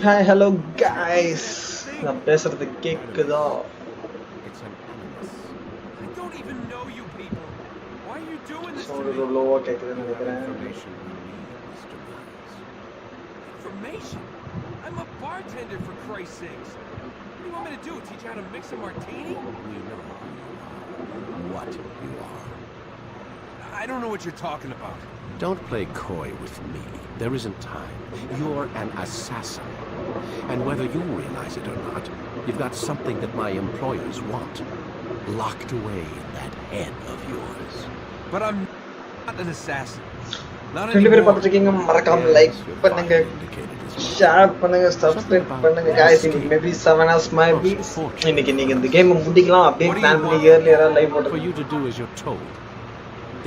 Hi, hello guys. நான் பேசுறது கேக்குதா? சவுண்ட் லோவா கேக்குதுன்னு நினைக்கிறேன். Information? I'm a bartender, for Christ's sakes. What do you want me to do? Teach you how to mix a martini? We know what you are. I don't know what you're talking about. Don't play coy with me. There isn't time. You're an assassin. And whether you realize it or not, you've got something that my employers want. Locked away in that head of yours. But I'm not an assassin. Not ரெண்டு பேரும் anymore. பார்த்துருக்கீங்க, மறக்காம like பண்ணுங்க, share பண்ணுங்க, subscribe பண்ணுங்க guys. இன்னைக்கு maybe 7 hours maybe இன்னைக்கு நீங்க இந்த கேம் முடிக்கலாம் அப்படியே பிளான் பண்ணி இயர்லியரா லைவ் For போட்டு you to do as you're told.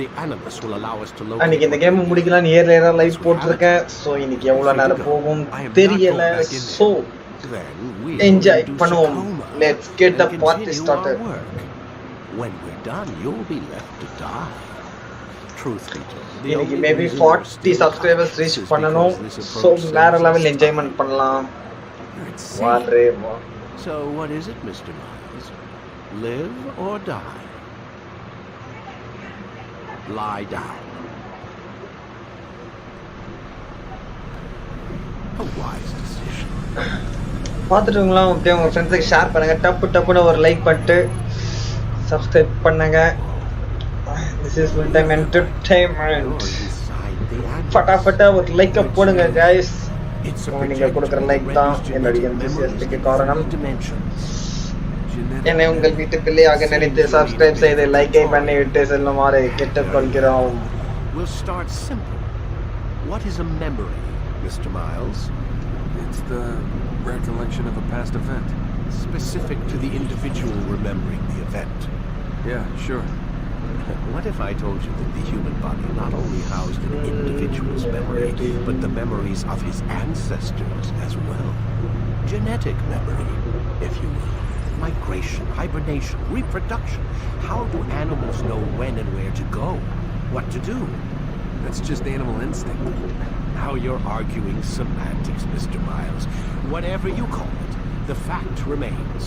The Animus will allow us to அன்னைக்கு இந்த locate. கேம் முடிக்கலாம் இயர்லியரா லைவ் போட்டுருக்கேன். ஸோ இன்னைக்கு எவ்வளவு நேரம் போகும் தெரியல. So Then we enjoy will do பண்ணுவோம். Tacoma Let's get the and party continue started. our work. When we're done, you'll be left to die. Truth be told, the இன்னைக்கு only maybe reason 40 we're still subscribers alive reach is பண்ணணும். because this so approach வேற saves level us enjoyment time. பண்ணலாம். You're insane. வாரே வா. So what is it, Mr. Miles? Live or die? Lie down. A wise decision. பார்த்துட்டுங்களா? Okay, உங்க ஃப்ரெண்ட்ஸுக்கு share பண்ணுங்க. டப்புன்னு ஒரு லைக் பண்ணிட்டு சப்ஸ்கிரைப் பண்ணுங்க. This is full time You're entertainment. inside the animus. ஃபட்டாஃபட்டா ஒரு லைக் போடுங்க guys. It's a நீங்க கொடுக்குற லைக் தான் என்னுடைய enthusiastic காரணம். என்னை உங்கள் வீட்டு பிள்ளையாக நினைத்து சப்ஸ்கிரைப் செய்து லைக்கை பண்ணிவிட்டு செல்லுமாறு கேட்டுக்கொள்கிறோம். We'll start simple. What is a memory, Mr. Miles? It's the recollection of a past event. Specific to the individual remembering the event. Yeah, sure. What if I told you that the human body not only housed an individual's memory, but the memories of his ancestors as well? Genetic memory, if you will. Migration, hibernation, reproduction. How do animals know when and where to go? What to do? That's just animal instinct. Now you're arguing semantics, Mr. Miles. Whatever you call it, the fact remains.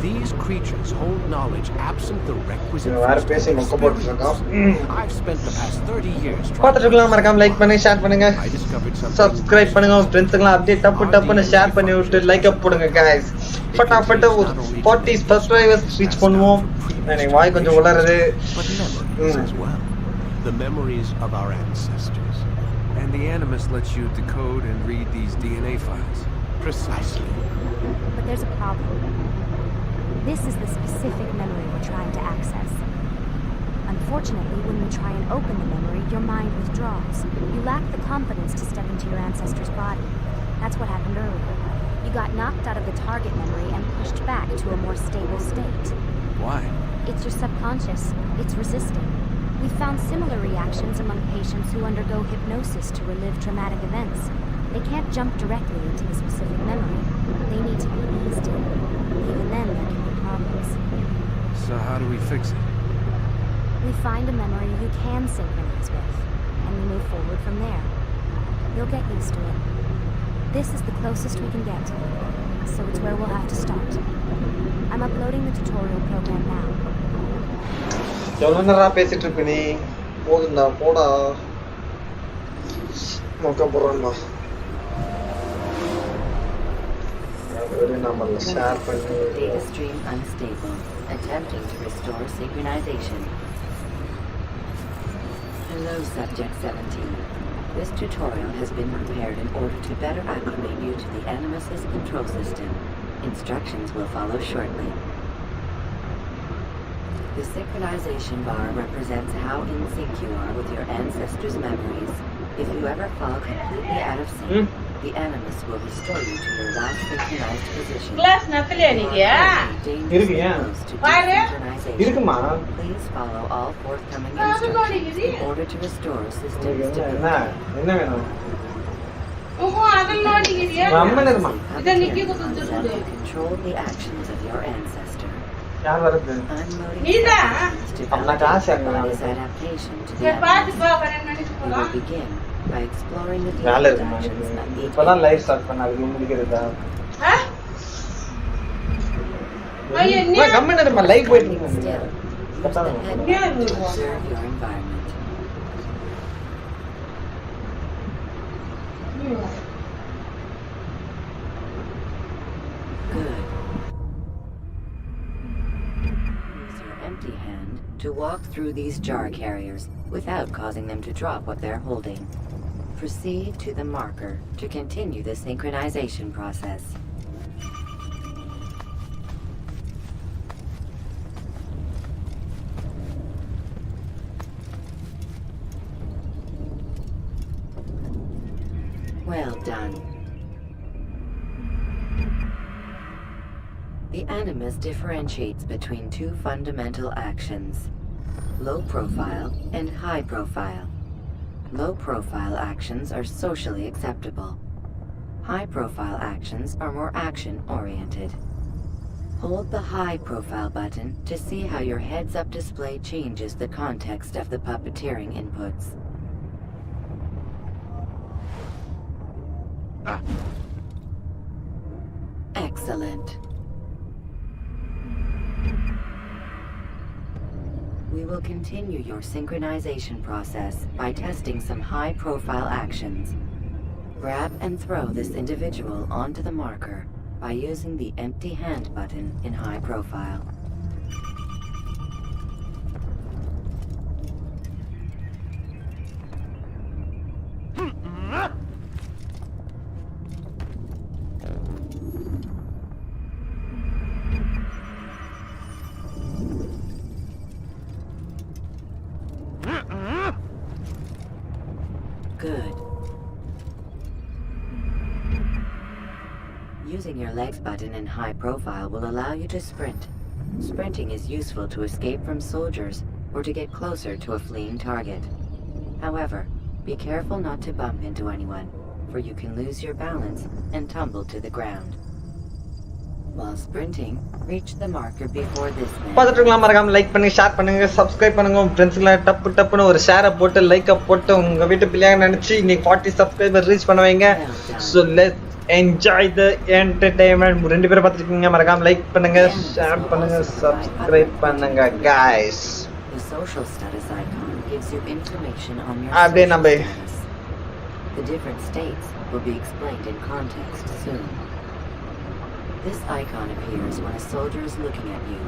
These creatures hold knowledge absent the requisite வேற first பேசி மொக்க போட்டுருக்கோம். experience. I've spent the past 30 years trying பார்த்துட்டுங்களா? மறக்காம like பண்ணுங்க, share பண்ணுங்க, I discovered something. Subscribe பண்ணுங்க. உங்க ஃப்ரெண்ட்ஸுக்கெல்லாம் அப்படியே டப்புன்னு ஷேர் பண்ணி விட்டு லைக் போடுங்க guys. ஃபட்டாஃபட்டா ஒரு 40 சப்ஸ்கிரைபர்ஸ் ரீச் பண்ணுவோம். எனக்கு வாய் கொஞ்சம் உளறுது. But memories as well. The memories of our ancestors. And the Animus lets you decode and read these DNA files. Precisely. But there's a problem. This is the specific memory we're trying to access. Unfortunately, when we try and open the memory, your mind withdraws. You lack the confidence to step into your ancestor's body. That's what happened earlier. You got knocked out of the target memory and pushed back to a more stable state. Why? It's your subconscious. It's resisting. We found similar reactions among patients who undergo hypnosis to relive traumatic events. They can't jump directly into the specific memory. They need to be eased in. Even then, there can be problems. So how do we fix it? We find a memory you can synchronize with, and we move forward from there. You'll get used to it. This is the closest we can get, so it's where we'll have to start. I'm uploading the tutorial program now. எவ்வளோ நேரம் பேசிட்டு இருப்ப நீ? போதுண்டா, போடா. மொக்க போடுறான்டா. நம்மள share பண்ணி Data stream unstable. Attempting to restore synchronization. Hello, Subject 17. This tutorial has been prepared in order to better acclimate you to the Animus's control system. Instructions will follow shortly. The synchronization bar represents how in sync you are with your ancestors' memories. If you ever fall completely out of sync, the Animus will restore you to your last synchronized position. Class நக்கலையா நீங்க? இருக்கு ஏன்? பாரு. இருக்குமா? Please follow all forthcoming instructions in order to restore system என்ன stability. என்ன வேணும்? ஓஹோ அதெல்லாம் நோடிக்கிறியா? அம்மன் இருமா. இத நிக்கி குத்து சுடு. To control the actions of your ancestor. யார் வருது? Unloading நீதா? technologies to அப்பனா காசு validate எங்க? your body's adaptation to the சரி பாத்து Animus. பா வரேன் நினைச்சு We போலாம். will begin by exploring the வேலை detailed இருக்குமா? actions of each இப்பதான் லைவ் ஸ்டார்ட் பண்ண அதுக்கு முடிக்கிறதா? ஆ? ஐயா நீ கம்மன் இருமா, லைவ் போயிட்டு Standing இருக்கு. still. Use the கத்தாத. headband to observe your environment. Good. Use your empty hand to walk through these jar carriers without causing them to drop what they're holding. Proceed to the marker to continue the synchronization process. Well done. The Animus differentiates between two fundamental actions: low profile and high profile. Low profile actions are socially acceptable. High profile actions are more action oriented. Hold the high profile button to see how your heads up display changes the context of the puppeteering inputs. Excellent. We will continue your synchronization process by testing some high-profile actions. Grab and throw this individual onto the marker by using the empty hand button in high profile. Good. Using your legs button in high profile will allow you to sprint. Sprinting is useful to escape from soldiers or to get closer to a fleeing target. However, be careful not to bump into anyone, for you can lose your balance and tumble to the ground. While sprinting, reach the marker before this man. பார்த்துட்டு மறக்காம like பண்ணுங்க, share பண்ணுங்க, subscribe பண்ணுங்க. உங்க ஃப்ரெண்ட்ஸ்லாம் டப்புன்னு ஒரு ஷேரை போட்டு லைக்கை போட்டு உங்க வீட்டு பிள்ளைங்க நினைச்சு இன்னைக்கு 40 சப்ஸ்கிரைபர் ரீச் பண்ண வைங்க. So let's enjoy the entertainment. ரெண்டு பேரும் பார்த்துருக்கீங்க, மறக்காம லைக் பண்ணுங்க, ஷேர் பண்ணுங்க, சப்ஸ்கிரைப் பண்ணுங்க guys. The social status icon gives you information on your அப்படியே நம்ம social status. The different states will be explained in context soon. This icon appears when a soldier is looking at you.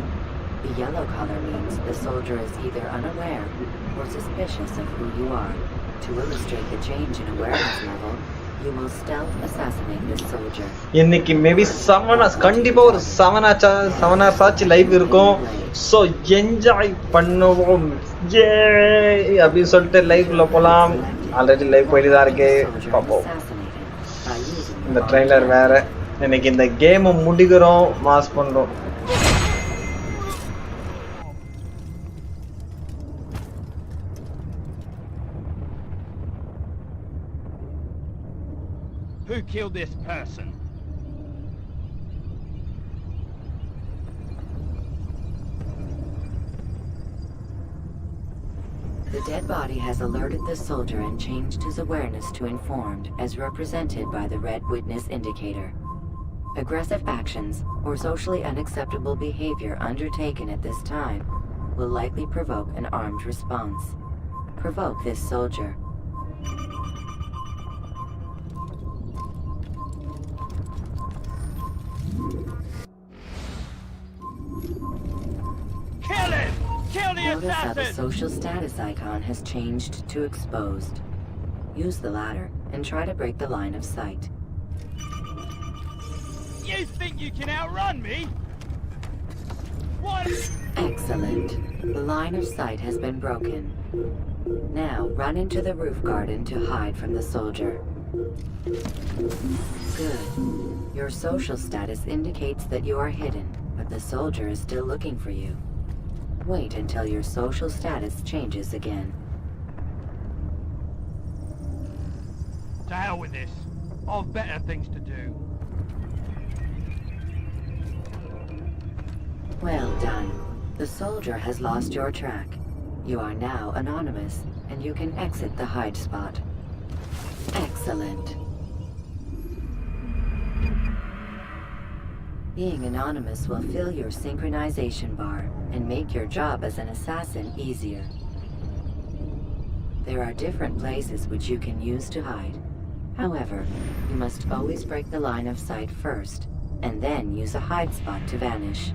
The yellow color means the soldier is either unaware or suspicious of who you are. To illustrate the change in awareness level, you will stealth assassinate this soldier. இன்னைக்கு maybe கண்டிப்பா ஒரு 7 hours ஆச்சு live இருக்கும். So enjoy பண்ணுவோம் ஏ அப்படின்னு சொல்லிட்டு லைவ்ல போகலாம். ஆல்ரெடி லைவ் போயிட்டு தான் இருக்கு, பார்ப்போம். இந்த ட்ரெய்லர் வேற. இன்னைக்கு இந்த கேமை முடிக்கிறோம், மாஸ் பண்றோம். Who killed this person? The dead body has alerted the soldier and changed his awareness to informed, as represented by the red witness indicator. Aggressive actions or socially unacceptable behavior undertaken at this time will likely provoke an armed response. Provoke this soldier. Kill him! Kill the Notice how the assassin! social status icon has changed to exposed. Use the ladder and try to break the line of sight. You think you can outrun me? What? Excellent. The line of sight has been broken. Now run into the roof garden to hide from the soldier. Good. Your social status indicates that you are hidden, but the soldier is still looking for you. Wait until your social status changes again. To hell with this. I've better things to do. Well done. The soldier has lost your track. You are now anonymous, and you can exit the hide spot. Excellent. Being anonymous will fill your synchronization bar and make your job as an assassin easier. There are different places which you can use to hide. However, you must always break the line of sight first, and then use a hide spot to vanish.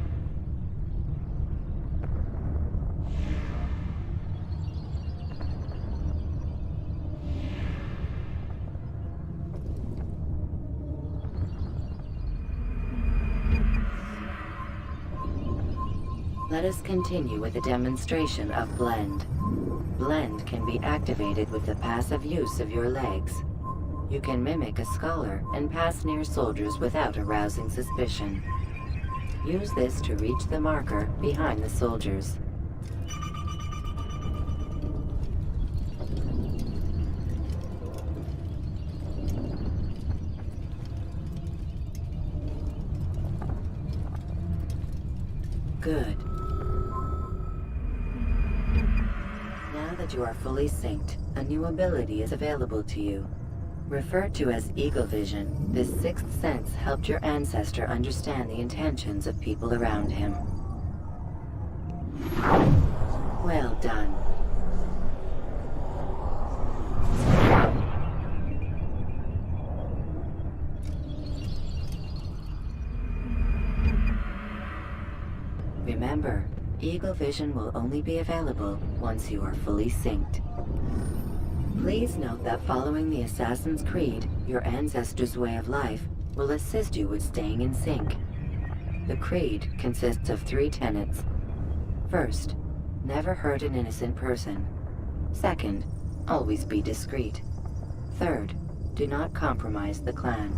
Let us continue with a demonstration of Blend. Blend can be activated with the passive use of your legs. You can mimic a scholar and pass near soldiers without arousing suspicion. Use this to reach the marker behind the soldiers. Good. Now that you are fully synced, a new ability is available to you. Referred to as Eagle Vision, this sixth sense helped your ancestor understand the intentions of people around him. Well done. Remember, Eagle Vision will only be available once you are fully synced. Please note that following the Assassin's Creed, your ancestors' way of life will assist you with staying in sync. The Creed consists of 3 tenets. First, never hurt an innocent person. Second, always be discreet. Third, do not compromise the clan.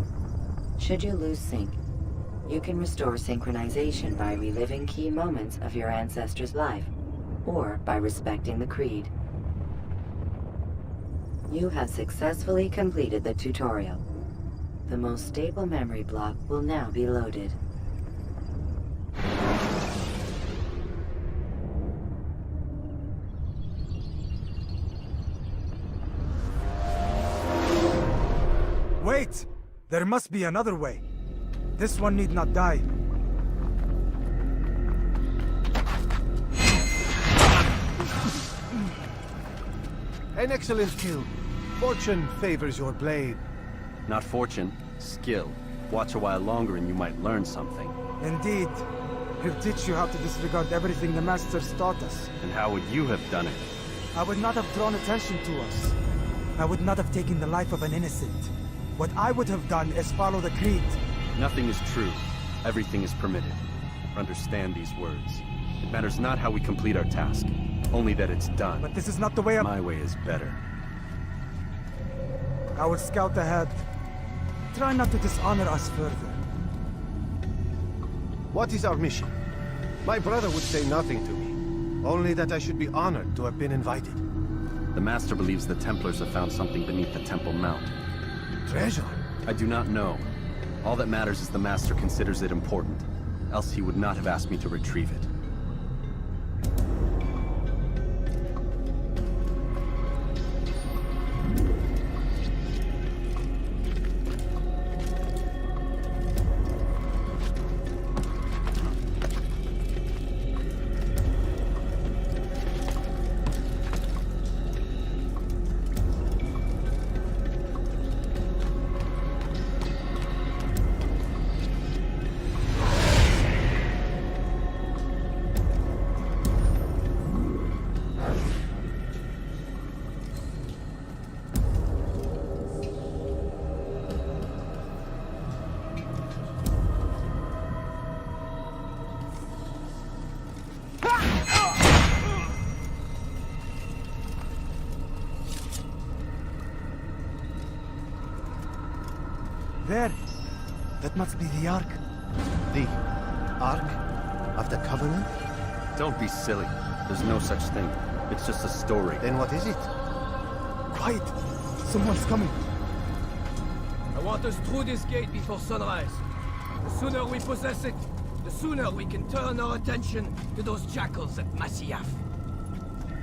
Should you lose sync, you can restore synchronization by reliving key moments of your ancestor's life, or by respecting the Creed. You have successfully completed the tutorial. The most stable memory block will now be loaded. Wait! There must be another way. This one need not die. An excellent kill. Fortune favors your blade. Not fortune, skill. Watch a while longer and you might learn something. Indeed. He'll teach you how to disregard everything the Masters taught us. And how would you have done it? I would not have drawn attention to us. I would not have taken the life of an innocent. What I would have done is follow the Creed. Nothing is true. Everything is permitted. Understand these words. It matters not how we complete our task, only that it's done. But this is not the way My way is better. I will scout ahead. Try not to dishonor us further. What is our mission? My brother would say nothing to me. Only that I should be honored to have been invited. The Master believes the Templars have found something beneath the Temple Mount. Treasure? I do not know. All that matters is the Master considers it important. Else he would not have asked me to retrieve it. There. That must be the Ark. The Ark of the Covenant? Don't be silly. There's no such thing. It's just a story. Then what is it? Quiet. Someone's coming. I want us through this gate before sunrise. The sooner we possess it, the sooner we can turn our attention to those jackals at Masyaf.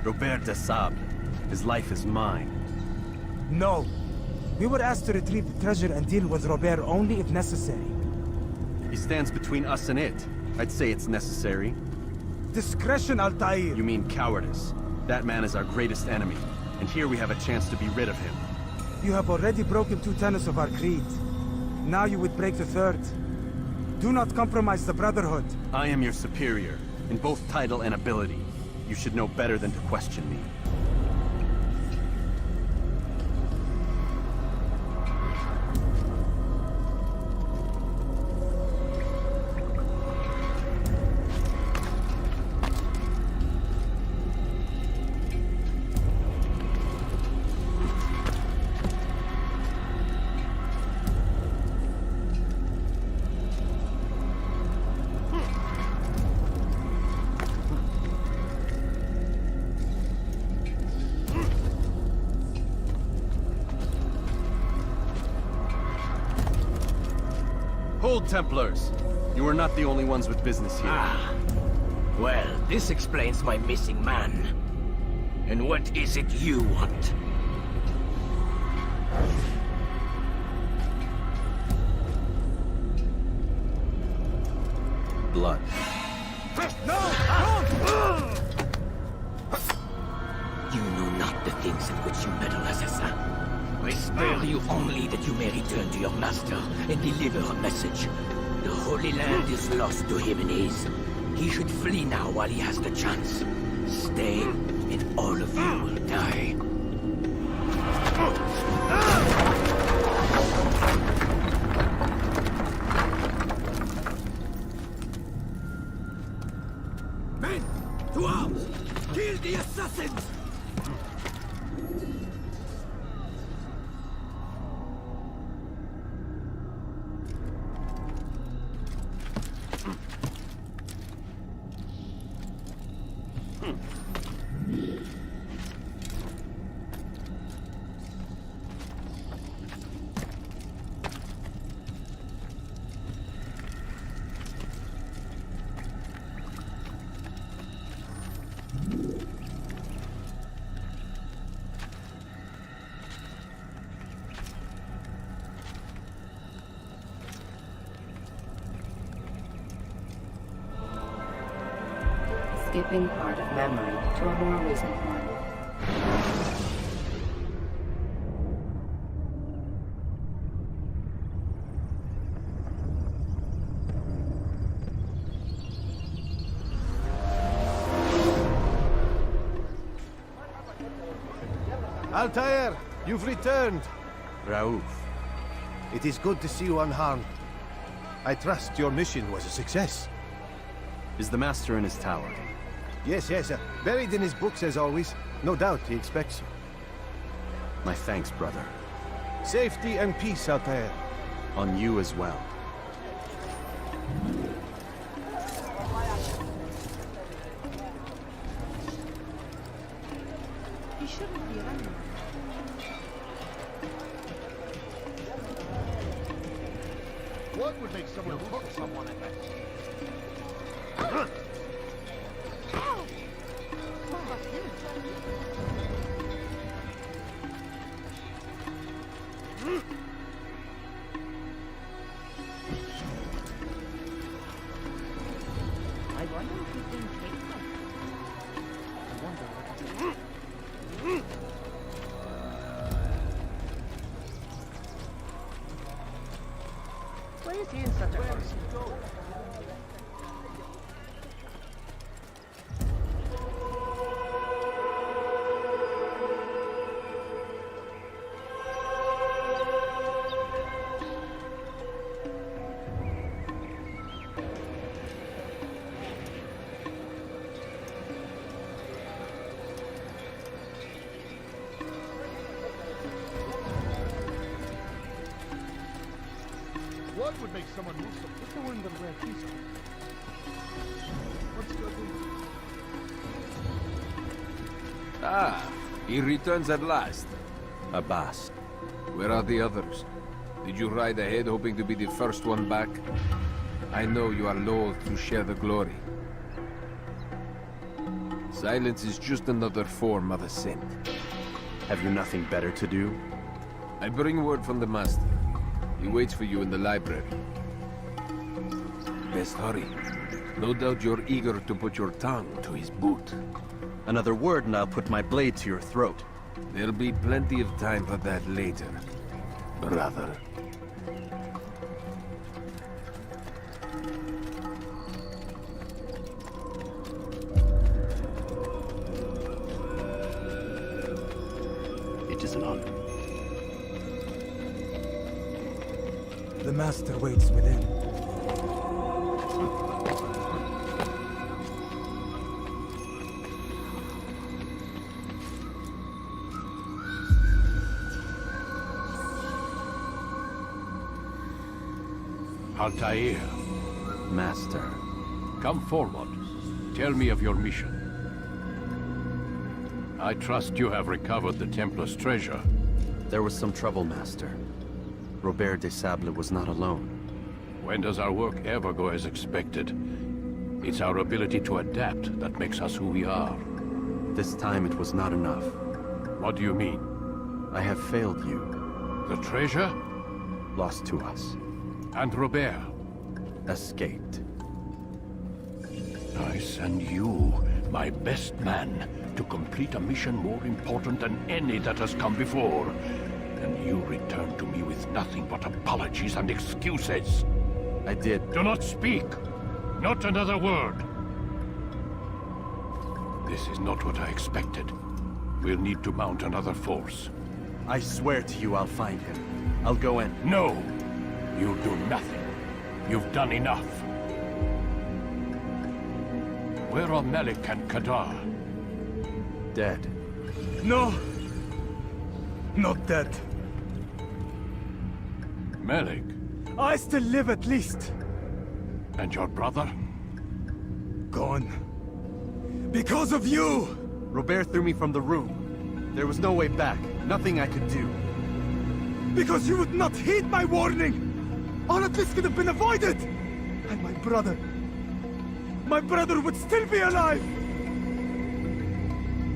Robert de Sable. His life is mine. No. We were asked to retrieve the treasure and deal with Robert only if necessary. He stands between us and it. I'd say it's necessary. Discretion, Altair. You mean cowardice. That man is our greatest enemy, and here we have a chance to be rid of him. You have already broken 2 tenets of our creed. Now you would break the 3rd. Do not compromise the Brotherhood. I am your superior, in both title and ability. You should know better than to question me. Old Templars! You are not the only ones with business here. Ah. Well, this explains my missing man. And what is it you want? Blood. You know not the things in which you meddle, assassin. I spare you only that you may return to your master and deliver a message. The Holy Land is lost to him and his. He should flee now while he has the chance. Stay, and all of you will die. Men, to arms! Kill the assassins! Skipping part of memory to a more recent one. Altair, you've returned. Raouf. It is good to see you unharmed. I trust your mission was a success. Is the Master in his tower? Yes, buried in his books as always. No doubt he expects you. My thanks, brother. Safety and peace, Altair. On you as well. He shouldn't be running. What would make someone hook someone at that? I wonder if he's being faithful. I wonder what it is. Why is he in such a hurry? What would make someone move so quick? I wonder where he's going. What's going on? Ah, he returns at last. Abbas. Where are the others? Did you ride ahead hoping to be the first one back? I know you are loath to share the glory. Silence is just another form of assent. Have you nothing better to do? I bring word from the Master. He waits for you in the library. Best hurry. No doubt you're eager to put your tongue to his boot. Another word and I'll put my blade to your throat. There'll be plenty of time for that later, brother. It is an honor. The Master waits within. Altair, Master. come forward. Tell me of your mission. I trust you have recovered the Templar's treasure. There was some trouble, Master. Robert de Sable was not alone. When does our work ever go as expected? It's our ability to adapt that makes us who we are. This time it was not enough. What do you mean? I have failed you. The treasure? Lost to us. And Robert? Escaped. I send you, my best man, to complete a mission more important than any that has come before. And you return to me with nothing but apologies and excuses. I did. Do not speak! Not another word! This is not what I expected. We'll need to mount another force. I swear to you I'll find him. I'll go in. No! You'll do nothing. You've done enough. Where are Malik and Kadar? Dead. No! Not dead. Malik? I still live at least. And your brother? Gone. Because of you! Robert threw me from the room. There was no way back. Nothing I could do. Because you would not heed my warning! All of this could have been avoided! And my brother would still be alive!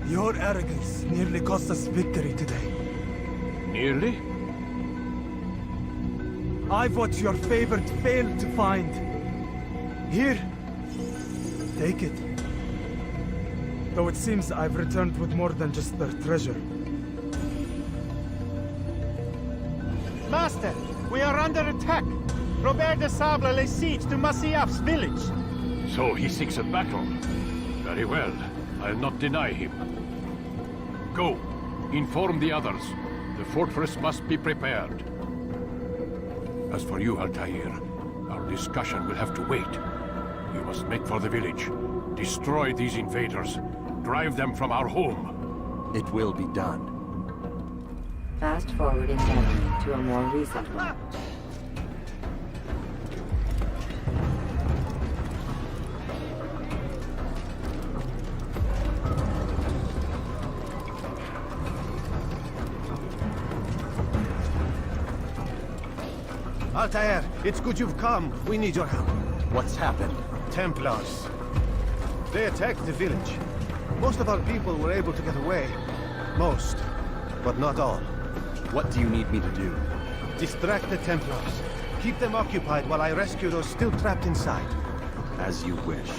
Your arrogance nearly cost us victory today. Nearly? I've what your favorite failed to find. Here, take it. Though it seems I've returned with more than just their treasure. Master, we are under attack. Robert de Sable lays siege to Masyaf's village. So he seeks a battle. Very well. I'll not deny him. Go. Inform the others. The fortress must be prepared. As for you, Altair, our discussion will have to wait. You must make for the village. Destroy these invaders. Drive them from our home. It will be done. Fast forward in memory to a more recent one. Altair, it's good you've come. We need your help. What's happened? Templars. They attacked the village. Most of our people were able to get away. Most, but not all. What do you need me to do? Distract the Templars. Keep them occupied while I rescue those still trapped inside. As you wish.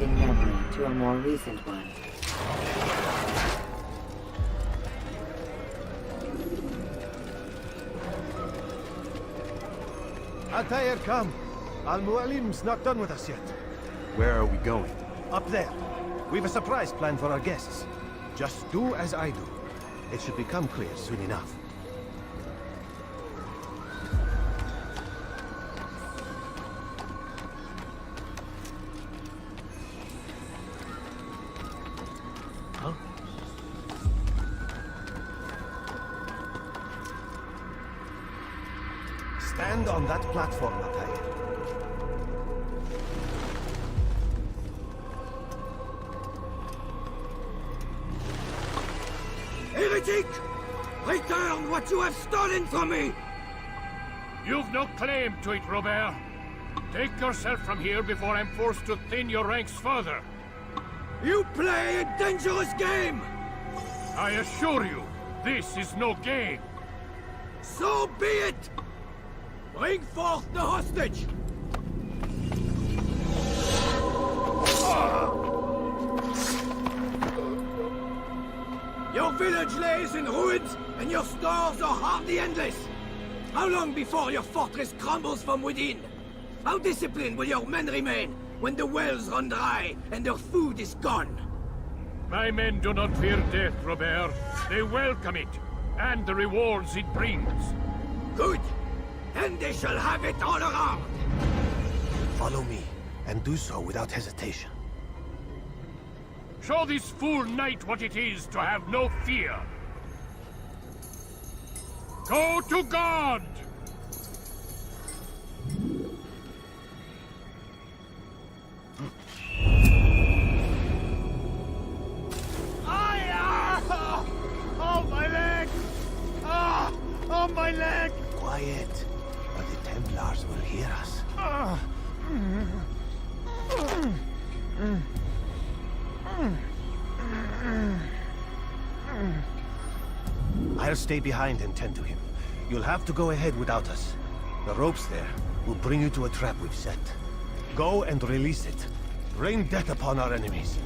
forwarding memory to a more recent one. Altair, come. Al-Mualim's not done with us yet. Where are we going? Up there. We've a surprise plan for our guests. Just do as I do. It should become clear soon enough. Huh? Stand on that platform, Altair. Heretic! Return what you have stolen from me! You've no claim to it, Robert. Take yourself from here before I'm forced to thin your ranks further. You play a dangerous game! I assure you, this is no game. So be it! Bring forth the hostage! Your village lays in ruins, and your stores are hardly endless. How long before your fortress crumbles from within? How disciplined will your men remain when the wells run dry and their food is gone? My men do not fear death, Robert. They welcome it, and the rewards it brings. Good. Then they shall have it all around. Follow me, and do so without hesitation. Show this fool knight what it is to have no fear. Go to God! Oh, my leg! Oh, my leg! Quiet, or the Templars will hear us. I'll stay behind and tend to him. You'll have to go ahead without us. The ropes there will bring you to a trap we've set. Go and release it. Rain death upon our enemies.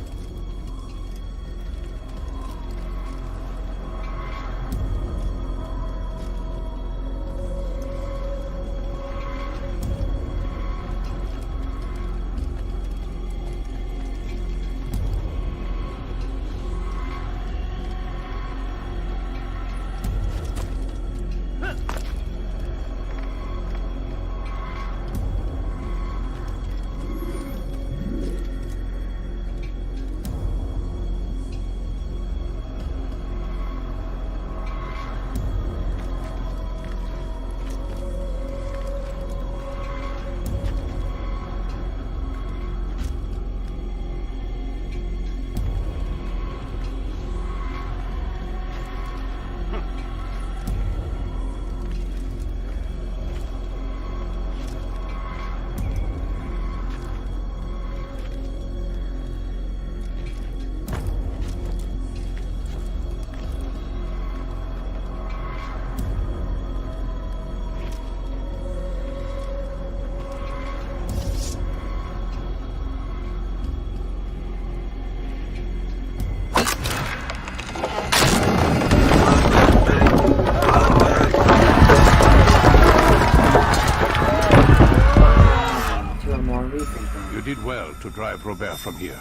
To drive Robert from here.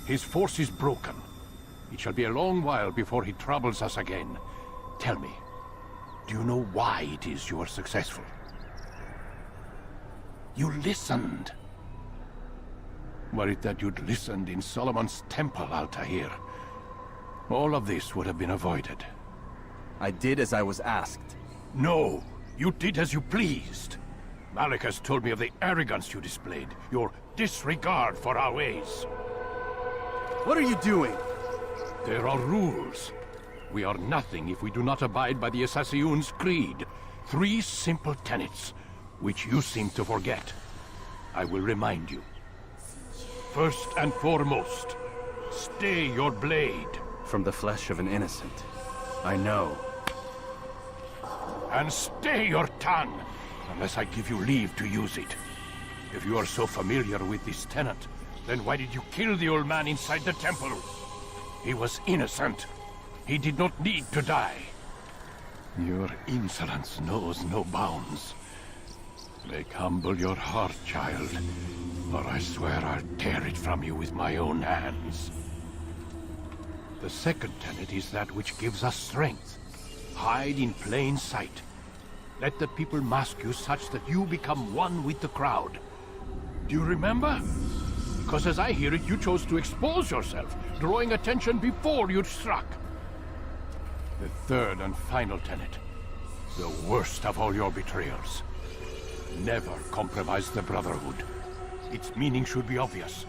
His force is broken. It shall be a long while before he troubles us again. Tell me, do you know why it is you are successful? You listened. Were it that you'd listened in Solomon's temple, Altair, all of this would have been avoided. I did as I was asked. No, you did as you pleased. Malik has told me of the arrogance you displayed, your disregard for our ways. What are you doing? There are rules. We are nothing if we do not abide by the Assassin's creed. 3 simple tenets, which you seem to forget. I will remind you. First and foremost, stay your blade. From the flesh of an innocent. I know. And stay your tongue, unless I give you leave to use it. If you are so familiar with this tenet, Then why did you kill the old man inside the temple? He was innocent. He did not need to die. Your insolence knows no bounds. Make humble your heart, child, or I swear I'll tear it from you with my own hands. The second tenet is that which gives us strength. Hide in plain sight. Let the people mask you such that you become one with the crowd. Do you remember? Because as I hear it, you chose to expose yourself, drawing attention before you'd struck. The third and final tenet. The worst of all your betrayals. Never compromise the Brotherhood. Its meaning should be obvious.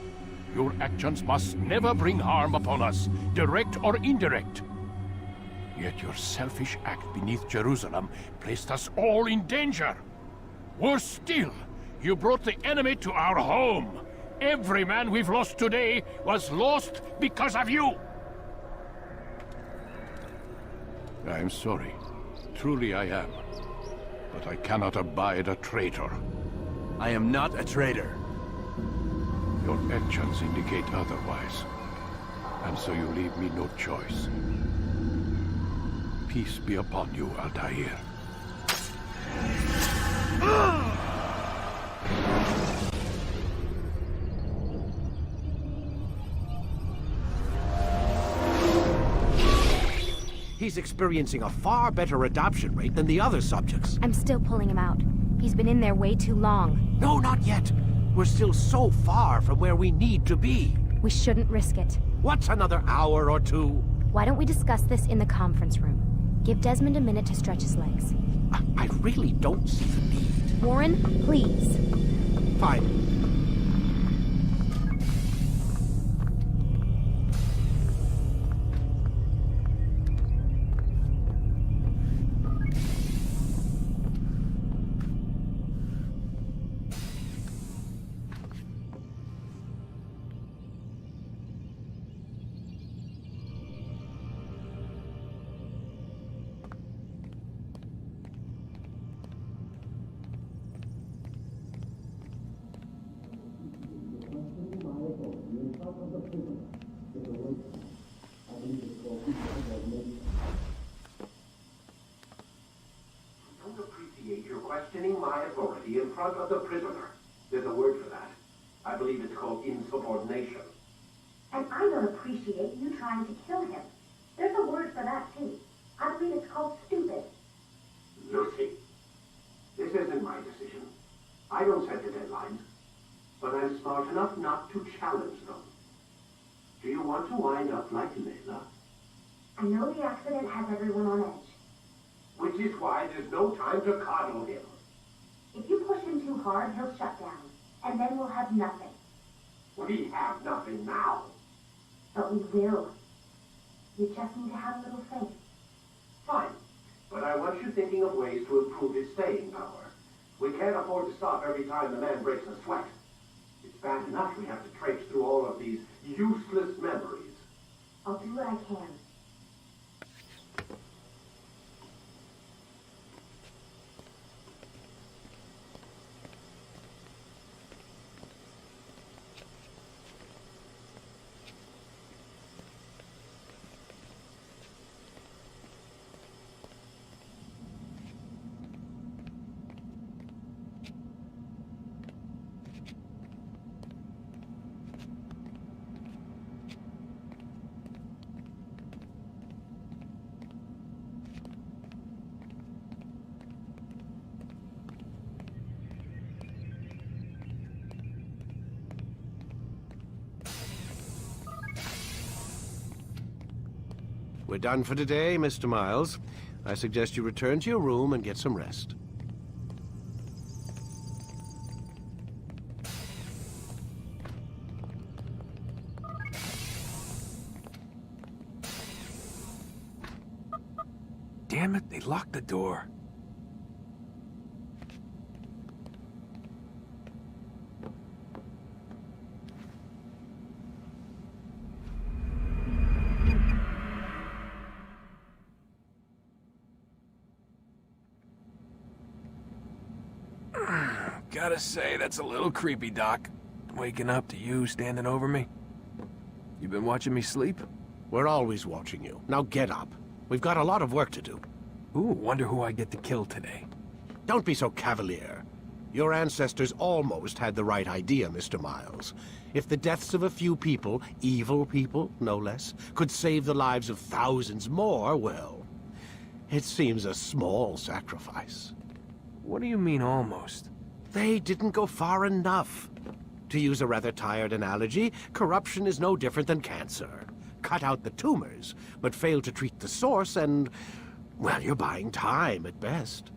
Your actions must never bring harm upon us, direct or indirect. Yet your selfish act beneath Jerusalem placed us all in danger. Worse still, you brought the enemy to our home. Every man we've lost today was lost because of you. I am sorry. Truly I am. But I cannot abide a traitor. I am not a traitor. Your actions indicate otherwise. And so you leave me no choice. Peace be upon you, Altair. He's experiencing a far better adoption rate than the other subjects. I'm still pulling him out. He's been in there way too long. No, not yet. We're still so far from where we need to be. We shouldn't risk it. What's another hour or two? Why don't we discuss this in the conference room? Give Desmond a minute to stretch his legs. I really don't see the need. Warren, please. Fine. Questioning my authority in front of the prisoner. There's a word for that. I believe it's called insubordination. And I don't appreciate you trying to kill him. There's a word for that, too. I believe it's called stupid. Lucy, this isn't my decision. I don't set the deadlines. But I'm smart enough not to challenge them. Do you want to wind up like Layla? I know the accident has everyone on edge. Which is why there's no time to coddle him. If you push him too hard, he'll shut down. And then we'll have nothing. We have nothing now. But we will. You just need to have a little faith. Fine. But I want you thinking of ways to improve his staying power. We can't afford to stop every time the man breaks a sweat. It's bad enough we have to traipse through all of these useless memories. I'll do what I can. We're done for today, Mr. Miles. I suggest you return to your room and get some rest. Damn it, they locked the door. Gotta say, that's a little creepy, Doc. waking up to you standing over me? You been watching me sleep? We're always watching you. Now get up. We've got a lot of work to do. Ooh, wonder who I get to kill today. Don't be so cavalier. Your ancestors almost had the right idea, Mr. Miles. If the deaths of a few people, evil people, no less, could save the lives of thousands more, well, it seems a small sacrifice. What do you mean, almost? They didn't go far enough. To use a rather tired analogy, corruption is no different than cancer. Cut out the tumors, but fail to treat the source and, well, you're buying time at best.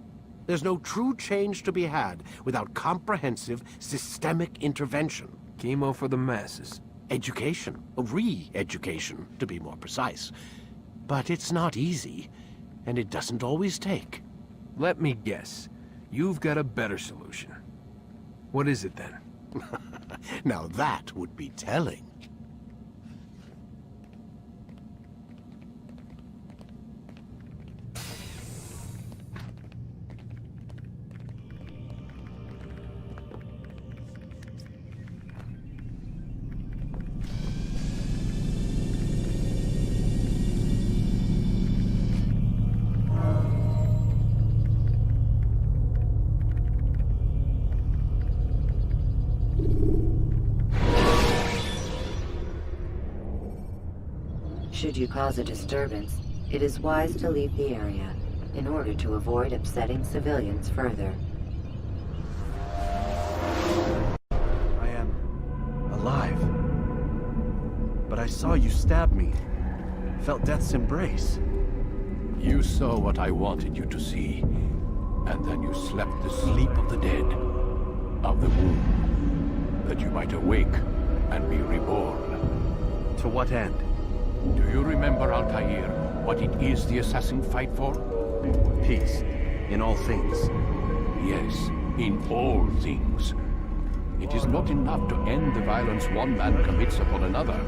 There's no true change to be had without comprehensive, systemic intervention. Chemo for the masses. Education. Re-education, to be more precise. But it's not easy, and it doesn't always take. Let me guess. You've got a better solution. What is it, then? Now that would be telling. Should you cause a disturbance, it is wise to leave the area in order to avoid upsetting civilians further. I am alive. But I saw you stab me. Felt death's embrace. You saw what I wanted you to see, and then you slept the sleep of the dead, of the womb, that you might awake and be reborn. To what end? Do you remember, Altair, what it is the assassin fight for? Peace. In all things. Yes, in all things. It is not enough to end the violence one man commits upon another.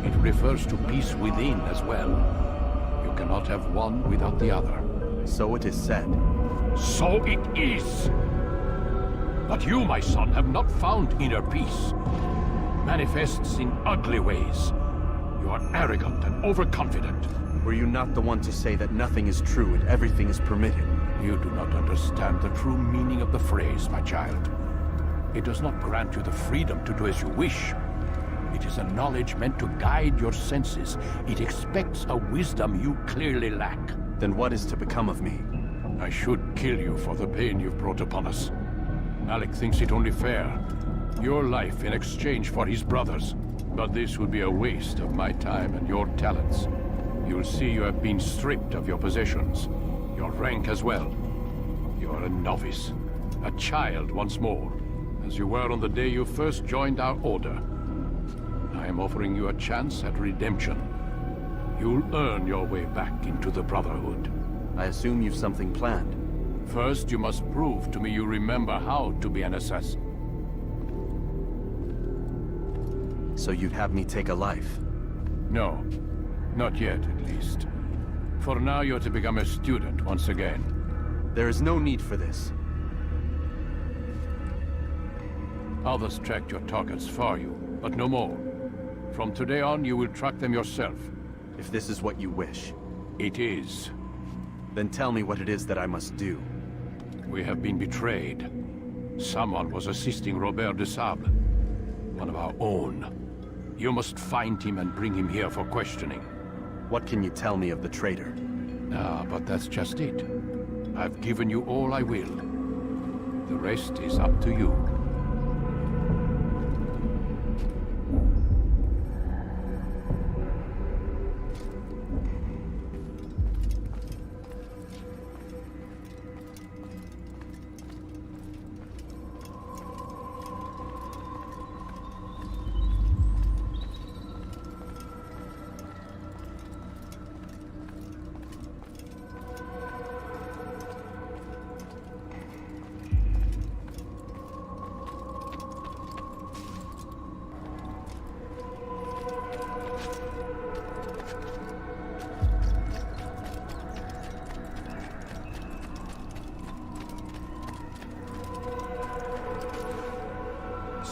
It refers to peace within as well. You cannot have one without the other. So it is said. So it is! But you, my son, have not found inner peace. Manifests in ugly ways. You are arrogant and overconfident. Were you not the one to say that nothing is true and everything is permitted? You do not understand the true meaning of the phrase, my child. It does not grant you the freedom to do as you wish. It is a knowledge meant to guide your senses. It expects a wisdom you clearly lack. Then what is to become of me? I should kill you for the pain you've brought upon us. Malik thinks it only fair. Your life in exchange for his brother's. But this would be a waste of my time and your talents. You'll see you have been stripped of your possessions, your rank as well. You are a novice, a child once more, as you were on the day you first joined our order. I am offering you a chance at redemption. You'll earn your way back into the Brotherhood. I assume you've something planned. First, you must prove to me you remember how to be an assassin. So you'd have me take a life? No. Not yet, at least. For now, you're to become a student once again. There is no need for this. Others tracked your targets for you, but no more. From today on, you will track them yourself. If this is what you wish. It is. Then tell me what it is that I must do. We have been betrayed. Someone was assisting Robert de Sable, one of our own. You must find him and bring him here for questioning. What can you tell me of the traitor? Ah, but that's just it. I've given you all I will. The rest is up to you.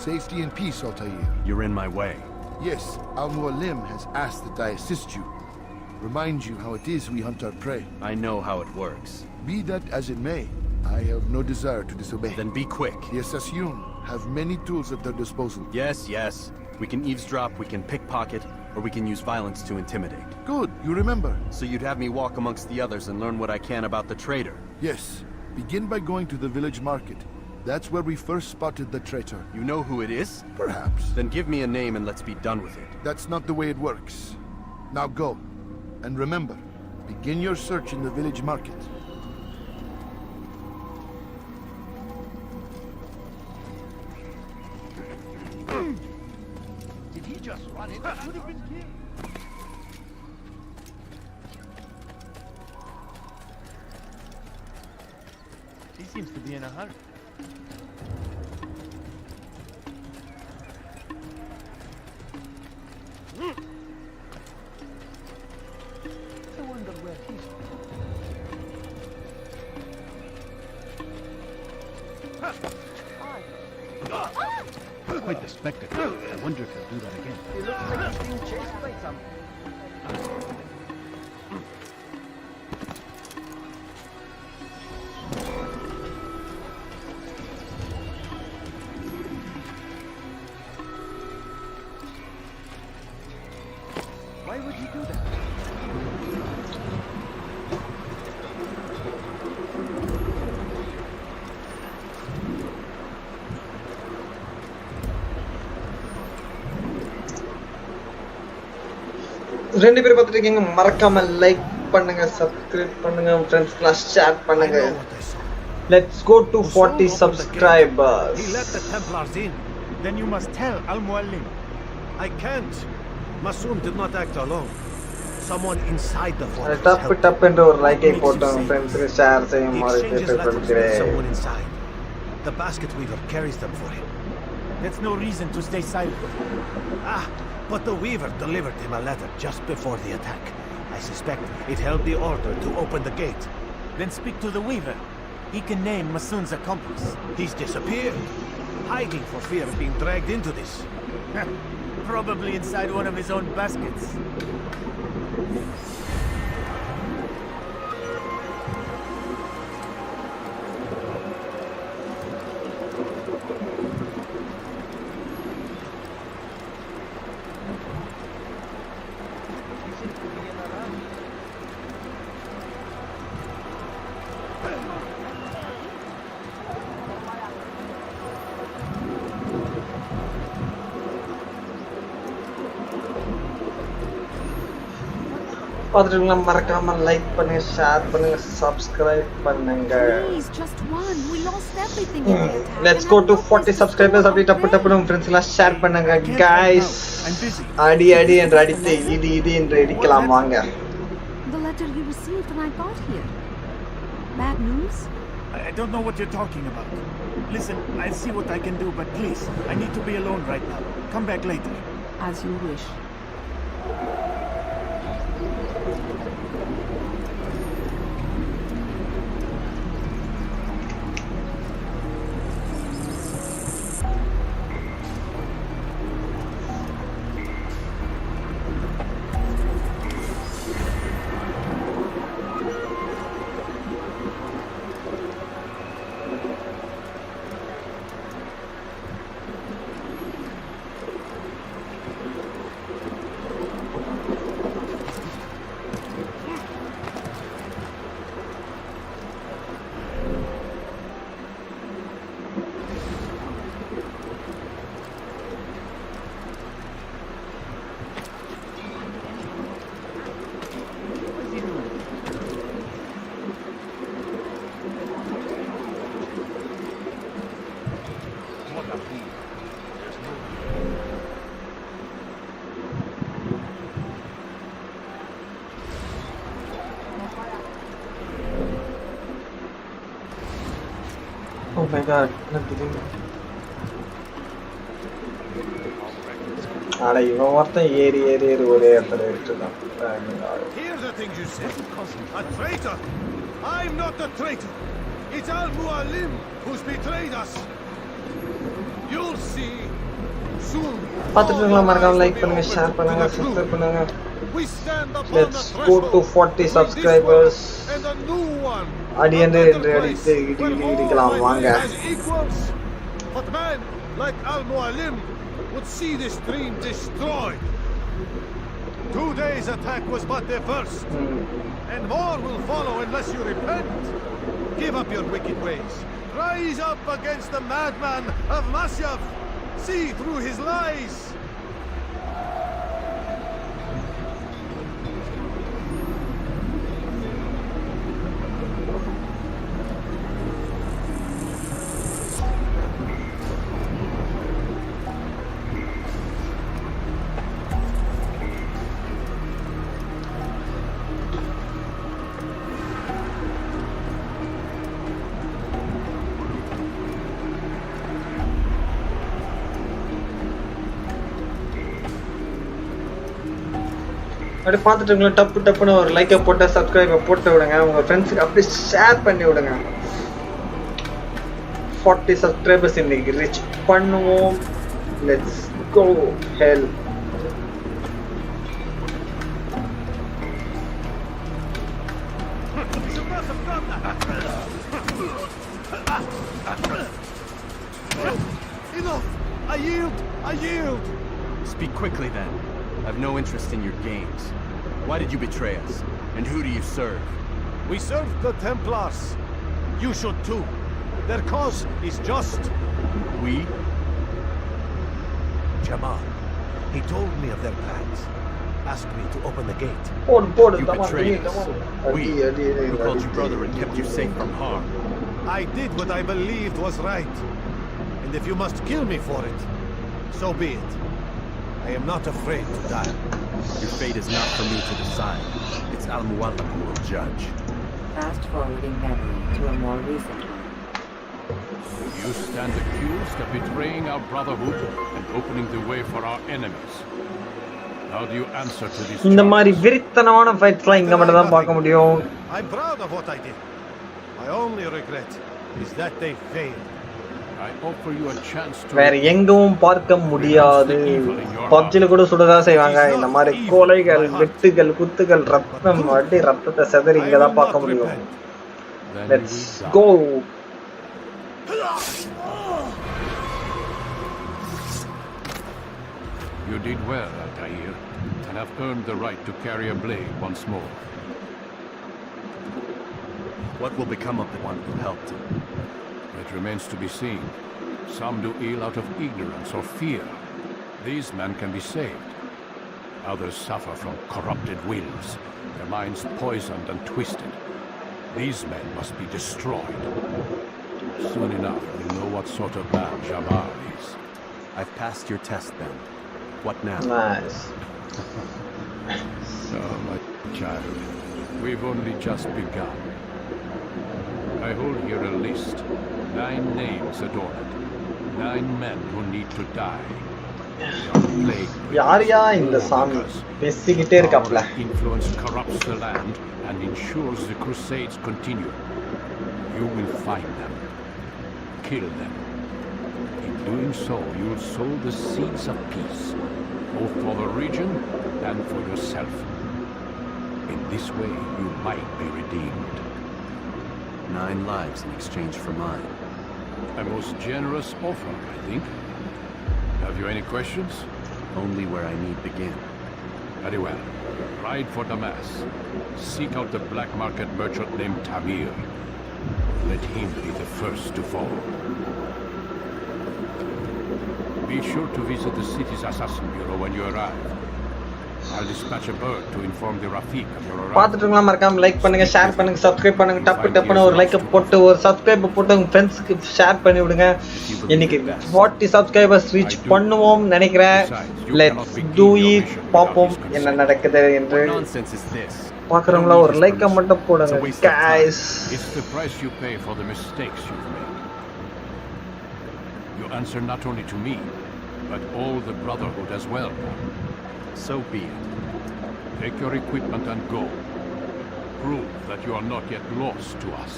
Safety and peace, Altair. You're in my way. Yes, Al-Mualim has asked that I assist you. Remind you how it is we hunt our prey. I know how it works. Be that as it may, I have no desire to disobey. Then be quick. The Assassin have many tools at their disposal. Yes, yes. We can eavesdrop, we can pickpocket, or we can use violence to intimidate. Good, you remember. So you'd have me walk amongst the others and learn what I can about the traitor? Yes. Begin by going to the village market. That's where we first spotted the traitor. You know who it is? Perhaps. Then give me a name and let's be done with it. That's not the way it works. Now go. And remember, begin your search in the village market. Did he just run in? Should have been killed. He seems to be in a hurry. I wonder where he's Quite the spectacle. I wonder if he'll do that again. He looks like he's being chased by something. Why would he do that? ரெண்டு பேரும் பார்த்துட்டு இருக்கீங்க, மறக்காம like பண்ணுங்க, subscribe பண்ணுங்க, ஃப்ரெண்ட்ஸ்க்குலாம் share பண்ணுங்க. Let's go to 40 subscribers. He let the Templars in. Then you must tell Al-Mualim. I can't. Masoom did not act alone. Someone inside the fortress helped. டப் என்ற ஒரு லைக்கை போட்டு ஃப்ரெண்ட்ஸ்க்கு ஷேர் செய்யுமாறு கேட்டுக்கொள்கிறேன். Someone inside. The basket weaver carries them for him. That's no reason to stay silent. But the weaver delivered him a letter just before the attack. I suspect it held the order to open the gate. Then speak to the weaver. He can name Masoon's accomplice. He's disappeared, hiding for fear of being dragged into this. Probably inside one of his own baskets. பார்த்துட்டு மறக்காம like பண்ணுங்க, share பண்ணுங்க, subscribe பண்ணுங்க. Please, just one. We lost everything in the attack. Let's go to 40 subscribers. அப்படி டப்பு டப்புனு ஃப்ரெண்ட்ஸ்லாம் share பண்ணுங்க guys. அடி அடி என்று அடித்து இது இது என்று அடிக்கலாம் வாங்க. The letter you received when I got here. Bad news? I don't know what you're talking about. Listen, I'll see what I can do, but please, I need to be alone right now. Come back later. As you wish. Oh my god, not kidding. ஆனா இவன் ஒருத்தன் ஏறி ஏறி ஏறி ஒரே இடத்துல விட்டுருக்கான். Hear the things you say. A traitor! I'm not a traitor! It's Al-Mualim who's betrayed us! You'll see. Soon. பார்த்துட்டு மறக்காம லைக் பண்ணுங்க, ஷேர் பண்ணுங்க, சப்ஸ்கிரைப் பண்ணுங்க. We stand upon Let's the go to threshold 40 subscribers. and a new one. அடியந்து என்று அடித்து இடிக்கலாம் வாங்க. As equals, but men like Al-Mualim would see this dream destroyed. 2 days' attack was but the first, and more will follow unless you repent. Give up your wicked ways. Rise up against the madman of Masyaf. See through his lies. அப்படியே பார்த்துட்டு டப்புன்னு ஒரு லைக்கை போட்டு சப்ஸ்கிரைபை போட்டு விடுங்க. உங்கள் ஃப்ரெண்ட்ஸுக்கு அப்படியே ஷேர் பண்ணி விடுங்க. 40 சப்ஸ்கிரைபர்ஸ் இன்னைக்கு ரீச் பண்ணுவோம். Let's go hell. Enough! I yield! I yield! Speak quickly then. I have no interest in your games. Why did you betray us? And who do you serve? We serve the Templars. You should too. Their cause is just. We? Jamal. He told me of their plans. Asked me to open the gate. You betrayed us. We called you brother and kept you safe from harm. I did what I believed was right. And if you must kill me for it, so be it. I am not afraid to die. Your fate is not for me to decide. It's Al-Mualim who will judge. Fast forwarding memory to a more recent one. You stand accused of betraying our brotherhood and opening the way for our enemies. How do you answer to this? இந்த மாதிரி விரித்தனமான ஃபைட்ஸ்லாம் இங்க மட்டும் தான் பார்க்க முடியும். I'm proud of what I did. My only regret is that they failed. I offer you a chance to. வேற எங்கவும் பார்க்க முடியாது. பப்ஜில கூட சுடதான் செய்வாங்க. இந்த மாதிரி கொலைகள், வெட்டுகள், குத்துகள், ரத்தம் அடி ரத்தத்தை செதறி இங்க தான் பார்க்க முடியும். Let's go. You did well, Altair, and have earned the right to carry a blade once more. What will become of the one who helped him? It remains to be seen. Some do ill out of ignorance or fear. These men can be saved. Others suffer from corrupted wills, their minds poisoned and twisted. These men must be destroyed. Soon enough, you'll know what sort of man Jabbar is. I've passed your test then. What now? Nice. Oh, my child. We've only just begun. I hold here a list. 9 names adorn it. 9 men who need to die. யாரியா இந்த சாமி பேசிக்கிட்டே இருக்காப்ல. Influence corrupts the land and ensures the crusades continue. You will find them. Kill them. In doing so, you will sow the seeds of peace, both for the region and for yourself. In this way, you might be redeemed. 9 lives in exchange for mine. A most generous offer, I think. Have you any questions? Only where I need begin. Very well. Ride for Damas. Seek out the black market merchant named Tamir. Let him be the first to fall. Be sure to visit the city's assassin bureau when you arrive. I'll dispatch a bird to inform the Rafiq of your arrival. பார்த்துட்டுங்களா மறக்காம like பண்ணுங்க, share பண்ணுங்க, subscribe பண்ணுங்க. டப்புன்னு ஒரு like போட்டு ஒரு subscribe போட்டு உங்க ஃப்ரெண்ட்ஸ்க்கு ஷேர் பண்ணி விடுங்க. இன்னைக்கு 40 சப்ஸ்கிரைபர்ஸ் ரீச் பண்ணுவோம் நினைக்கிறேன். Let's to it. பாப்போம் என்ன நடக்குது என்று. பார்க்கறவங்களா ஒரு லைக் மட்டும் போடுங்க guys. It's the price you pay for the mistakes you've made. You answer not only to me, but all the Brotherhood as well. So be it. Take your equipment and go. Prove that you are not yet lost to us.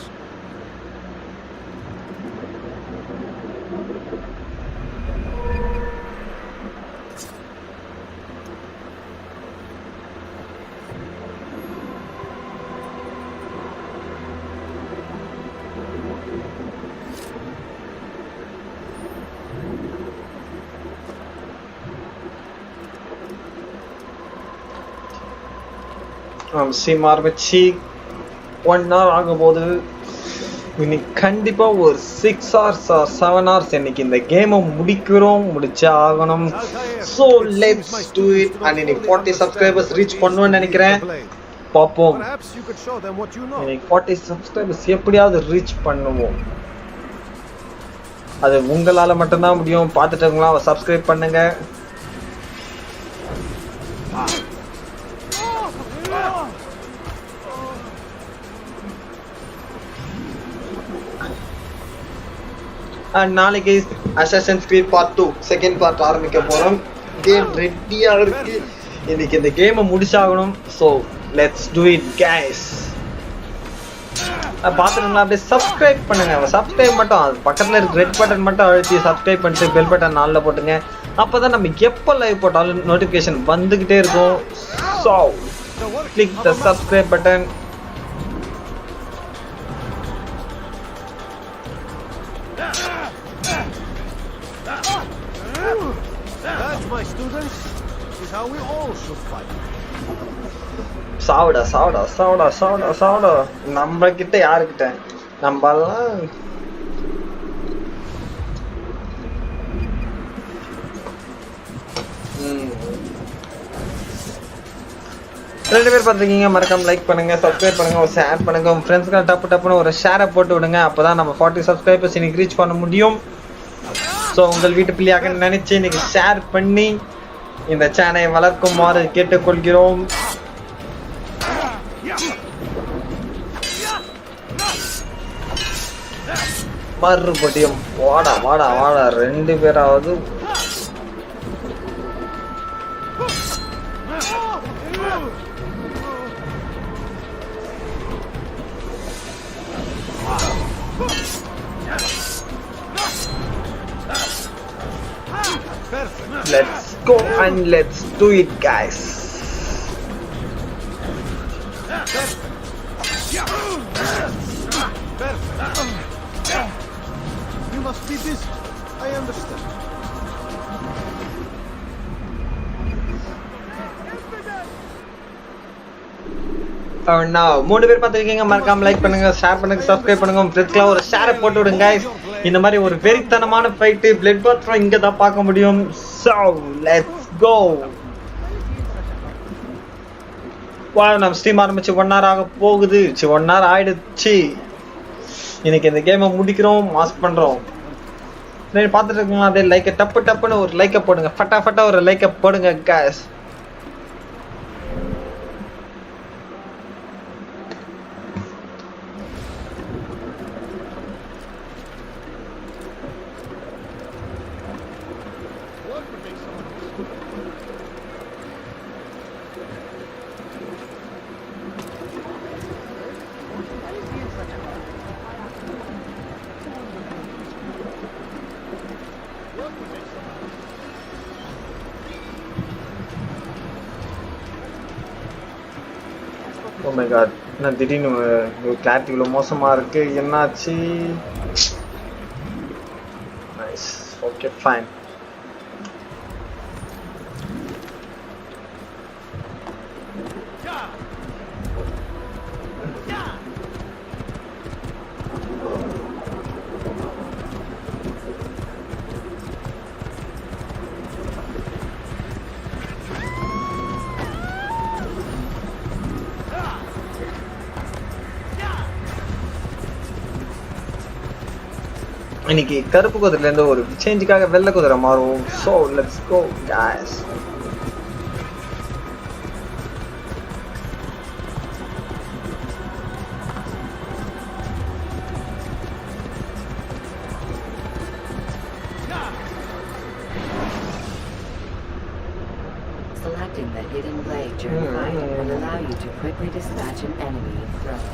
Stream ஆரம்பிச்சு 1 hour ஆகும் போது இன்னைக்கு கண்டிப்பா ஒரு 6 hours or 7 hours இன்னைக்கு இந்த கேமை முடிச்சே ஆகணும். So let's to it. And இன்னைக்கு 40 subscribers ரீச் பண்ணுவேன்னு நினைக்கிறேன். பார்ப்போம் இன்னைக்கு 40 subscribers எப்படியாவது ரீச் பண்ணுவோம். அது உங்களால மட்டும்தான் முடியும். பார்த்துட்டவங்களாம் சப்ஸ்கிரைப் பண்ணுங்க. அண்ட் நாளைக்கு Assassin's Creed part 2 second part ஆரம்பிக்க போறோம். கேம் ரெடியா இருக்கு. இன்னைக்கு இந்த கேமை முடிச்சாகணும். So let's do it guys. பார்த்துருங்களா? அப்படியே சப்ஸ்கிரைப் பண்ணுங்க. சப்ஸ்கிரைப் மட்டும் அது பக்கத்தில் இருக்க ரெட் பட்டன் மட்டும் அழுத்தி சப்ஸ்கிரைப் பண்ணிட்டு பெல் பட்டன் நாளில் போட்டுங்க. அப்போ தான் நம்ம எப்போ லைவ் போட்டாலும் நோட்டிஃபிகேஷன் வந்துக்கிட்டே இருக்கும். So click the subscribe button. That, my students, is how we all should fight. சாவுடா சாவுடா சாவுடா சாவுடா சாவுடா. நம்ம கிட்ட யாருக்கிட்ட நம்மலாம் ரெண்டு பேர் பார்த்துருக்கீங்க. மறக்காம லைக் பண்ணுங்க, சப்ஸ்கிரைப் பண்ணுங்க, ஒரு ஷேர் பண்ணுங்க. உங்க ஃப்ரெண்ட்ஸ்க்கு டப்புன்னு ஒரு ஷேரை போட்டு விடுங்க. அப்பதான் நம்ம 40 சப்ஸ்கிரைபர்ஸ் இன்னைக்கு ரீச் பண்ண முடியும். ஸோ உங்கள் வீட்டு பிள்ளையாக நினைச்சு இன்னைக்கு ஷேர் பண்ணி இந்த சேனலை வளர்க்குமாறு கேட்டுக்கொள்கிறோம். மறுபடியும் வாடா வாடா வாடா 2 பேராவது. Let's go and let's do it, guys. You must be busy. I understand. Now, 3 பேர் பார்த்துருக்கீங்க. மறக்காம லைக் பண்ணுங்க, ஷேர் பண்ணுங்க, சப்ஸ்கிரைப் பண்ணுங்க. ஃப்ரெண்ட்ஸ்க்குலாம் ஒரு ஷேரை போட்டு விடுங்க guys. இந்த மாதிரி ஒரு வெறித்தனமான ஃபைட்டு பிளட் பாத் இங்க தான் பார்க்க முடியும். So let's go. நம்ம ஸ்ட்ரீம் ஆரம்பிச்சு 1 hour ஆக போகுது. 1 hour ஆயிடுச்சு. இன்னைக்கு இந்த கேமை முடிக்கிறோம், மாஸ் பண்றோம். பார்த்துட்டு இருக்கீங்களா? அதே லைக்கை டப்புன்னு ஒரு லைக்கை போடுங்க. ஃபட்டா ஒரு லைக்கை போடுங்க guys. Oh my god, நான் திடீர்னு கிளாரிட்டி இவ்வளோ மோசமாக இருக்கு. என்னாச்சு? Nice, okay fine. இன்னைக்கு கருப்பு குதிரைல இருந்து ஒரு சேஞ்சுக்காக வெள்ளை குதிரை மாறும். So let's go guys. Selecting the hidden blade during fight will allow you to quickly dispatch an enemy in front.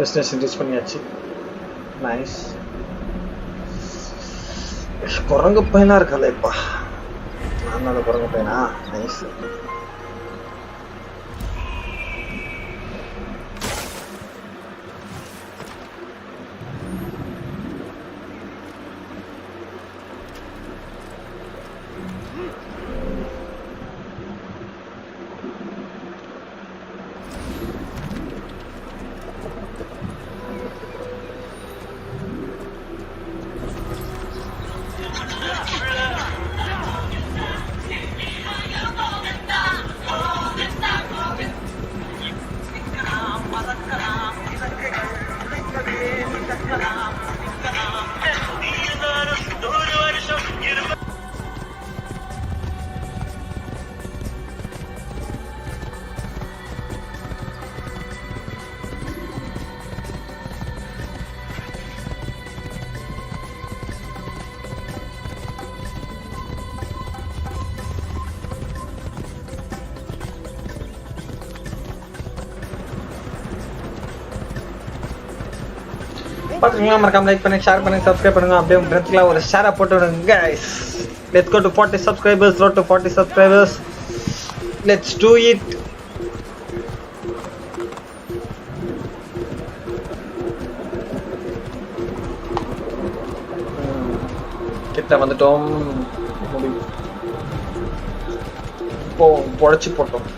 Destination reach பண்ணியாச்சு. நைஸ். குரங்கு பையனா இருக்காளேப்பா. நான் அந்த குரங்கு பையனா. நைஸ். பாத்தீங்களா, மறக்காம லைக் பண்ணுங்க, ஷேர் பண்ணுங்க, சப்ஸ்கிரைப் பண்ணுங்க. அப்படியே உங்க ஃப்ரெண்ட்ஸ்க்குலாம் ஒரு ஷேரை போட்டு விடுங்க guys. Let's go to 40 subscribers. Road to 40 subscribers. Let's do it. கிட்ட வந்துட்டோம். இப்போ பொழைச்சு போட்டோம்.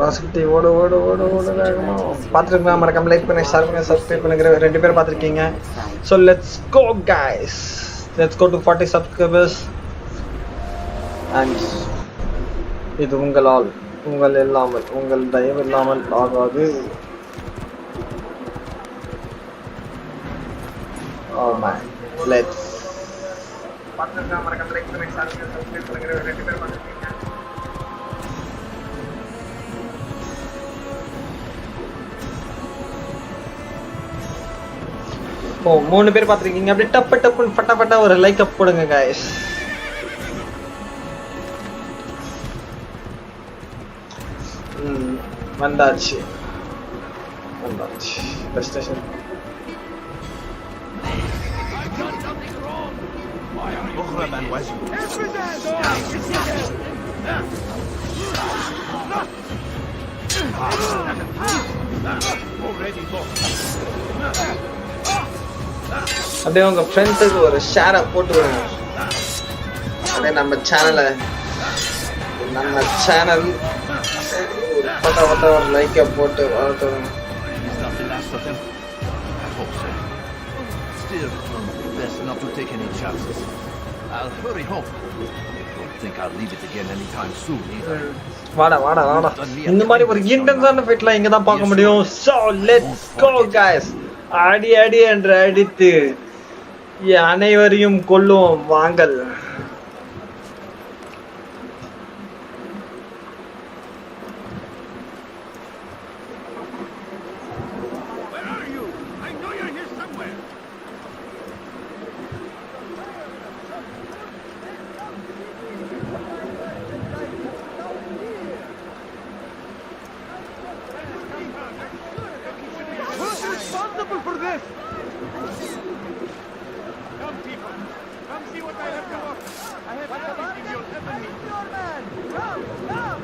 ரசிட்டி ஓடு ஓடு ஓடு ஓடு வேகமா பார்த்துருக்கீங்களா? மறக்காம லைக் பண்ணுங்க, ஷேர் பண்ணுங்க, சப்ஸ்கிரைப் பண்ணுங்க. 2 பேர் பார்த்துருக்கீங்க. So let's go guys. Let's go to 40 subscribers. And இது உங்களால், உங்கள் இல்லாமல், உங்கள் தயவு இல்லாமல் ஆகாது. Oh man, let's பார்த்துருக்கீங்களா? மறக்காம லைக் பண்ணுங்க, ஷேர் பண்ணுங்க, சப்ஸ்கிரைப் பண்ணுங்க. 2 பேர் பார்த்துருக்கீங்க. ஓ 3 பேர் பார்த்துருக்கீங்க. அப்படியே டப்பு டப்புன்னு ஃபட்டாஃபட்டா ஒரு லைக் அப் போடுங்க guys. வந்தாச்சு வந்தாச்சு டெஸ்டினேஷன். அப்படியே உங்க ஃப்ரெண்ட்ஸுக்கு ஒரு ஷேரை போட்டு விடுங்க. அப்படியே நம்ம சேனல் பட்ட ஒரு லைக்கை போட்டு வளர்த்துருங்க. வாடா வாடா வாடா. இந்த மாதிரி ஒரு இன்டென்ஸான ஃபைட்லாம் இங்க தான் பார்க்க முடியும். So let's go guys. அடி அடி என்று அடித்து அனைவரையும் கொல்லுவோம் வாங்கள். this! Come, people. Come see what I have to offer. I have everything you'll ever need. Your man! Come! Come!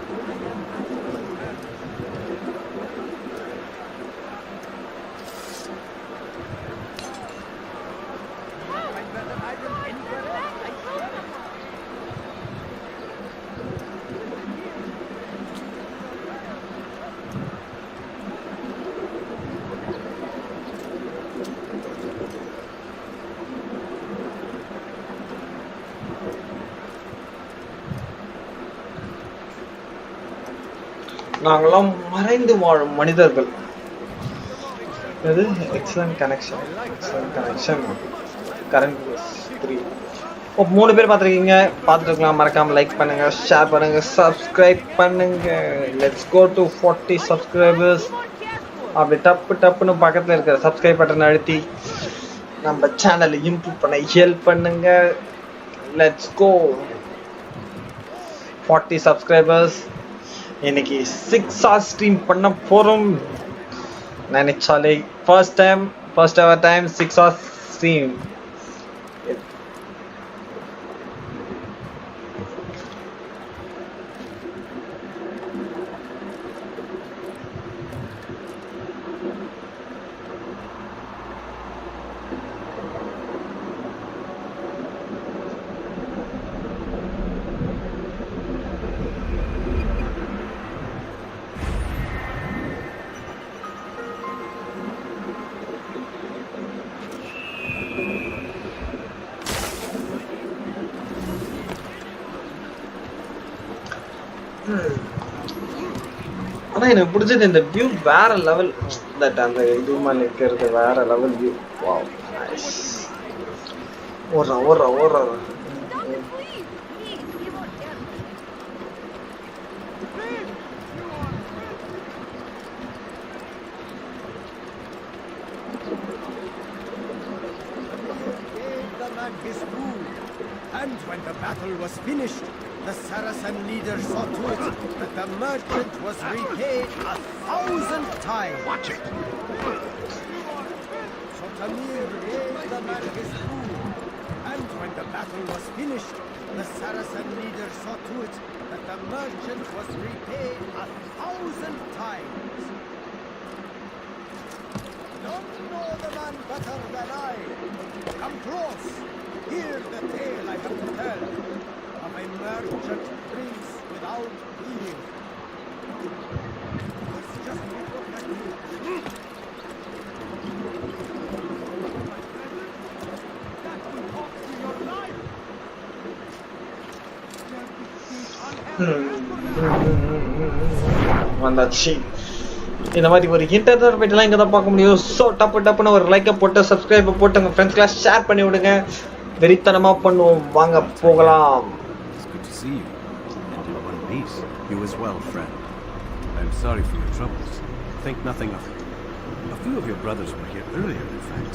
நாங்களாம் மறைந்து வாழும் மனிதர்கள். இது எக்ஸலன்ட் கனெக்ஷன். கரண்ட் 3. இப்போ 3 பேர் பார்த்துருக்கீங்க. பார்த்துருக்கலாம். மறக்காம லைக் பண்ணுங்க, ஷேர் பண்ணுங்க, சப்ஸ்கிரைப் பண்ணுங்க. Let's go to 40 subscribers. அப்படி டப்புன்னு பக்கத்தில் இருக்கிற சப்ஸ்கிரைப் பட்டன் அழுத்தி நம்ம சேனலை இம்ப்ரூவ் பண்ண ஹெல்ப் பண்ணுங்க. Let's go 40 subscribers. இன்னைக்கு 6 hours ஸ்ட்ரீம் பண்ண போறோம். நினைச்சாலே first ever time 6 hours stream. ஆனா எனக்கு பிடிச்சது இந்த வியூ வேற லெவல். தட் அந்த இது மாதிரி இருக்கிறது வேற லெவல் வியூ. Wow nice. ஓடுறா. And when the battle was finished, the Saracen leader saw to it that the merchant was repaid 1,000 times. Watch it! So Tamir gave the man his food, and when the battle was finished, the Saracen leader saw to it that the merchant was repaid 1,000 times. Don't know the man better than I. Come close. Hear the tale I have to tell of a merchant prince without healing. It's just before that வந்தாச்சு. இந்த மாதிரி ஒரு internet போயிட்டுலாம் இங்கே தான் பார்க்க முடியும். So டப்புன்னு ஒரு லைக்கை போட்டு சப்ஸ்கிரைபை போட்டு உங்கள் ஃப்ரெண்ட்ஸ்க்கெலாம் ஷேர் பண்ணி விடுங்க. வெறித்தனமா பண்ணுவோம். வாங்க போகலாம். It's good to see you. And in one piece. You as well, friend. I'm sorry for your troubles. Think nothing of it. A few of your brothers were here earlier, in fact.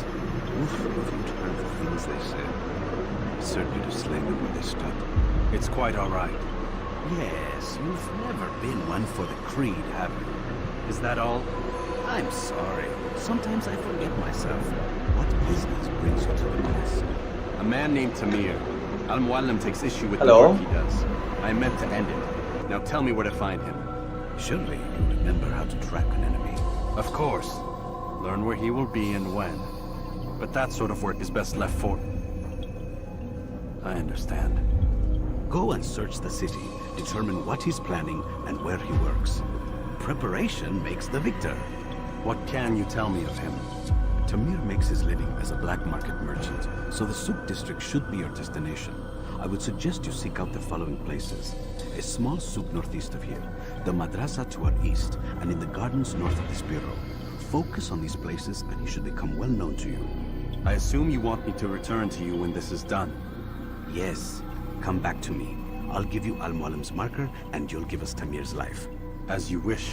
Oof, if you'd heard the things they said. Certainly to slay them where they stood. It's quite all right. Yes, you've never been one for the creed, have you? Is that all? I'm sorry. Sometimes I forget myself. What business brings you to the mosque? A man named Tamir. Al-Muallim takes issue with Hello? the work he does. I meant to end it. Now tell me where to find him. Surely you remember how to track an enemy. Of course. Learn where he will be and when. But that sort of work is best left for... I understand. Go and search the city. Determine what he's planning and where he works. Preparation makes the victor. What can you tell me of him? Tamir makes his living as a black market merchant, so the Souk district should be your destination. I would suggest you seek out the following places. A small souk northeast of here, the madrasa to our east, and in the gardens north of this bureau. Focus on these places and he should become well known to you. I assume you want me to return to you when this is done. Yes. Come back to me. I'll give you Al-Muallim's marker and you'll give us Tamir's life. As you wish.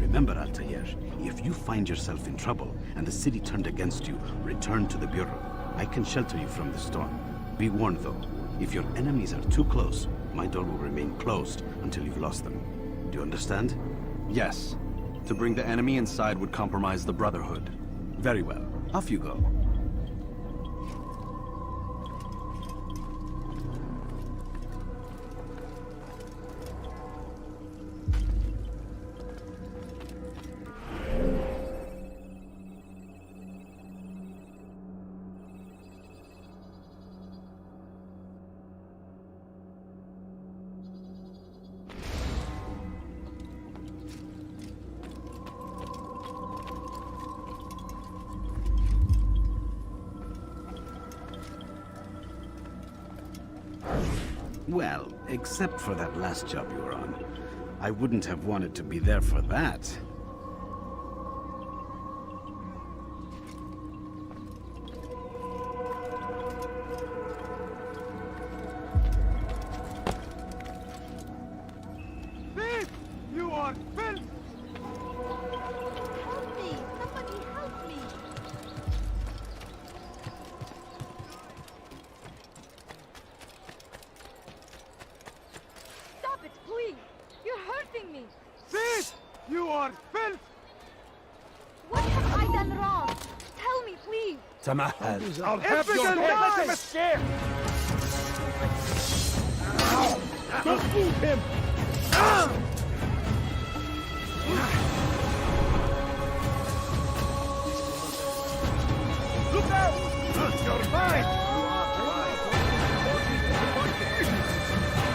Remember, Altair, if you find yourself in trouble and the city turned against you, return to the bureau. I can shelter you from the storm. Be warned though, if your enemies are too close, my door will remain closed until you've lost them. Do you understand? Yes. To bring the enemy inside would compromise the Brotherhood. Very well. Off you go. Well, except for that last job you were on. I wouldn't have wanted to be there for that. Thief! You are filth! Help me! Somebody help me! Stop it, please! You're hurting me! Thief! You are filth! What have I done wrong? Tell me, please! Tamahal. I'll have your head! Let him escape! Don't move him! Look out! You're mine!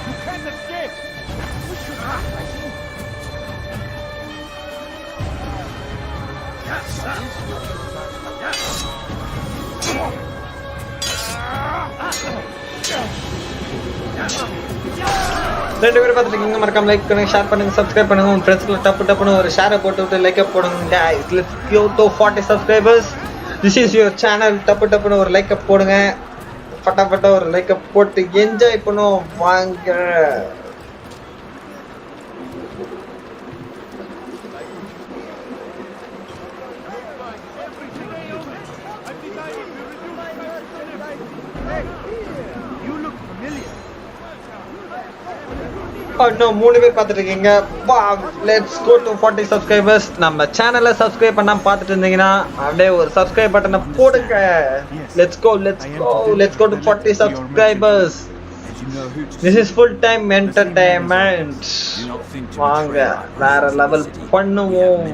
You can't escape! ரெண்டு பேரும் பார்த்துட்டு மறக்காம like பண்ணுங்க, share பண்ணுங்க, subscribe பண்ணுங்க. உங்க ஃப்ரெண்ட்ஸ்க்கு டப்புன்னு ஒரு ஷேரை போட்டு விட்டு லைக் போடுங்க. guys, let's go to 40 subscribers. This is your channel. டப்புன்னு ஒரு லைக் போடுங்க. ஃபட்டாஃபட்டா ஒரு லைக் போட்டு என்ஜாய் பண்ணுவோம் வாங்க. இன்னும் 3 பேர் பார்த்துட்டு இருக்கீங்க. Let's go to 40 subscribers. நம்ம சேனலை சப்ஸ்கிரைப் பண்ணாம பார்த்துட்டு இருந்தீங்கன்னா அப்படியே ஒரு சப்ஸ்கிரைப் பட்டனை போடுங்க. Let's go to 40 subscribers. This is full time entertainment. வாங்க வேற லெவல் பண்ணுவோம்.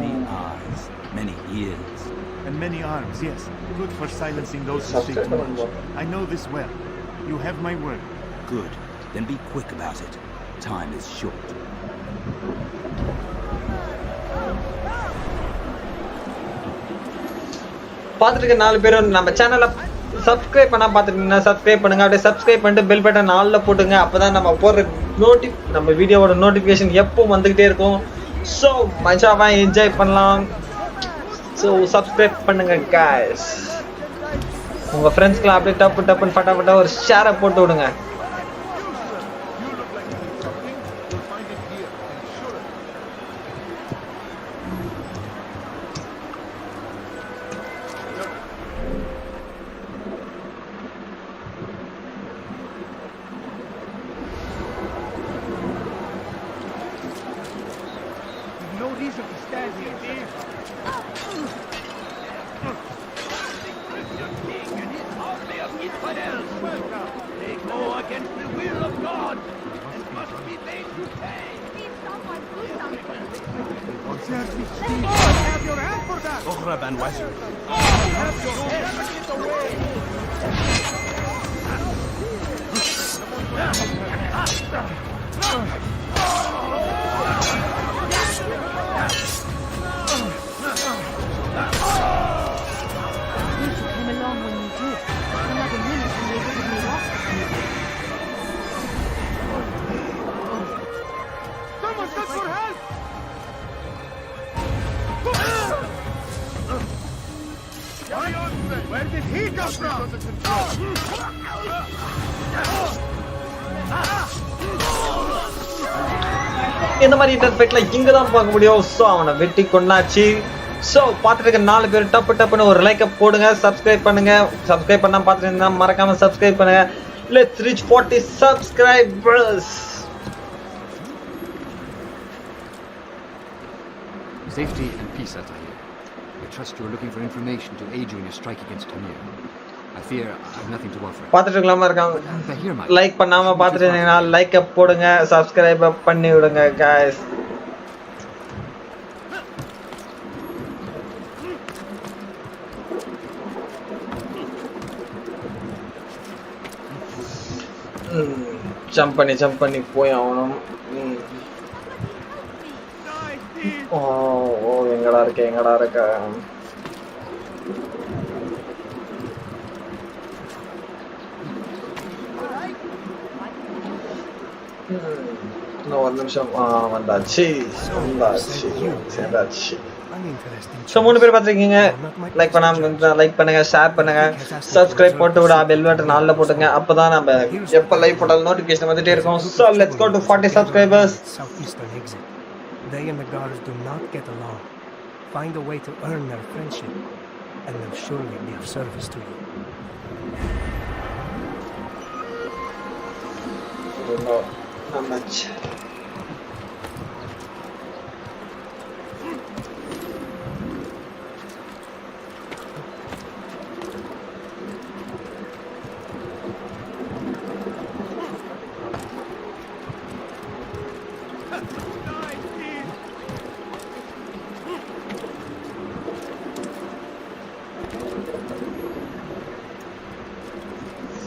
Many ears and many arms. Yes, good for silencing those who speak too much. I know this well. You have my word. Good. Then be quick about it. Time is short. பார்த்துட்டு இருக்க 4 பேரும் நம்ம சேனலை subscribe பண்ணா பார்த்துட்டீங்கன்னா subscribe பண்ணுங்க. அப்படியே subscribe பண்ணிட்டு பெல் பட்டன் ஆல்ல போட்டுங்க. அப்பதான் நம்ம போடுற நம்ம வீடியோவோட நோட்டிஃபிகேஷன் எப்போ வந்துகிட்டே இருக்கும். ஸோ மஜாவா என்ஜாய் பண்ணலாம். ஸோ சப்ஸ்கிரைப் பண்ணுங்க guys. உங்க ஃப்ரெண்ட்ஸ்க்குலாம் அப்படியே டப்புன்னு ஃபட்டாஃபட்டா ஒரு ஷேரை போட்டு விடுங்க. No reason to stand here, dear. They go against the will of God and must be made to pay. Please, someone do something! Have your hand for that! اغرب عن وجهك. Have your head! Get away! Came along when you did. Another minute and they would have made off. Someone send for help! Where did he come from? இந்த மாதிரி இன்டர்ஃபெக்ட்ல இங்க தான் பார்க்க முடியும். So அவனை வெட்டி கொண்டாச்சு. So பார்த்துட்டு இருக்க 4 பேர் டப்புன்னு ஒரு லைக்கை போடுங்க. சப்ஸ்கிரைப் பண்ணுங்க. சப்ஸ்கிரைப் பண்ணாம பார்த்துட்டு இருந்தா மறக்காம சப்ஸ்கிரைப் பண்ணுங்க. Let's reach 40 subscribers. Safety and peace, Atahi. trust you are looking for information to aid you in your strike against Tamir. I fear I have nothing to offer. பார்த்துட்டு இருக்கலாமா இருக்காங்க like பண்ணாம பார்த்துட்டு இருந்தீங்கன்னா லைக் போடுங்க subscribe பண்ணி விடுங்க guys. Jump பண்ணி போய் ஆகணும். ஓ எங்கடா இருக்க இன்னும் ஒரு நிமிஷம் வந்தாச்சு. ஸோ 3 பேர் பார்த்துருக்கீங்க. லைக் பண்ணாம லைக் பண்ணுங்க, ஷேர் பண்ணுங்க, சப்ஸ்கிரைப் போட்டு விட பெல் பட்டன் ஆல்ல போட்டுங்க. அப்பதான் நம்ம எப்ப லைவ் போட்டாலும் நோட்டிபிகேஷன் வந்துட்டே இருக்கும். So let's go to 40 subscribers. Southeastern exit. They and the guards do not get along. Find a way to earn their friendship, and they'll surely be of service to you. No, not much.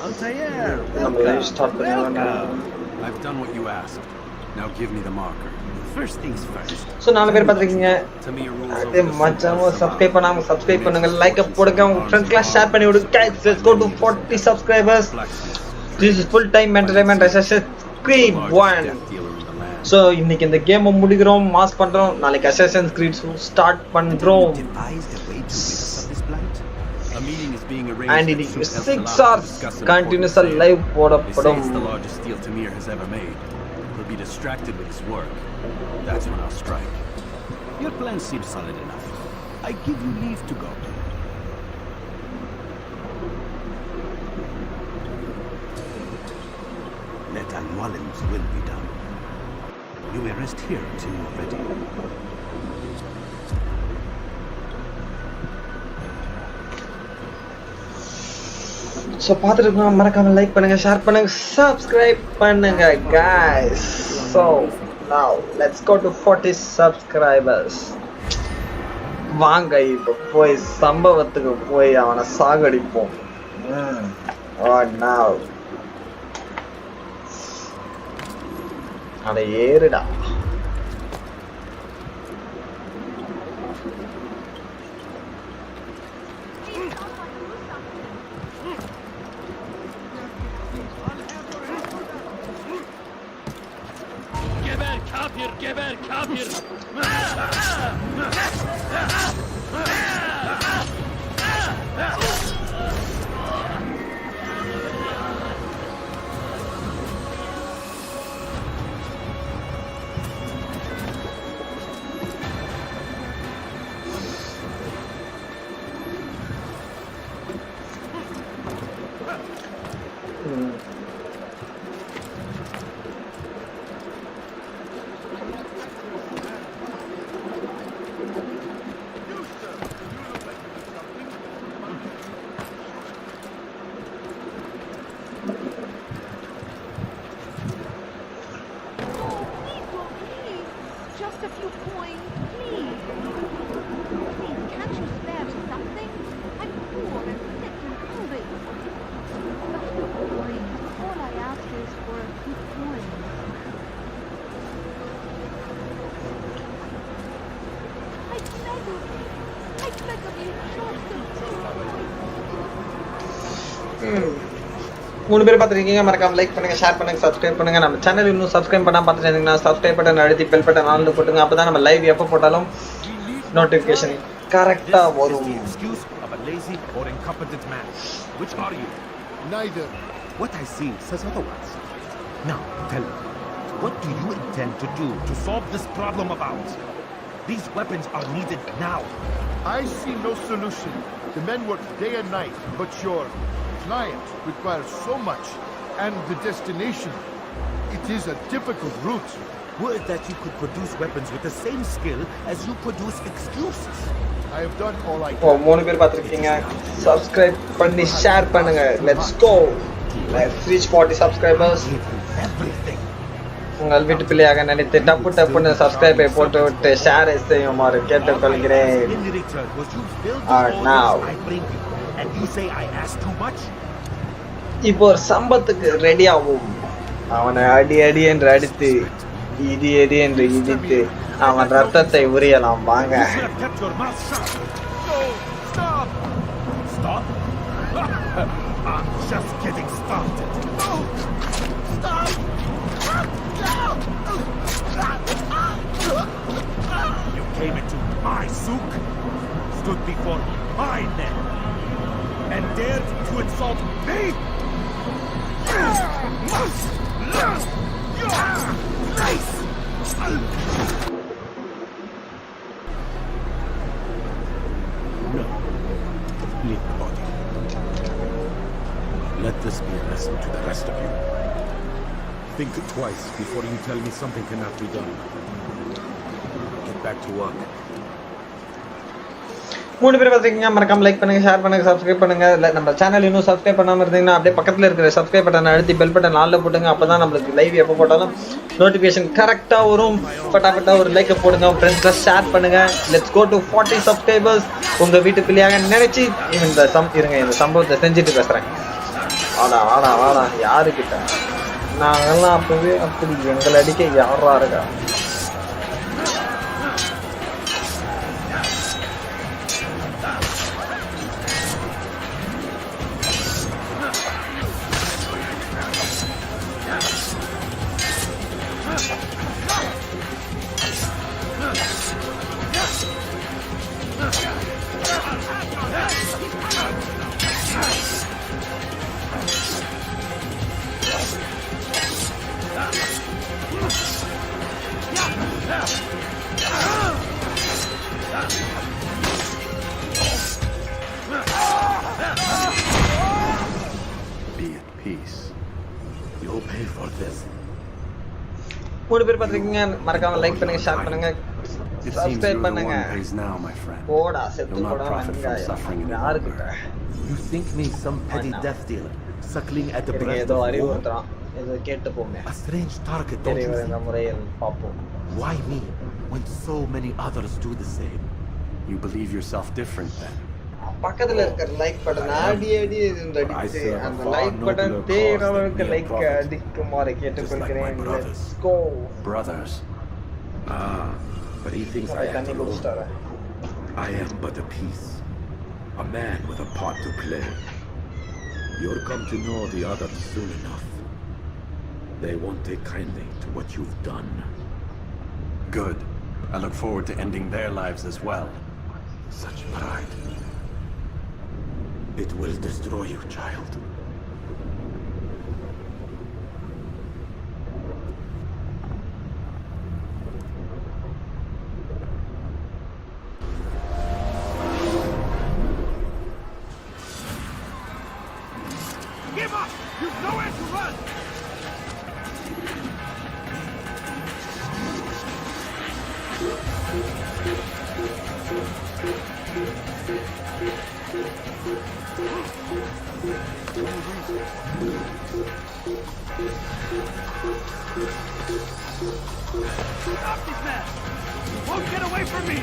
Altair, I've done what you asked. Now give me the marker. First things first. So 4 பேர் பார்த்துருக்கீங்க. அதே மச்சாமோ subscribe பண்ணாம subscribe பண்ணுங்க, like போடுங்க, உங்க ஃப்ரெண்ட்ஸ்க்கு share பண்ணி விடுங்க. Guys, let's go to 40 subscribers. This is full time entertainment Assassin's Creed 1. So இன்னைக்கு இந்த கேம் முடிக்கிறோம், மாஸ் பண்றோம். நாளைக்கு Assassin's Creed ஸ்டார்ட் பண்றோம். And it is 6 hours continuous live போடப்படும். The largest deal Tamir has ever made. He'll be distracted with his work. That's when I'll strike. Your plan seems solid enough. I give you leave to go. Let Al-Mualim's will be done. You may rest here until you're ready. So பார்த்துட்டு மறக்காம like பண்ணுங்க, share பண்ணுங்க, subscribe பண்ணுங்க guys. So now let's go to 40 subscribers. வாங்க இப்போ போய் சம்பவத்துக்கு போய் அவனை சாகடிப்போம். Oh now அட ஏறுடா. Geber kafir! மூணு பேர் பார்த்துருக்கீங்க. மறக்காம லைக் பண்ணுங்க, ஷேர் பண்ணுங்க, சப்ஸ்கிரைப் பண்ணுங்க. நம்ம சேனல் இன்னும் சப்ஸ்கிரைப் பண்ணாம பார்த்துட்டு இருந்தீங்கன்னா சப்ஸ்கிரைப் பட்டன் அழுத்தி பெல் பட்டன் ஆன்ல போட்டுங்க. அப்பதான் நம்ம லைவ் எப்போ போட்டாலும் நோட்டிபிகேஷன் கரெக்டா வரும். Lazy or incompetent man. Which are you? Neither. What I see says otherwise. Now, tell me, what do you intend to do to solve this problem of ours? These weapons are needed now. I see no solution. The men work day and night, but your client requires so much, and the destination, it is a difficult route. Would that you could produce weapons with the same skill as you produce excuses. I have done all I O can. 3 பேர் பார்த்துருக்கீங்க. Subscribe பண்ணி share பண்ணுங்க. Let's go. Let's reach 40 subscribers. உங்கள் வீட்டு பிள்ளையாக நினைத்து டப்புன்னு சப்ஸ்கிரைபை போட்டு விட்டு ஷேரை செய்யுமாறு கேட்டுக்கொள்கிறேன். இப்போ ஒரு சம்பத்துக்கு ரெடி ஆகும். அவனை அடி என்று அடித்து இடி என்று இடித்து அவன் ரத்தத்தை உரியலாம். வாங்க. You came into my souk, stood before my men, and dared to insult me? No. Leave the body. Let this be a lesson to the rest of you. Think twice before you tell me something cannot be done. Get back to work. 3 பேர் பார்த்துக்கிங்க. மறக்காம like பண்ணுங்க, share பண்ணுங்க, subscribe பண்ணுங்க. இல்லை நம்ம channel இன்னும் subscribe பண்ணாமல் இருந்தீங்கன்னா அப்படியே பக்கத்தில் இருக்கிற சப்ஸ்கிரைப் பட்டன் அழுத்தி பெல் பட்டன் ஆல்ல போட்டுங்க. அப்போ தான் நம்மளுக்கு லைவ் எப்போ போட்டாலும் நோட்டிஃபிகேஷன் கரெக்டாக வரும். பட்டாபட்டா ஒரு லைக்கை போடுங்க, ஃப்ரெண்ட்ஸ்லாம் ஷேர் பண்ணுங்க. Let's go to 40 subscribers. உங்கள் வீட்டு பிள்ளையாக நினைச்சு இந்த சம்பவத்தை செஞ்சுட்டு பேசுகிறேன். வாடா யாருக்கிட்ட நாங்கெல்லாம் அப்பவே அப்படி எங்களை அடிக்க யாரா இருக்கா? Be at peace. You'll pay for this. 3 பேர் பார்த்துக்கிங்க. மறக்காம லைக் பண்ணுங்க, ஷேர் பண்ணுங்க, சப்ஸ்கிரைப் பண்ணுங்க. போடா செத்து போடா. யாருக்கிட்ட You think me some petty death dealer, suckling at the breast ஏதோ of war? அறிவுறுத்துறான். ஏதோ கேட்டு போங்க. A strange target, don't you இந்த think? முறையில் பார்ப்போம். Why me, when so many others do the same? You believe yourself different then? பக்கத்துல இருக்கிற like button அடி அடிச்சு அந்த லைக் பட்டன் தேற அளவுக்கு லைக் அடிக்குமாறு கேட்டுக்கொள்கிறேன். Let's go. Brothers. But he thinks I have to rule. I am but a piece. A man with a part to play. You'll come to know the others soon enough. They won't take kindly to what you've done. Good. I look forward to ending their lives as well. Such pride. It will destroy you, child. Give up! You've nowhere to run! Stop this man! You won't get away from me!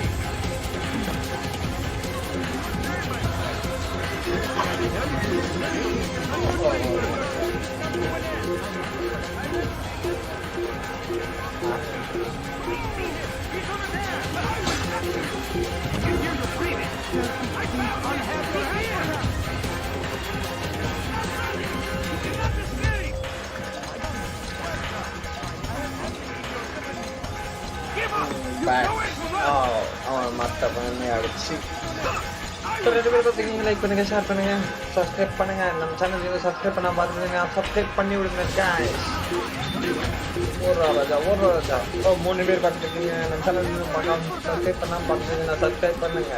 அவன் மற்ற பண்ணி அடிச்சு. ரெண்டு பேர் பார்த்தீங்கன்னா like பண்ணுங்க, share பண்ணுங்க, subscribe பண்ணுங்க. நம்ம சேனல் சப்ஸ்கிரைப் பண்ண பார்த்துருந்தீங்க, சப்ஸ்கிரைப் பண்ணி விடுங்க guys. ஒரு ராஜா 3 பேர் பார்த்துருக்கீங்க. நம்ம சேனல் சப்ஸ்கிரைப் பண்ணாமல் பார்த்துருந்தீங்கன்னா சப்ஸ்கிரைப் பண்ணுங்க.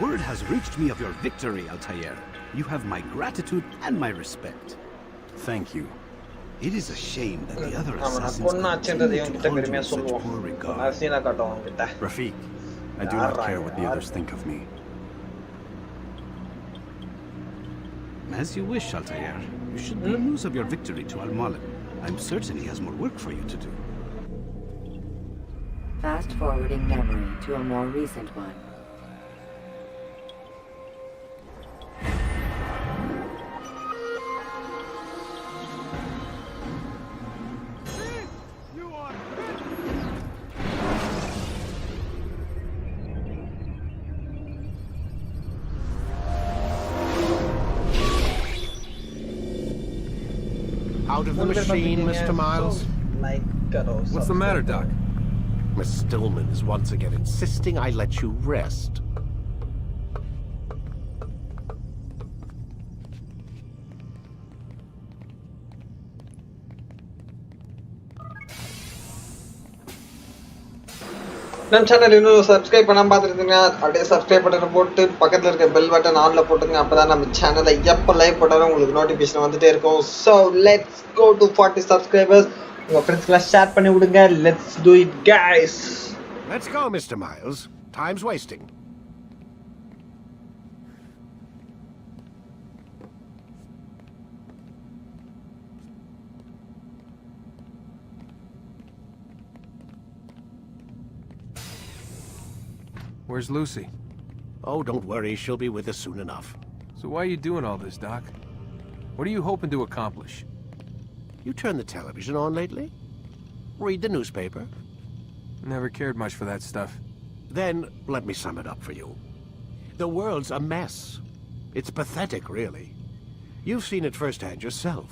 Word has reached me of your victory, Altair. You have my gratitude and my respect. Thank you. It is a shame that the other அவனை assassins கொன்னாச்சுன்றது continue இவன் to கிட்ட hold you பெருமையா in such சொல்லுவோம் poor regard. Hasina காட்டுவோம் அவன்கிட்ட Rafiq, I do not care what the others think of me. As you wish, Altair. You should bring news of your victory to Al-Malin. I'm certain he has more work for you to do. Fast forwarding memory to a more recent one. Out of the machine, Mr. Miles? What's the matter, Doc? Miss Stillman is once again insisting I let you rest. நம்ம channel இன்னும் subscribe பண்ணாம பார்த்துருக்கீங்க அப்படியே subscribe பட்டனை போட்டு பக்கத்தில் இருக்க bell button ஆன்ல போட்டுங்க அப்பதான் நம்ம சேனலை எப்போ லைவ் போட்டாலும் உங்களுக்கு நோட்டிஃபிகேஷன் வந்துட்டே இருக்கும். So let's go to 40 subscribers. உங்க ஃப்ரெண்ட்ஸ்க்குலாம் ஷேர் பண்ணி விடுங்க. Let's do it guys. Let's go, Mr. Miles. Time's wasting. Where's Lucy? Oh, don't worry. She'll be with us soon enough. So why are you doing all this, Doc? What are you hoping to accomplish? You turned the television on lately? Read the newspaper? Never cared much for that stuff. Then, let me sum it up for you. The world's a mess. It's pathetic, really. You've seen it firsthand yourself.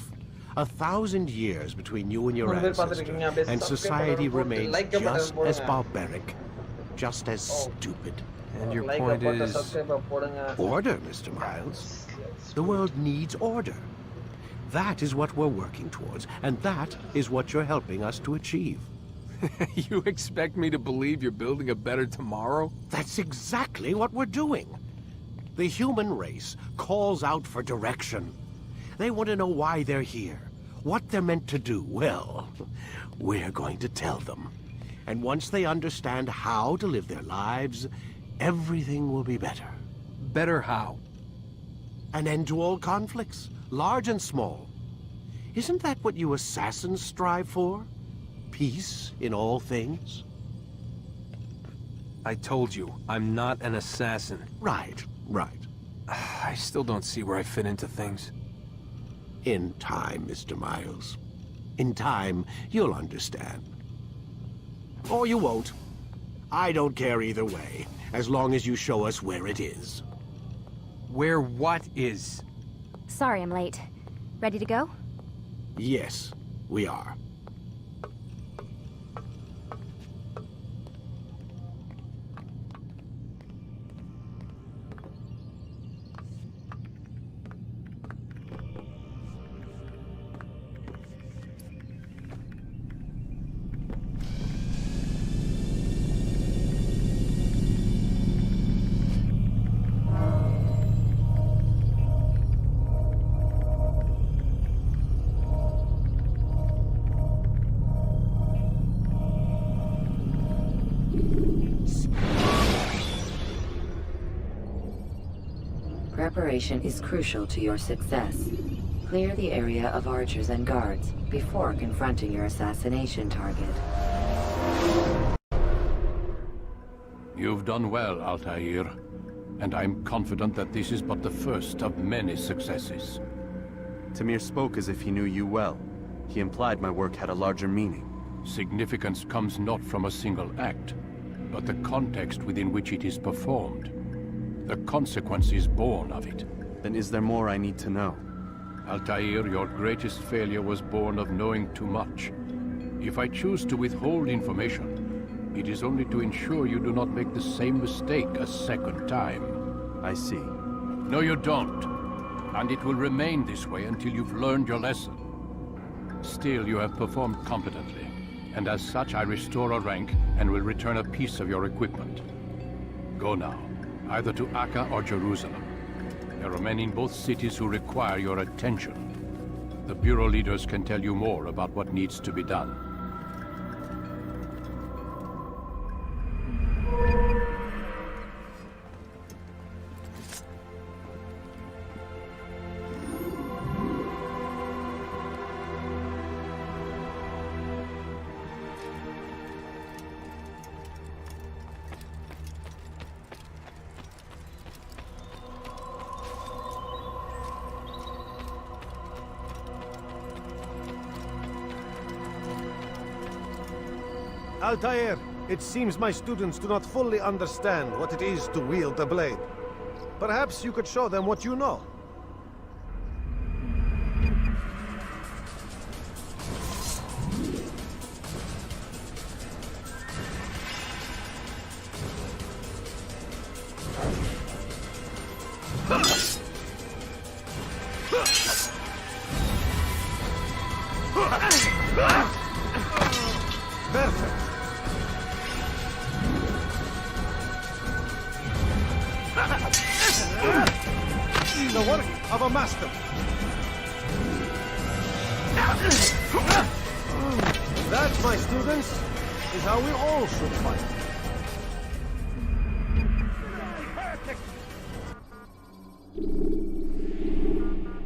1,000 years between you and your ancestor, and society remains just as barbaric, just as stupid. And your point is... Order, Mr. Miles. The world needs order. That is what we're working towards, and that is what you're helping us to achieve. You expect me to believe you're building a better tomorrow? That's exactly what we're doing. The human race calls out for direction. They want to know why they're here, what they're meant to do. Well, we're going to tell them. And once they understand how to live their lives, everything will be better. Better how? An end to all conflicts, large and small. Isn't that what you assassins strive for? Peace in all things? I told you, I'm not an assassin. Right. I still don't see where I fit into things. In time, Mr. Miles. In time, you'll understand. Or you won't. I don't care either way, as long as you show us where it is. Where what is? Sorry I'm late. Ready to go? Yes, we are. Preparation is crucial to your success. Clear the area of archers and guards before confronting your assassination target. You've done well, Altair, and I'm confident that this is but the first of many successes. Tamir spoke as if he knew you well. He implied my work had a larger meaning. Significance comes not from a single act, but the context within which it is performed. The consequences born of it. Then is there more I need to know? Altair, your greatest failure was born of knowing too much. If I choose to withhold information, it is only to ensure you do not make the same mistake a second time. I see. No, you don't. And it will remain this way until you've learned your lesson. Still, you have performed competently, and as such I restore a rank and will return a piece of your equipment. Go now, either to Acre or Jerusalem. There are men in both cities who require your attention. The Bureau leaders can tell you more about what needs to be done. Altair, it seems my students do not fully understand what it is to wield the blade. Perhaps you could show them what you know. Perfect. The work of a master. That, my students, is how we all should fight.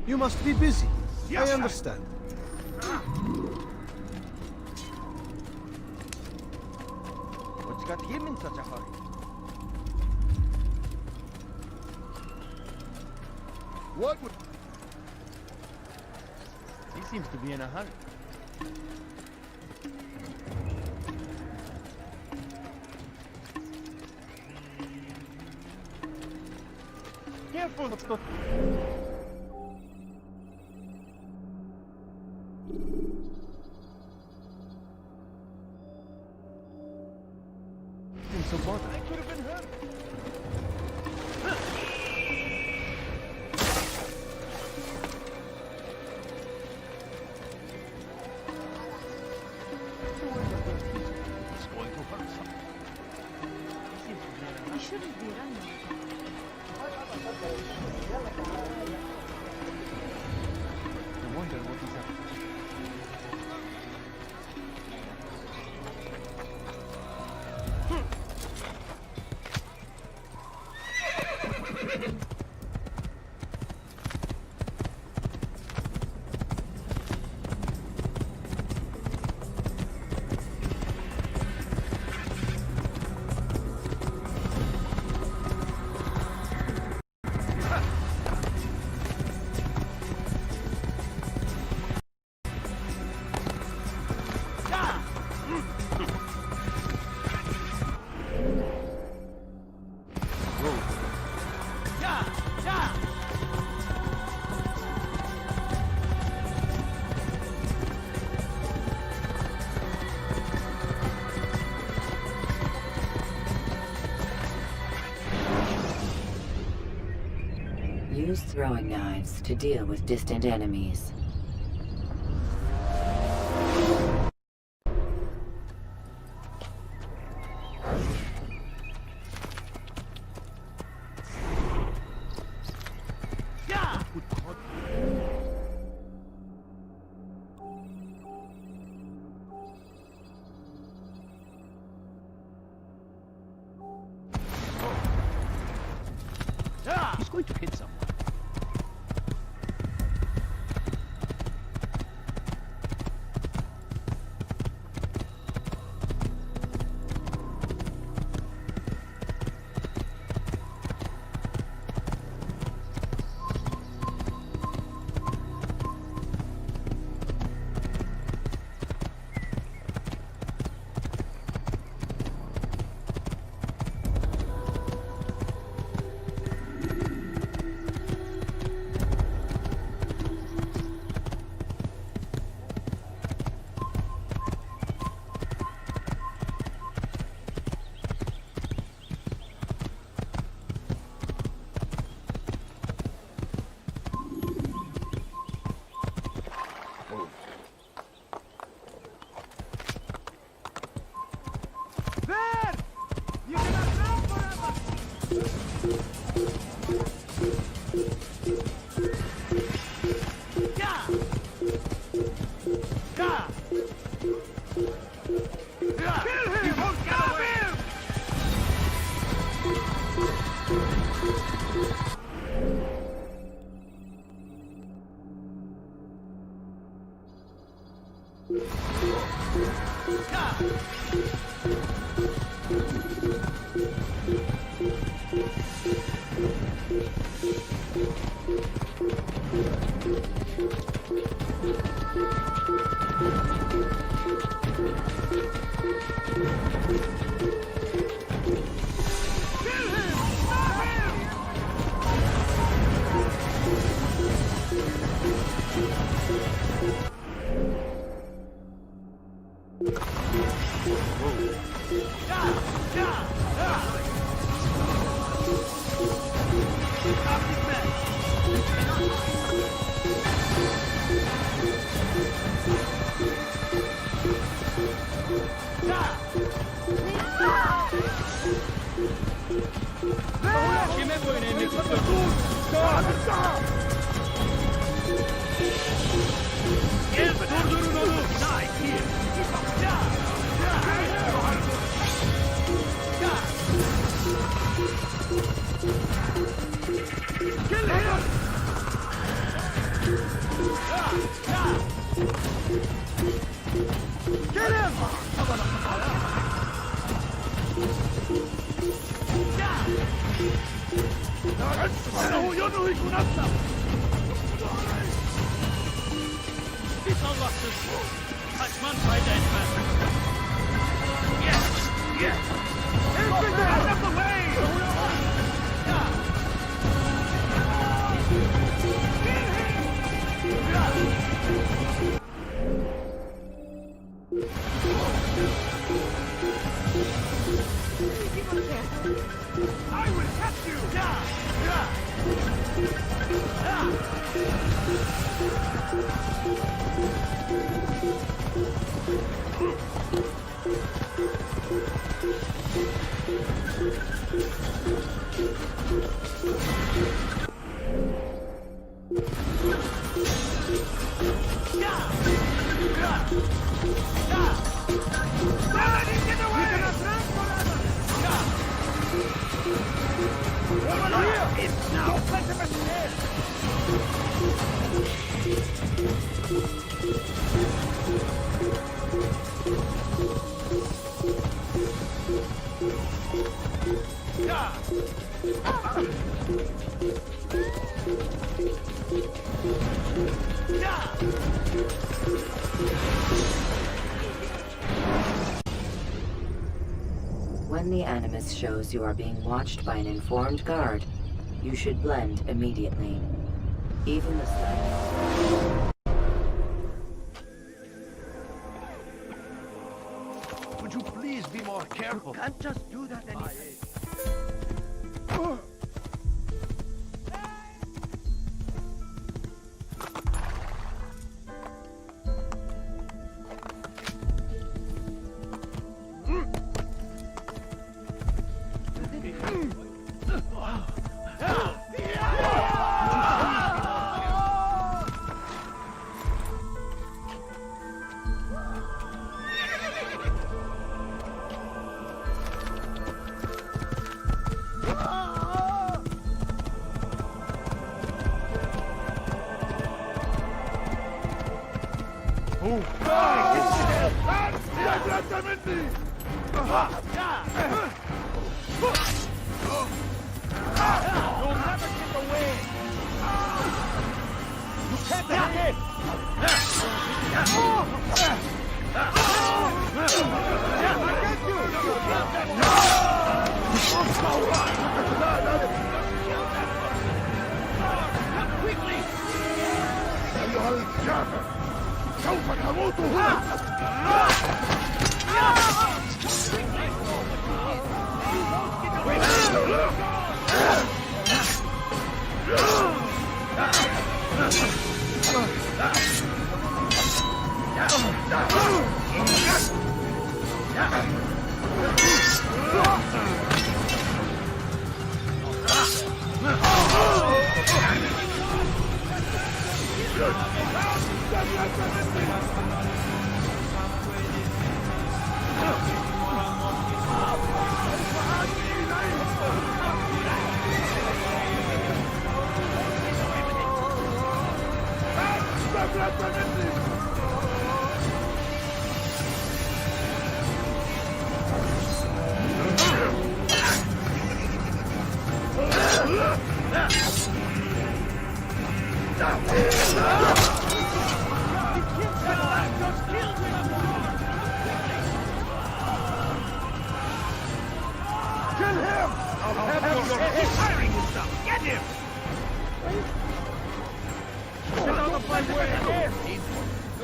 You must be busy. Yes, I understand. What's got him in such a hurry? What would... He seems to be in a hurry. Careful! Let's go. In some bother. I could have been hurt. We shouldn't be running. I wonder what he's up to. Use throwing knives to deal with distant enemies. He's going to hit someone. When the Animus shows you are being watched by an informed guard, you should blend immediately. Even the slightest... Would you please be more careful? You can't just do that anymore.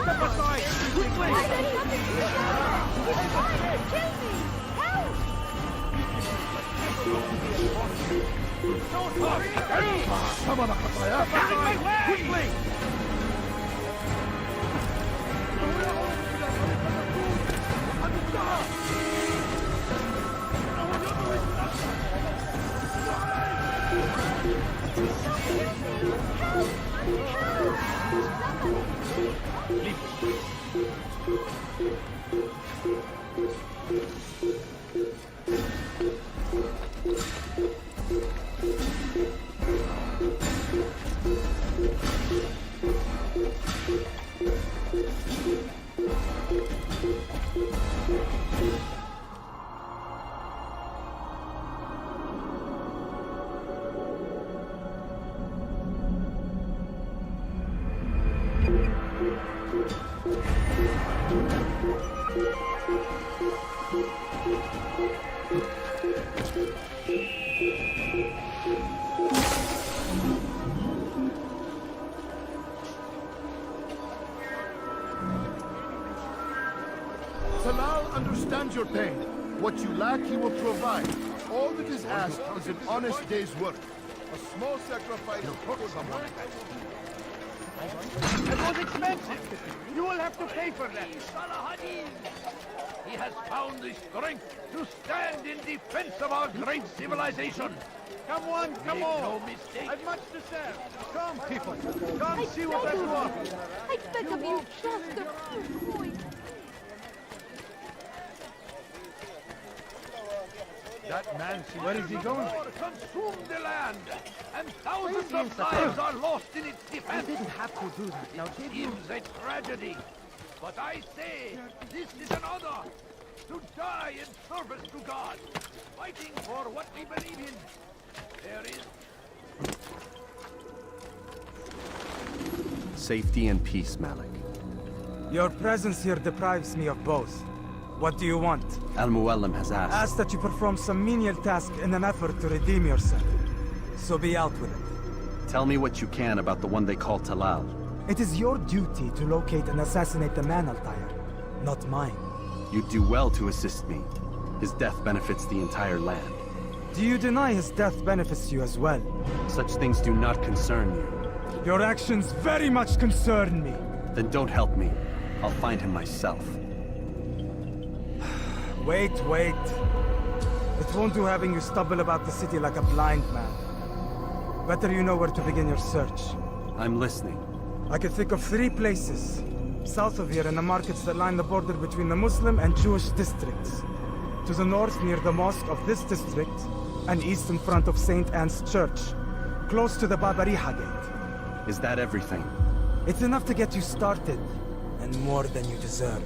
Step aside! Quickly! Come on, quickly! Talal understands your pain. What you lack, he will provide. All that is asked is an honest day's work. A small sacrifice for someone. It was expensive. You will have to pay for that. He has found the strength to stand in defense of our great civilization. Come on, come on. No mistake. I've much to say. Come, people. Come see what I want. I beg of you, just a few coins. That man, where is he going? Consume the land, and thousands of lives are lost in its defense. I didn't have to do that. Now, It is a tragedy, but I say this is an honor to die in service to God, fighting for what we believe in. There is Safety and peace, Malik. Your presence here deprives me of both. What do you want? Al-Muallim has asked. Ask that you perform some menial task in an effort to redeem yourself. So be out with it. Tell me what you can about the one they call Talal. It is your duty to locate and assassinate the man, Altair, not mine. You do well to assist me. His death benefits the entire land. Do you deny his death benefits you as well? Such things do not concern you. Your actions very much concern me. Then don't help me. I'll find him myself. Wait. It won't do having you stumble about the city like a blind man. Better you know where to begin your search. I'm listening. I can think of 3 places. South of here in the markets that line the border between the Muslim and Jewish districts. To the north near the mosque of this district, and east in front of St. Anne's Church, close to the Babariha Gate. Is that everything? It's enough to get you started, and more than you deserve.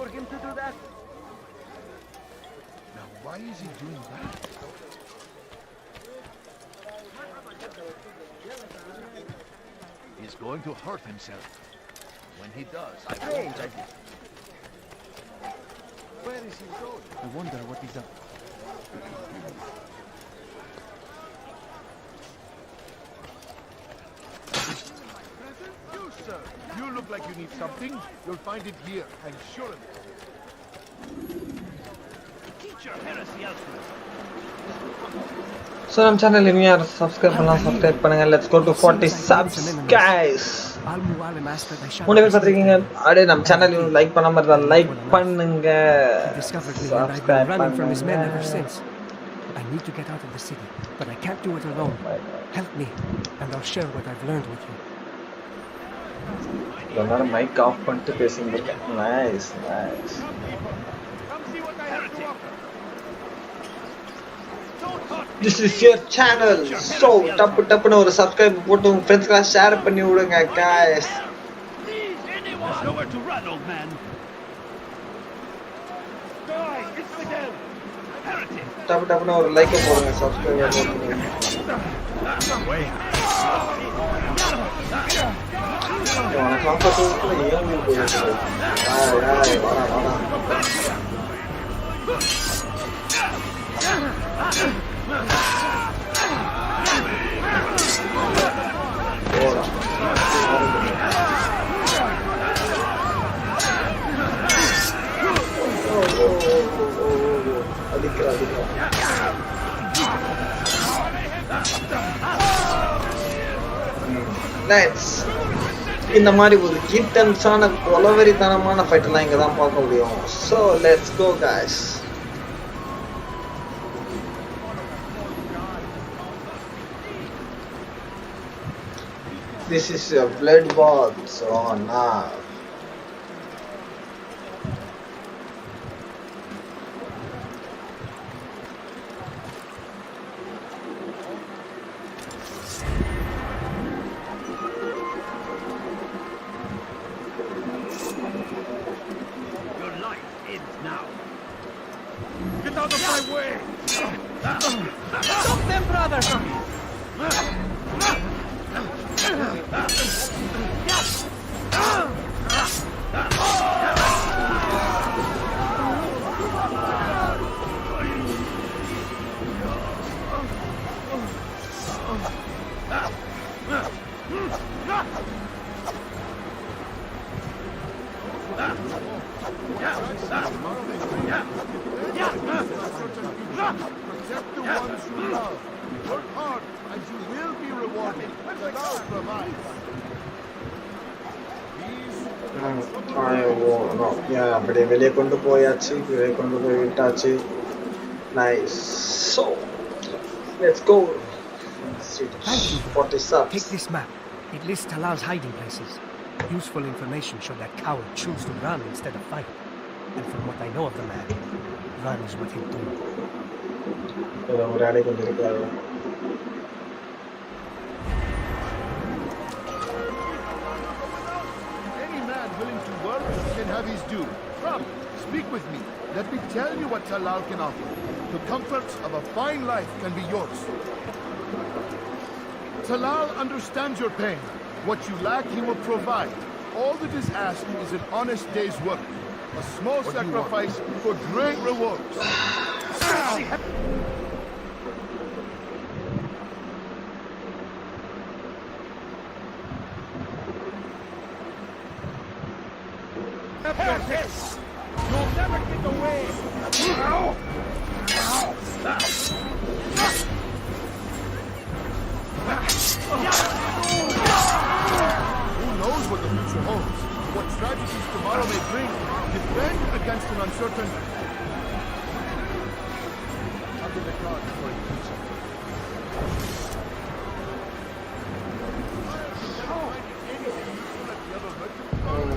For him to do that? Now, why is he doing that? He's going to hurt himself. When he does, I Hey, won't take it. Where is he going? I wonder what he's up. You, sir. You look like you need something. You'll find it here. I'm sure of it. Teach your heresy elsewhere. So ನಮ್ಮ channel ಇನ್ನು ಯಾರು subscribe பண்ணலாம் subscribe பண்ணுங்க. Let's go to 40 subs guys. முன்னே பார்த்திருக்கீங்க. அப்படியே நம்ம channel இன்னும் like பண்ணாம இருந்தா லைக் பண்ணுங்க. Subscribe பண்ணுங்க. I need to get out of the city, but I can't do it alone. Help me, and I'll share what I've learned with you. எல்லாரும் mic of பண்ணிட்டு பேசிங்க. Nice. This is your channel. So டப்புன்னு ஒரு subscribe போட்டு உங்க ஃப்ரெண்ட்ஸ்க்கு share பண்ணி விடுங்க guys. There's nowhere to run, old man. Die, it's Miguel. Heretic. டப்புன்னு ஒரு லைக் போடுங்க, சப்ஸ்கிரைப் பண்ணுங்க. இவனை காப்பாற்றுறதுக்குள்ள ஏன் உயிர் போயிருக்கு? வாடா. அடிக்கிறா. இந்த மாதிரி ஒரு இன்டென்ஸான கொலவெறித்தனமான ஃபைட்டெல்லாம் இங்கே தான் பார்க்க முடியும். So let's go guys. This is a bloodbath. So now Get out of my way! Stop them, brother! Protect the ones you love. Work hard, and you will be rewarded. God provides. அப்படியே வெளியே கொண்டு போயாச்சு, வெளியே கொண்டு போய் விட்டாச்சு. Nice. So let's go. 47. Take this map. It lists Talal's hiding places. Useful information should that coward choose to run instead of fight. And from what I know of the man, run is what he'll do. Any man willing to work can have his due. Come, speak with me. Let me tell you what Talal can offer. The comforts of a fine life can be yours. Talal understands your pain. What you lack, he will provide. All that is asked is an honest day's work. A small sacrifice for great rewards. You'll never get away! Who knows what the future holds? What tragedies tomorrow may bring? Defend against an uncertain... Under the card for a future.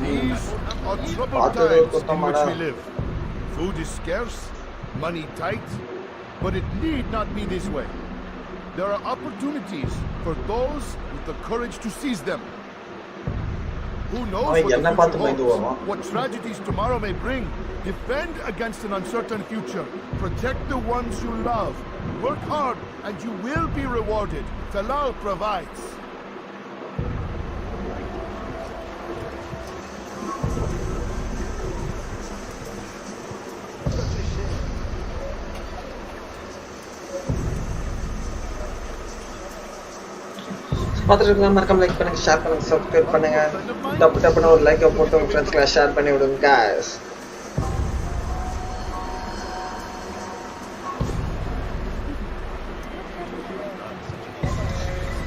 These are troubled times in which we live. Food is scarce, money tight, but it need not be this way. There are opportunities for those with the courage to seize them. Who knows what the future holds? What tragedies tomorrow may bring? Defend against an uncertain future. Protect the ones you love. Work hard and you will be rewarded. Talal provides. பார்த்துட்டு மறக்காம like பண்ணுங்க, share பண்ணுங்க, subscribe பண்ணுங்க. டப்புன்னு ஒரு லைக்கை போட்டு உங்க ஃப்ரெண்ட்ஸ்க்கு ஷேர் பண்ணி விடுங்க guys.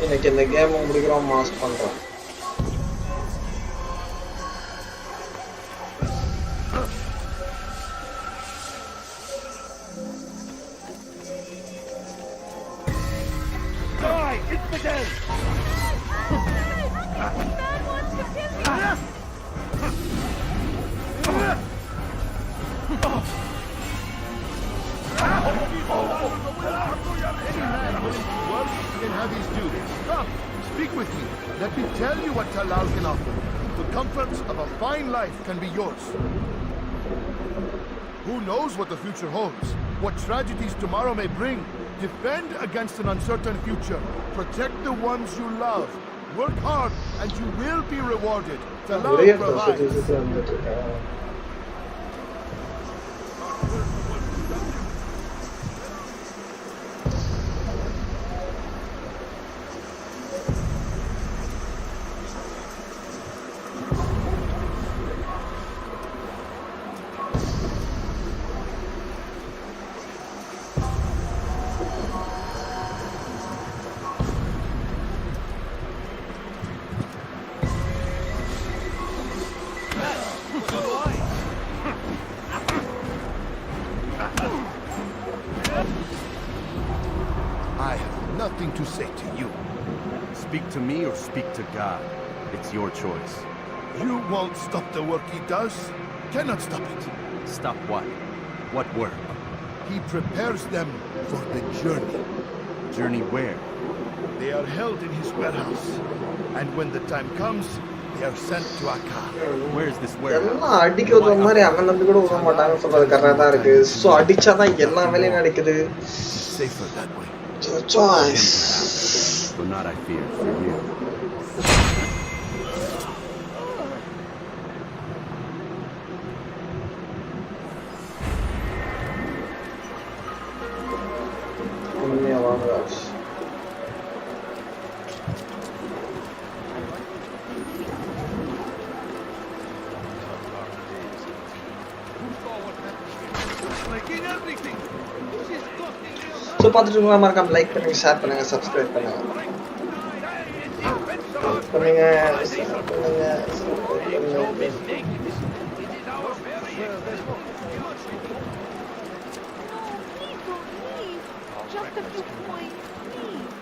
இன்னைக்கு இந்த கேம் முடிக்கிறோம், மாஸ் பண்றோம். Can have his due. Come, speak with me. Let me tell you what Talal can offer. The comforts of a fine life can be yours. Who knows what the future holds? What tragedies tomorrow may bring? Defend against an uncertain future. Protect the ones you love. Work hard and you will be rewarded. Talal provides. I have nothing to say to you. Speak to me or speak to God. It's your choice. You won't stop the work he does. Cannot stop it. Stop what? What work? He prepares them for the journey. Journey where? They are held in his warehouse. And when the time comes, they are sent to Akkar. Where is this warehouse? எல்லாம் அடிக்க ஒரு மாதிரி அவன் நம்பி கூட விட மாட்டாங்க சொல்றது கரெக்டா தான் இருக்கு. சோ அடிச்சாதான் எல்லா வேலையும் நடக்குது. Safer that way. Choice. But not I fear for you. So பார்த்துட்டு இருக்கவங்க மறக்காம லைக் பண்ணுங்க, ஷேர் பண்ணுங்க, சப்ஸ்கிரைப் பண்ணுங்க. Just a few points, please.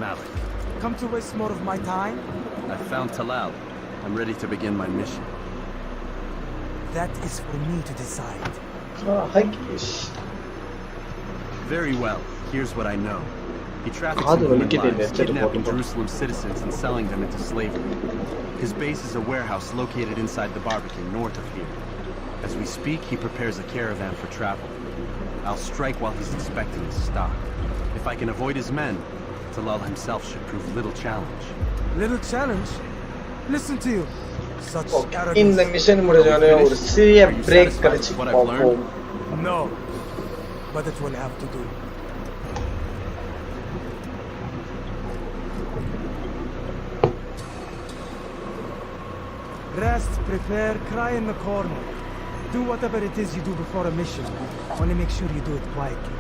Malik. Come to waste more of my time? I found Talal. I'm ready to begin my mission. That is for me to decide. Very well. Here's what I know. He traffics in human lives, kidnapping Jerusalem citizens and selling them into slavery. His base is a warehouse located inside the Barbican, north of here. As we speak, he prepares a caravan for travel. I'll strike while he's inspecting his stock. If I can avoid his men, Talal himself should prove little challenge. Little challenge? Listen to you. Such arrogance. இந்த mission முடிஞ்சோனே ஒரு சிறிய break கிடைச்சு பாப்போம். No, but it will have to do. Rest, prepare, cry in the corner. Do whatever it is you do before a mission. Only make sure you do it quietly.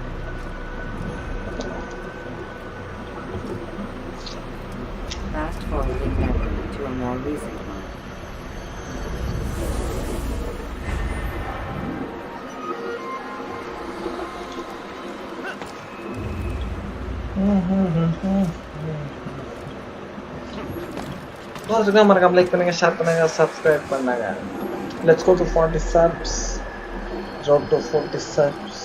Fast forwarding memory to a more recent one. மறக்காம like பண்ணுங்க, share பண்ணுங்க, subscribe பண்ணுங்க. Let's go to 40 subs. Drop to 40 subs.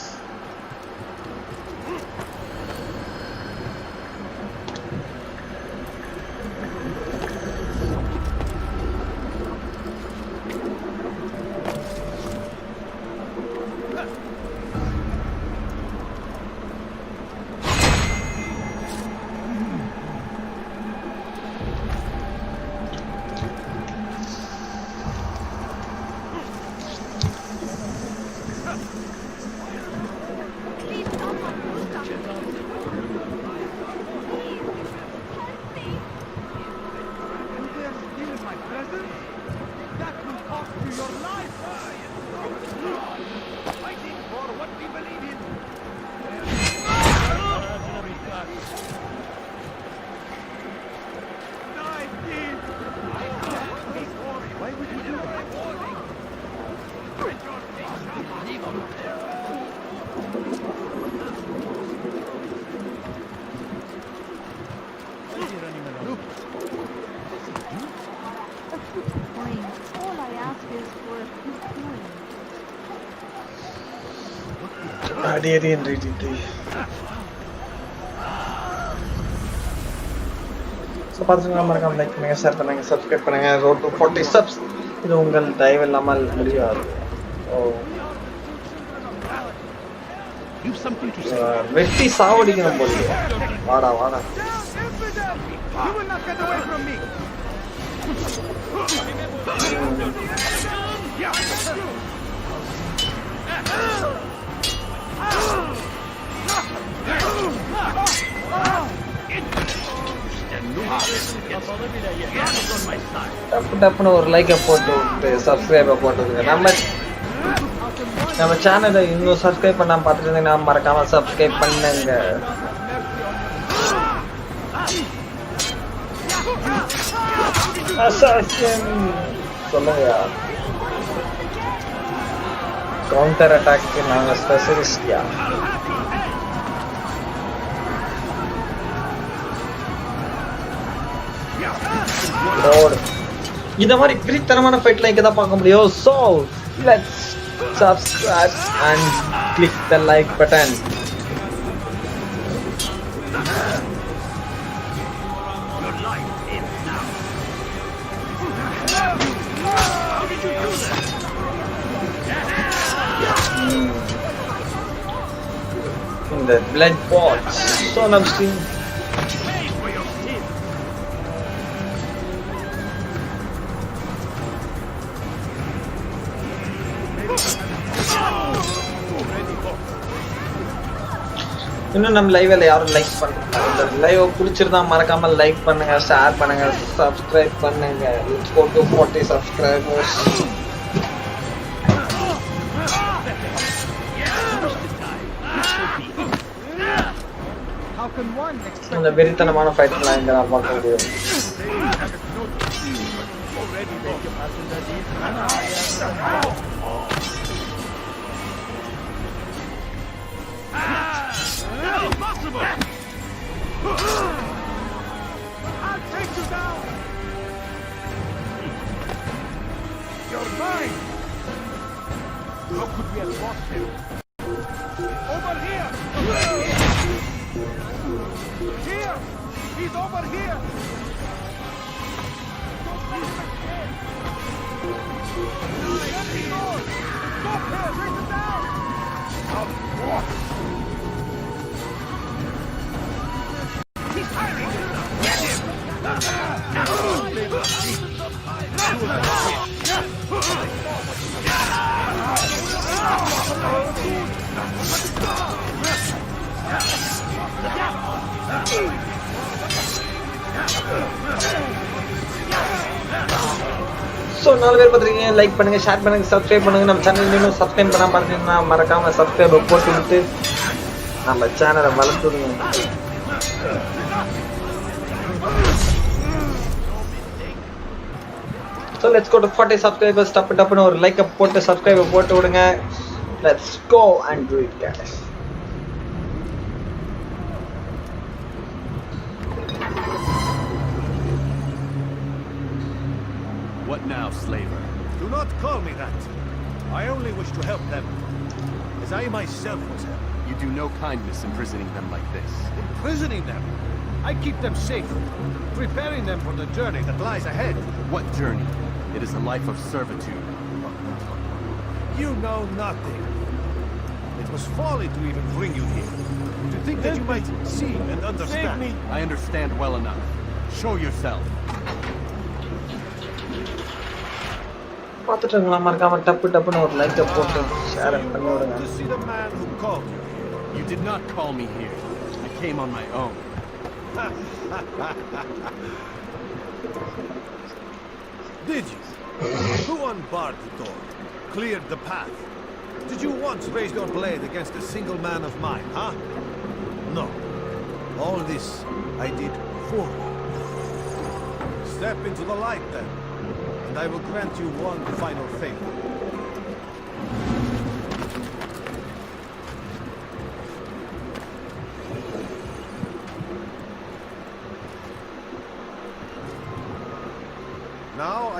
Why would you do that? All I ask is for a few coins. So பார்த்துக்கலாம், மறக்காம like பண்ணுங்கள், share பண்ணுங்கள், subscribe பண்ணுங்கள். Road to 40 subs. இது உங்கள் தயவு இல்லாமல் முடியாது. வெட்டி சாவடிக்கணும் போலியே. வாடா வாடா. You will not get away from me! டப்பு டப்புன்னு ஒரு லைக்கை போட்டு விட்டு சப்ஸ்கிரைபை போட்டுருங்க. நம்ம சேனலை இன்னும் சப்ஸ்கிரைப் பண்ணாம பார்த்துட்டு இருந்தீங்கன்னா மறக்காம சப்ஸ்கிரைப் பண்ணுங்க. சொல்லுங்க. கவுண்டர் அட்டாக்கு நாங்க ஸ்பெஷலிஸ்டியா? இந்த மாதிரி கிரித்தனமான ஃபைட்ல இங்க தான் பார்க்க முடியும். So let's subscribe and click the like button. The blood pots. So I'm seeing. இன்னும் நம்ம லைவ்ல யாரும் லைக் பண்ணுங்க. லைவ் பிடிச்சிருந்தா மறக்காம லைக் பண்ணுங்க, ஷேர் பண்ணுங்க, சப்ஸ்கிரைப் பண்ணுங்க. Let's go to 40 subscribers. இந்த வெறித்தனமான ஃபைட்லாம் இங்க நான் பார்க்க முடியும். I'll take you down! You're mine! How could we have lost him? Over here! Here! He's over here! Stop here! Take him down! He's firing! Get him! So 4 பேர் பார்த்துருக்கீங்க. Like பண்ணுங்க, share பண்ணுங்க, சப்ஸ்கிரைப் பண்ணுங்க. நம்ம channel இன்னும் subscribe பண்ணாம பார்த்தீங்கன்னா மறக்காம சப்ஸ்கிரைப் போட்டு விட்டு நம்ம சேனலை வளர்த்துடுங்க. So let's go to 40 subscribers. டப்புன்னு ஒரு லைக்கை போட்டு சப்ஸ்கிரைபை போட்டு விடுங்க. Let's go and do it, guys. What now, slaver? Do not call me that. I only wish to help them, as I myself was helped. You do no kindness imprisoning them like this. Imprisoning them? I keep them safe, preparing them for the journey that lies ahead. What journey? It is a life of servitude. You know nothing. It was folly to even bring you here. To think that you might see and understand. Save me! I understand well enough. Show yourself. பார்த்துட்டுங்களா மறக்காம டப்புன்னு ஒரு லைக்கை போட்டு share பண்ணி விடுங்க. To see the man who called you. You did not call me here. I came on my own. Did you? Who unbarred the door? Cleared the path? Did you once raise your blade against a single man of mine, huh? No. All this I did for you. Step into the light then, and I will grant you one final favor.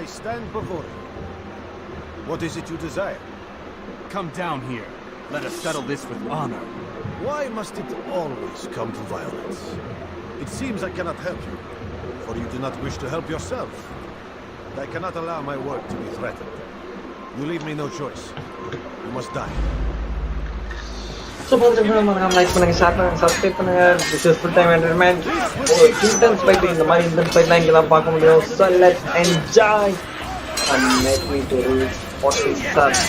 I stand before you. What is it you desire? Come down here. Let us settle this with honor. Why must it always come to violence? It seems I cannot help you, for you do not wish to help yourself. I cannot allow my work to be threatened. You leave me no choice. You must die. So like பண்ணுங்க share பண்ணுங்க subscribe பண்ணுங்க this is full time entertainment intense fight இந்த மாதிரி intense fight லாம் இங்க தான் பார்க்க முடியும் so let's enjoy and make me to reach 40 subs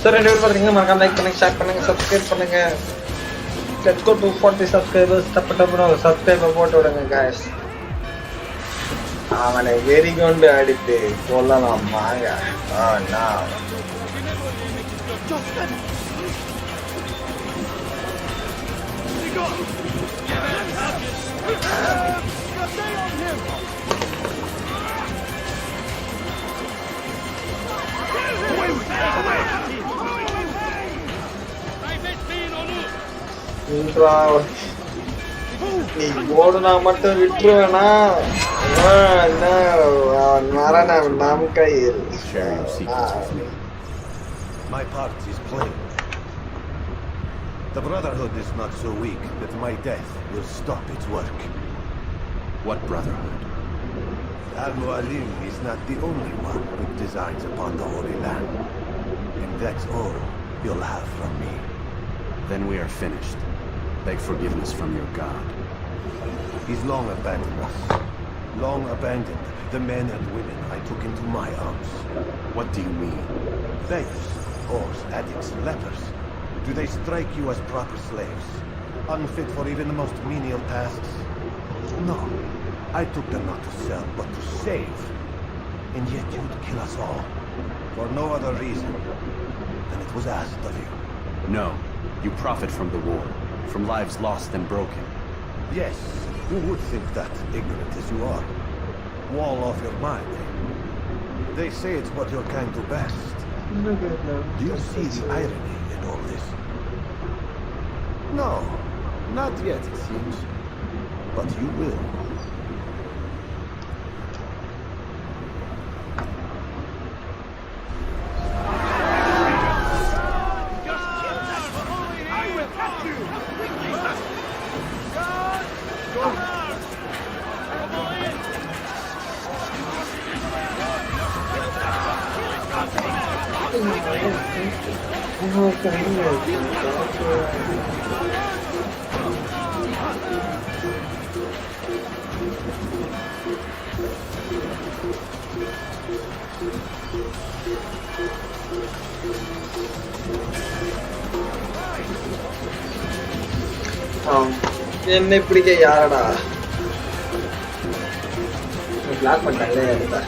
So ரெண்டு பேரும் பாத்தீங்க மறக்காம லைக் பண்ணுங்க ஷேர் பண்ணுங்க சப்ஸ்கிரைப் பண்ணுங்க let's go to 40 subscribers தப்பட்டப்புறம் subscriber போட்டு விடுங்க guys அவனை வெறி கொண்டு அடித்து கொல்லலாம் வாங்க நீ ஓடுனா மட்டும் விட்டுருவேனா மரணம் நம் கையில் My part is plain. The Brotherhood is not so weak that my death will stop its work. What Brotherhood? Al-Mualim is not the only one with designs upon the Holy Land. And that's all you'll have from me. Then we are finished. Beg forgiveness from your God. He's long abandoned us. Long abandoned the men and women I took into my arms. What do you mean? Beggars, whores, addicts, lepers. Do they strike you as proper slaves? Unfit for even the most menial tasks? No. I took them not to sell, but to save. And yet you'd kill us all. For no other reason than it was asked of you. No. You profit from the war. From lives lost and broken. Yes, who would think that, ignorant as you are? Wall off your mind, eh? They say it's what your kind do best. Do you see the irony in all this? No, not yet, it seems. But you will. என்னை பிடிக்க யாரடா black பண்ணிட்டாங்களே எடுத்தா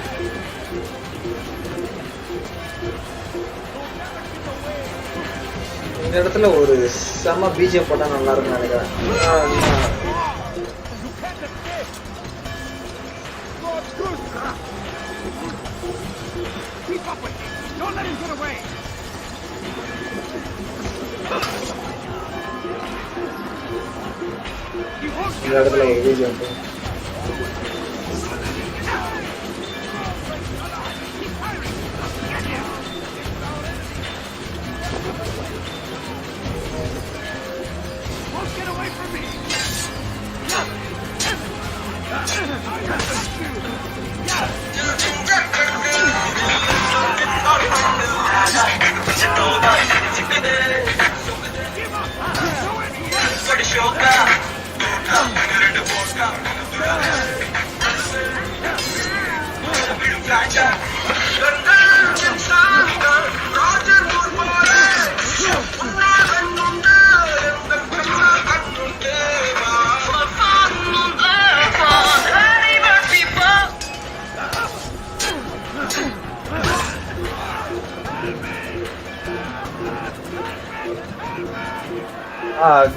இந்த இடத்துல ஒரு செம BGM போட்டா நல்லா இருக்கும்னு நினைக்கிறேன் இந்த இடத்துல ஒரு பிஜிஎம் Yeah!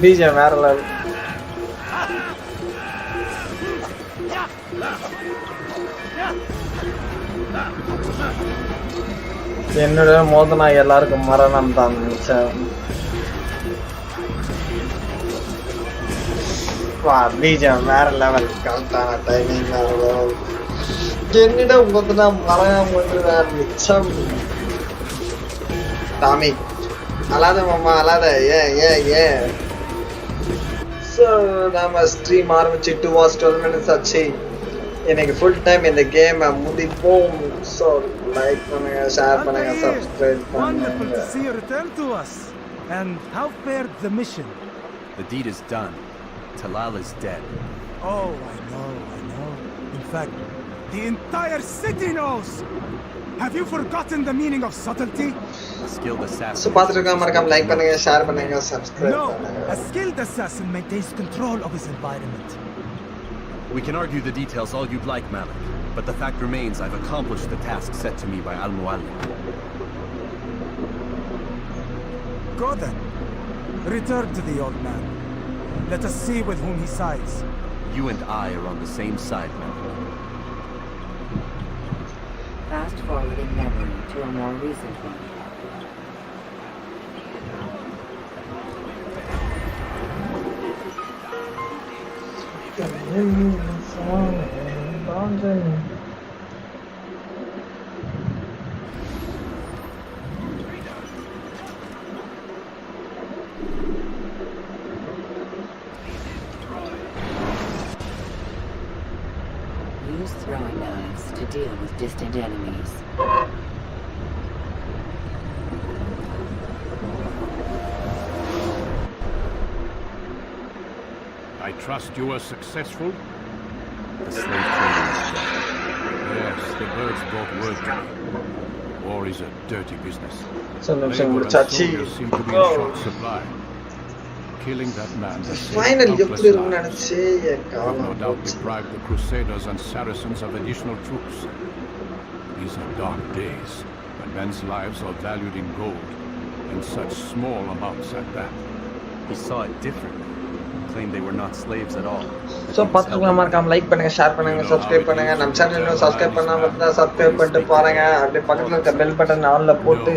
BGM வேற level. என்னோட மோதனா எல்லாருக்கும் மரணம் தான் நினைச்சேன். BGM வேற லெவல். கரெக்டான டைமிங் வேற லெவல். என்னிடம் மோதனா மரணம் ஒன்றுதான் மிச்சம். டாமி அலாத மாமா அலாத ஏன் ஸோ நம்ம ஸ்ட்ரீம் ஆரம்பிச்சு 2 hours 12 minutes ஆச்சு. எனக்கு ஃபுல் டைம் இந்த கேமை முடிப்போம். ஸோ லைக் பண்ணுங்க, ஷேர் பண்ணுங்க, சப்ஸ்கிரைப் Wonderful பண்ணுங்க. to see you return to us. And how fared the mission? The deed is done. Talal is dead. Oh, I know. In fact, the entire city knows. Have you forgotten the meaning of subtlety? A skilled assassin. So பார்த்துருக்காம மறக்காம like பண்ணுங்க, share பண்ணுங்க, subscribe No, பண்ணுங்க. a skilled assassin maintains control of his environment. We can argue the details all you'd like, Malik. But the fact remains I've accomplished the task set to me by Al-Muallim. Go then. Return to the old man. Let us see with whom he sides. You and I are on the same side, Malik. Fast forwarding memory to a more recent one. Use throwing knives to deal with distant enemies. I trust you were successful? The slave trader is dead. Yes, the birds brought word to me. War is a dirty business. So, Labor and Chachi. soldiers seem to be in Oh. short supply. Killing that man has saved Finally, countless எப்படி இருக்கும்னு lives. நினைச்சே என் Will காலம் no doubt போச்சு. deprive the Crusaders and Saracens of additional troops. These are dark days, when men's lives are valued in gold, and such small amounts at that. He saw it differently. Claimed they were not slaves at all. So பார்த்துருக்காம மறக்காம like பண்ணுங்க, share பண்ணுங்க, subscribe பண்ணுங்க. நம்ம channel இன்னும் subscribe பண்ணாம இருந்தா subscribe பண்ணிட்டு பாருங்க. அப்படியே பக்கத்துல இருக்க பெல் பட்டன் ஆன்ல போட்டு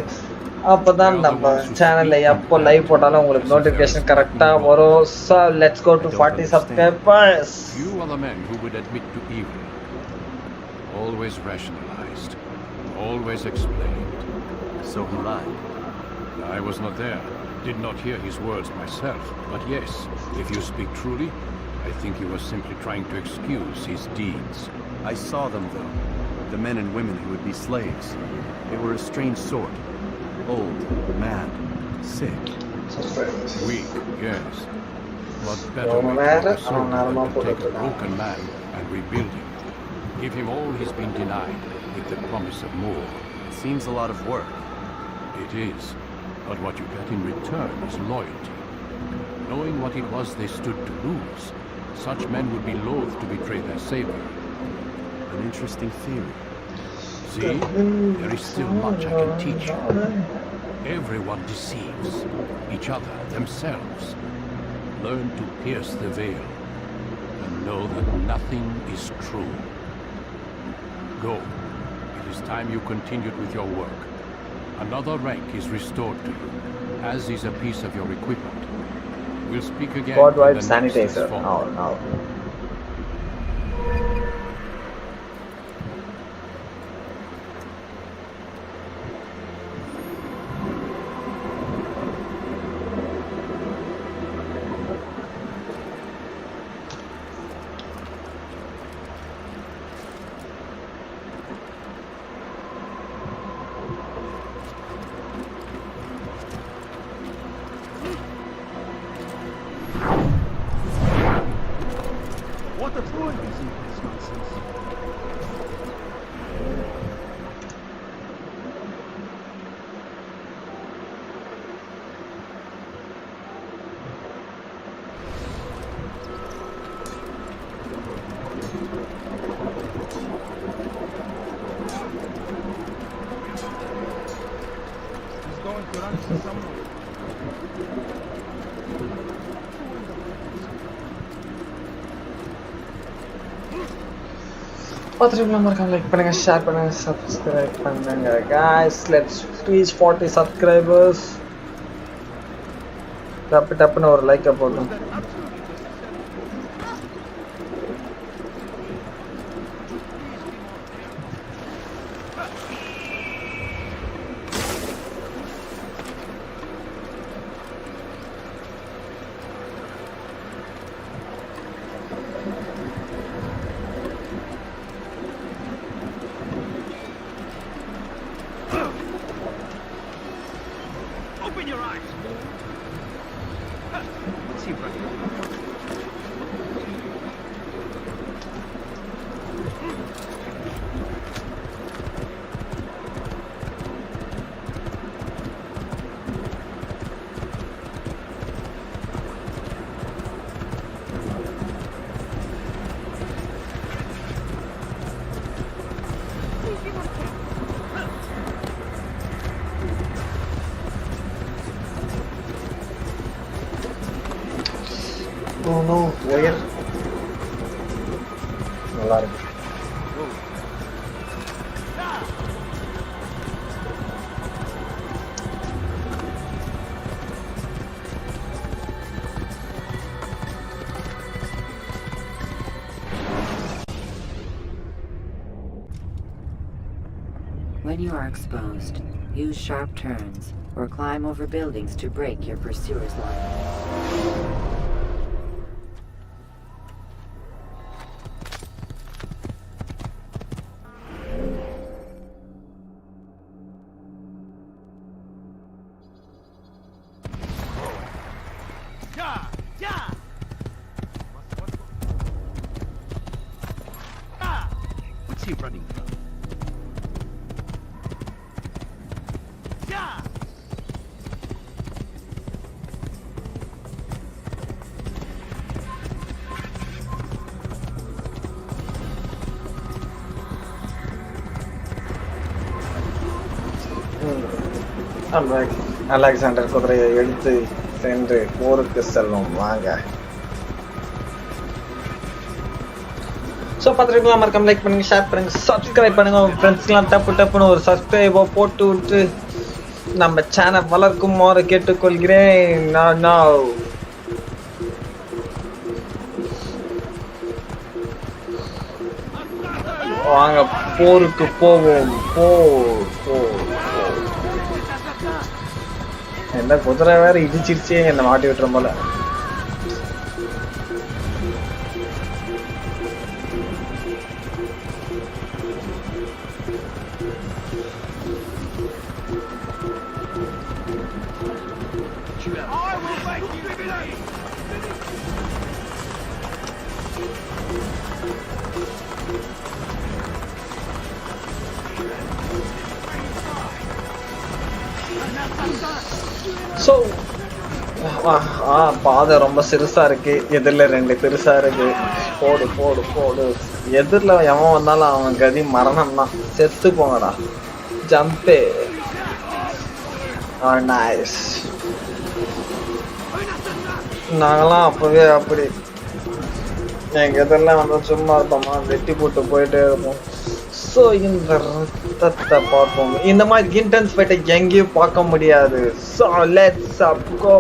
அப்பதான் நம்ம சேனல்ல எப்போ லைவ் போட்டாலும் உங்களுக்கு நோட்டிபிகேஷன் கரெக்டா வரும். So let's go to 40 subscribers. You are the men who would admit to evil. Always rationalized, always explained. So he lied. I was not there, did not hear his words myself. But yes, if you speak truly, I think he was simply trying to excuse his deeds. I saw them, though. The men and women who would be slaves. They were a strange sort. Old, mad, sick. Weak, yes. But better way to a soldier to take a broken man and rebuild him. Give him all he's been denied with the promise of more. It seems a lot of work. It is. But what you get in return is loyalty. Knowing what it was they stood to lose, such men would be loath to betray their savior. An interesting theory. See, there is still much I can teach you. Everyone deceives each other, themselves. Learn to pierce the veil and know that nothing is true. Go. It is time you continued with your work. Another rank is restored to you, as is a piece of your equipment. We'll speak again. God wipe in the next sanitizer. transform. No. What a fool is in this nonsense. He's going to run to someone. like பண்ணுங்க share பண்ணுங்க subscribe பண்ணுங்க guys. Let's reach 40 subscribers. டப்புன்னு ஒரு like போடுங்க. Open your eyes. What's he running? Oh no, wire. நல்லா இருக்கு. When you are exposed, use sharp turns or climb over buildings to break your pursuer's line. What's he running from? Alexander குதிரையை எடுத்து சென்று போருக்கு செல்லும் வாங்க. So பார்த்துருக்கலாம், மறக்காம லைக் பண்ணுங்க, ஷேர் பண்ணுங்க, சப்ஸ்கிரைப் பண்ணுங்க. உங்க ஃப்ரெண்ட்ஸ்லாம் டப்புன்னு ஒரு சப்ஸ்கிரைபோ போட்டு விட்டு நம்ம சேனல் வளர்க்குமாறு கேட்டுக்கொள்கிறேன். நான் வாங்க போருக்கு போவோம். என்ன குதிரை வேற இடிச்சிருச்சே, என்ன மாட்டி விட்டுற போல. ஸோ பாதை ரொம்ப சிறுசா இருக்கு, எதிரில் 2 பெருசா இருக்கு. போடு எதிரில் எவன் வந்தாலும் அவன் கதி மரணம் தான். செத்து போங்கடா. ஜம்பே நைஸ். நாங்களாம் அப்பவே அப்படி எங்க எதிரில் வந்து சும்மா இருப்போமா, வெட்டி போட்டு போயிட்டே இருப்போம். ஸோ இந்த ரத்தத்தை பார்ப்போம். இந்த மாதிரி இன்டென்ஸ் ஃபைட்டை எங்கேயும் பார்க்க முடியாது. ஸோ லெட்ஸ் அப் கோ.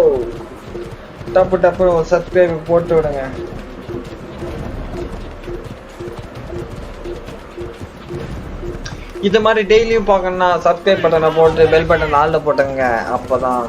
டப்பு ஒரு சப்ஸ்கிரைப் போட்டு விடுங்க. இது மாதிரி டெய்லியும் பார்க்கணும்னா சப்ஸ்கிரைப் பட்டனை போட்டு பெல் பட்டன் ஆல்ல போட்டுங்க. அப்போதான்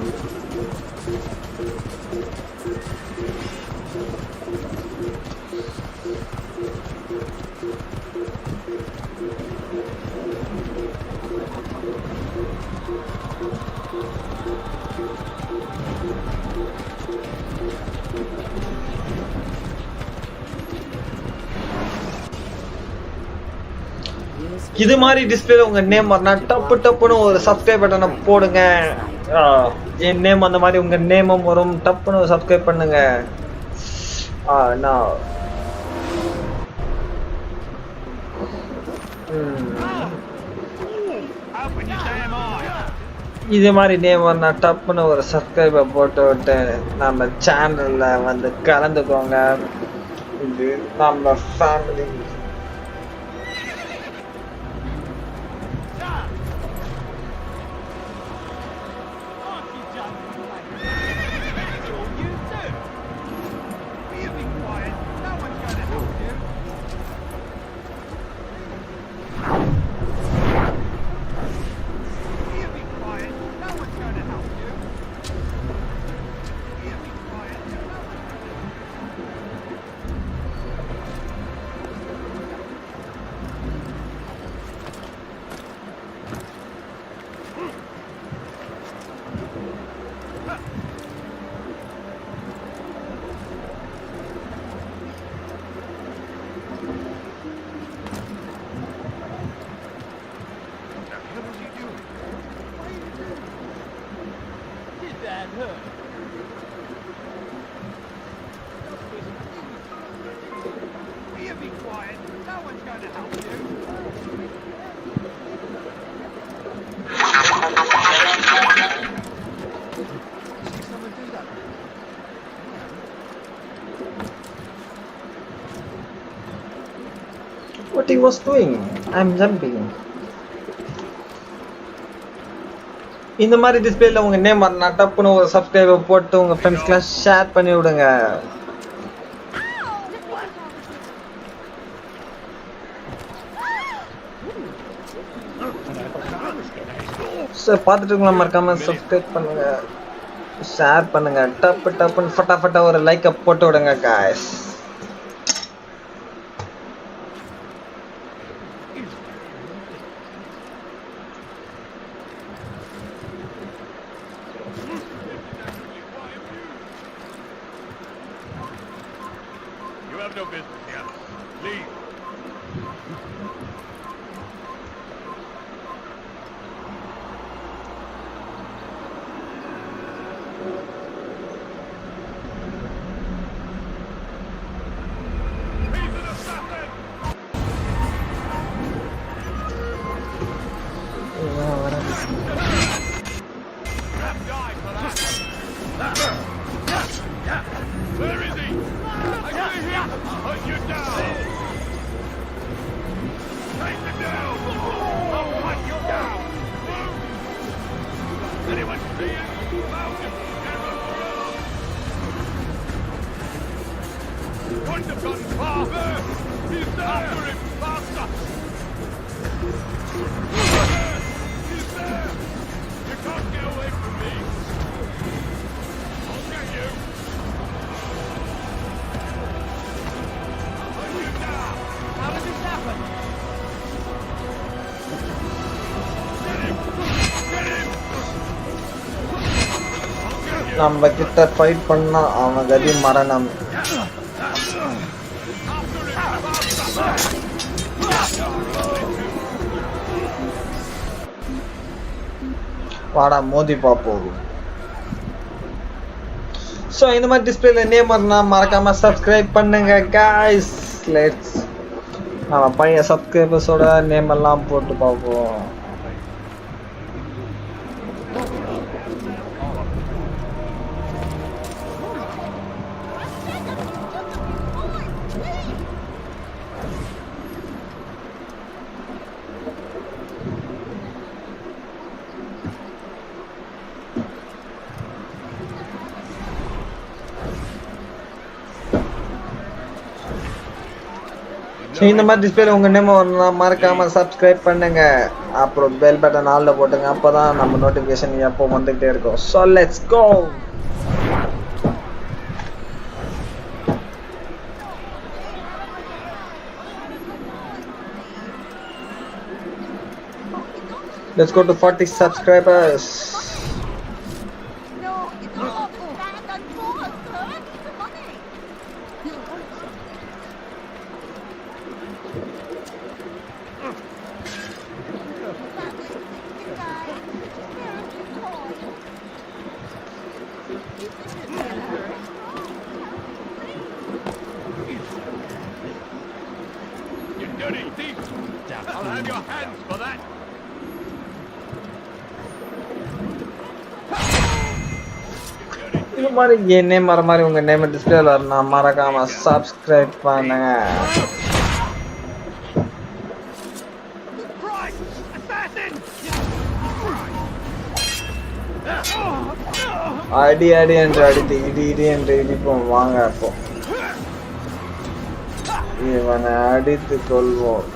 இது மாதிரி டிஸ்பிளேல உங்க நேம் வரனா டப்புன்னு ஒரு சப்ஸ்கிரைப் பட்டனை போடுங்க. என் நேம் அந்த மாதிரி உங்க நேமும் வரும். டப்புன்னு சப்ஸ்கிரைப் பண்ணுங்க. நான் இதே மாதிரி நேம் நான் டப்புன்னு ஒரு சப்ஸ்கிரைபை போட்டு விட்டு நம்ம சேனல்ல வந்து கலந்துக்கோங்க. இது நம்ம family. What he was doing? I'm jumping. இந்த மாதிரி டிஸ்பிளேல உங்க நேம் வரனா டப்புன்னு ஒரு சப்ஸ்கிரைபர் போட்டு உங்க ஃப்ரெண்ட்ஸ்க்குலாம் ஷேர் பண்ணி விடுங்க. ஸோ பார்த்துட்டு இருக்கலாம், மறக்காம சப்ஸ்கிரைப் பண்ணுங்க, ஷேர் பண்ணுங்க, டப்புன்னு ஃபட்டாஃபட்டா ஒரு லைக்கை போட்டு விடுங்க காய்ஸ். நம்ம கிட்ட ஃபைட் பண்ணா அவன் கதி மரணம். வாடா மோதி பாப்போம். ஸோ இந்த மாதிரி டிஸ்பிளேல நேம் வரனா மறக்காம சப்ஸ்கிரைப் பண்ணுங்க காய்ஸ். லெட்ஸ் நம்ம பழைய சப்ஸ்கிரைபர்ஸோட நேம் எல்லாம் போட்டு பார்ப்போம். இந்த மாதிரி டிஸ்பிளேல உங்க நேம் வரணும் மறக்காம சப்ஸ்கிரைப் பண்ணுங்க, அப்புறம் பெல் பட்டன் ஆல்ல போட்டுங்க, அப்பதான் நம்ம நோட்டிபிகேஷன் எப்போ வந்துகிட்டே இருக்கும். So let's go. Let's go to 40 subscribers. இந்த மாதிரி என் நேம் வர மாதிரி உங்க நேம் டிஸ்பிளேல வரணும், மறக்காம சப்ஸ்கிரைப் பண்ணுங்க. அடி அடி என்று அடித்து இடி இடி என்று இடிப்போம். வாங்க அப்போ இவனை அடித்து கொள்வோம்.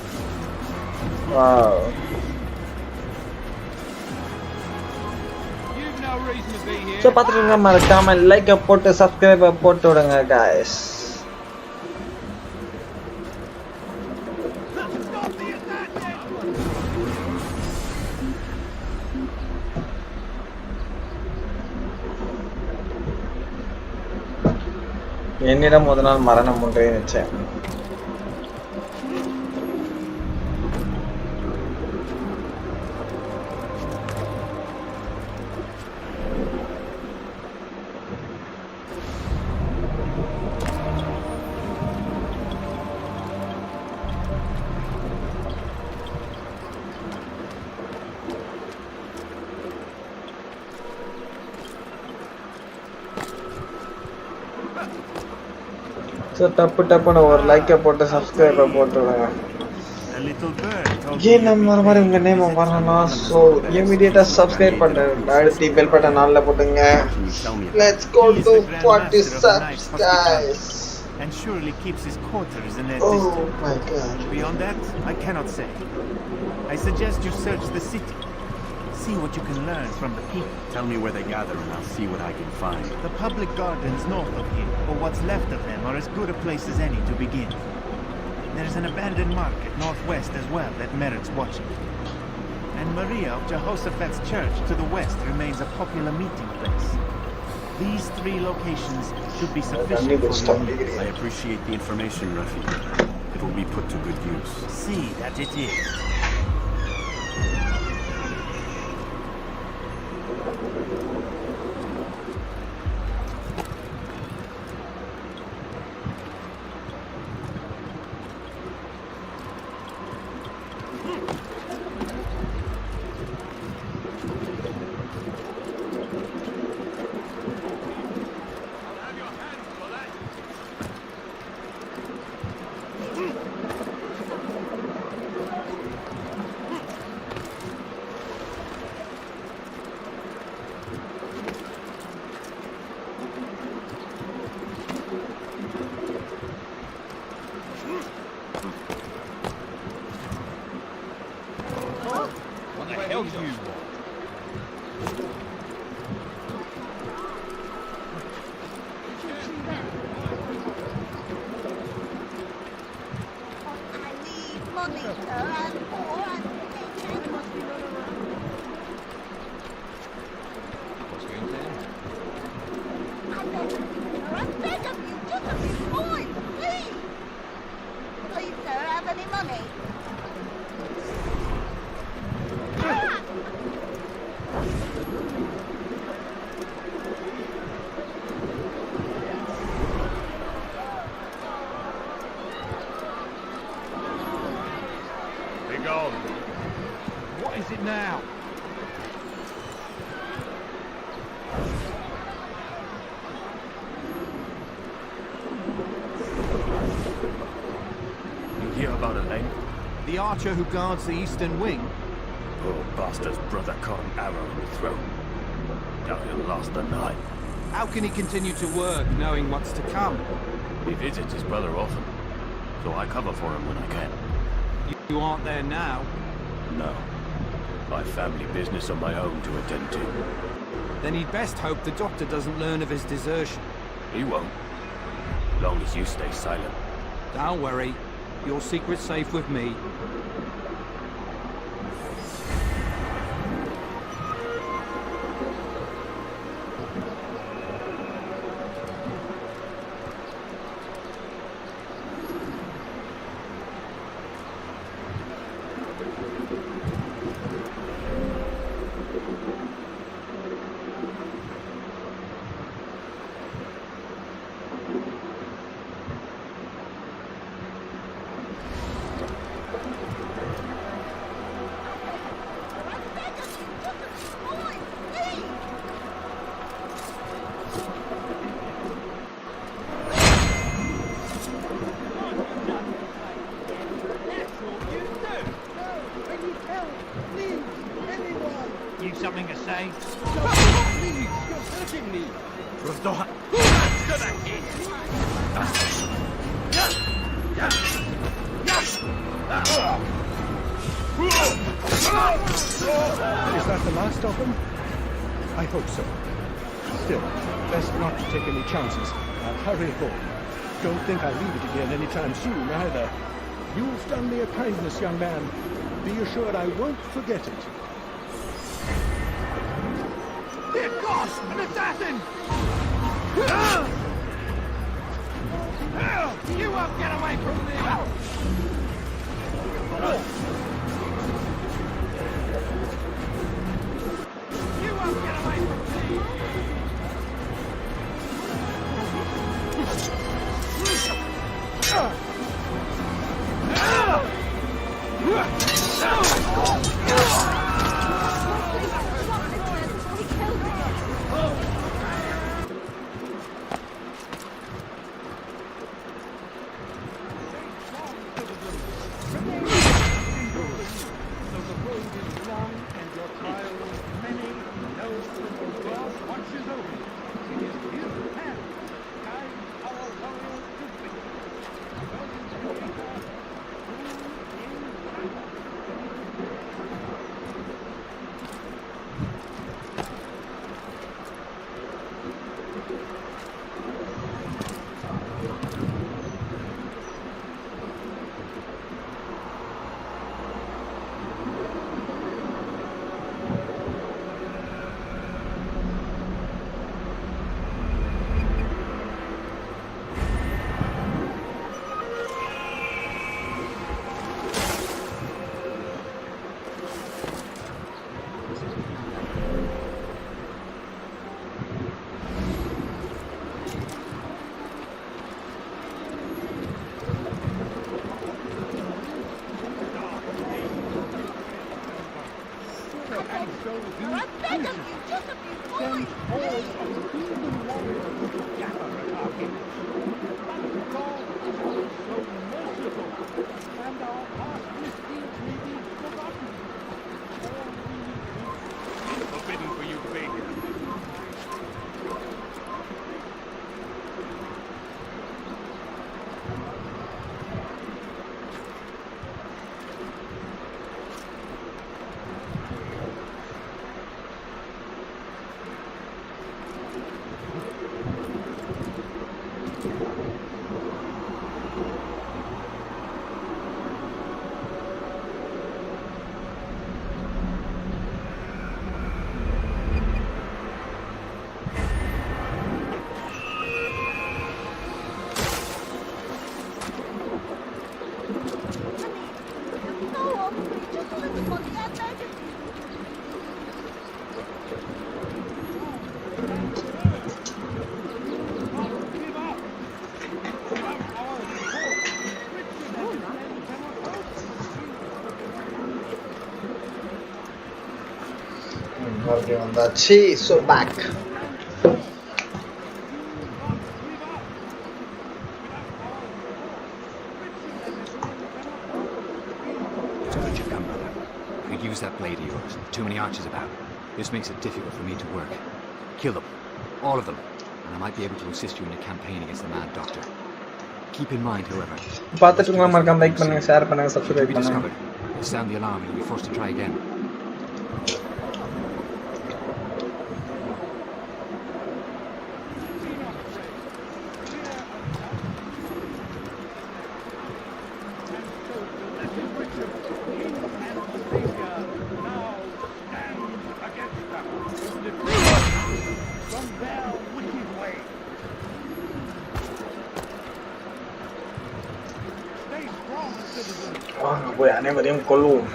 ஸோ பார்த்துட்டு மறக்காம லைக்கை போட்டு சப்ஸ்கிரைபை போட்டு விடுங்க guys. என்னிடம் முதல் நாள் மரணம் ஒன்றே நிச்சயம். ஸோ டப்புன்னு ஒரு லைக்கை போட்டு சப்ஸ்கிரைபை போட்டுவிடுங்க. ஏன் நம்ம வர மாதிரி உங்கள் நேம் வரணும். ஸோ இமீடியட்டாக சப்ஸ்கிரைப் பண்ணுறேன். அடுத்து பெல் பட்டன் நாளில் போட்டுங்க. Let's go to 40 subs guys. And surely keeps his quarters in that Oh district. my god. Beyond that, I cannot say. I suggest you search the city. See what you can learn from the people. Tell me where they gather and I'll see what I can find. The public gardens north of here, or what's left of them, are as good a place as any to begin. There's an abandoned market northwest as well that merits watching. And Maria of Jehoshaphat's church to the west remains a popular meeting place. These 3 locations should be sufficient for your needs. I appreciate the information, Rafi. It will be put to good use. See that it is. What the hell do you want? What is it now? You hear about Elaine? The archer who guards the eastern wing? Poor bastard's brother caught an arrow in the throat. Now he'll last the night. How can he continue to work knowing what's to come? He visits his brother often, so I cover for him when I can. You aren't there now? No. I've family business of my own to attend to. Then he'd best hope the doctor doesn't learn of his desertion. He won't. Long as you stay silent. Don't worry. Your secret's safe with me. me. Is that the last of them? I hope so. Still, best not to take any chances. I'll hurry home. Don't think I'll leave it again anytime soon, either. You've done me a kindness, young man. Be assured I won't forget it. Dear gosh! An assassin! You won't get away from me! You won't get away from me! வந்தாச்சு. So back. Use that blade of yours. Too many archers about. This makes it difficult for me to work. Kill them. All of them. And I might be able to assist you in your campaign against the Mad Doctor. Keep in mind, however... பார்த்துட்டு மறக்காம like பண்ணுங்க, share பண்ணுங்க, subscribe பண்ணுங்க. Sound the alarm and you'll be forced to try again. போய் அனைவரையும் கொல்லுவோம்.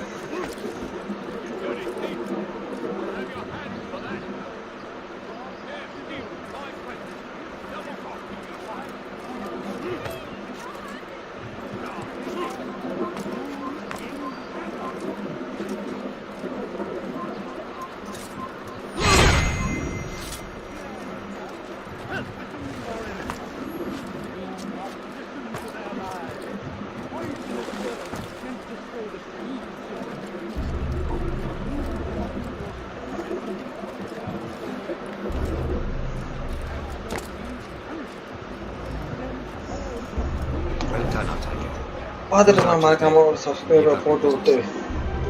பார்த்துட்டு நான் மறக்காம ஒரு சப்ஸ்கிரைபர் போட்டு விட்டு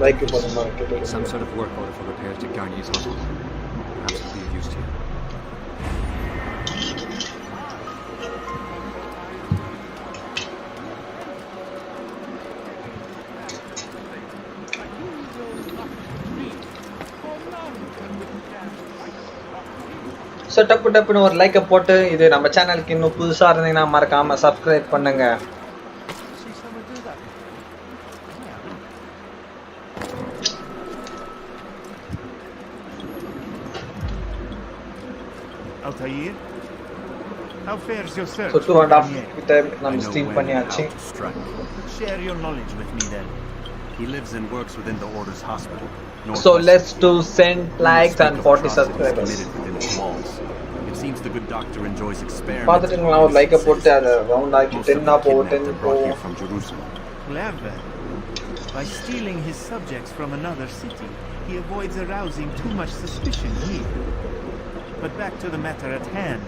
லைக் பண்ணுங்க. Some sort of work order for repairs to Garnier's hospital. Perhaps it'll be of use to you. So டப்புன்னு ஒரு லைக்கை போட்டு இது நம்ம சேனலுக்கு இன்னும் புதுசாக இருந்தீங்கன்னா மறக்காமல் சப்ஸ்கிரைப் பண்ணுங்க. Altair, how fares your search? So 2.5 கிட்ட நம்ம ஸ்ட்ரீம் பண்ணியாச்சு. Share your knowledge with me then. He lives and works within the Order's hospital. So let's do send likes and 40 subscribers. It seems the good doctor enjoys experiments. பார்த்துட்டுங்களா ஒரு லைக்கை போட்டு அதை round ஆக்கி 10 போவோம் 10 போவோம். From Jerusalem. Clever. By stealing his subjects from another city, he avoids arousing too much suspicion here. But back to the matter at hand.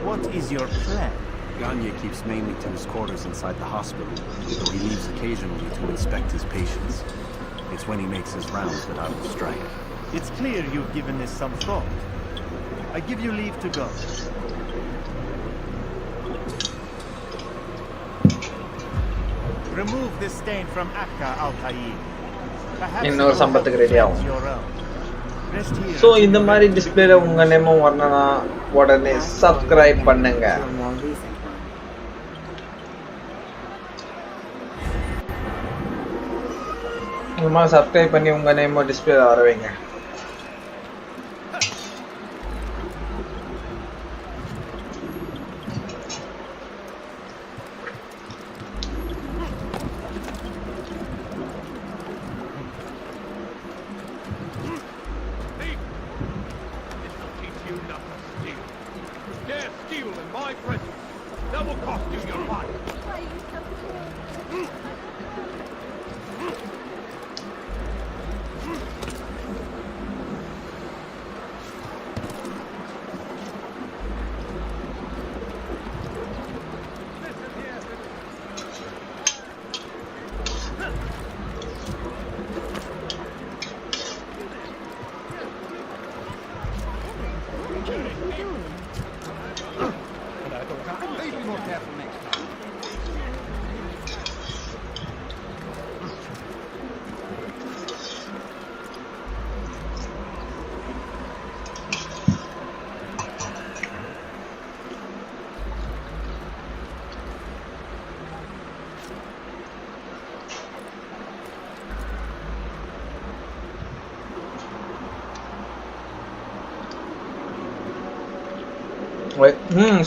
What is your plan? Garnier keeps mainly to his quarters inside the hospital, though he leaves occasionally to inspect his patients. It's when he makes his rounds that I will strike. It's clear you've given this some thought. I give you leave to go. Remove this stain from Akka, Altair. இன்னொரு சம்பத்துக்கு ready ஆகும். Your own. Rest here. So இந்த மாதிரி டிஸ்பிளேல உங்க நேமும் வரணும்னா உடனே subscribe பண்ணுங்க. இந்த மாதிரி சப்ஸ்கிரைப் பண்ணி உங்க நேமும் டிஸ்பிளேல வர வைங்க.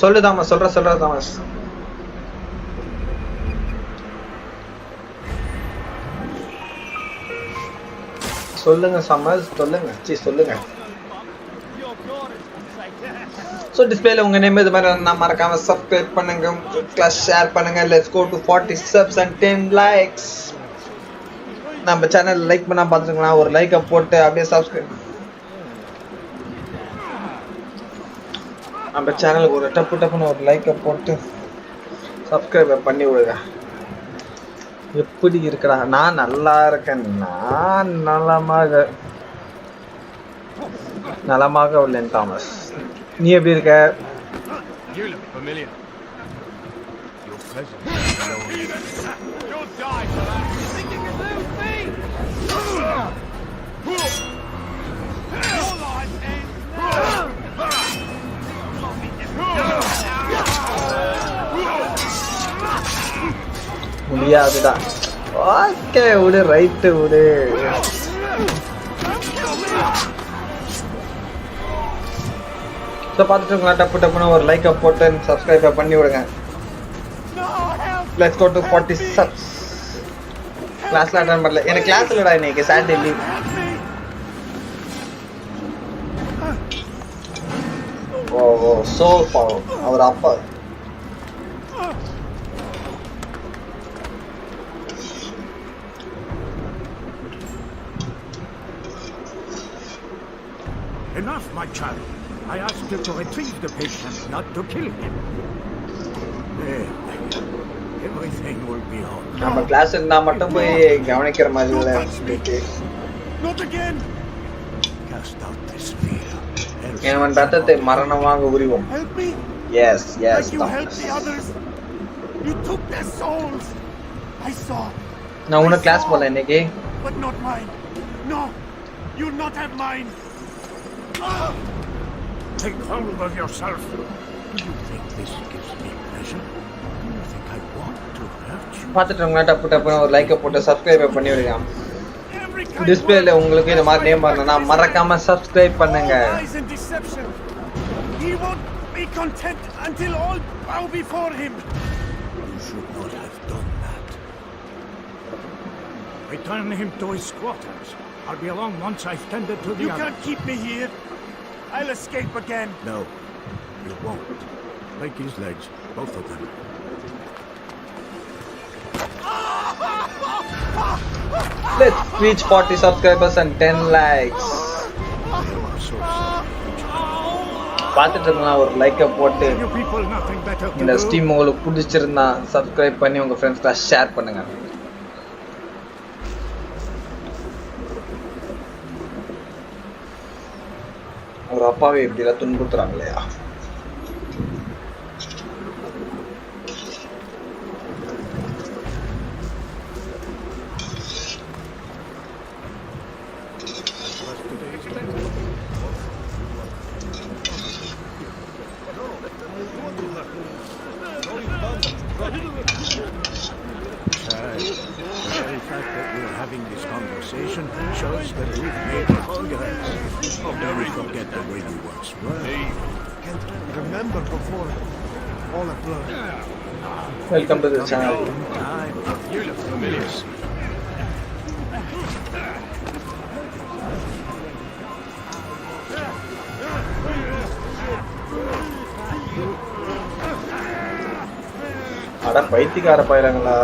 சொல்லு தாமஸ், சொல்ற தாமஸ். சொல்லுங்க சமஸ், சொல்லுங்க. ஸோ டிஸ்பிளேல உங்க நேம் இது மாதிரி நான் மறக்காம சப்ஸ்கிரைப் பண்ணுங்க, கிளாஸ் ஷேர் பண்ணுங்க. Let's go to 40 subs and 10 likes. நம்ம சேனல் லைக் பண்ணா பார்த்துக்கலாம், ஒரு லைக்கை போட்டு அப்படியே சப்ஸ்கிரைப். நம்ம சேனலுக்கு ஒரு டப்புன்னு ஒரு லைக்கை போட்டு சப்ஸ்கிரைப் பண்ணி விடுங்க. எப்படி இருக்கடா? நான் நல்லா இருக்கேன். நான் நலமாக உள்ளேன் தாமஸ். நீ எப்படி இருக்க? முடியாதுடா. ஓகே விடு, ரைட்டு விடு. ஸோ பார்த்துட்டுங்களா, டப்புன்னு ஒரு லைக்கை போட்டு சப்ஸ்கிரைப் பண்ணி விடுங்க. Let's go to 40 subs. கிளாஸ்ல அட்டெண்ட் பண்ணல, எனக்கு கிளாஸ் இல்லடா இன்னைக்கு, சாட்டர்டே லீவ். ஓ சோ பாவம் அவர் அப்பா. Enough, my child. I asked you to retrieve the patient, not to kill him. There. Everything will be all right. நம்ம கிளாஸ் இருந்தா மட்டும் போய் கவனிக்கிற மாதிரி இல்ல. Not again. Cast out this fear. என் ரத்தத்தை மரணமாக உரிவோம். Help me. Yes, yes. Like you helped the others. You took their souls. I saw. நான் உன கிளாஸ் போல இன்னைக்கு. But not mine. No. You'll not have mine. Take hold of yourself. Do you think this gives me pleasure? Do you think I want to hurt you? பாத்துட்டவங்க டப்பு ஒரு like போட்டு subscribe பண்ணி விடுங்க. டிஸ்ப்ளேல உங்களுக்கு இந்த மாதிரி நேம் வரணும்னா மறக்காம சப்ஸ்கிரைப் பண்ணுங்க. He won't be content until all bow before him. You should not have done that. Return him to his quarters. I'll be along once I've tended to the other. You can't keep me here. I'll escape again. No, you won't. Break his legs, both of them. Let's reach 40 subscribers and 10 likes. பாத்துட்டு இருந்தா ஒரு லைக்க போட்டு இந்த stream உங்களுக்கு பிடிச்சிருந்தா subscribe பண்ணி உங்க ஃப்ரெண்ட்ஸ்க்கு ஷேர் பண்ணுங்க. ஒரு அப்பாவை இப்படி எல்லாம் துன்புறுத்துறாங்க இல்லையா? Shows that we've made progress. Oh, never forget the way you once were. Can't remember before all of blood. Welcome to the channel. You look familiar. அட பைத்தியக்கார பையலங்களா.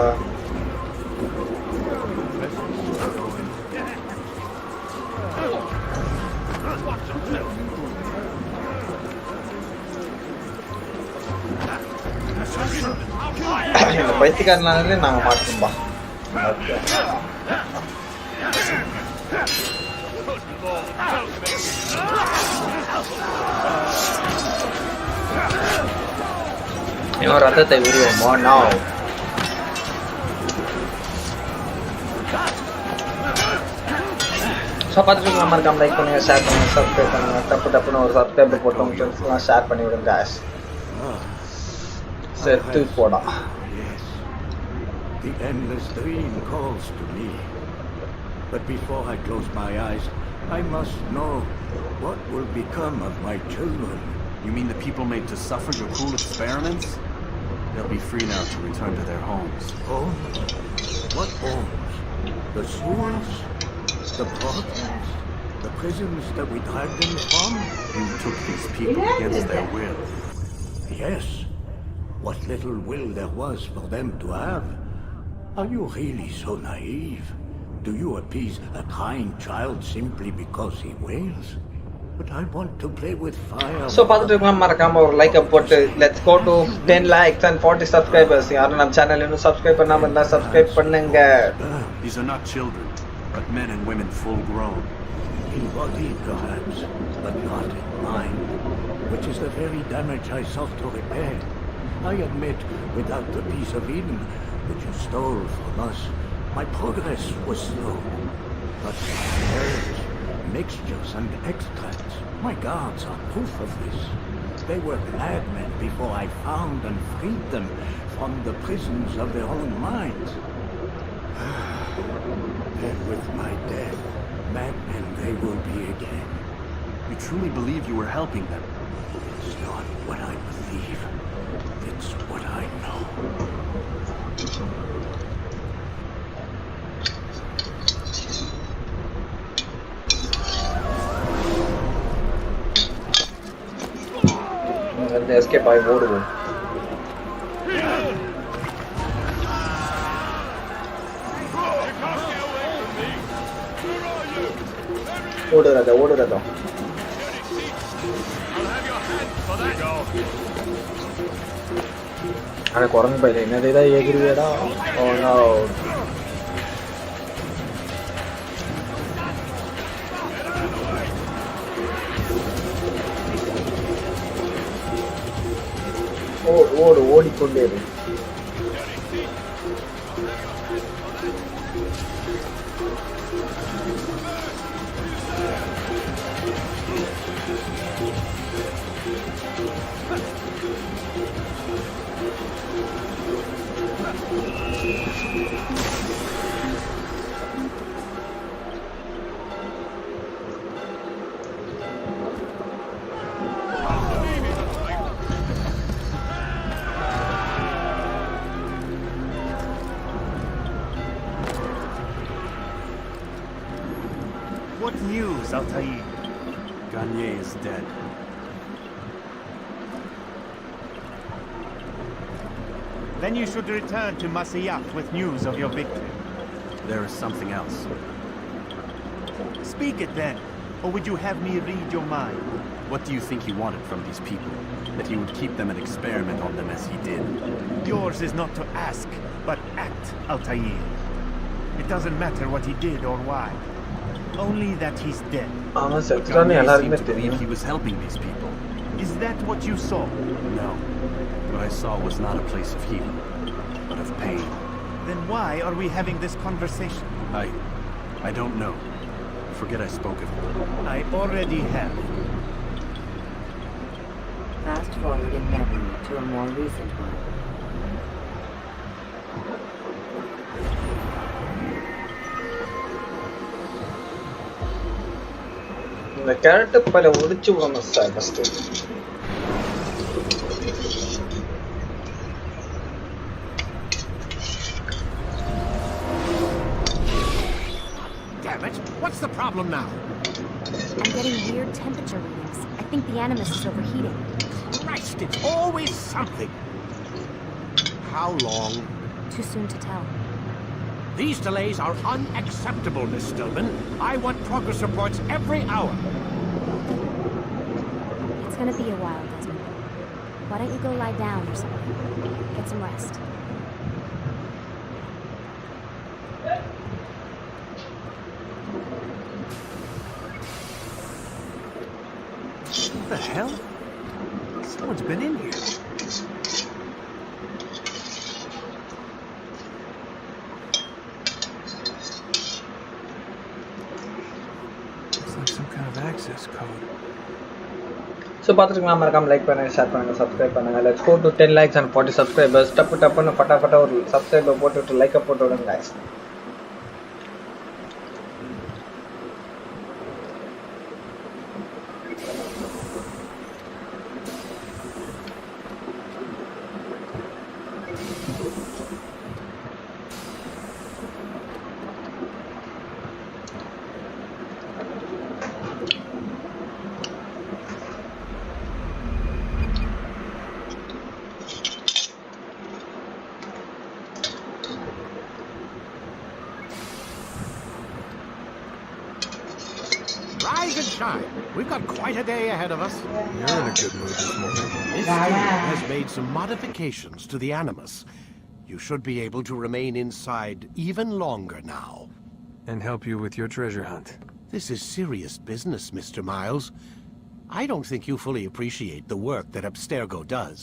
இந்த பைத்தியக்காரனாலே நாங்க மாட்டோம்பா. இவன் ரத்தத்தை உருவோமோ now. ஸோ பார்த்துட்டு மறக்காம லைக் பண்ணுங்க, ஷேர் பண்ணுங்க, சப்ஸ்கிரைப் பண்ணுங்க. டப்புன்னு ஒரு சப்ஸ்கிரைபர் போட்டோம் ஃப்ரெண்ட்ஸ்லாம் ஷேர் பண்ணி விடுங்க guys. செத்து போடா. The endless dream calls to me. But before I close my eyes, I must know what will become of my children. You mean the people made to suffer your cruel experiments? They'll be free now to return to their homes. Homes? What homes? The sewers? The brothels? The prisons that we dragged them from? You took these people against their will. Yes. What little will there was for them to have. Are you really so naive? Do you appease a crying child simply because he wails? But I want to play with fire. So பார்த்துட்டு இருக்கலாம் மறக்காம ஒரு like போட்டு let's go to 10 likes and 40 subscribers. யாரும் நம்ம channel இன்னும் subscribe பண்ணாம இருந்தா சப்ஸ்கிரைப் பண்ணுங்க. These are not children, but men and women full grown. In body perhaps, but not in mind, which is the very damage I sought to repair. I admit, without the piece of Eden which you stole from us, my progress was slow. But herbs, mixtures and extracts, my guards are proof of this. They were madmen before I found and freed them from the prisons of their own minds. And with my death, madmen they will be again. You truly believe you were helping them? It's not what I believe. It's what I know. And they escape by water. ஓடுறதா அட குரங்கு பையில என்னது இதான் ஏகிருவேடா. Oh no. ஓடிக்கொண்டே இரு. What news, Altair? Garnier is dead. Then you should return to Masyaf with news of your victory. There is something else. Speak it then, or would you have me read your mind? What do you think he wanted from these people? That he would keep them and experiment on them as he did? Yours is not to ask, but act, Altair. It doesn't matter what he did or why. Only that he's dead. Garnier seemed to believe he was helping these people. Is that what you saw? No. What I saw was not a place of healing, but of pain. Then why are we having this conversation? I don't know. Forget I spoke of it. I already have. Fast forward in memory to a more recent one. இந்த character பல ஒடிச்சு விடணும் sir first. Damn it! What's the problem now? I'm getting weird temperature readings. I think the Animus is overheating. Christ, it's always something. How long? Too soon to tell. These delays are unacceptable, Miss Stillman. I want progress reports every hour. It's gonna be a while, Desmond. Why don't you go lie down or something? Get some rest. What the hell? Someone's been in here. Access code. So பார்த்துருக்கலாம், மறக்காம like பண்ணுங்க, share பண்ணுங்க, subscribe பண்ணுங்க. Let's go to 10 likes and 40 subscribers. டப்புன்னு ஃபட்டாஃபட்டா ஒரு subscriber போட்டுட்டு லைக்கை போட்டு விடுங்க guys. Rise and shine. We've got quite a day ahead of us. You're in a good mood this morning. This team has made some modifications to the Animus. You should be able to remain inside even longer now. And help you with your treasure hunt. This is serious business, Mr. Miles. I don't think you fully appreciate the work that Abstergo does.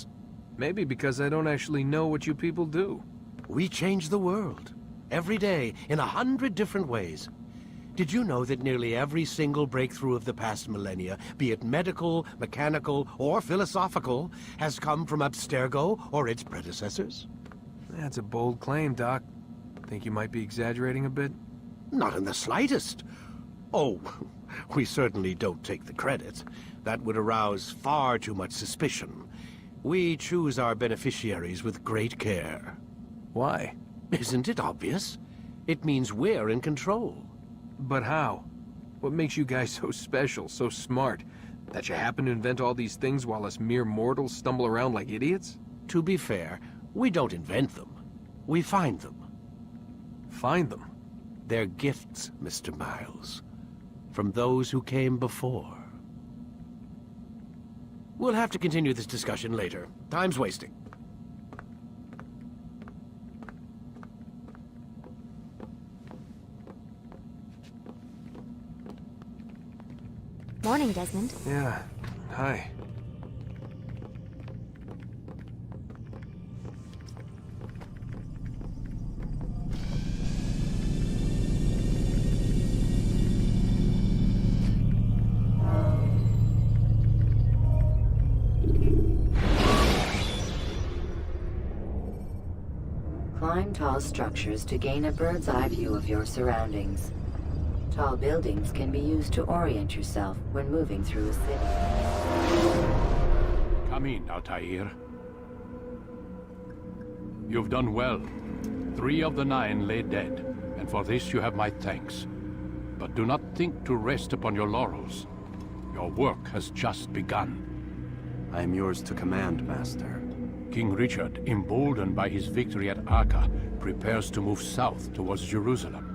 Maybe because I don't actually know what you people do. We change the world. Every day, in 100 different ways. Did you know that nearly every single breakthrough of the past millennia, be it medical, mechanical, or philosophical, has come from Abstergo or its predecessors? That's a bold claim, Doc. Think you might be exaggerating a bit? Not in the slightest. Oh, we certainly don't take the credit. That would arouse far too much suspicion. We choose our beneficiaries with great care. Why? Isn't it obvious? It means we're in control. But how? What makes you guys so special, so smart? That you happen to invent all these things while us mere mortals stumble around like idiots? To be fair, we don't invent them. We find them. Find them? They're gifts, Mr. Miles. From those who came before. We'll have to continue this discussion later. Time's wasting. Morning, Desmond. Yeah. Hi. Climb tall structures to gain a bird's eye view of your surroundings. Tall buildings can be used to orient yourself when moving through a city. Come in, Altair. You've done well. 3 of the 9 lay dead, and for this you have my thanks. But do not think to rest upon your laurels. Your work has just begun. I am yours to command, Master. King Richard, emboldened by his victory at Acre, prepares to move south towards Jerusalem.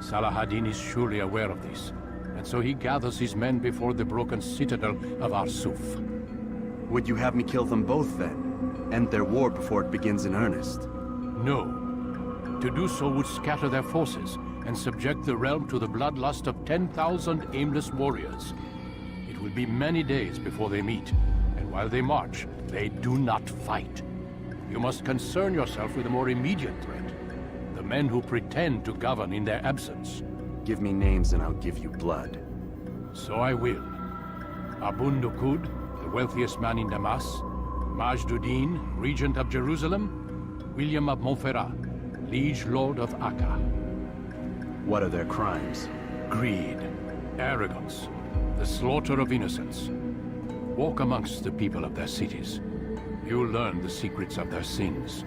Salah-ad-Din is surely aware of this, and so he gathers his men before the broken citadel of Arsuf. Would you have me kill them both then? End their war before it begins in earnest? No. To do so would scatter their forces and subject the realm to the bloodlust of 10,000 aimless warriors. It will be many days before they meet, and while they march, they do not fight. You must concern yourself with a more immediate threat. The men who pretend to govern in their absence. Give me names and I'll give you blood. So I will. Abun Nukud, the wealthiest man in Damas. Majduddin, regent of Jerusalem. William of Montferrat, liege lord of Acre. What are their crimes? Greed, arrogance, the slaughter of innocents. Walk amongst the people of their cities. You'll learn the secrets of their sins.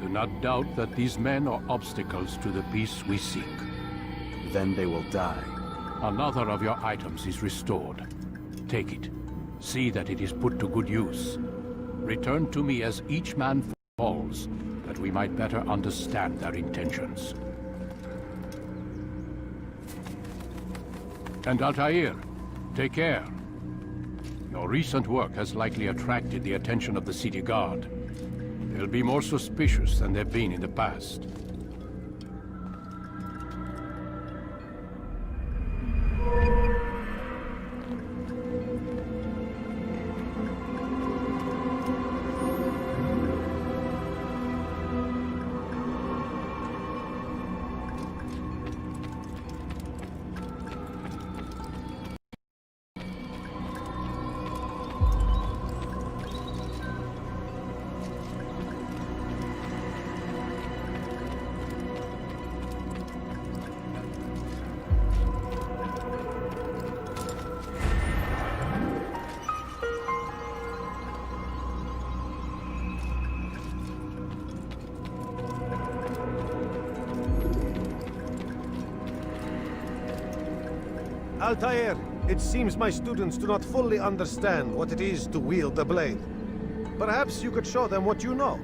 Do not doubt that these men are obstacles to the peace we seek. Then they will die. Another of your items is restored. Take it. See that it is put to good use. Return to me as each man falls, that we might better understand their intentions. And Altair, take care. Your recent work has likely attracted the attention of the city guard. They'll be more suspicious than they've been in the past. Altair, it seems my students do not fully understand what it is to wield the blade. Perhaps you could show them what you know.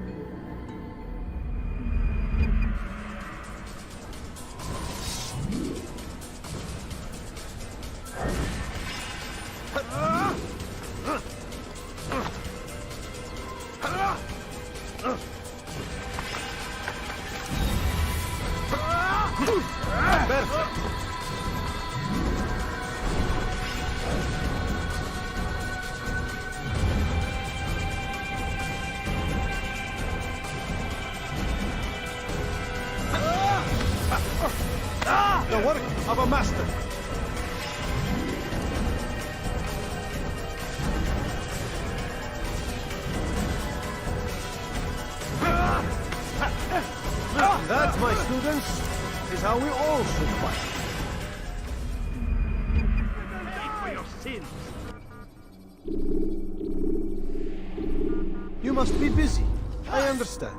The work of a master. That, my students, is how we all should fight. For your sins. You must be busy. I understand.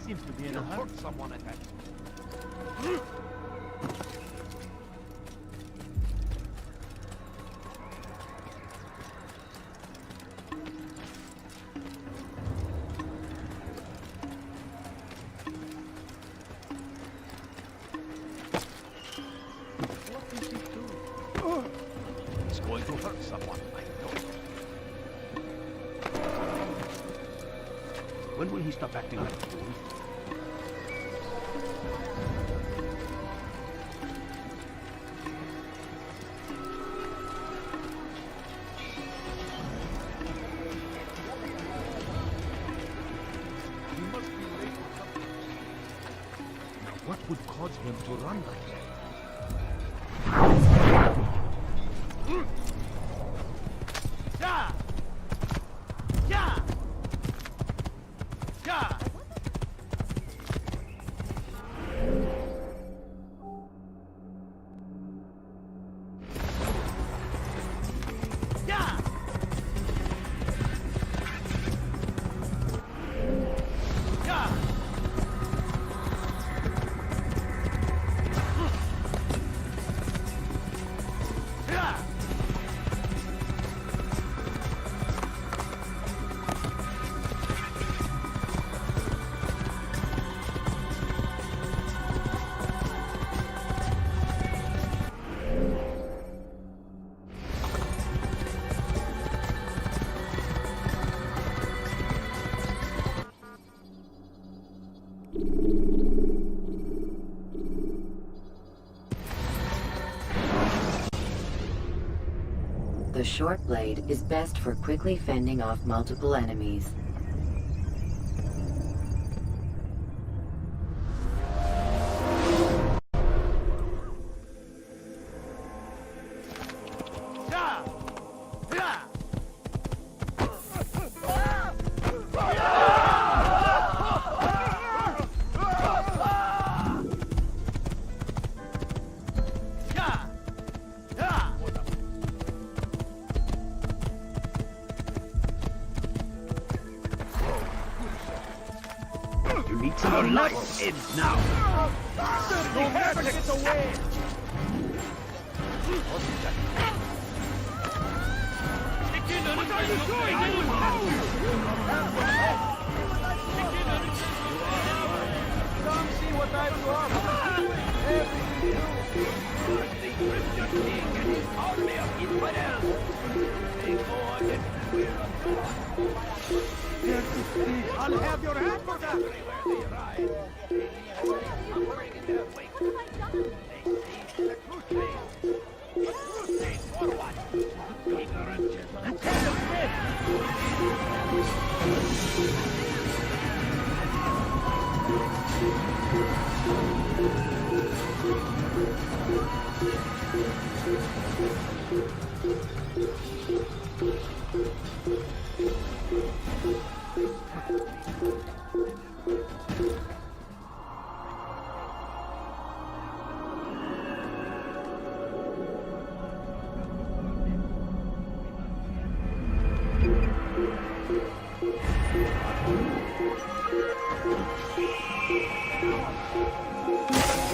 Seems to be in a hurt someone at that. someone I know. When will he stop acting like a fool? What would cause him to run like that? Yeah! Yeah! Yeah! The short blade is best for quickly fending off multiple enemies. Your life ends now. No never gets away. What are you doing? Come see what I have to offer. The Christian king and his army of infidels. They go against the I'll have your hand for that. everywhere they ride. They leave suffering in their wake. They seize the crusade. A crusade for what? Ignorant gentlemen.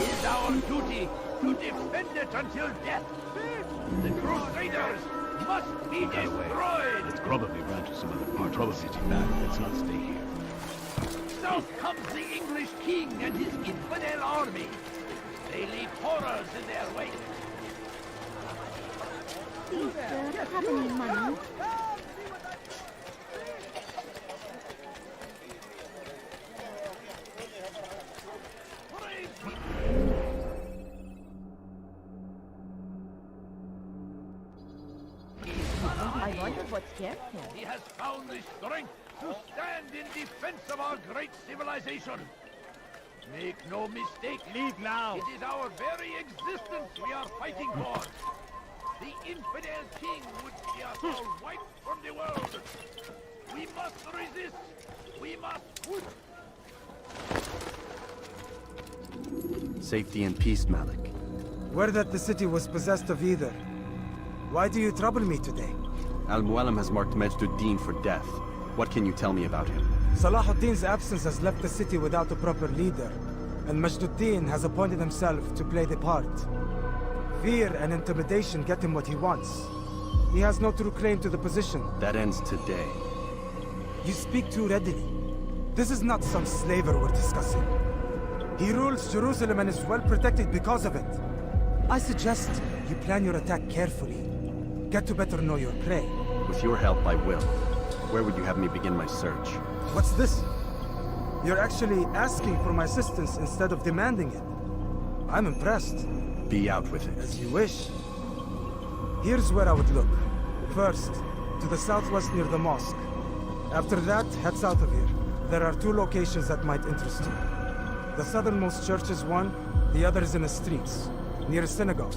It is our duty to defend it until death. The Crusaders must be destroyed. It's probably ran to some other part of the city back. Let's not stay here. South comes the English king and his infidel army. They leave horrors in their wake. Please, sir, have any money? I wonder what scared him. He has found the strength to stand in defense of our great civilization. Make no mistake, leave now. It is our very existence we are fighting for. The infidel king would see us all wiped from the world. We must resist. We must push. Safety and peace, Malik. Word that the city was possessed of either. Why do you trouble me today? Al-Mualim has marked Majd-ud-Din for death. What can you tell me about him? Salahuddin's absence has left the city without a proper leader, and Majd-ud-Din has appointed himself to play the part. Fear and intimidation get him what he wants. He has no true claim to the position. That ends today. You speak too readily. This is not some slaver we're discussing. He rules Jerusalem and is well protected because of it. I suggest you plan your attack carefully. Get to better know your prey. With your help, I will. Where would you have me begin my search? What's this? You're actually asking for my assistance instead of demanding it. I'm impressed. Be out with it. As you wish. Here's where I would look. First, to the southwest near the mosque. After that, head south of here. There are 2 locations that might interest you. The southernmost church is one, the other is in the streets, near a synagogue.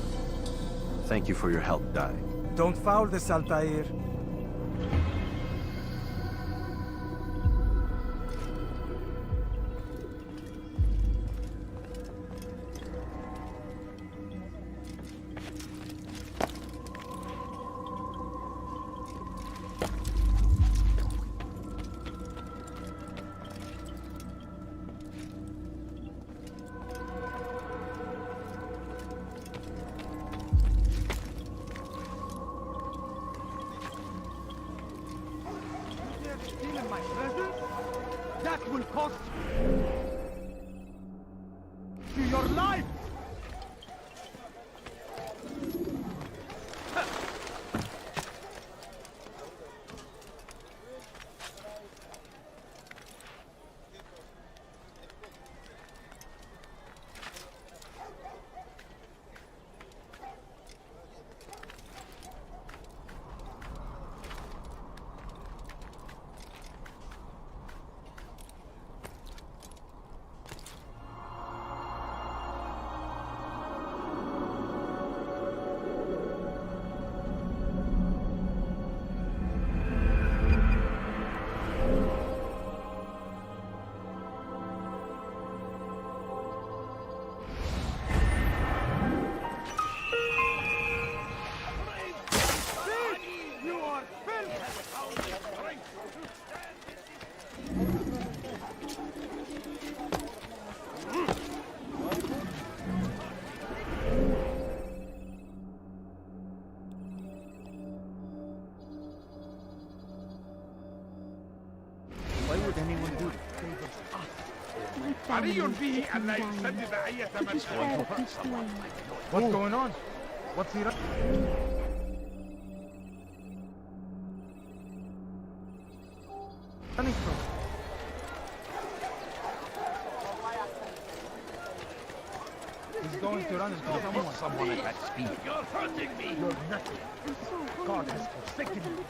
Thank you for your help, Dai. Don't foul this, Altair. That will cost you your life! Why would anyone do What's going on? What's he running from? He's going to run into someone at that speed. You're hurting me! You're nothing. God has forsaken you.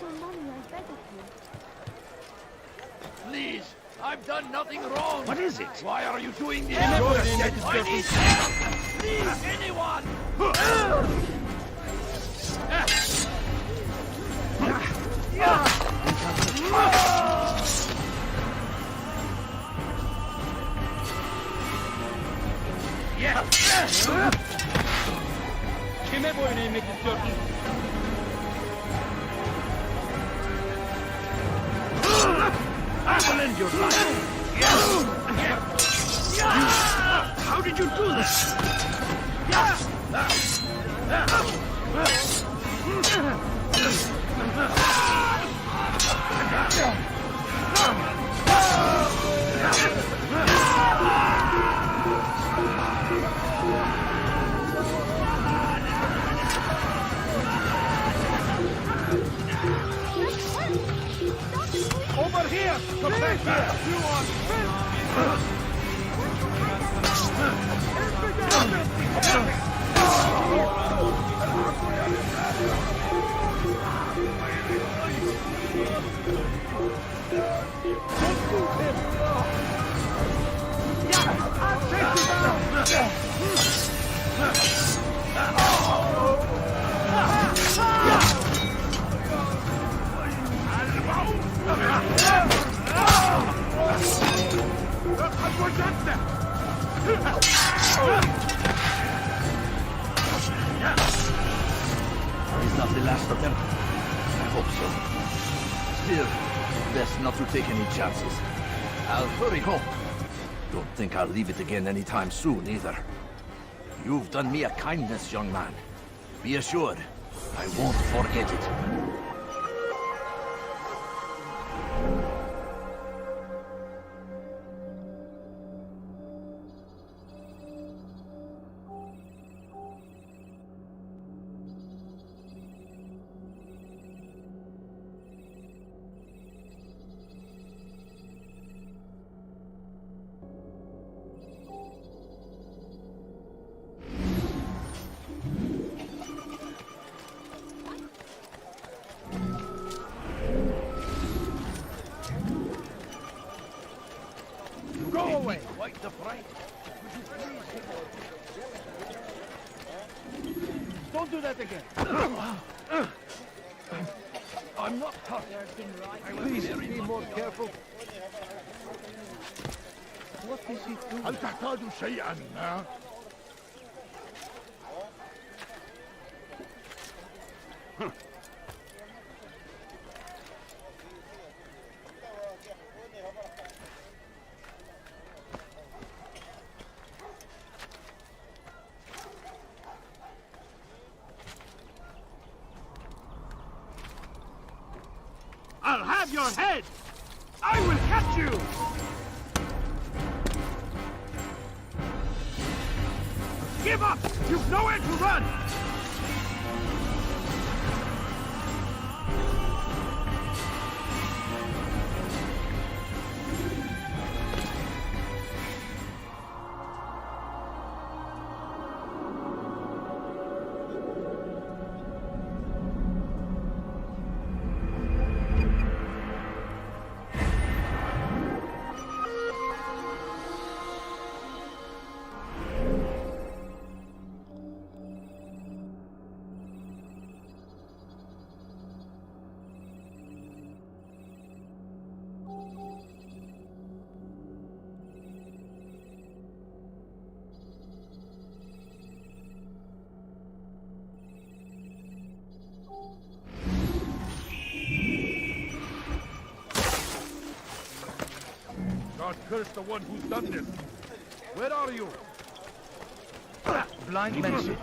Please, I've done nothing wrong! What is it? Why are you doing this? I need help! Please, anyone! Kime boyun eğmek istiyorsun? I will end your life! How did you do this? Over here! Come back here! You are Is not the last of them? I hope so. Still, best not to take any chances. I'll hurry home. Don't think I'll leave it again anytime soon, either. You've done me a kindness, young man. Be assured, I won't forget it. Don't do that again. I'm not hurt. Please be more careful. What is he doing? هل تحتاج شيئا؟ I'll have your head! I will catch you! Give up! You've nowhere to run! God curse the one who's done this. Where are you? Blind Menshi.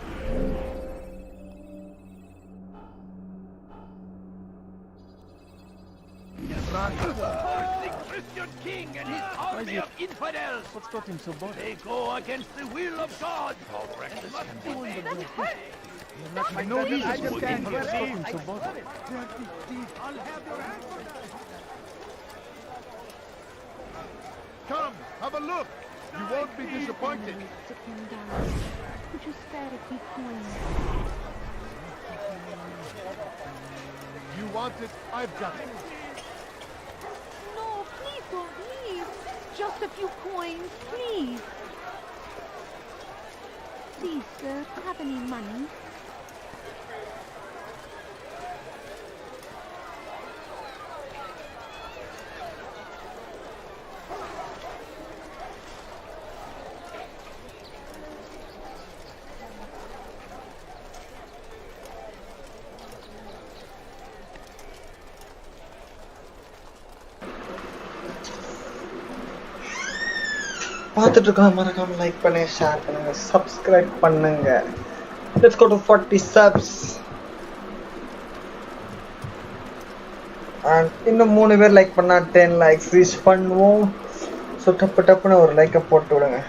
The Christian king and his army of infidels! What's got him so bothered? They go against the will of God! How reckless can be made of way! I know this is what him so bothered. I'll have your hand for that. Come, have a look. You won't be disappointed. Took him down. Would you spare a few coins? You want it? I've got it. No, please don't leave. Just a few coins, please. Please, sir, have any money? பார்த்துட்டு இருக்கோம், மறக்காம like பண்ணுங்க, share பண்ணுங்க, subscribe பண்ணுங்க. Let's go to 40 subs. And இன்னும் 3 பேர் like பண்ணா 10 likes reach பண்ணுவோம். ஸோ டப்புன்னு ஒரு லைக்கை போட்டு விடுங்க.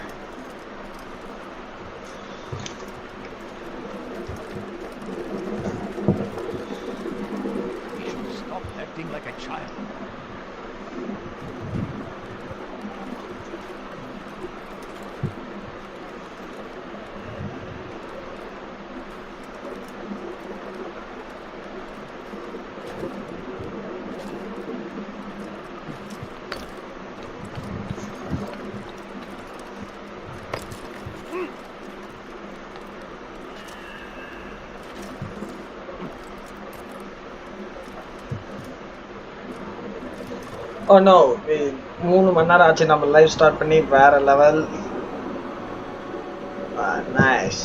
Stop acting like a child. Oh no, 3 மணி நேரம் ஆச்சு நம்ம லைவ் ஸ்டார்ட் பண்ணி. வேற லெவல். நைஸ்.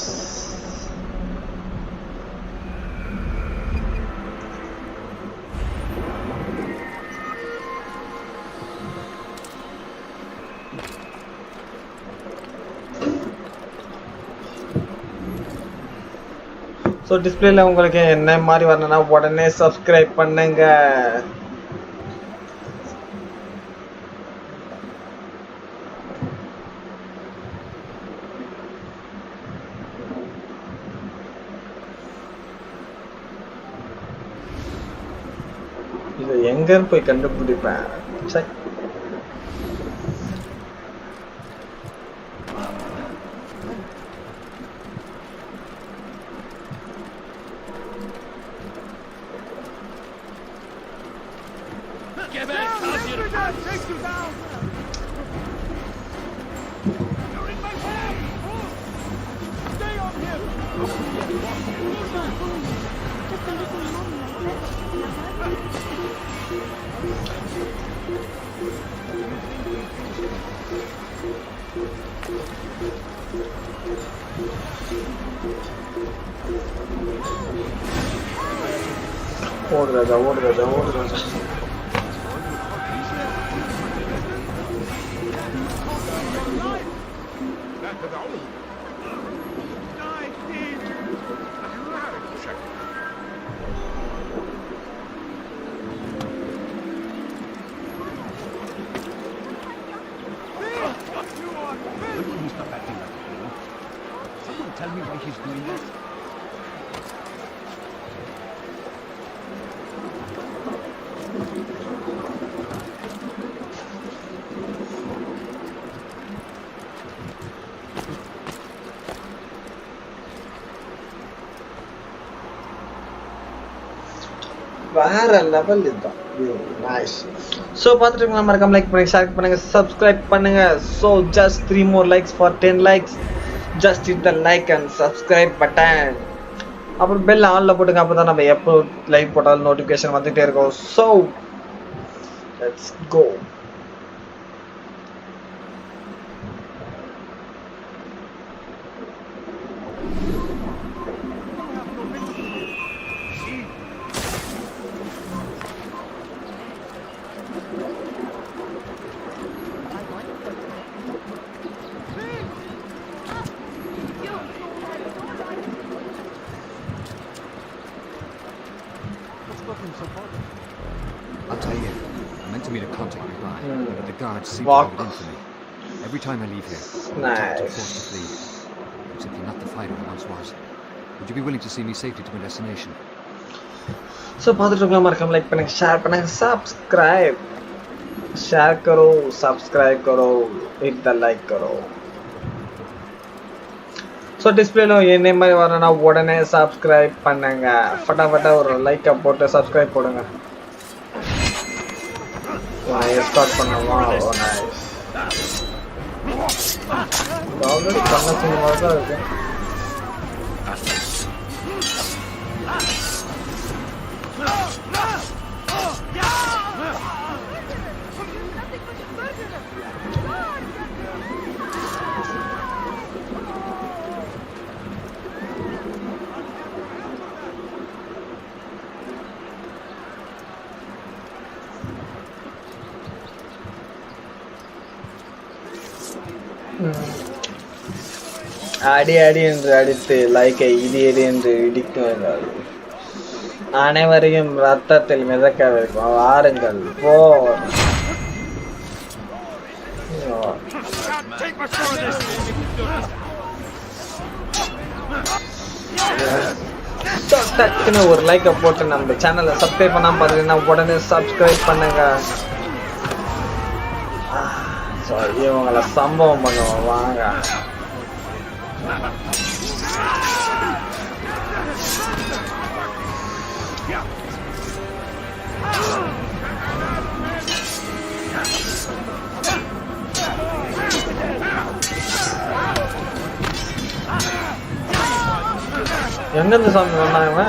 ஸோ டிஸ்பிளேல உங்களுக்கு என்ன மாதிரி வரணும்னா உடனே சப்ஸ்கிரைப் பண்ணுங்க. இது எங்கன்னு போய் கண்டுபிடிப்பேன். சரி, Get back! Take you down! You're in my ओढ़ राजा ओढ़ राजा ओढ़ राजा Tell me why he's doing that. வேற லெவல் இதுதான். நைஸ். ஸோ பார்த்துட்டு மறக்காம லைக் பண்ணுங்க, ஷேர் பண்ணுங்க, சப்ஸ்கிரைப் பண்ணுங்க. So just 3 more likes for 10 likes. Just hit the like and subscribe button. அப்புறம் பெல் ஆன்ல போட்டுங்க, அப்பதான் நம்ம எப்போ லைவ் போட்டாலும் நோட்டிஃபிகேஷன் வந்துட்டே இருக்கும். So let's go. I'll tell you, I meant to meet a contact nearby, but the guards seem to have it in for me. Every time I leave here, I'm forced to flee. I'm simply not the fighter I once was. Would you be willing to see me safely to my destination? So பார்த்துட்டு மறக்காம like பண்ணுங்க, share பண்ணுங்க, subscribe share करो, subscribe करो, hit the like करो. So டிஸ்பிளேல என்ன மாதிரி வரணும்னா உடனே சப்ஸ்கிரைப் பண்ணுங்க. ஃபட்டாஃபட்டா ஒரு லைக்கை போட்டு சப்ஸ்கிரைப் போடுங்க. ஸ்டார்ட் பண்ணுவோம். நைஸ். ஆல்ரெடி பண்ண சினிமா தான் இருக்கு. அடி அடி என்று அடித்து லைக்கை இடி இடி என்று இடிக்கும். அனைவரையும் ரத்தத்தில் மிதக்க வைக்கும். வாருங்கள் போ. டக்குன்னு ஒரு லைக்கை போட்டு நம்ம சேனலை சப்ஸ்கிரைப் பண்ணாம பார்த்தீங்கன்னா உடனே சப்ஸ்கிரைப் பண்ணுங்க. இவங்களை சம்பவம் பண்ணுவோம் வாங்க. எங்கிருந்து சாமி வந்தாங்க?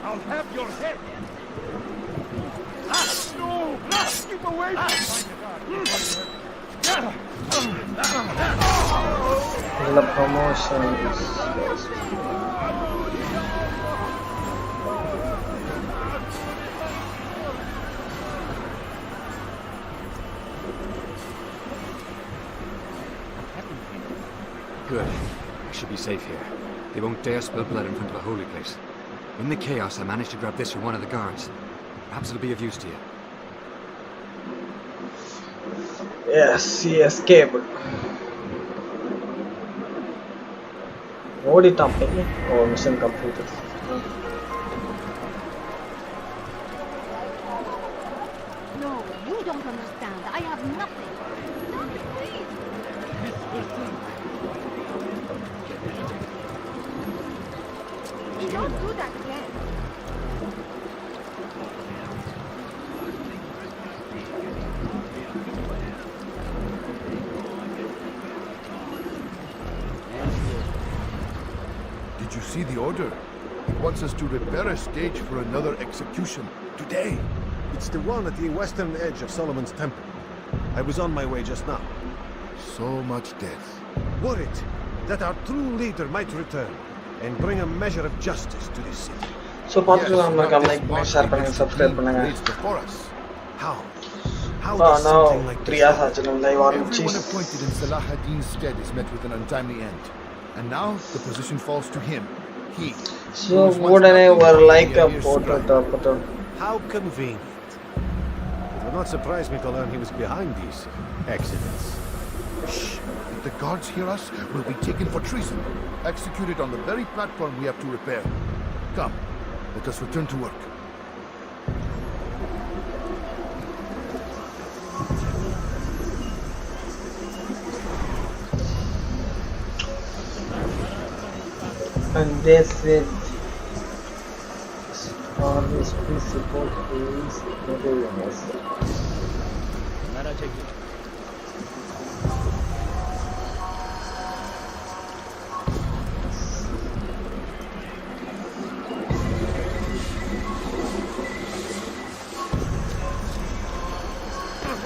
I'll have your head. No! Keep away The promotions. Good. I should be safe here. They won't dare spill blood in front of a holy place. In the chaos, I managed to grab this from one of the guards. Perhaps it'll be of use to you. Yes, he escaped. ஓடிட்டான் பையன். Oh, mission completed. No, you don't understand. I have nothing. Don't do that again. Did you see the order? He wants us to repair a stage for another execution today. It's the one at the western edge of Solomon's Temple. I was on my way just now. So much death. Worried that our true leader might return and bring a measure of justice to this city. So, like, share, subscribe, before us. How? Oh no, 3 hours live on Everyone appointed in Salah ad-Din's stead is met with an untimely end. And now the position falls to him. He. So wouldn't were like a photo. How convenient. It would not surprise me to learn he was behind these accidents. Shh. If the guards hear us, we'll be taken for treason. Executed on the very platform we have to repair. Come, let us return to work. And they said all this support is notorious.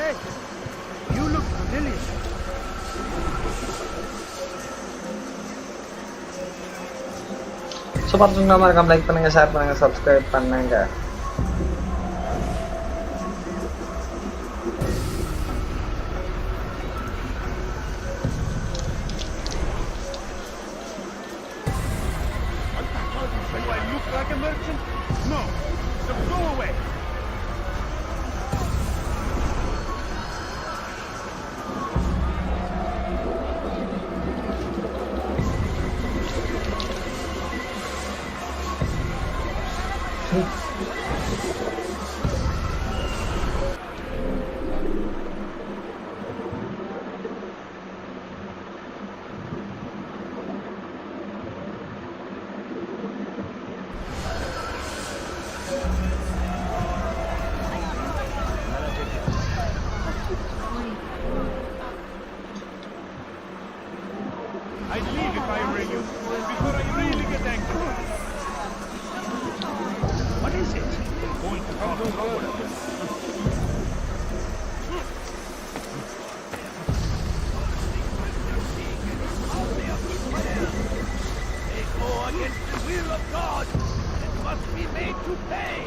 Hey, you look familiar. So பார்த்துங்க மறக்காம like பண்ணுங்க share பண்ணுங்க subscribe பண்ணுங்க Do I look like a merchant? No. So go away. I'd leave if I were you, before I really get angry. What is it? Going to come over. They go against the will of God and must be made to pay.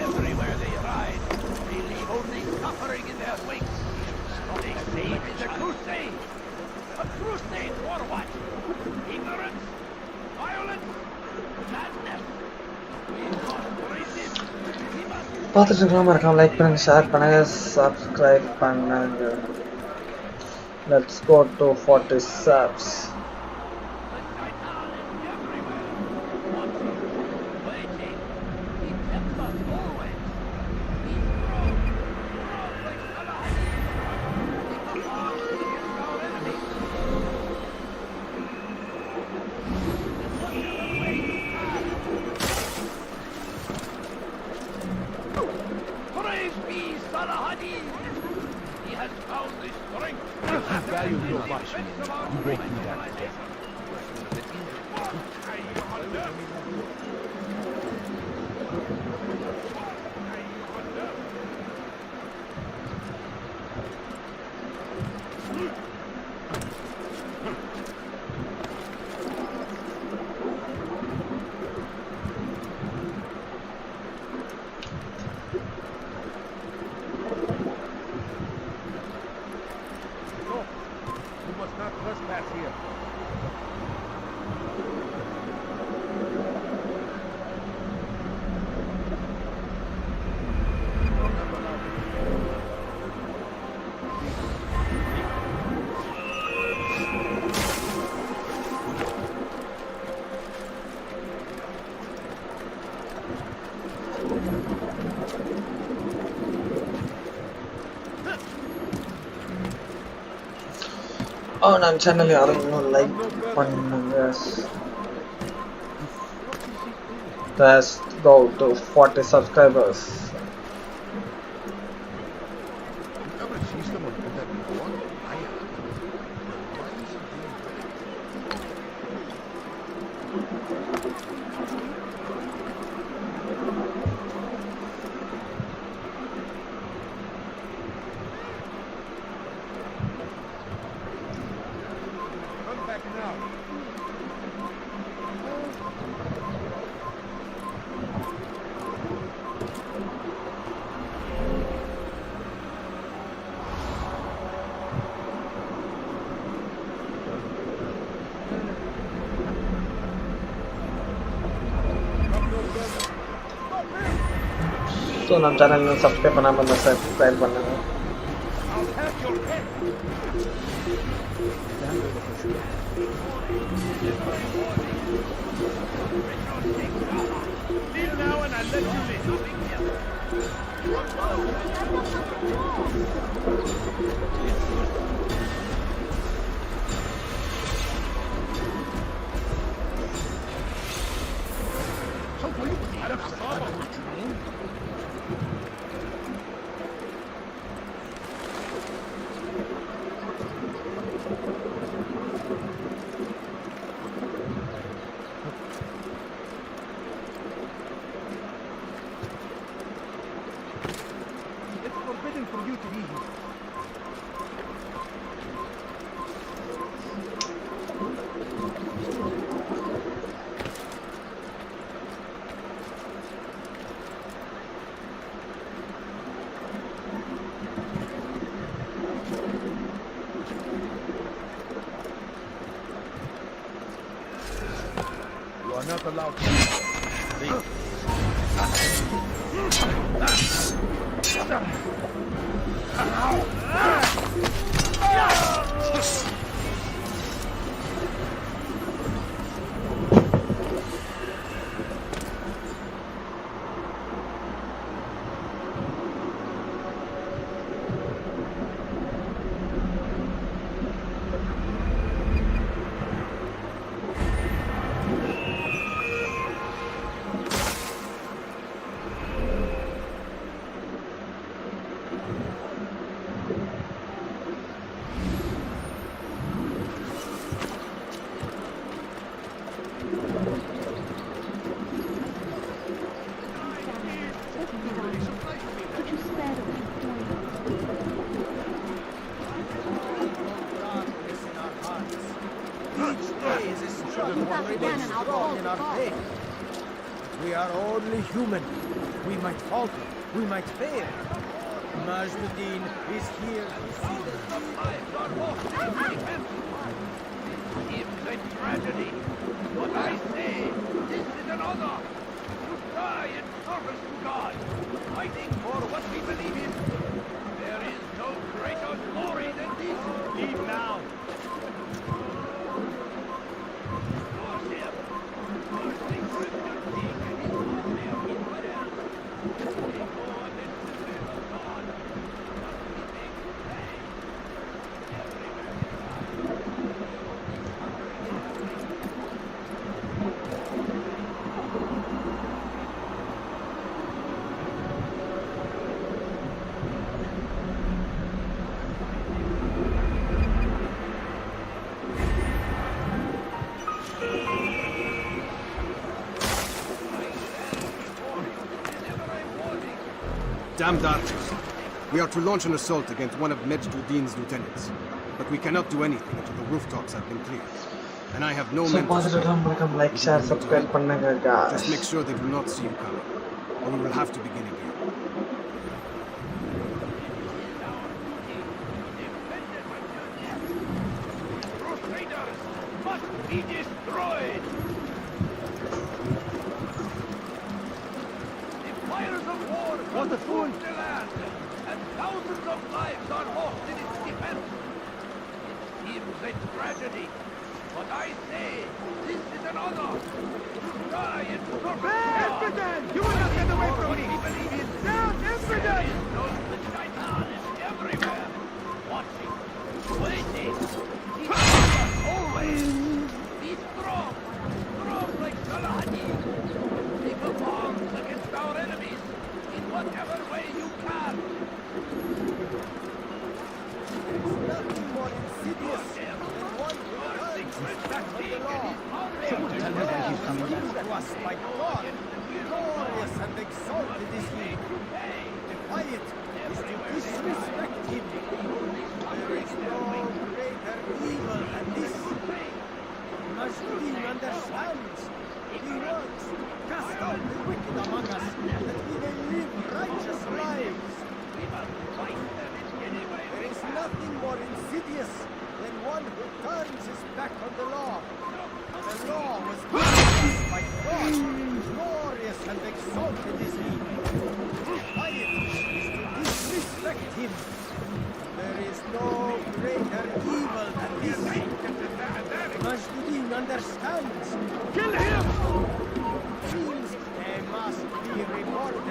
Everywhere they ride, they leave only suffering in their wake. They say it is a crusade. A crusade for what? Ignorance? Violence? Madness? We must resist. We must... பார்த்துட்டு மறக்காம like பண்ணுங்க share பண்ணுங்க subscribe பண்ணுங்க Let's go to 40 subs. Praise be Salah ad-Din. He has found the strength. You value your life. You won't do that again. You must not trespass here. நம்ம channel யாரும் இன்னும் like பண்ணுங்க. Let's go to 40 subscribers. Never see someone do that before. I have. Why is it being come back now. So நம்ம channel subscribe பண்ணாமல் இருந்தால் subscribe பண்ணுங்க. It's forbidden for you to be here. You are not allowed to leave. We are only human. We might falter. We might fail. Majduddin is here to see It's a tragedy. What I say, this is an honor. To die in service to God, fighting for what we believe in. There is no greater glory than this. Leave now. Damned archers. We are to launch an assault against one of Majduddin's lieutenants. But we cannot do anything until the rooftops have been cleared. And I have no So men to positive நம்ம like share subscribe பண்ணுங்க guys. Just make sure they do not see you coming, or we will have to begin again. Crusaders must be destroyed. The fires of war consume the land, and thousands of lives are lost in its defense. It seems a tragedy, but I say this is an honor. Die in Infidel! You will not get away from me! Down, infidel! Shaitan is everywhere, watching, waiting. exalted is he. Quiet is to disrespect him. There is no greater evil than this. Majduddin understands. Kill him! Seems they must be rewarded.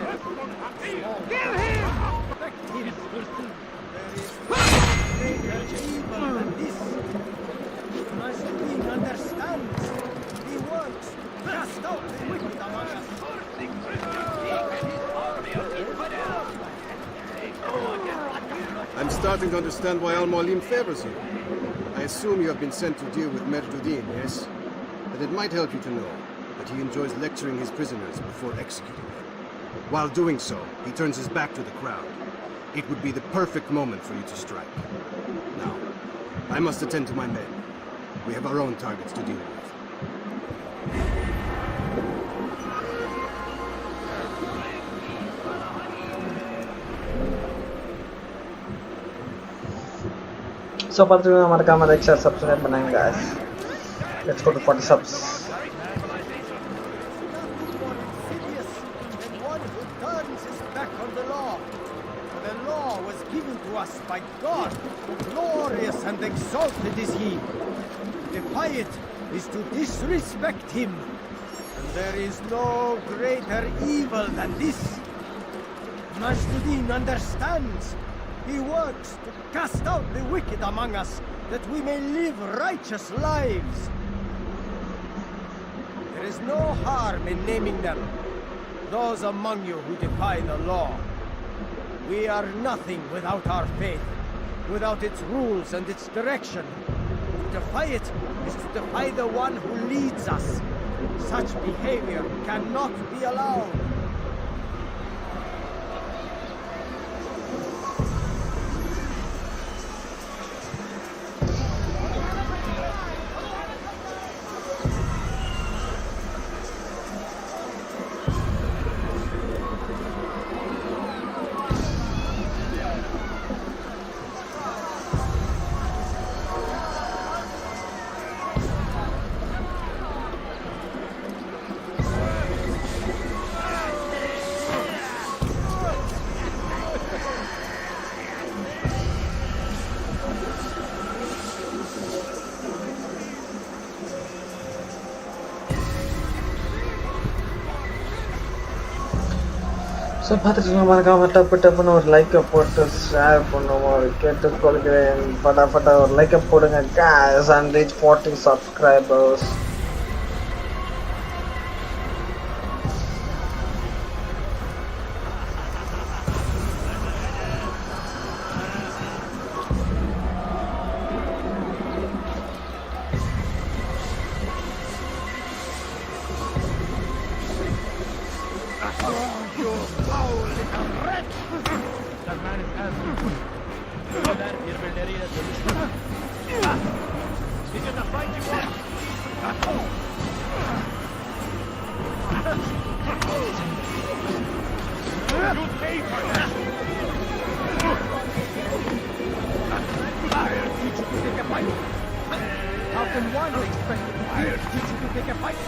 Kill him! Respect him. There is no greater evil than this. Majduddin understands. He works to cast out the wicked among us. I'm starting to understand why Al-Mualim favors you. I assume you have been sent to deal with Majduddin, yes? But it might help you to know that he enjoys lecturing his prisoners before executing them. While doing so, he turns his back to the crowd. It would be the perfect moment for you to strike. Now, I must attend to my men. We have our own targets to deal with. So patrona markama like share subscribe बनाएंगे guys. Let's go to 40 subs. One who turns his back on the law. For the law was given to us by God. Glorious and exalted is he. To defy it is to disrespect him. And there is no greater evil than this. Majduddin understands. He works to cast out the wicked among us, that we may live righteous lives. There is no harm in naming them, those among you who defy the law. We are nothing without our faith, without its rules and its direction. To defy it is to defy the one who leads us. Such behavior cannot be allowed. So பாத்துட்டு மறக்காம டப்பு ஒரு like போட்டு share பண்ணுவோம் கேட்டுக்கொள்கிறேன். ஃபட்டாஃபட்டா ஒரு like போடுங்க guys and reach 40 subscribers. How can one expect to teach you to take a fight?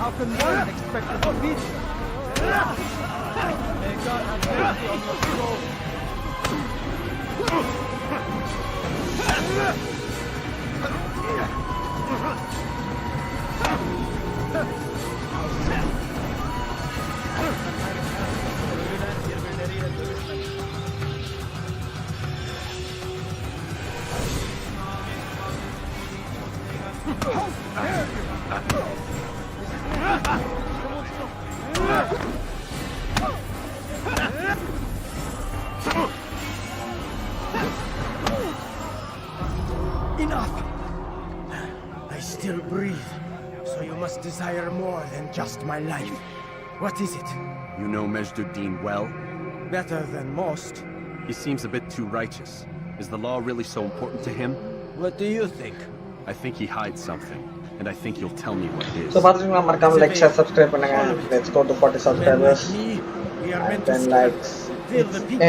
How can one expect to beat you? May God have mercy on your soul. Enough! I still breathe, so you must desire more than just my life. What is it? You know Majduddin well? Better than most. He seems a bit too righteous. Is the law really so important to him? What do you think? I think he hides something, and I think you'll tell me what it is. So பாத்துட்டு மறக்காம like share subscribe பண்ணுங்க. Let's go to 40 subscribers. And then likes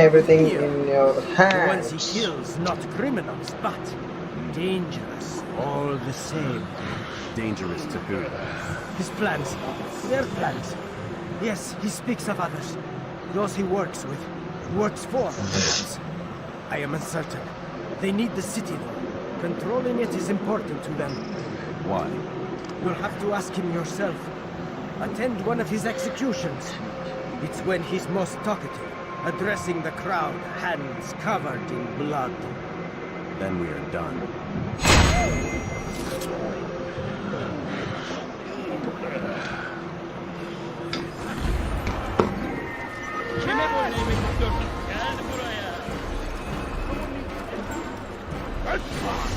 everything in your hands. The ones he kills, not criminals, but dangerous, all the same. Dangerous to who? His plans. Their plans. Yes, he speaks of others. Those he works with. Works for. Perhaps. I am uncertain. They need the city, though. Controlling it is important to them. Why? You'll have to ask him yourself. Attend one of his executions. It's when he's most talkative, addressing the crowd, hands covered in blood. Then we are done.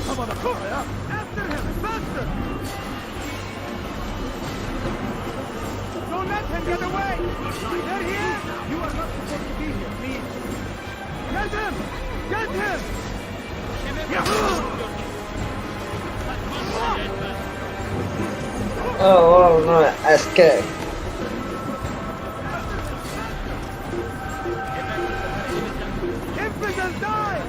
Come on, after him, faster! Don't let him get away! They're here! You are not supposed to be here, please. Get him! Get him! Oh no, escape. Infidels die!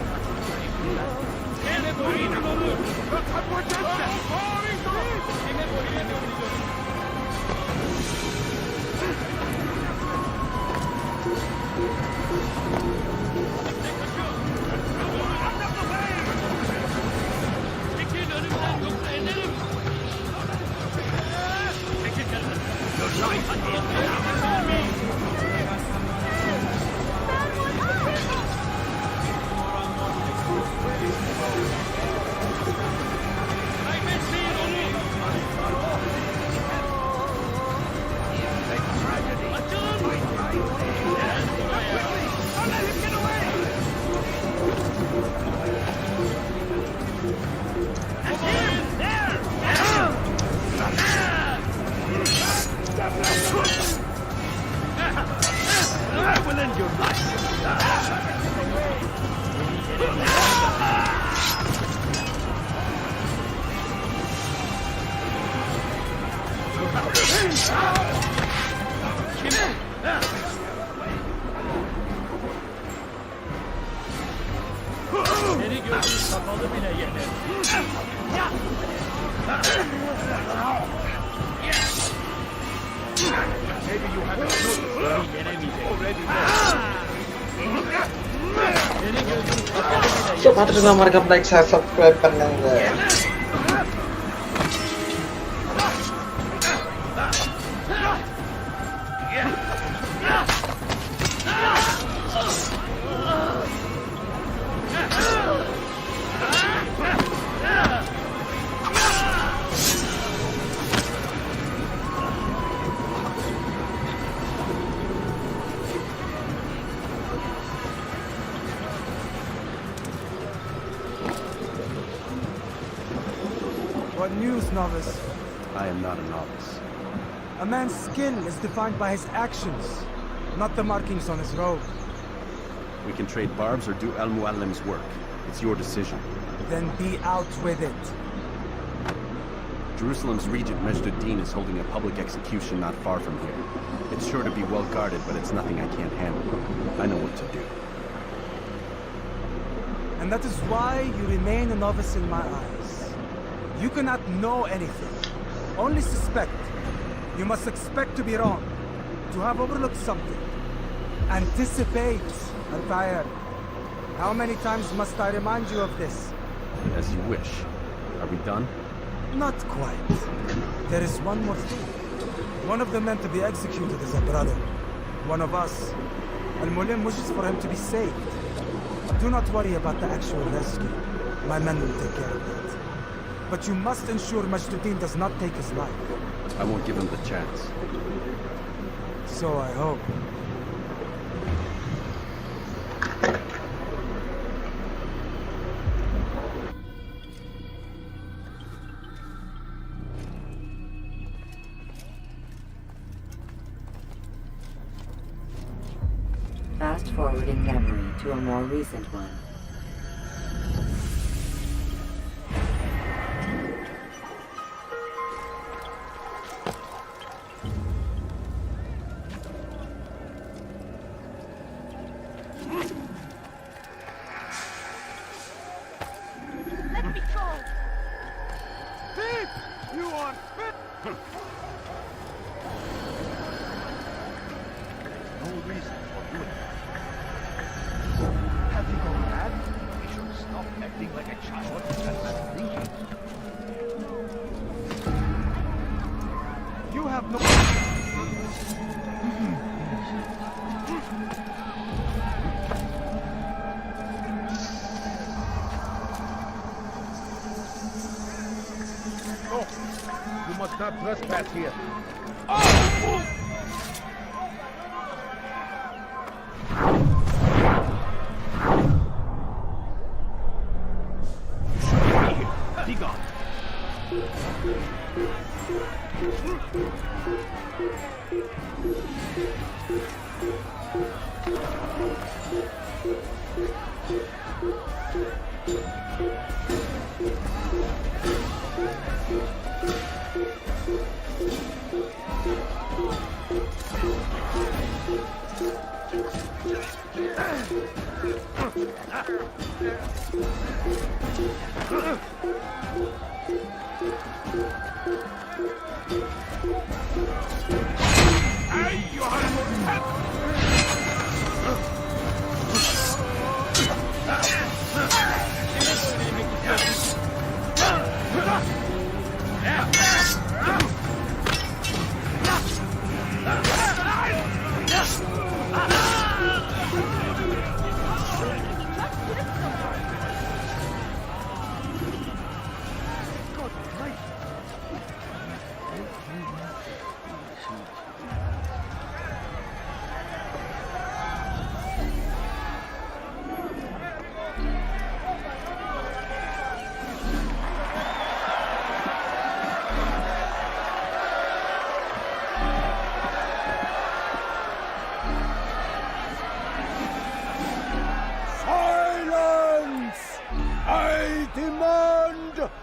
So patut juga mereka like, share, subscribe करने होंगे. What news, novice? I am not a novice. A man's skill is defined by his actions, not the markings on his robe. We can trade barbs or do Al-Muallim's work. It's your decision. Then be out with it. Jerusalem's regent, Majd-ud-Din, is holding a public execution not far from here. It's sure to be well guarded, but it's nothing I can't handle. I know what to do. And that is why you remain a novice in my eyes. You cannot know anything, only suspect. You must expect to be wrong, to have overlooked something. Anticipate, Altair. How many times must I remind you of this? As you wish. Are we done? Not quite. There is one more thing. One of the men to be executed is a brother. One of us. Al-Mulim wishes for him to be saved. Do not worry about the actual rescue. My men will take care of that. But you must ensure Majd-ud-Din does not take his life. I won't give him the chance. So I hope. Fast forward in memory to a more recent one. Let me go! You are fit! No reason for doing that. Have you gone mad? We should stop acting like a child and start thinking. You have no... No! You must not trespass here. Be gone!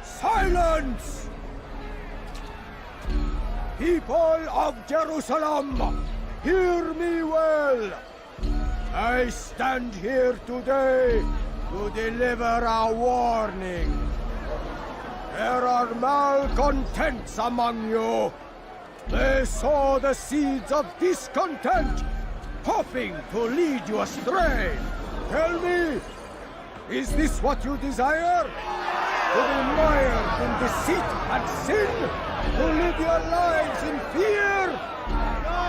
Silence! People of Jerusalem, hear me well. I stand here today to deliver a warning. There are malcontents among you. They sow the seeds of discontent, hoping to lead you astray. Tell me, is this what you desire? To be mired in deceit and sin? To live your lives in fear? No!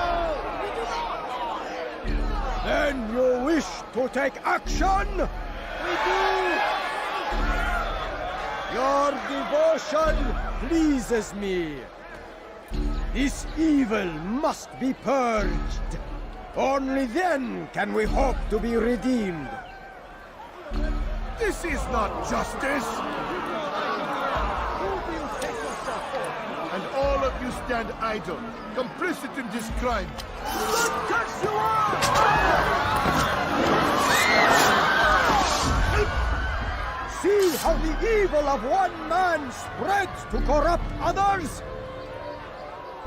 Then you wish to take action? We do! Your devotion pleases me. This evil must be purged. Only then can we hope to be redeemed. This is not justice! And all of you stand idle, complicit in this crime. Curse you all! See how the evil of one man spreads to corrupt others?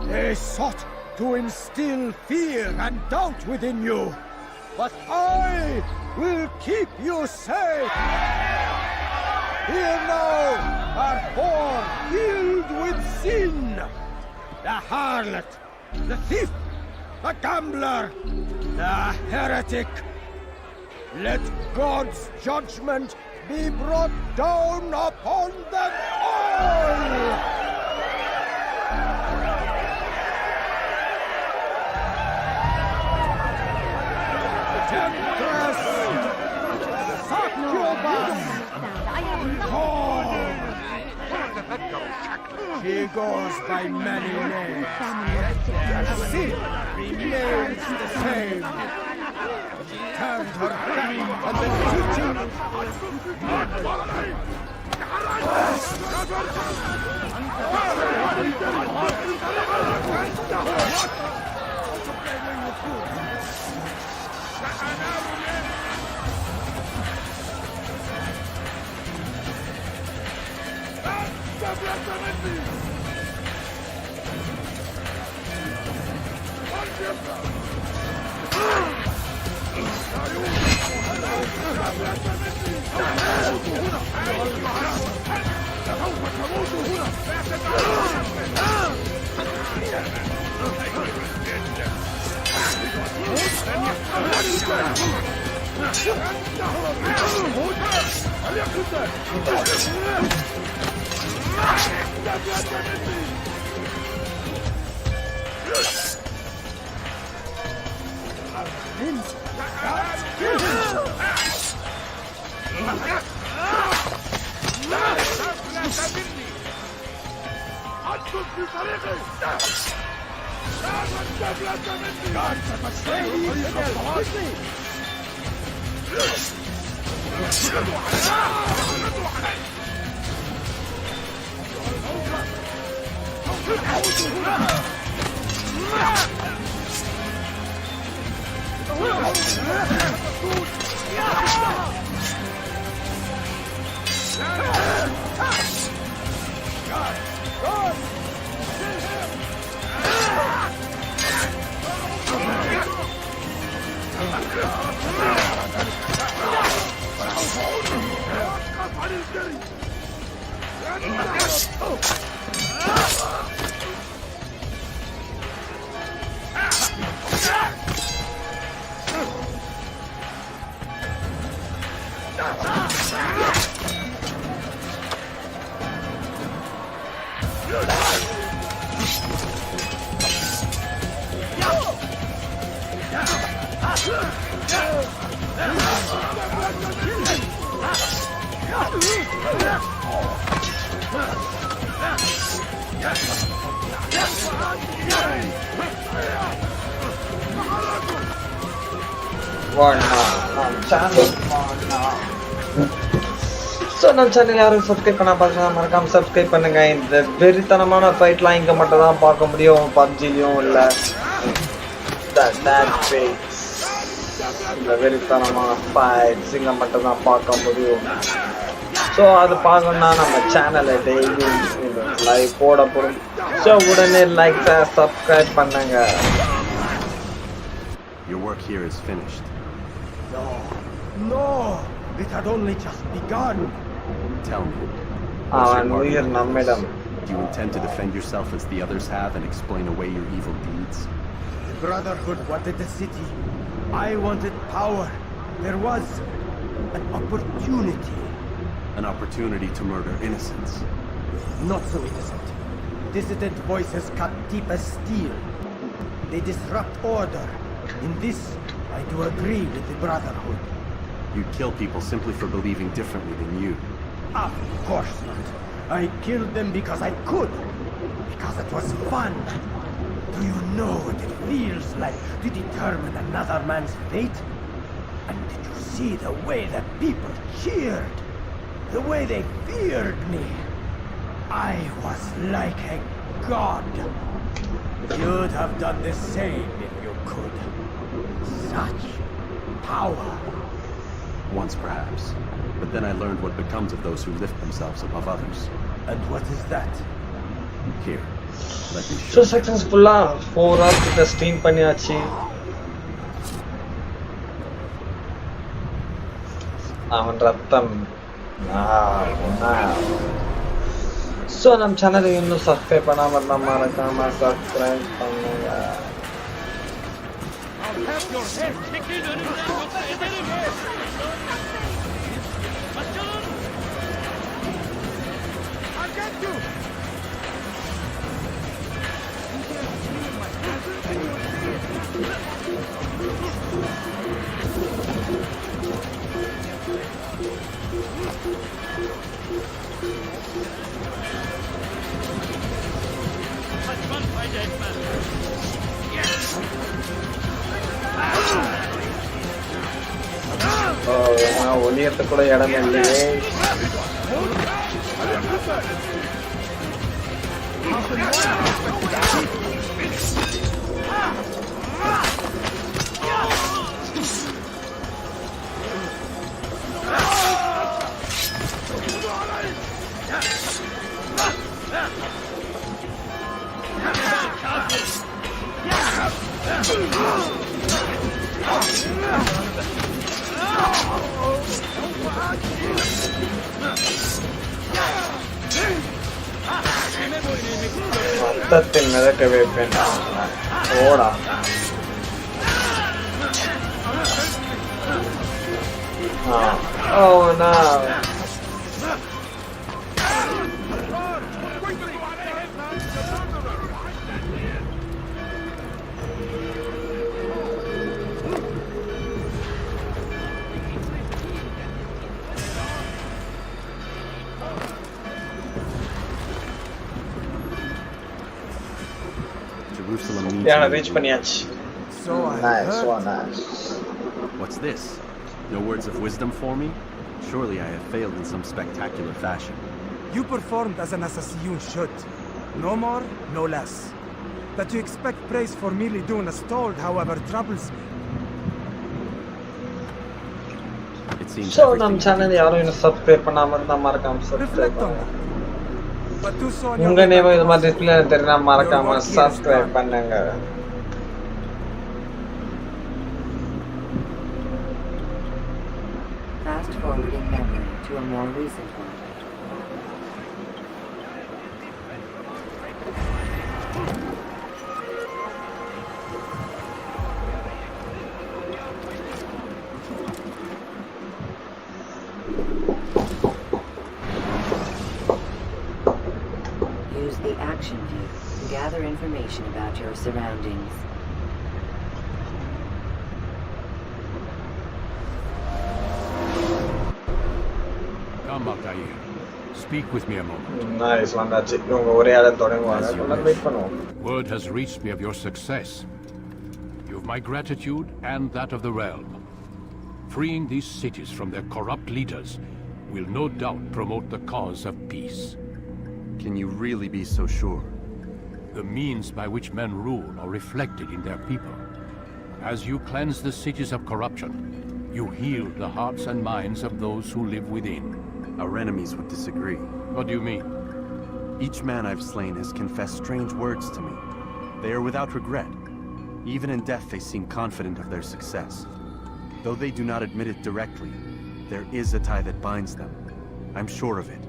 They sought to instill fear and doubt within you. But I will keep you safe. Here now are four filled with sin. The harlot, the thief, the gambler, the heretic. Let God's judgment be brought down upon them all! Temptress! Succubus! She goes by many names. Sin remains the same. She turned her back on هنا! So நம்ம channel யாரும் subscribe பண்ண பாருங்க, மறக்காம subscribe பண்ணுங்க. இந்த வெறித்தனமான ஃபைட்லாம் இங்க மட்டும் தான் பார்க்க முடியும், பப்ஜிலயும் இல்ல. இந்த வெறித்தனமான ஃபைட்ஸ் இங்க மட்டும் தான் பார்க்க முடியும். ஸோ அது பார்க்கணும்னா நம்ம சேனலை டெய்லி லைவ் போட போகிறோம். ஸோ உடனே லைக் சப்ஸ்கிரைப் பண்ணுங்க. Your work here is finished. No, it had only just begun. Tell me, Do you intend to defend yourself as the others have and explain away your evil deeds? The Brotherhood wanted the city. I wanted power. There was an opportunity. An opportunity to murder innocents. Not so innocent. Dissident voices cut deep as steel. They disrupt order. In this, I do agree with the Brotherhood. You kill people simply for believing differently than you. Of course not. I killed them because I could. Because it was fun. Do you know what it feels like to determine another man's fate? And did you see the way the people cheered? The way they feared me? I was like a god. You'd have done the same if you could. Such power. Once perhaps. But then I learned what becomes of those who lift themselves above others. And what is that? Here, let me show So successful 4 hours kita stream பண்ணியாச்சு. அவன் ரத்தம். So நம்ம சேனலை இன்னும் subscribe பண்ணாம இருந்தா மறக்காம subscribe பண்ணுங்க. Have your head kicking I'll get you! ஒளியத்துக்கு கூட இடம் இல்லையே. ரத்தத்தில் மிதக்க வைப்பேன். ஓடா Oh no. Jerusalem needs Yeah, me. reach பண்ணியாச்சு. So I Nice, heard. so nice. What's this? No words of wisdom for me? Surely I have failed in some spectacular fashion. You performed as an assassin should. No more, no less. That you expect praise for merely doing as told, however, troubles me. It seems So everything நம்ம channel யாரும் இன்னும் subscribe பண்ணாம இருந்தா மறக்காம subscribe பண்ணுங்க. But do so on your உங்க way name back இது to மாதிரி Moscow. டிஸ்ப்ளே தெரிஞ்சா மறக்காம Your work here is subscribe done. பண்ணுங்க. Fast forwarding memory to a more recent one. Use the action view to gather information about your surroundings. Come, Altair. Speak with me a moment. Nice வந்தாச்சு. இவங்க ஒரே ஆள தொடங்குவாங்க. கொஞ்சம் wait பண்ணுவோம். Word has reached me of your success. You have my gratitude and that of the realm. Freeing these cities from their corrupt leaders will no doubt promote the cause of peace. Can you really be so sure? The means by which men rule are reflected in their people. As you cleanse the cities of corruption, you heal the hearts and minds of those who live within. Our enemies would disagree. What do you mean? Each man I've slain has confessed strange words to me. They are without regret. Even in death they seem confident of their success. Though they do not admit it directly, there is a tie that binds them. I'm sure of it.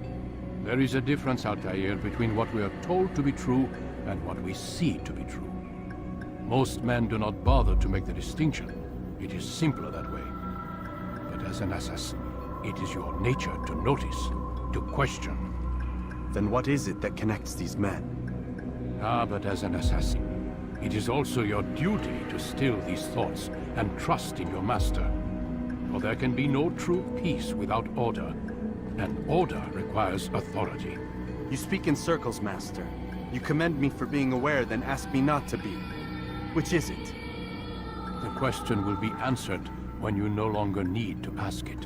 There is a difference, Altair, between what we are told to be true and what we see to be true. Most men do not bother to make the distinction. It is simpler that way. But as an assassin, it is your nature to notice, to question. Then what is it that connects these men? But as an assassin, it is also your duty to still these thoughts and trust in your master. For there can be no true peace without order, and order requires authority. You speak in circles, Master. You commend me for being aware, then ask me not to be. Which is it? The question will be answered when you no longer need to ask it.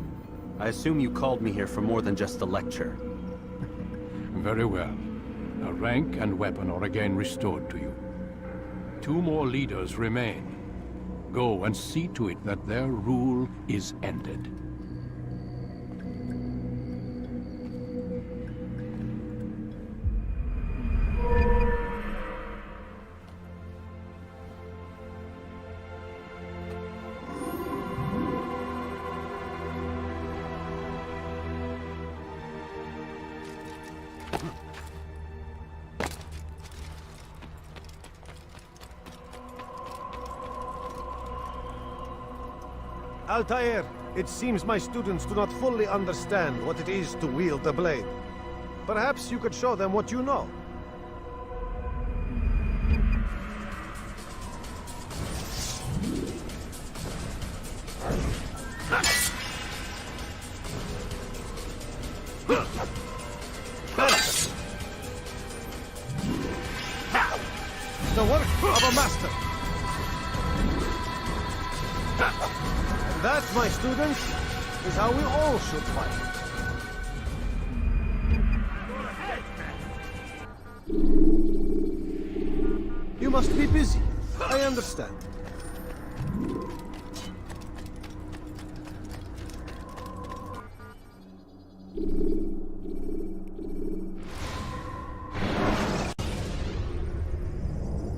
I assume you called me here for more than just a lecture. Very well. A rank and weapon are again restored to you. 2 more leaders remain. Go and see to it that their rule is ended. Altair, it seems my students do not fully understand what it is to wield the blade. Perhaps you could show them what you know. The work of a master. And that, my students, is how we all should fight. You must be busy. I understand.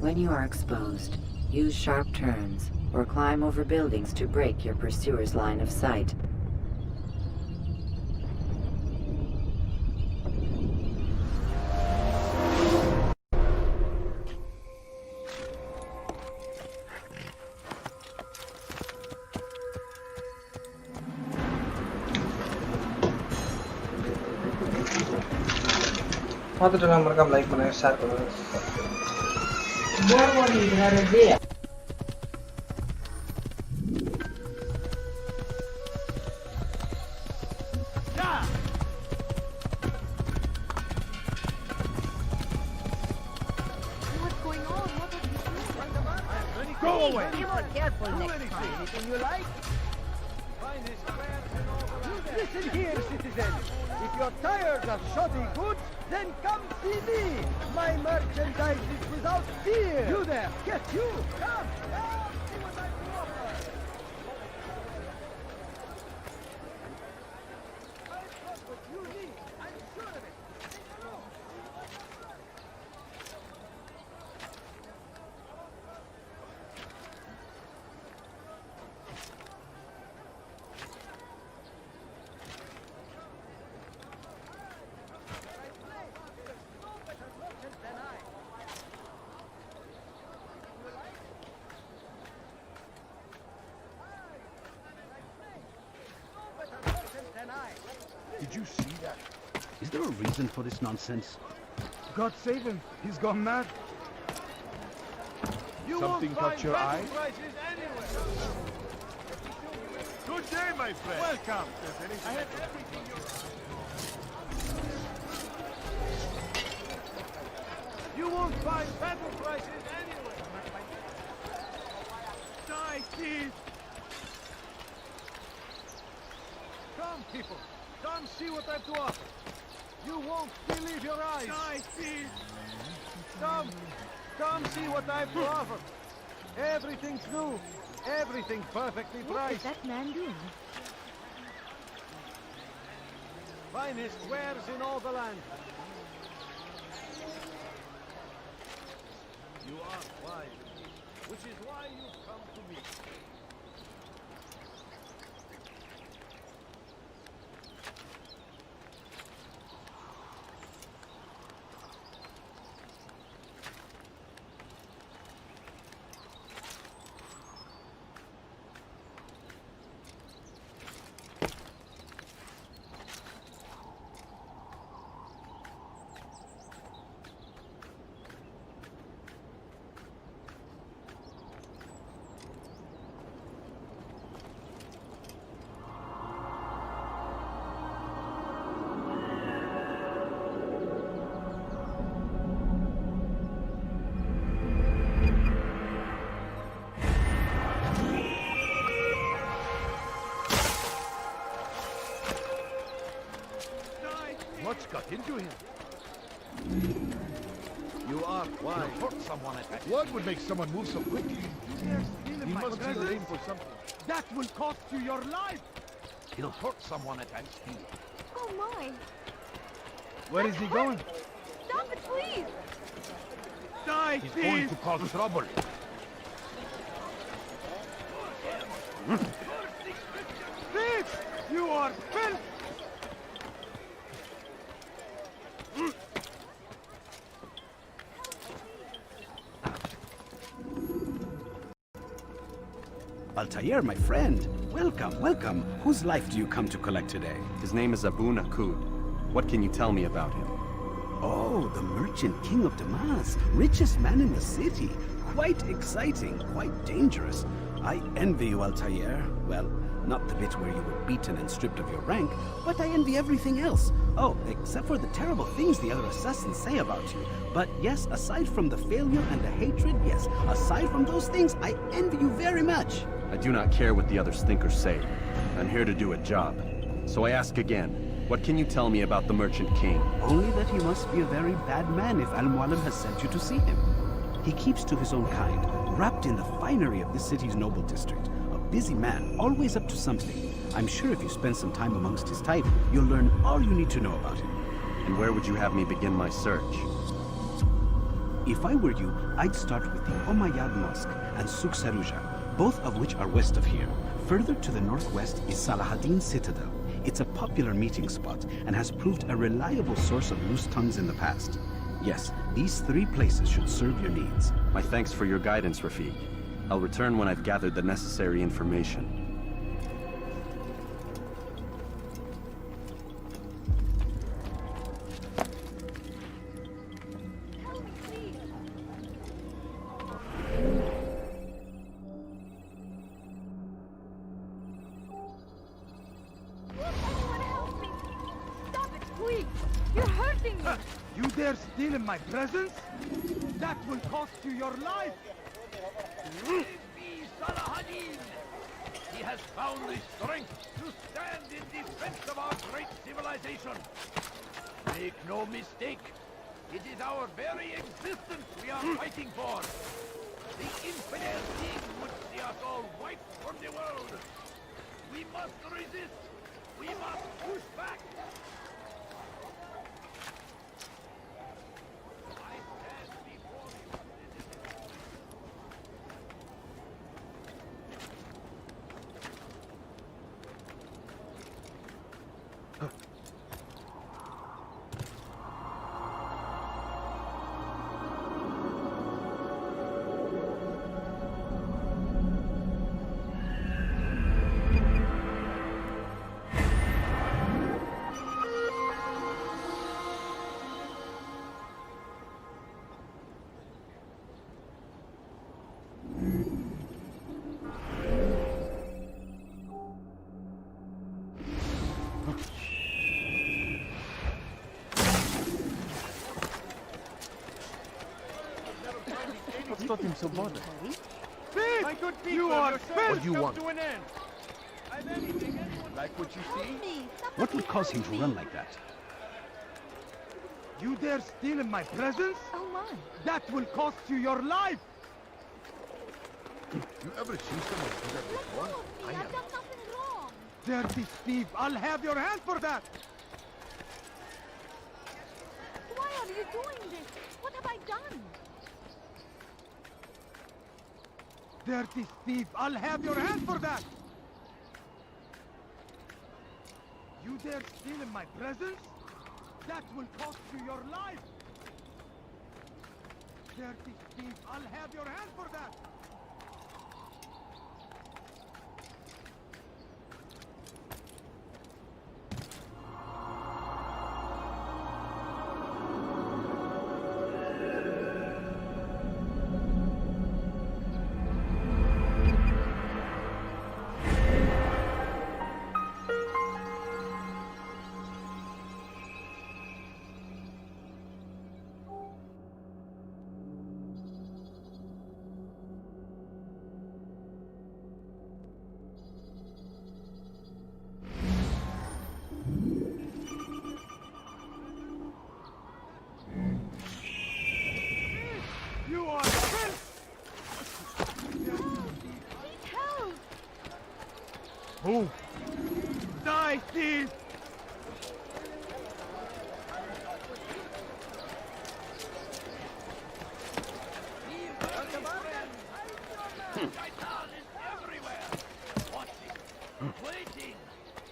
When you are exposed, use sharp turns or climb over buildings to break your pursuer's line of sight. பார்த்துட்டு மறக்காம like பண்ணுங்க, share பண்ணுங்க. What's going on? What are you doing? Go away! Be more careful next time. Anything you like? Listen here, citizen. If you're tired of shoddy goods, then come see me. My merchandise is without fear. You there, get you. Come, see what I can offer. I've got what you need. I'm sure of it. Take a look. Did you see that? Is there a reason for this nonsense? God save him. He's gone mad. You Something won't caught find your better eye? prices anywhere. Good day, my friend. Welcome. I have everything you You won't find better prices anywhere. Die, thief! Come, people. Come see what I have to offer. You won't believe your eyes. Die, thief! Come see what I have to offer. Everything's new. Everything perfectly What is priced. that man doing? Finest wares in all the land. You are wise, which is why you've come to me. What's got into him? You are wise. Hurt someone at that. What would make someone move so quickly? He must be looking for something. That will cost you your life! He'll hurt someone at that speed. Oh my! Where is he going? Stop it, please! Die, He's going to cause trouble. Thief! You are filth! Altair, my friend. Welcome, welcome. Whose life do you come to collect today? His name is Abu Nakud. What can you tell me about him? Oh, the merchant king of Damas. Richest man in the city. Quite exciting, quite dangerous. I envy you, Altair. Well, not the bit where you were beaten and stripped of your rank, but I envy everything else. Oh, except for the terrible things the other assassins say about you. But yes, aside from the failure and the hatred, yes, aside from those things, I envy you very much. I do not care what the others think or say. I'm here to do a job. So I ask again, what can you tell me about the Merchant King? Only that he must be a very bad man if Al-Mualim has sent you to see him. He keeps to his own kind, wrapped in the finery of this city's noble district. A busy man, always up to something. I'm sure if you spend some time amongst his type, you'll learn all you need to know about him. And where would you have me begin my search? If I were you, I'd start with the Umayyad Mosque and Souq Saruja, both of which are west of here. Further to the northwest is Salahaddin Citadel. It's a popular meeting spot and has proved a reliable source of loose tongues in the past. Yes, these 3 places should serve your needs. My thanks for your guidance, Rafiq. I'll return when I've gathered the necessary information. dare steal in my presence? That will cost you your life! Be Salahadin! He has found the strength to stand in defense of our great civilization. Make no mistake, it is our very existence we are fighting for. The infidel king would see us all wiped from the world. We must resist. We must push back. I stand before you. What's got him so bothered? My good people, you are What do you want? to an end. I'm anything anyone like what you see? What would cause him to run like that? You dare steal in my presence? Oh my. That will cost you your life! You ever see someone do that before? I've done nothing wrong. Dirty Steve, I'll have your hand for that! Why are you doing this? What have I done? Dirty Steve, I'll have your hand for that! You dare steal in my presence? That will cost you your life! Dirty Steve, I'll have your hand for that! You are filth! Please help! Who? Die, Steve! Shaitan is everywhere. Watching, waiting.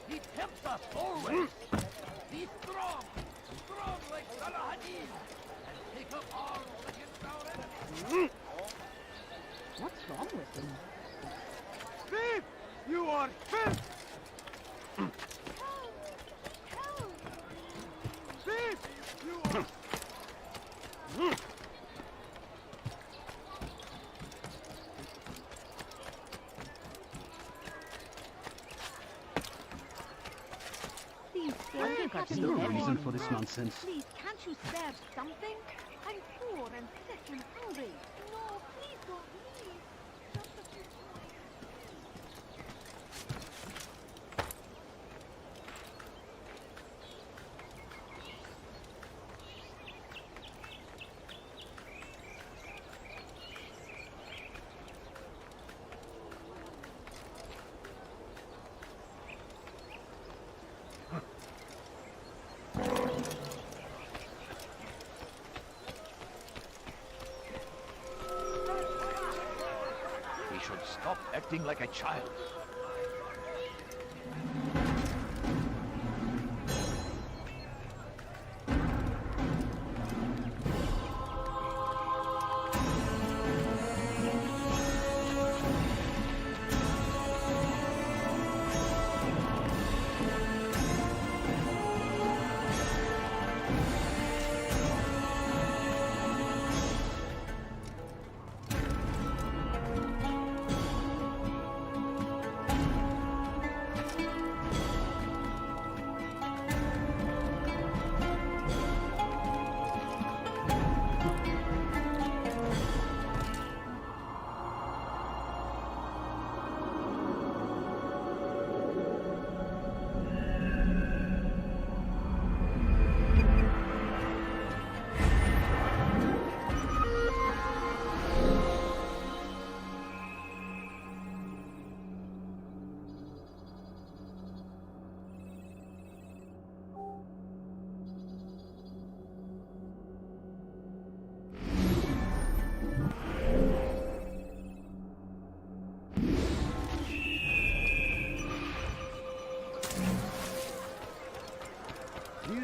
He tempts us always. Be strong, strong like Salahadin, and take up arms against our enemies. What's wrong with him? Steve! You are filth! Steve! You are... Please, I think I've seen no reason for this nonsense. Please, can't you spare something? I'm poor and sick and hungry. No, please don't leave. Just a few He should stop acting like a child.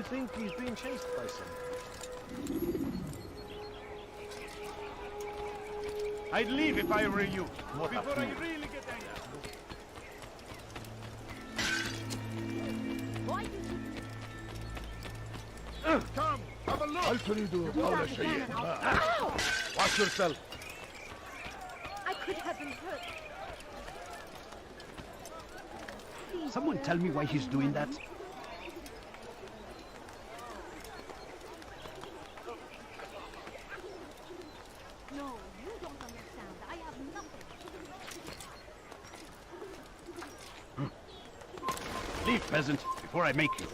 think he's being chased by someone. I'd leave if I were you, before I really get angry. Come, have a look. Watch yourself. I could have been hurt. Someone tell me why he's doing that? No, you don't understand. I have nothing. Leave, peasant, before I make you.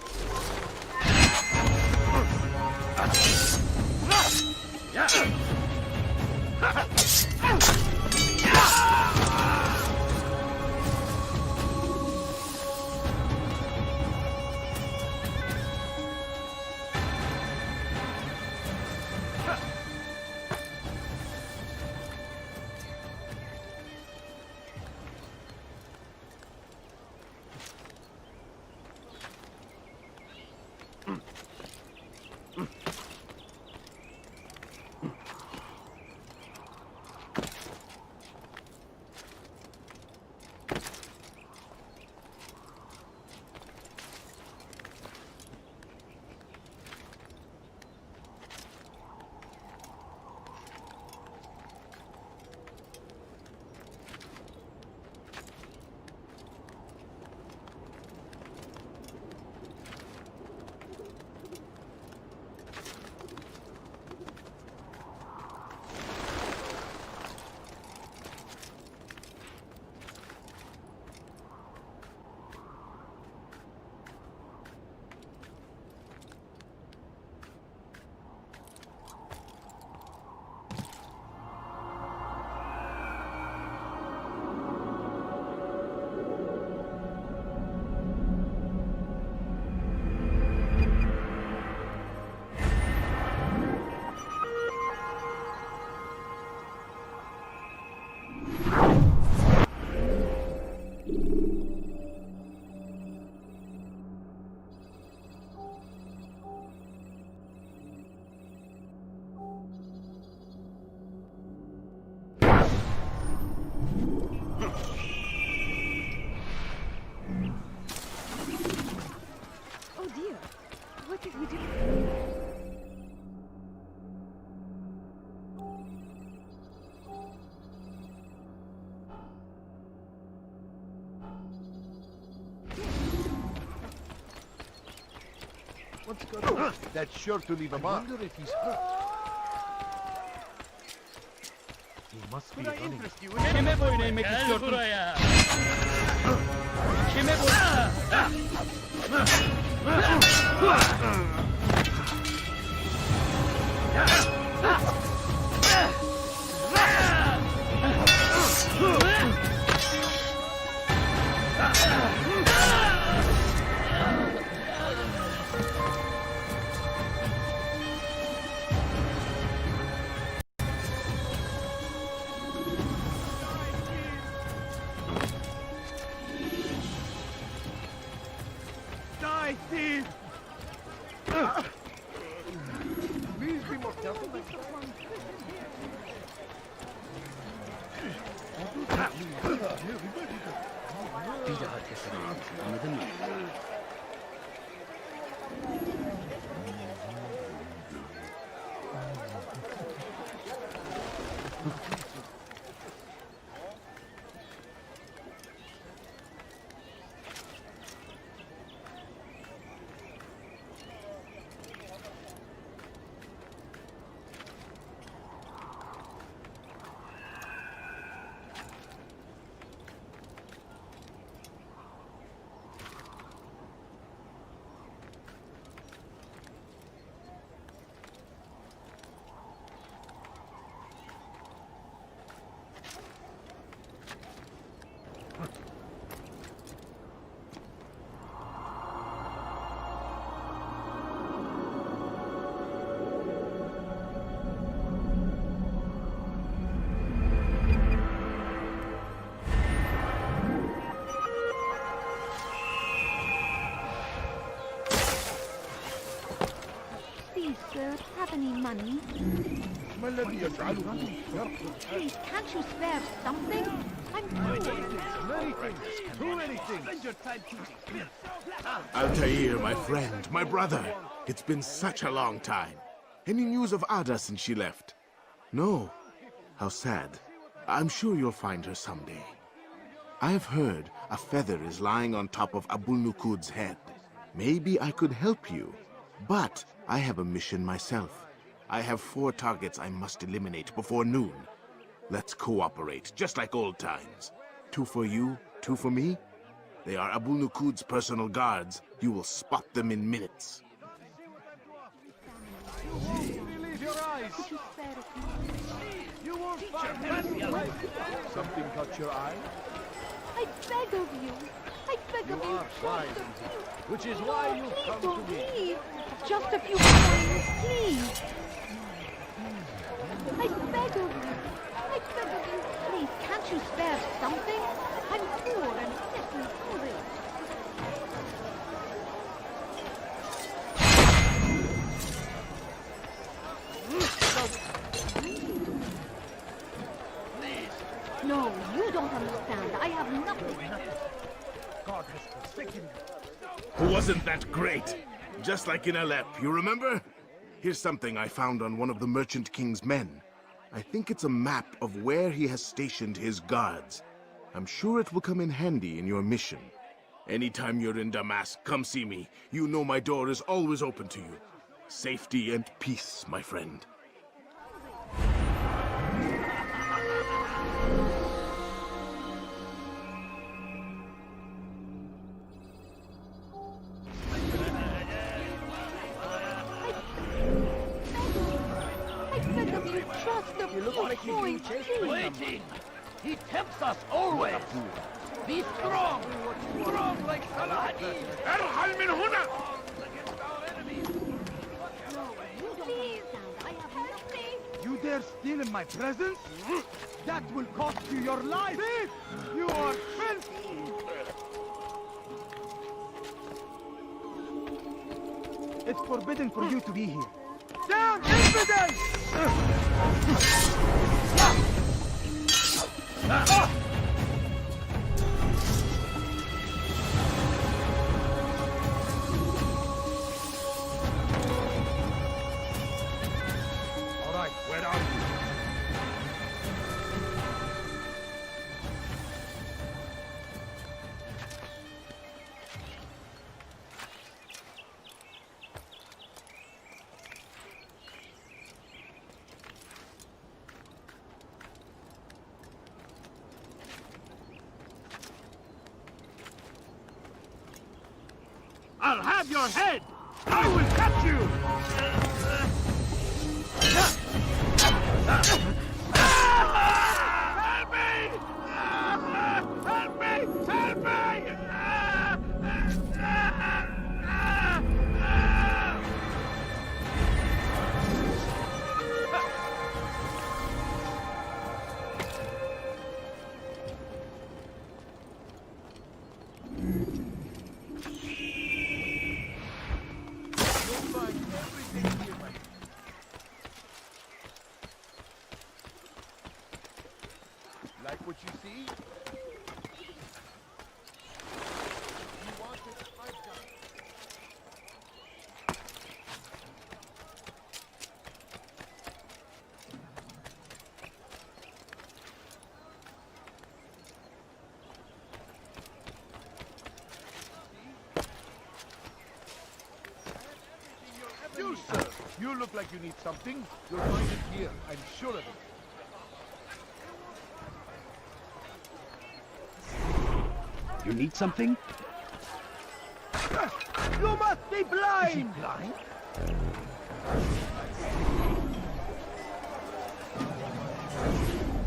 Oh dear. What did we do? What's going on? That's sure to leave a mark. I wonder if he's hurt. He must be Could I running. interest you in Kime boyun eğmek istiyorsun? Kime Die, thief! Please be more careful. Bir daha keserim. Anladın mı? any money? Please, can't you spare something? I'm poor. Do anything. Altair, my friend, my brother. It's been such a long time. Any news of Ada since she left? No. How sad. I'm sure you'll find her someday. I've heard a feather is lying on top of Abul Nukud's head. Maybe I could help you. But I have a mission myself. I have 4 targets I must eliminate before noon. Let's cooperate, just like old times. 2 for you, 2 for me. They are Abul Nukud's personal guards. You will spot them in minutes. Release your eyes. You won't find something caught your eye? I beg of you. I beg of you. You are blind, which is why you come to me. Please, just a few coins, please. I beg of you. I beg of you, please. Can't you spare something? I'm poor and sick and hungry. No, you don't understand. I have nothing. God has forsaken you. Wasn't that great? Just like in Alep, you remember? Here's something I found on one of the Merchant King's men. I think it's a map of where he has stationed his guards. I'm sure it will come in handy in your mission. Anytime you're in Damascus, come see me. You know my door is always open to you. Safety and peace, my friend. You look like he's being chased by Waiting! He tempts us always! Be strong! Strong like Saladin! Erhal min huna! You dare steal in my presence? That will cost you your life! Thief! You are filthy! It's forbidden for you to be here. Down, infidels! All right, where are you? I'll have your head! I will cut you! Help me! Help me! Help me! Like what you see? You want it? I've got it. You, sir, you look like you need something. You'll find it here. I'm sure of it. You need something? You must be blind! Is he blind?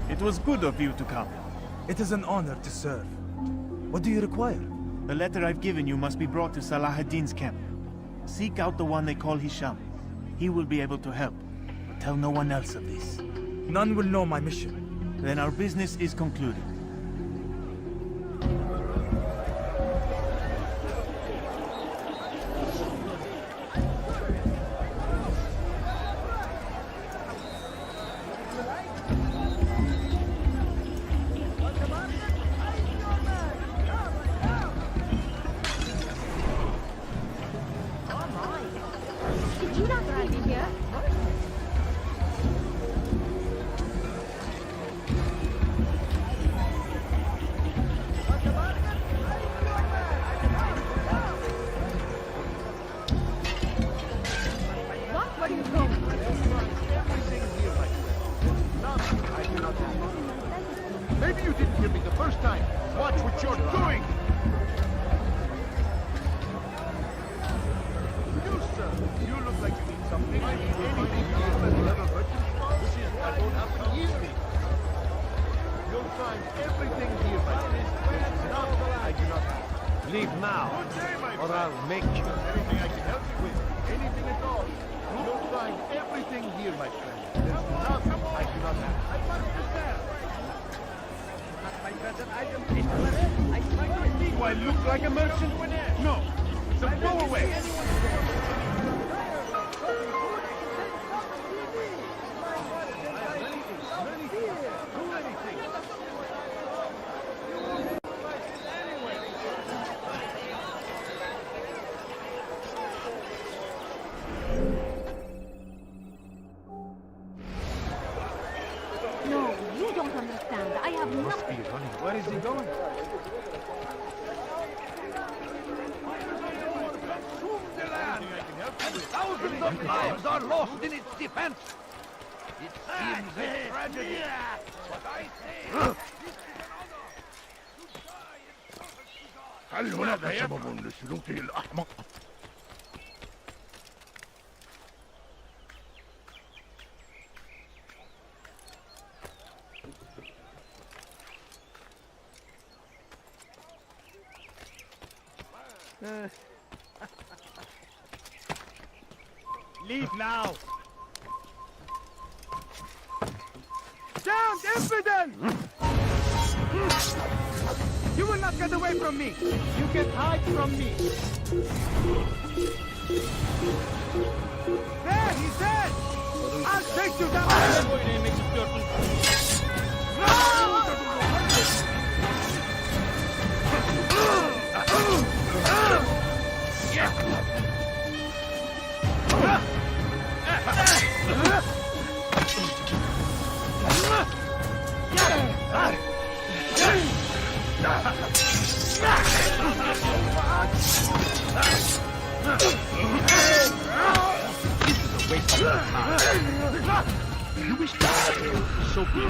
It was good of you to come. It is an honor to serve. What do you require? The letter I've given you must be brought to Salah ad-Din's camp. Seek out the one they call Hisham. He will be able to help. But tell no one else of this. None will know my mission. Then our business is concluded. Maybe you didn't hear me the first time. Watch what you're doing! You, sir, you look like you need something. Anything here at the level merchant store? That won't happen easily. You'll find everything here, my friend. Not I do not have. Leave now, or I'll make you. Anything I can help you with, anything at all. You'll find everything here, my friend. There's nothing I do not have. Do I look like a merchant? No. So go away. No, you don't understand. I have nothing. Where is he going? Thousands of lives are lost in its defense. It seems a tragedy, but I say... هل هناك سبب لسلوكه الأحمق؟ Leave now! Down, infidel! You will not get away from me! You can hide from me! There, he's dead! I'll take you down! You wish to so be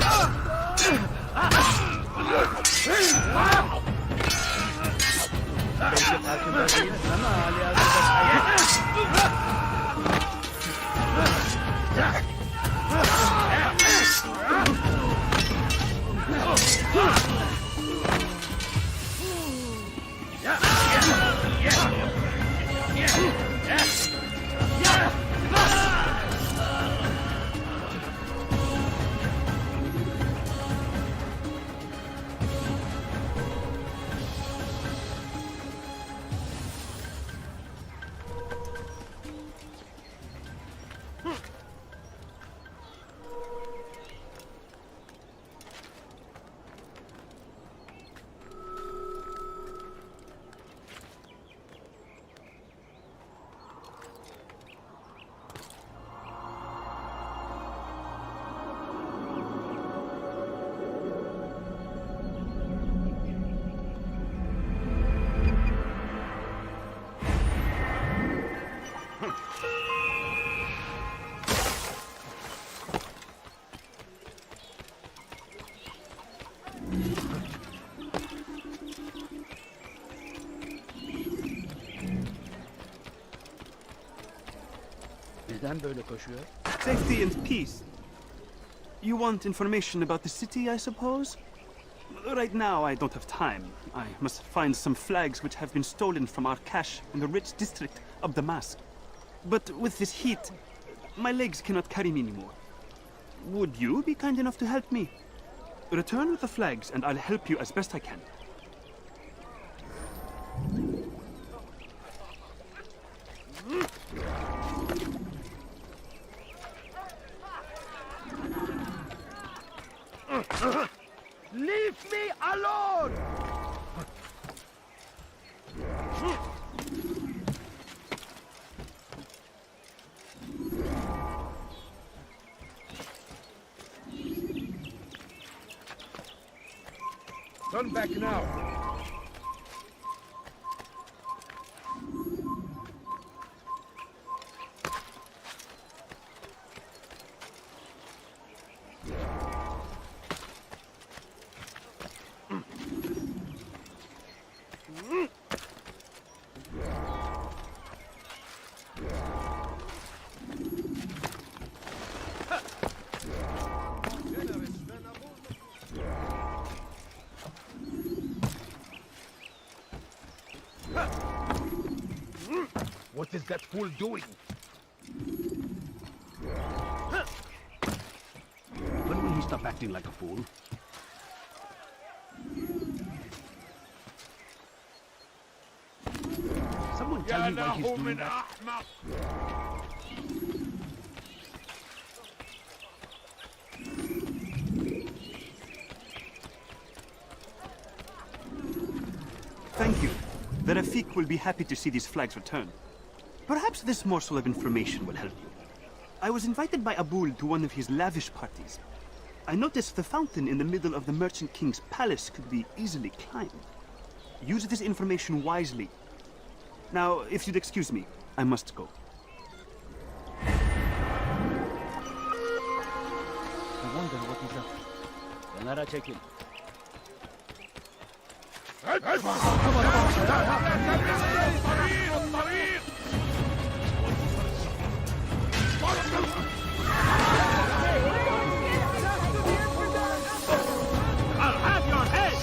Neden böyle koşuyor? Safety and peace. You want information about the city, I suppose? Right now, I don't have time. I must find some flags which have been stolen from our cache in the rich district of Damask. But with this heat, my legs cannot carry me anymore. Would you be kind enough to help me? Return with the flags, and I'll help you as best I can. Leave me alone! Turn back now. What is that fool doing? When will he stop acting like a fool? Someone tell me why he's doing that. Thank you. The Rafik will be happy to see these flags return. Perhaps this morsel of information will help you. I was invited by Abul to one of his lavish parties. I noticed the fountain in the middle of the Merchant King's palace could be easily climbed. Use this information wisely. Now, if you'd excuse me, I must go. I wonder what he's up to. Then I'll check him. I'll have your head!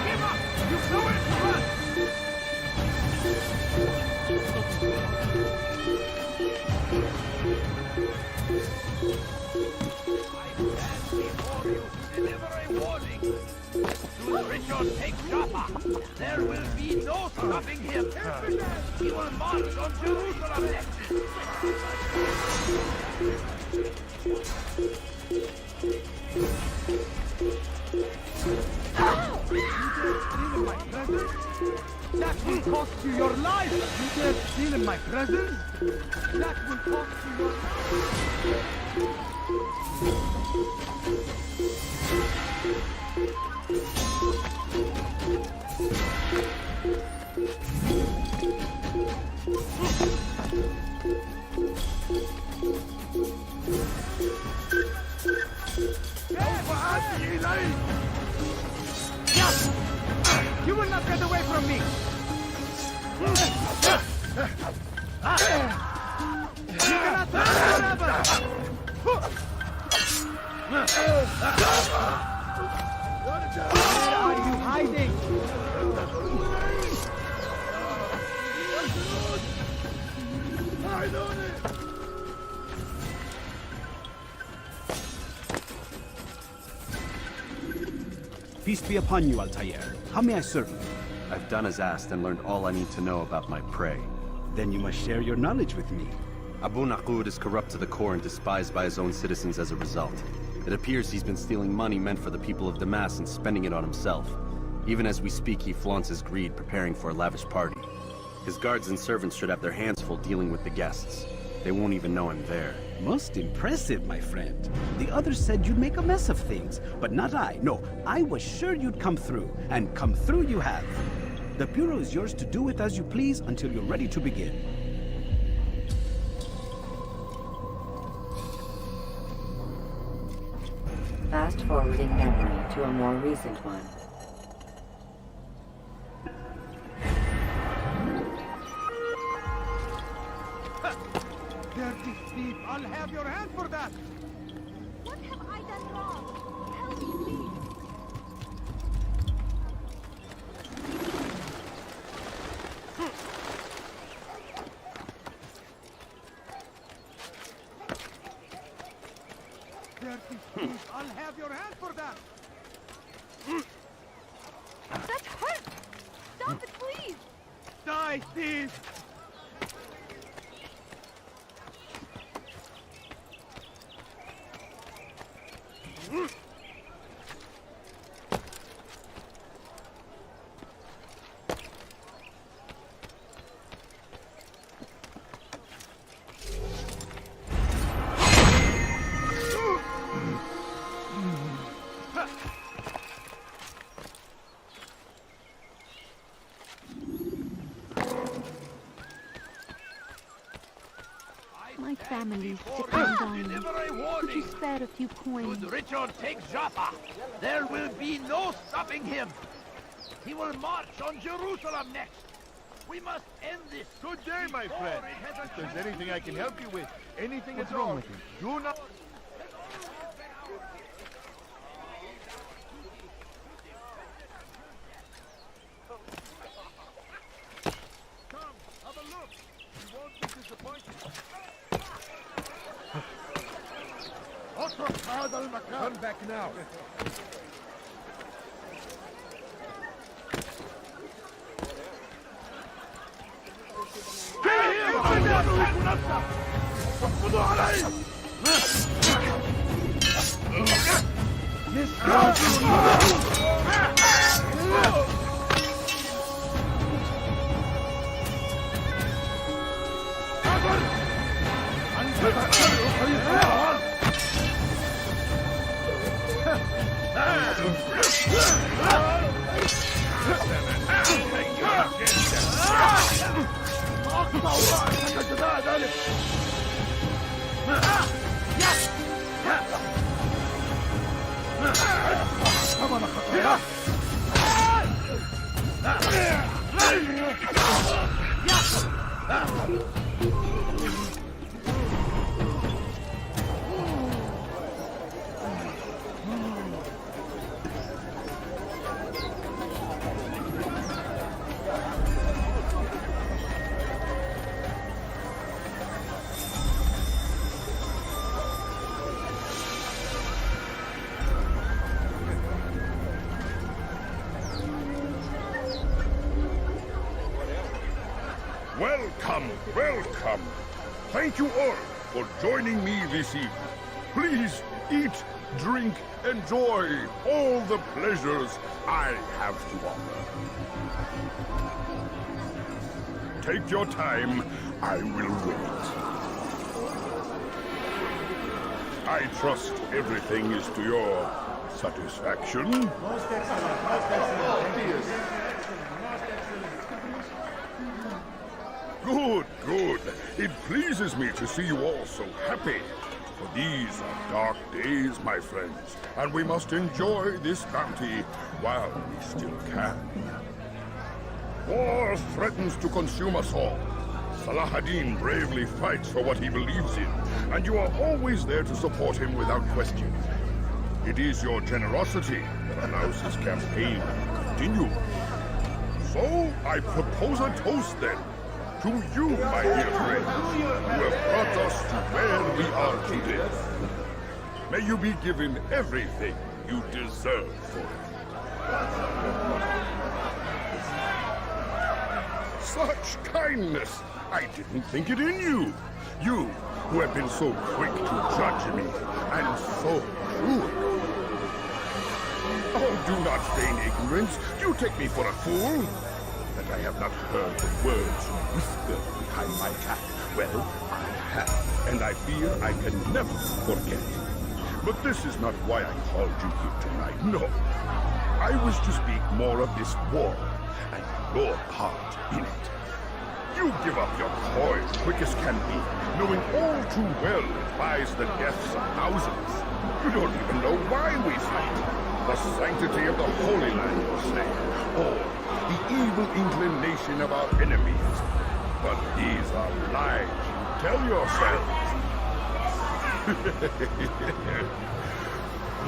Give up! You know it! Deliver a warning. Should Richard take Joppa, there will be no stopping him. He will march on Jerusalem next. That will cost you your life! You dare steal in my presence? That will cost you your You will not get away from me! You cannot live forever! Where are you hiding? Peace be upon you, Altair. How may I serve you? I've done as asked and learned all I need to know about my prey. Then you must share your knowledge with me. Abu Naqud is corrupt to the core and despised by his own citizens as a result. It appears he's been stealing money meant for the people of Damas and spending it on himself. Even as we speak, he flaunts his greed, preparing for a lavish party. His guards and servants should have their hands full dealing with the guests. They won't even know I'm there. Most impressive, my friend. The others said you'd make a mess of things, but not I. No, I was sure you'd come through, and come through you have. The Bureau is yours to do with as you please until you're ready to begin. Fast-forwarding memory to a more recent one. Dirty thief! I'll have your hand for that! What have I done wrong? Help me, please. Dirty thief! I'll have your hand for that! That hurts! Stop it, please! Die, thief! My family depends on you. Could you spare a few coins? Should Richard take Joppa, there will be no stopping him. He will march on Jerusalem next. We must end this. Good day, my friend. If there's anything I can help you with, anything at all, do not... Come back now. Welcome, welcome. Thank you all for joining me this evening. Please eat, drink, enjoy all the pleasures I have to offer. Take your time, I will wait. I trust everything is to your satisfaction. Most excellent, most excellent. Good, good. It pleases me to see you all so happy. For these are dark days, my friends, and we must enjoy this bounty while we still can. War threatens to consume us all. Salah ad-Din bravely fights for what he believes in, and you are always there to support him without question. It is your generosity that allows his campaign to continue. So, I propose a toast then. To you, my dear friends, who have brought us to where we are today. May you be given everything you deserve for it. Such kindness! I didn't think it in you. You, who have been so quick to judge me, and so cruel. Oh, do not feign ignorance. You take me for a fool. That I have not heard the words you whisper behind my back. Well, I have, and I fear I can never forget. But this is not why I called you here tonight, no. I wish to speak more of this war, and your part in it. You give up your coin quick as can be, knowing all too well it buys the deaths of thousands. You don't even know why we fight. The sanctity of the Holy Land, you say, or the evil inclination of our enemies. But these are lies you tell yourselves.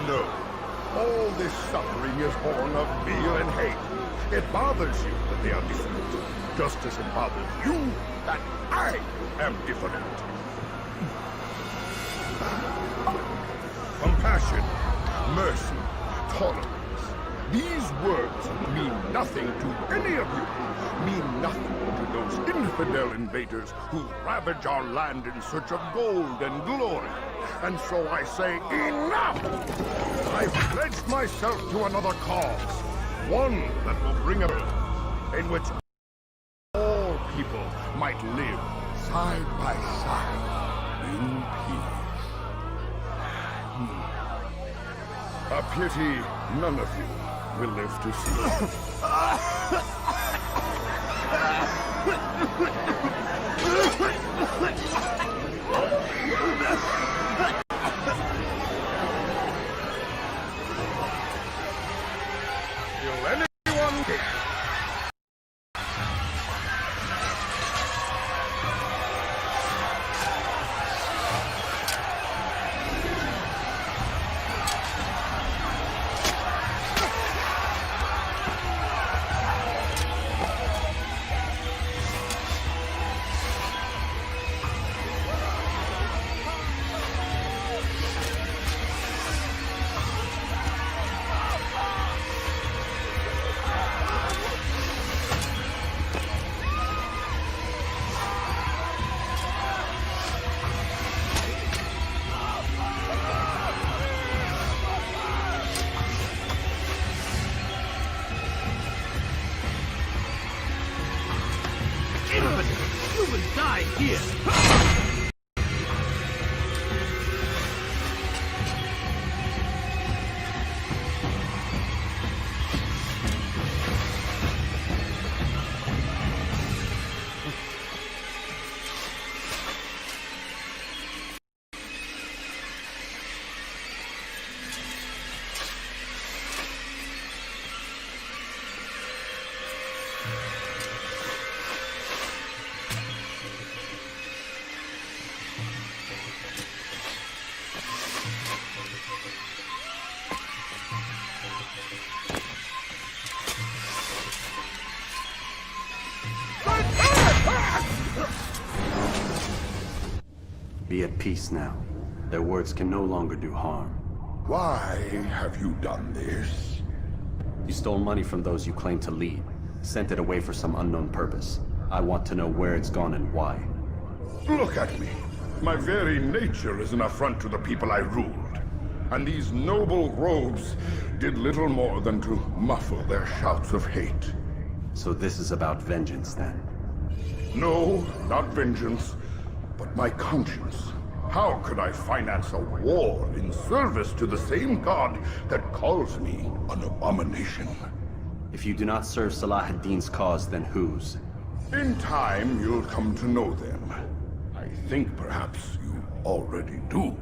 No, all this suffering is born of fear and hate. It bothers you that they are different, just as it bothers you that I am different. Compassion, mercy, tolerance. These words mean nothing to any of you. Mean nothing to those infidel invaders who ravage our land in search of gold and glory. And so I say, enough! I've pledged myself to another cause. One that will bring a world in which all people might live side by side in peace. A pity none of you will live to see Will anyone get? here. Be at peace now. Their words can no longer do harm. Why have you done this? You stole money from those you claim to lead, sent it away for some unknown purpose. I want to know where it's gone and why. Look at me. My very nature is an affront to the people I ruled. And these noble robes did little more than to muffle their shouts of hate. So this is about vengeance, then? No, not vengeance, but my conscience. How could I finance a war in service to the same god that calls me an abomination? If you do not serve Salah ad-Din's cause, then whose? In time, you'll come to know them. I think perhaps you already do.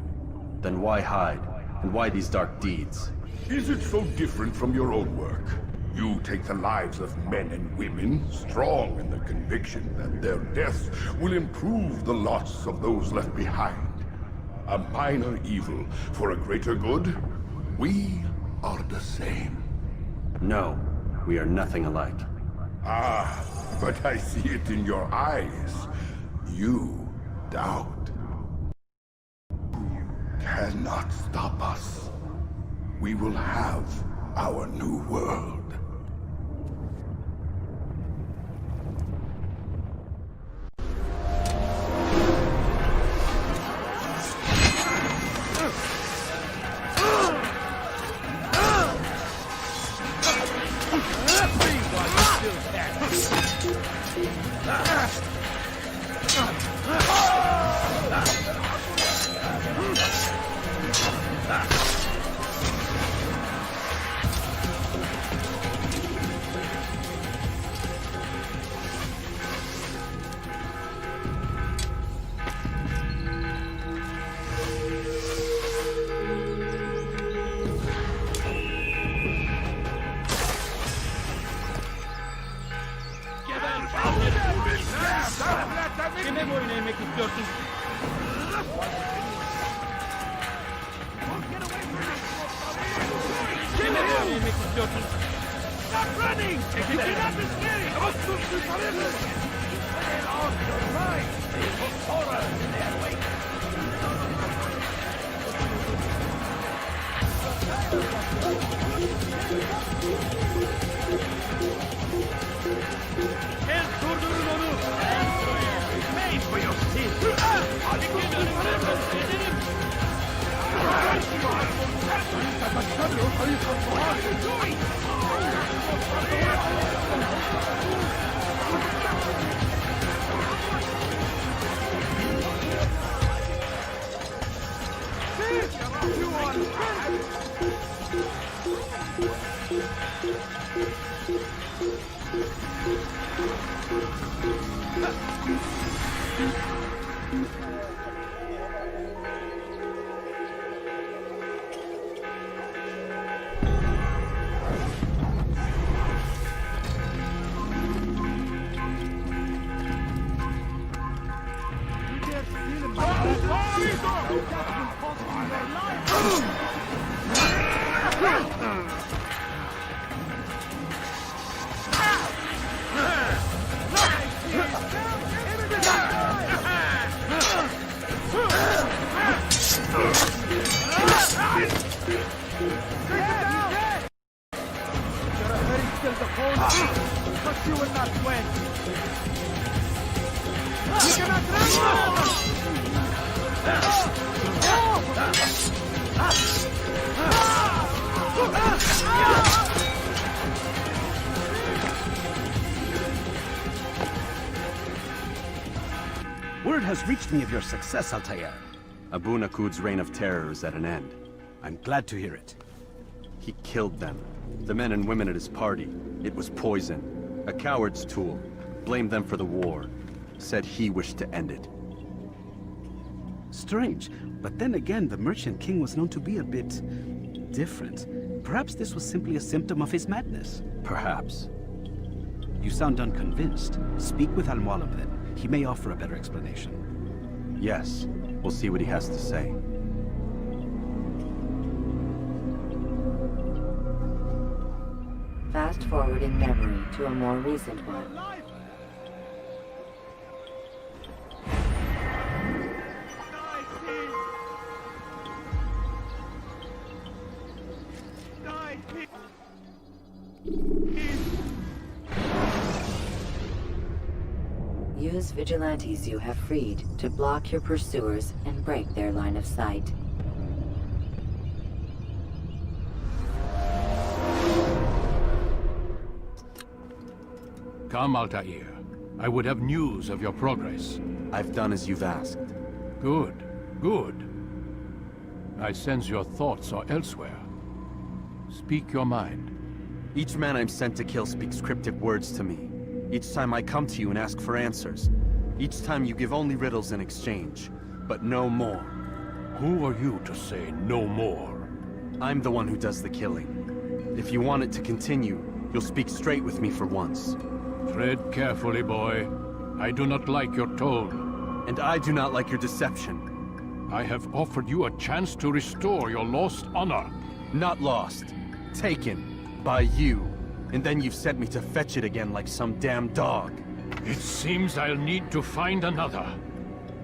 Then why hide? And why these dark deeds? Is it so different from your own work? You take the lives of men and women, strong in the conviction that their deaths will improve the lots of those left behind. A minor evil for a greater good? We are the same. No, we are nothing alike. Ah, but I see it in your eyes. You doubt. Cannot stop us. We will have our new world. Stop running! Get up and scary! Get on your right! They put horror in their wake! El durdurun onu! Pay for your sins! Hadi gidelim! Gidelim! Word has reached me of your success, Altair. Abu Nakud's reign of terror is at an end. I'm glad to hear it. He killed them. The men and women at his party. It was poison. A coward's tool. Blamed them for the war. Said he wished to end it. Strange, but then again, the Merchant King was known to be a bit different. Perhaps this was simply a symptom of his madness. Perhaps. You sound unconvinced. Speak with Al-Mualim then. He may offer a better explanation. Yes, we'll see what he has to say. Fast forward in memory to a more recent one. Use vigilantes you have freed to block your pursuers and break their line of sight. Come, Altair. I would have news of your progress. I've done as you've asked. Good, good. I sense your thoughts are elsewhere. Speak your mind. Each man I'm sent to kill speaks cryptic words to me. Each time I come to you and ask for answers. Each time you give only riddles in exchange, but no more. Who are you to say no more? I'm the one who does the killing. If you want it to continue, you'll speak straight with me for once. Tread carefully, boy. I do not like your tone. And I do not like your deception. I have offered you a chance to restore your lost honor. Not lost. Taken. By you. And then you've sent me to fetch it again like some damn dog. It seems I'll need to find another.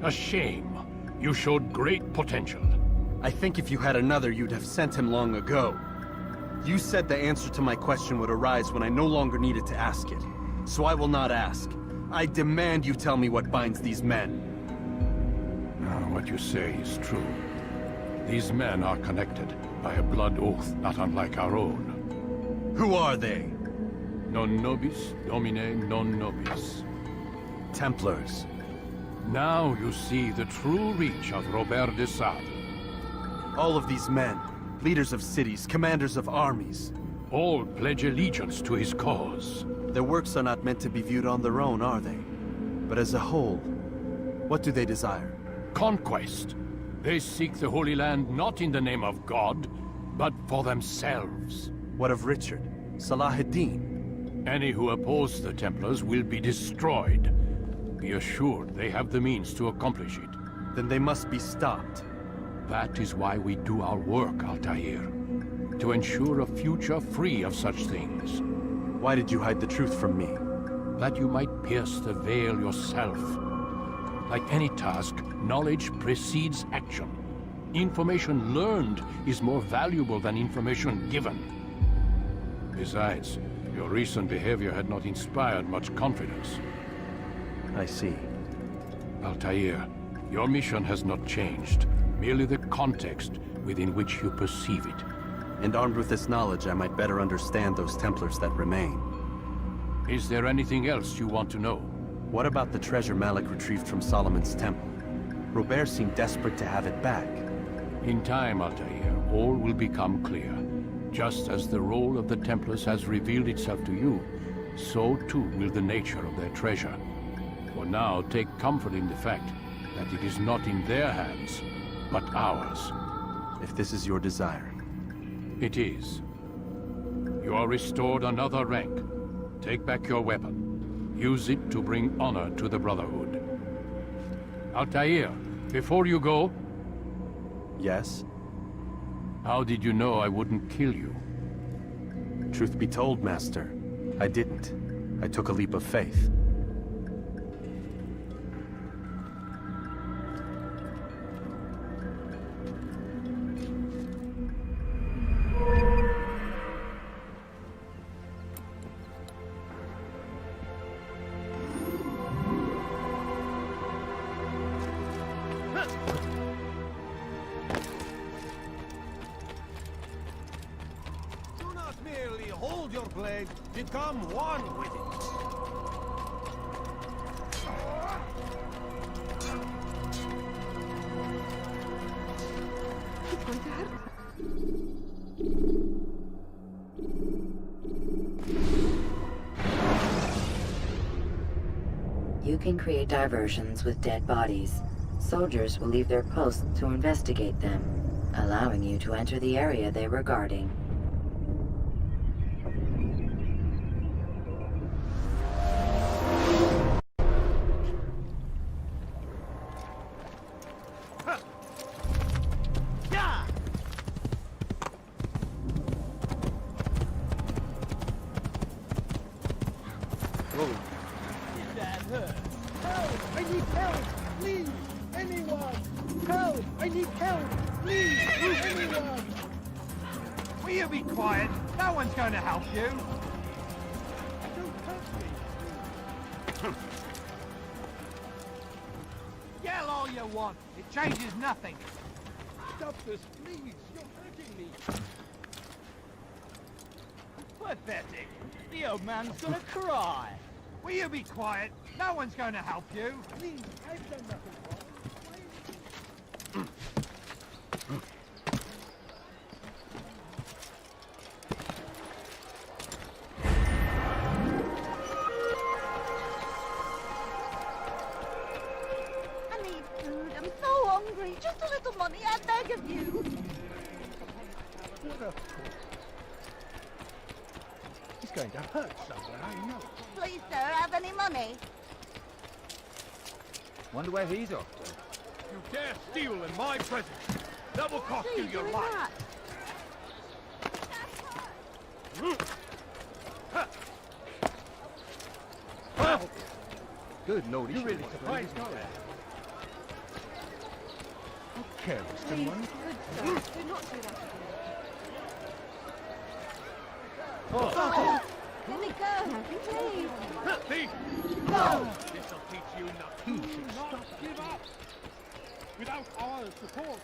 A shame. You showed great potential. I think if you had another, you'd have sent him long ago. You said the answer to my question would arise when I no longer needed to ask it. So I will not ask. I demand you tell me what binds these men. What you say is true. These men are connected by a blood oath not unlike our own. Who are they? Non nobis, domine non nobis. Templars. Now you see the true reach of Robert de Sade. All of these men, leaders of cities, commanders of armies. All pledge allegiance to his cause. Their works are not meant to be viewed on their own, are they? But as a whole, what do they desire? Conquest. They seek the Holy Land not in the name of God, but for themselves. What of Richard? Salah ad-Din? Any who oppose the Templars will be destroyed. Be assured they have the means to accomplish it. Then they must be stopped. That is why we do our work, Altair. To ensure a future free of such things. Why did you hide the truth from me? That you might pierce the veil yourself. Like any task, knowledge precedes action. Information learned is more valuable than information given. Besides, your recent behavior had not inspired much confidence. I see. Altair, your mission has not changed. Merely the context within which you perceive it. And armed with this knowledge, I might better understand those Templars that remain. Is there anything else you want to know? What about the treasure Malik retrieved from Solomon's temple? Robert seemed desperate to have it back. In time, Altair, all will become clear. Just as the role of the Templars has revealed itself to you, so too will the nature of their treasure. For now, take comfort in the fact that it is not in their hands, but ours. If this is your desire. It is. You are restored another rank. Take back your weapon. Use it to bring honor to the Brotherhood. Altair, before you go... Yes? How did you know I wouldn't kill you? Truth be told, Master, I didn't. I took a leap of faith. Become one with it. You can create diversions with dead bodies. Soldiers will leave their posts to investigate them, allowing you to enter the area they were guarding. Yell all you want. It changes nothing. Stop this, please. You're hurting me. Pathetic. The old man's gonna cry. Will you be quiet? No one's gonna help you. Please, I've done nothing wrong. I need food. I'm so hungry. Just a little money, I beg of you. What a fool. He's going to hurt someone, I know. Please, sir, have any money? Wonder where he's off to. You dare steal in my presence. That will cost you your life. Good Lord, you really surprised me there. How careless someone. Good sir, do not do that again. Oh. Let me go, please. Thief! No. This'll teach you nothing. He should stop. Give up! Without our support,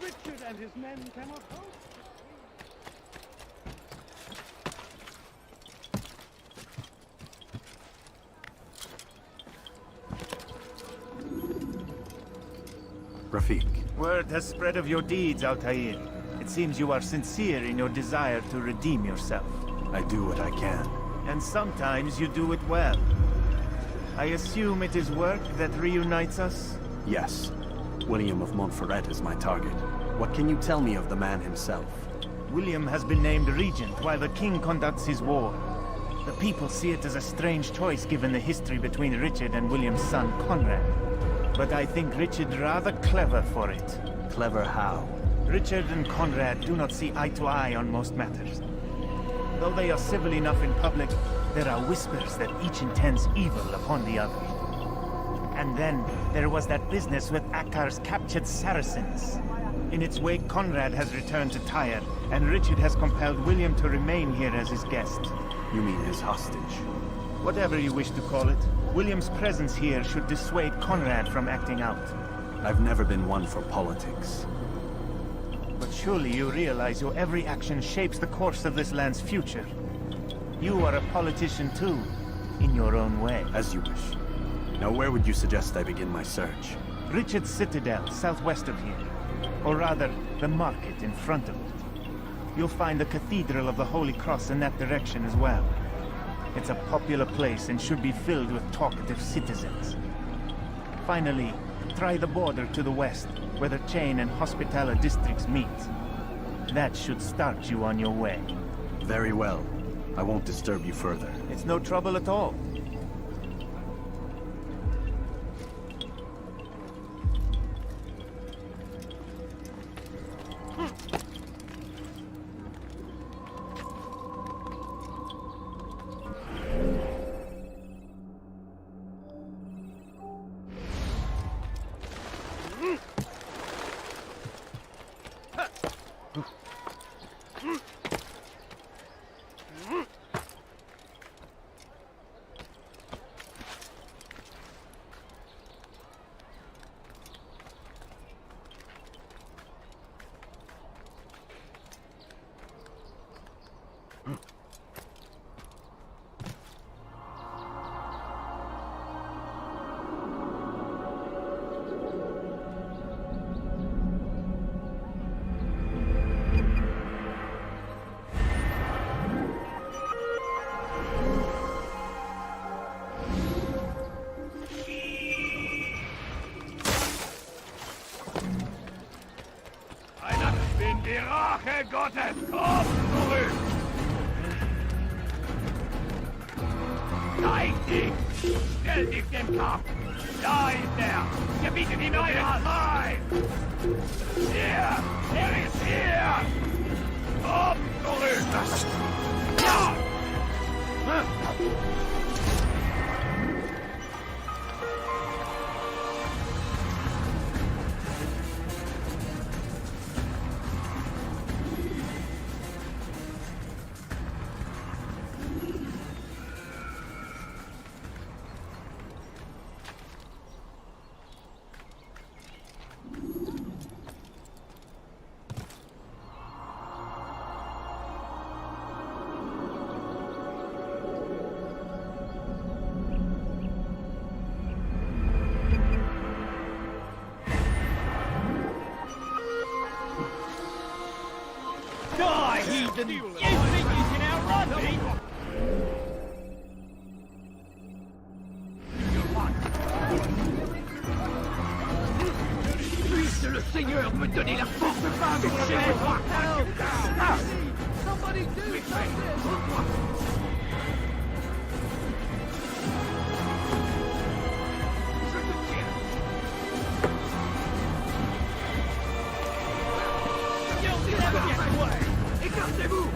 Richard and his men cannot hold. Rafik. Word has spread of your deeds, Altair. It seems you are sincere in your desire to redeem yourself. I do what I can. And sometimes you do it well. I assume it is work that reunites us? Yes. William of Montferrat is my target. What can you tell me of the man himself? William has been named regent while the king conducts his war. The people see it as a strange choice given the history between Richard and William's son, Conrad. But I think Richard rather clever for it. Clever how? Richard and Conrad do not see eye to eye on most matters. Though they are civil enough in public, there are whispers that each intends evil upon the other. And then there was that business with Akkar's captured Saracens. In its wake, Conrad has returned to Tyre, and Richard has compelled William to remain here as his guest. You mean his hostage? Whatever you wish to call it, William's presence here should dissuade Conrad from acting out. I've never been one for politics. But surely you realize your every action shapes the course of this land's future. You are a politician too, in your own way. As you wish. Now where would you suggest I begin my search? Richard's Citadel, southwest of here. Or rather, the market in front of it. You'll find the Cathedral of the Holy Cross in that direction as well. It's a popular place and should be filled with talkative citizens. Finally, try the border to the west, where the Chain and Hospitaller districts meet. That should start you on your way. Very well. I won't disturb you further. It's no trouble at all. Rache Gottes, komm zurück! Nein, nicht! Stell dich dem Kampf! Da ist er! Gebietet ihm Einhalt! Hier! Er ist hier! Komm zurück! Ja! Die, heathen! You think you can outrun me? Puisse le Seigneur me donner la force de vaincre chez moi! Somebody do something! Écartez-vous!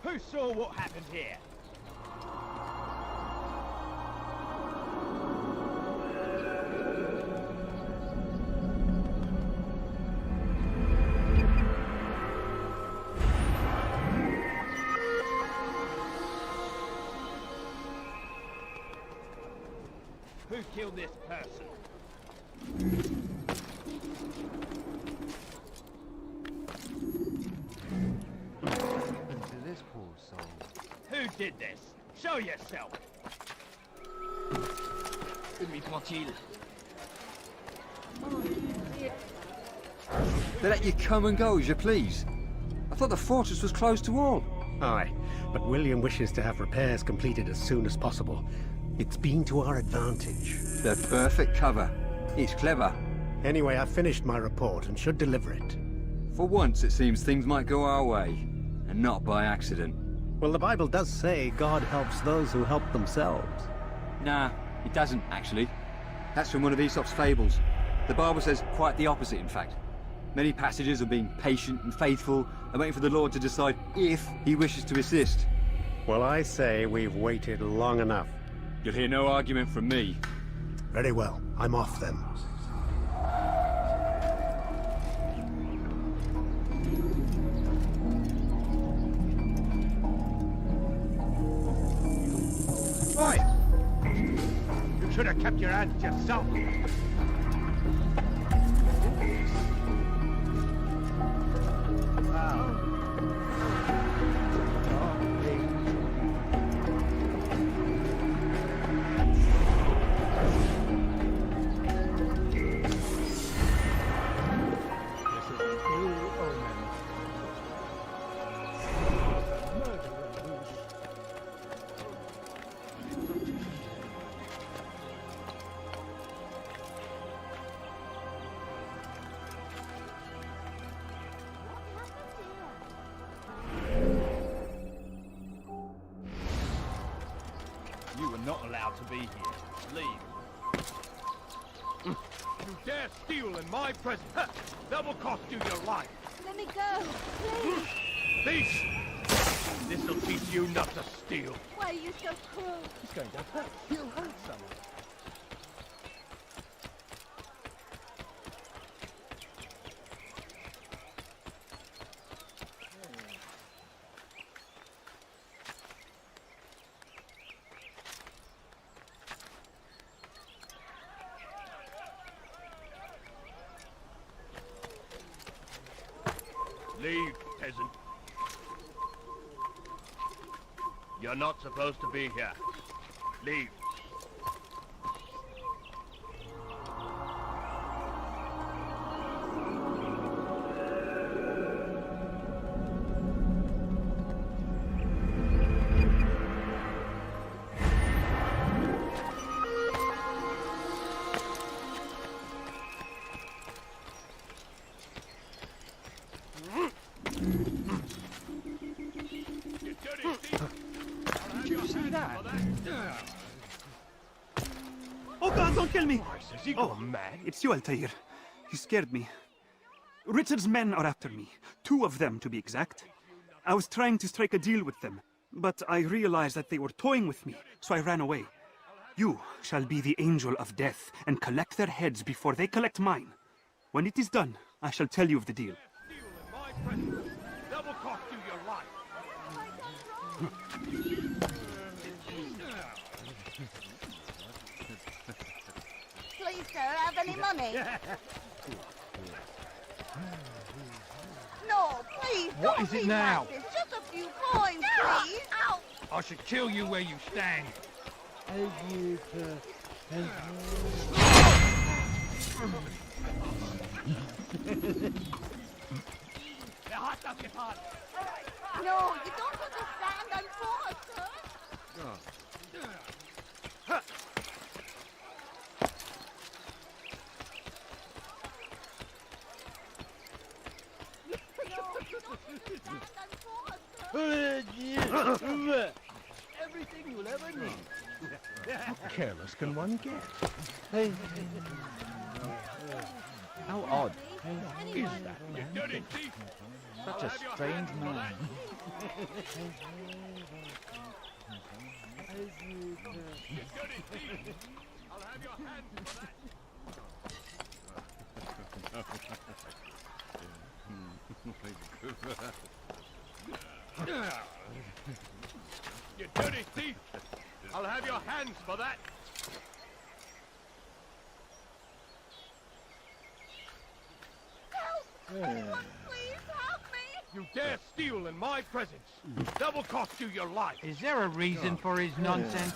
Who saw what happened here? Who killed this person? This poor soul. Who did this? Show yourself! Une nuit tranquille. They let you come and go as you please. I thought the fortress was closed to all. Aye, but William wishes to have repairs completed as soon as possible. It's been to our advantage. The perfect cover. It's clever. Anyway, I've finished my report and should deliver it. For once, it seems things might go our way, and not by accident. Well, the Bible does say God helps those who help themselves. Nah, it doesn't, actually. That's from one of Aesop's fables. The Bible says quite the opposite, in fact. Many passages of being patient and faithful and waiting for the Lord to decide if he wishes to assist. Well, I say we've waited long enough. You'll hear no argument from me. Very well. I'm off then. Right! You should have kept your hands to yourself. not allowed to be here. Leave. You dare steal in my presence? That will cost you your life. Let me go, please. Thief! This'll teach you not to steal. Why are you so cruel? He's going to hurt. He'll hurt someone. Leave, peasant. You're not supposed to be here. Leave. Oh God, don't kill me! Oh, mad. It's you, Altair. You scared me. Richard's men are after me. 2 of them, to be exact. I was trying to strike a deal with them, but I realized that they were toying with me, so I ran away. You shall be the angel of death and collect their heads before they collect mine. When it is done, I shall tell you of the deal. That will cost you your life. Please, sir, have any money? No, please, What don't is it be now? like this. Just a few coins, please. Ow! I should kill you where you stand. No, you don't understand. I'm poor, sir. Everything you'll ever need. How careless can one get? How odd. Is that? You dirty thief! Such a strange man. You dirty thief! I'll have your hand for that. You dirty thief! I'll have your hands for that! Please help me. You dare steal in my presence! That will cost you your life! Is there a reason for his nonsense?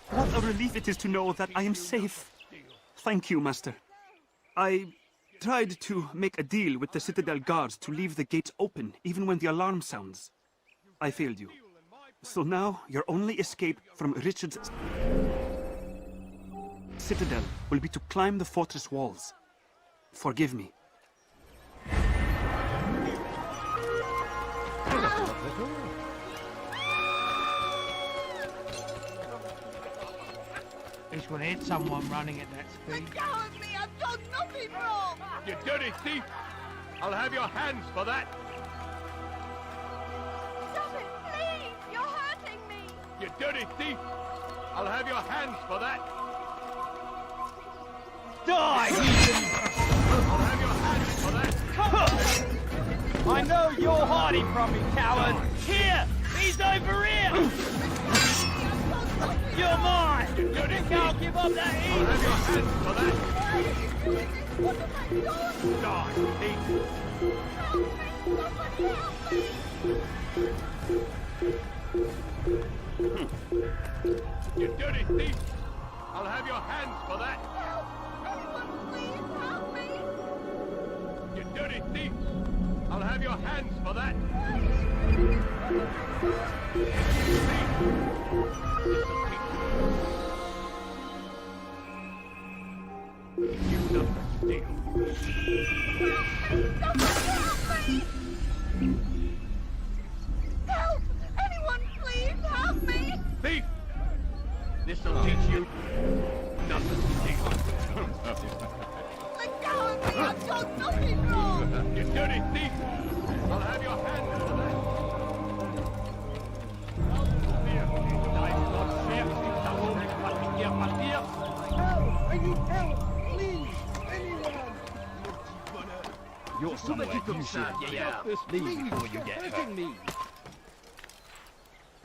What a relief it is to know that I am safe. Thank you, Master. I tried to make a deal with the Citadel guards to leave the gates open even when the alarm sounds. I failed you. So now your only escape from Richard's Citadel will be to climb the fortress walls. Forgive me. This will hit someone running at that speed. Let go of me. I've done nothing wrong. You dirty thief! I'll have your hands for that! Stop it, please. You're hurting me. You dirty thief! I'll have your hands for that! Die! I'll have your hands for that! I know you're hiding from me, coward! Here! He's over here! You're mine! You can't give up that easy! I'll have your hands for that! Why are you doing this? What have I done? Die, thief! Help me. Somebody help me. You dirty thief! I'll have your hands for that! Help! Anyone, please help me. You dirty thief! I'll have your hands for that. You've done the deal. Help! Anyone, please help me! Thief! This'll teach you nothing to steal. Let go of me! I've done nothing wrong! You dirty thief! I'll have your hands for that. Help! I need help! Please! Anyone! You're somewhere you should get out. Leave before you get hurt. Me.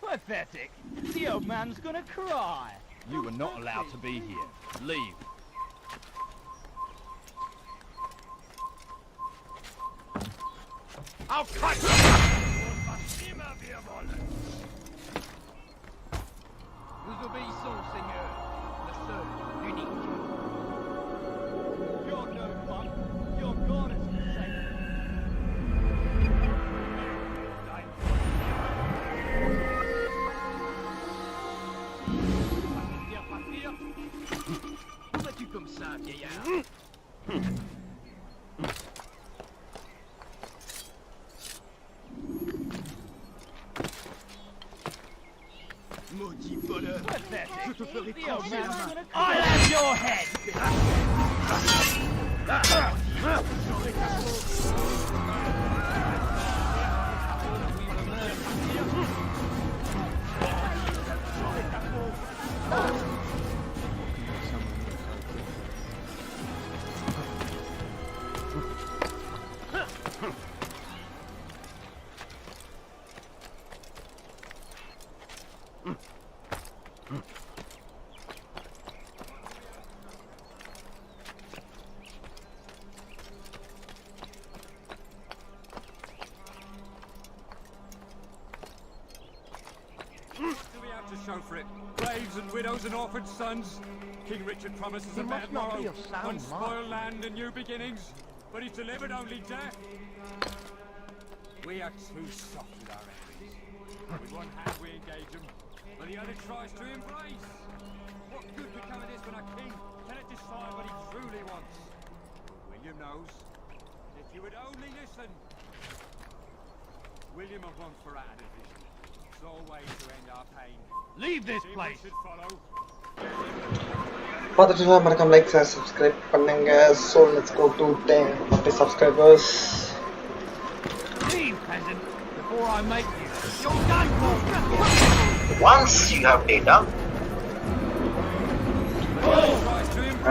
Pathetic. The old man's gonna cry. You were not allowed to be here. Leave. I'll cut you! Vous obéissons, Seigneur. Le seul, l'unique. You're no fun. You're God is forsaken. Pourquoi-tu comme ça, vieillard? Maudit voleur! Je te ferai trancher la main! I'll have your head! To show for it. Graves and widows and orphaned sons. King Richard promises a bad morrow, unspoiled land and new beginnings, but he's delivered only death. We are too soft with our enemies. With one hand we engage them, but the other tries to embrace. What good could come of this when our king cannot decide what he truly wants? But William knows. If you would only listen. William of Montferrat had a vision. It's all ways to end our pain. Leave this place. பார்த்துட்டு மறக்காம like subscribe பண்ணுங்க. So let's go to 40 subscribers. Leave, peasant, before I make you. You're done for. Once you have data,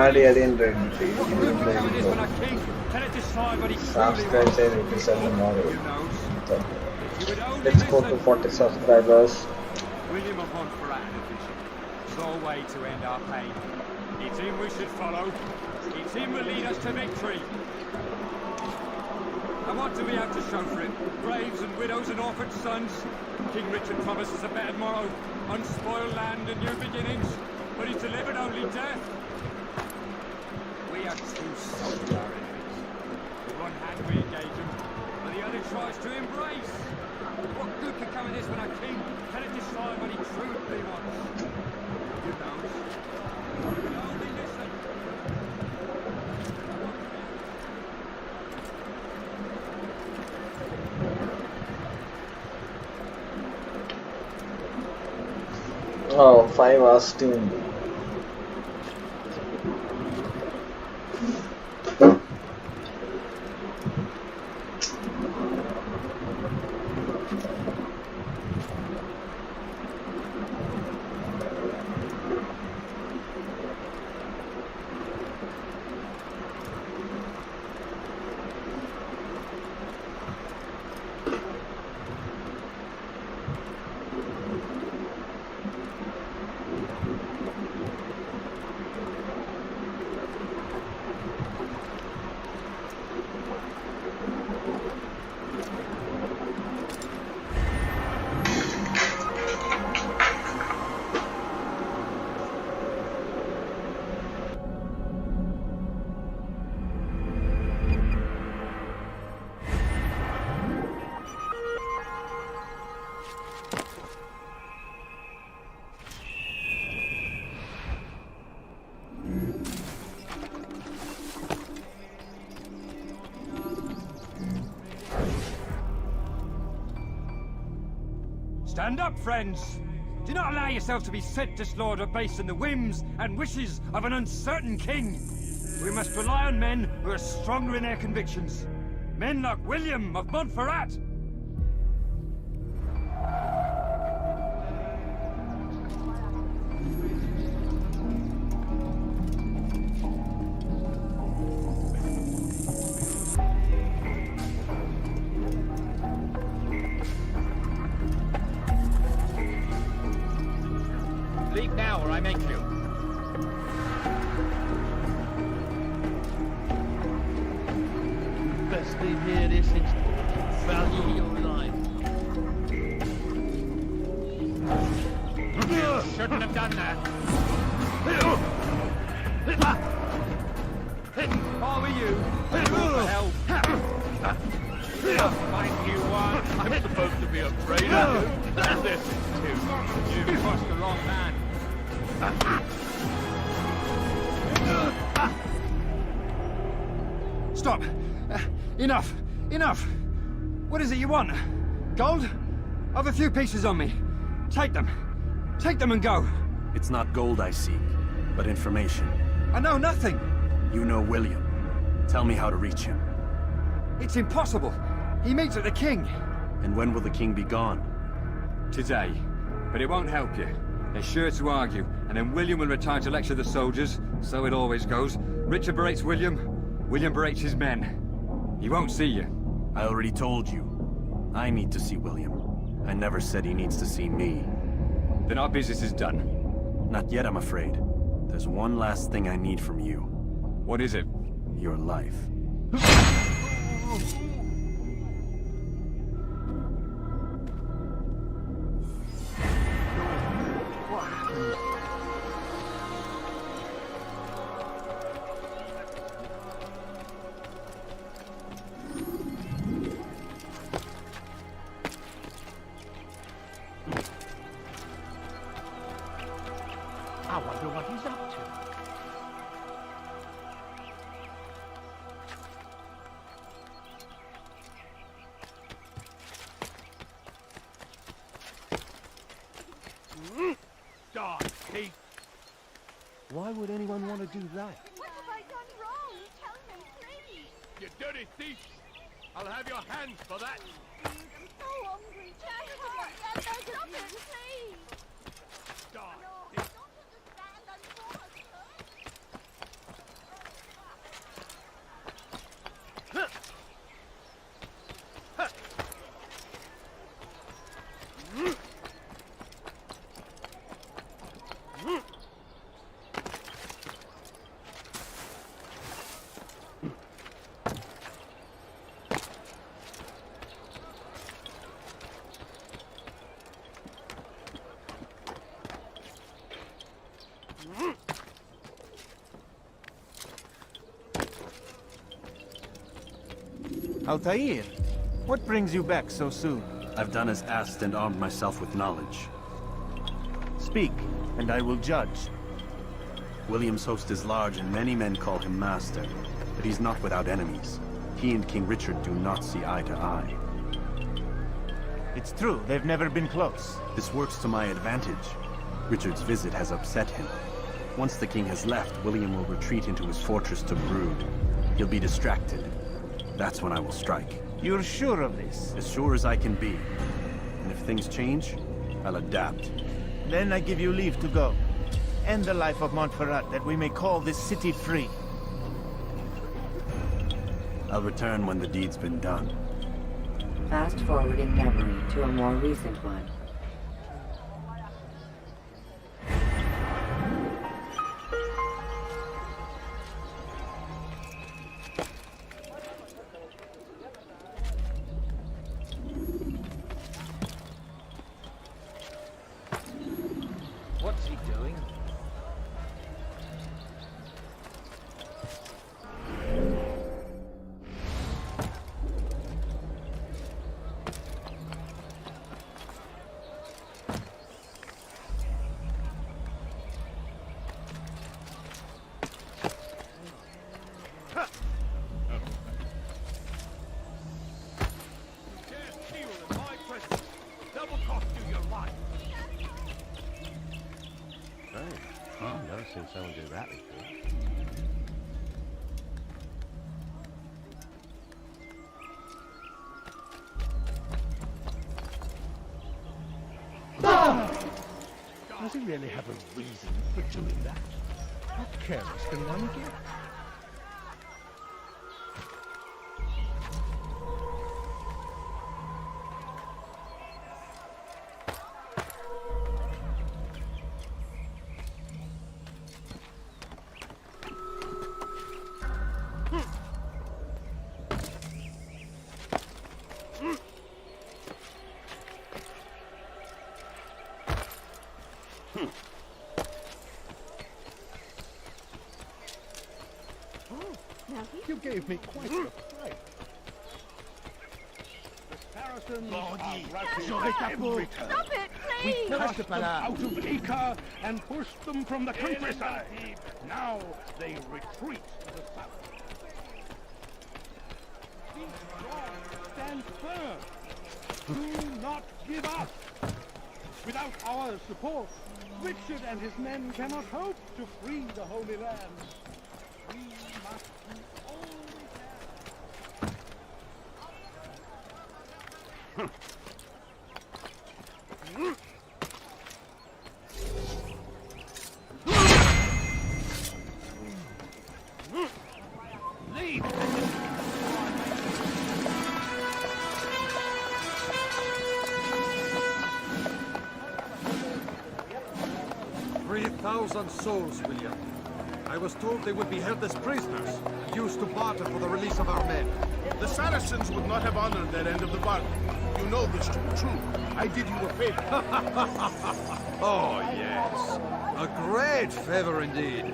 adi subscribe say it is tomorrow. Let's go to 40 subscribers. William of Montferrat had a vision. It's all way to end our pain. It's him we should follow. It's him will lead us to victory. And what do we have to show for it? Graves and widows and orphaned sons. King Richard promises a better morrow, unspoiled land and new beginnings, but he's delivered only death. We are too soft with our enemies. With one hand we engage them, but the other tries to embrace. What good could come of this when our king cannot decide what he truly wants? You know. Only listen. Oh, 5 hours team. Stand up, friends! Do not allow yourself to be sent to slaughter based on the whims and wishes of an uncertain king. We must rely on men who are stronger in their convictions. Men like William of Montferrat. Leave now, or I make you. Best leave here this instant. Value your life. You shouldn't have done that. If I were you, I'd roll for help. I'll find you one. I'm supposed to be afraid of you. This is too. You crossed the wrong man. Stop! Enough! Enough! What is it you want? Gold? I've a few pieces on me. Take them. Take them and go. It's not gold I seek, but information. I know nothing. You know William. Tell me how to reach him. It's impossible. He meets with the king. And when will the king be gone? Today. But it won't help you. They're sure to argue, and then William will retire to lecture the soldiers. So it always goes. Richard berates William. William berates his men. He won't see you. I already told you. I need to see William. I never said he needs to see me. Then our business is done. Not yet, I'm afraid. There's one last thing I need from you. What is it? Your life. I wonder what he's up to. Darn thief! Why would anyone want to do that? What have I done wrong? Tell me, please. You dirty thief! I'll have your hands for that! I'm so hungry. Just stop it, please. Darn No, I thief! don't understand. I'm so Altair, what brings you back so soon? I've done as asked and armed myself with knowledge. Speak, and I will judge. William's host is large and many men call him master, but he's not without enemies. He and King Richard do not see eye to eye. It's true, they've never been close. This works to my advantage. Richard's visit has upset him. Once the king has left, William will retreat into his fortress to brood. He'll be distracted. That's when I will strike. You're sure of this? As sure as I can be. And if things change, I'll adapt. Then I give you leave to go. End the life of Montferrat, that we may call this city free. I'll return when the deed's been done. Fast-forwarding memory to a more recent one. What's he doing? I've never seen someone do that before. Does he really have a reason for doing that? How careless can one get? You gave me quite a fright. The Saracens are routing. Stop it, We please! cast them out of Acre and pushed them from the countryside. Now they retreat to the south. Be strong, stand firm. Do not give up. Without our support, Richard and his men cannot hope to free the Holy Land. We must do all we can. Leave! 3,000 souls, William. I was told they would be held as prisoners, used to barter for the release of our men. The Saracens would not have honored their end of the bargain. You know this to be true. I did you a favor. Oh, yes. A great favor indeed.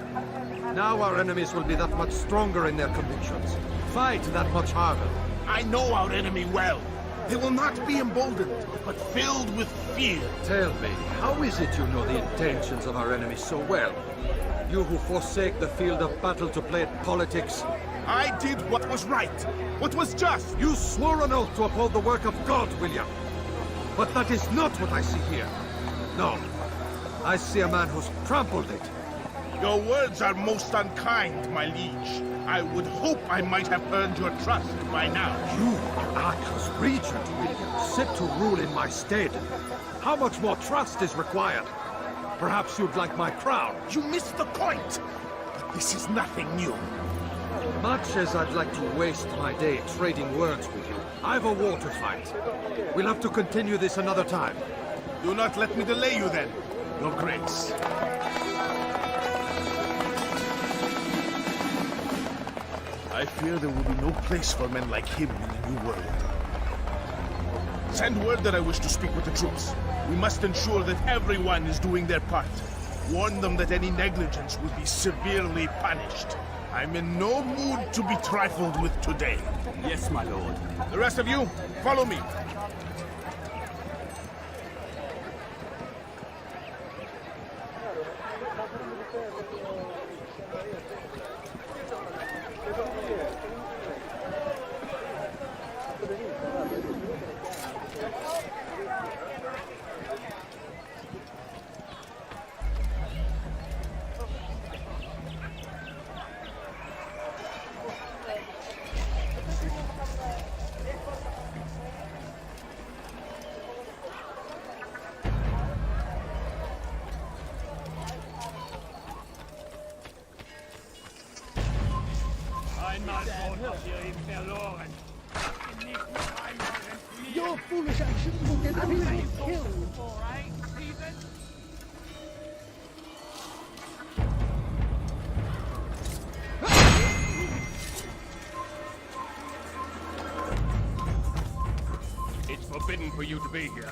Now our enemies will be that much stronger in their convictions. Fight that much harder. I know our enemy well. They will not be emboldened, but filled with fear. Tell me, how is it you know the intentions of our enemies so well? You who forsake the field of battle to play at politics. I did what was right, what was just. You swore an oath to uphold the work of God, William. But that is not what I see here. No. I see a man who's trampled it. Your words are most unkind, my liege. I would hope I might have earned your trust by now. You are Arca's regent, William, set to rule in my stead. How much more trust is required? Perhaps you'd like my crown. You missed the point. But this is nothing new. Much as I'd like to waste my day trading words with you, I've a war to fight. We'll have to continue this another time. Do not let me delay you then, Your Grace. I fear there will be no place for men like him in the New World. Send word that I wish to speak with the troops. We must ensure that everyone is doing their part. Warn them that any negligence will be severely punished. I'm in no mood to be trifled with today. Yes, my lord. The rest of you, follow me. Your foolish actions will get me killed. It's forbidden for you to be here.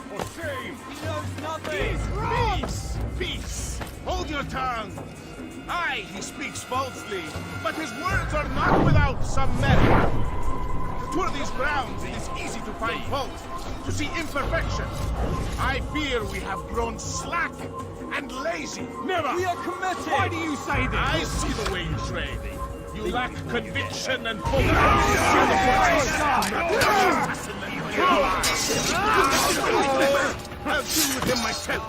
For shame! He knows nothing! Peace! Peace! Hold your tongue! Aye, he speaks falsely, but his words are not without some merit. To tour these grounds, it is easy to find fault, to see imperfection. I fear we have grown slack and lazy. Never! We are committed! Why do you say this? I see the way you trade. You You lack conviction and focus. I'll deal with him myself.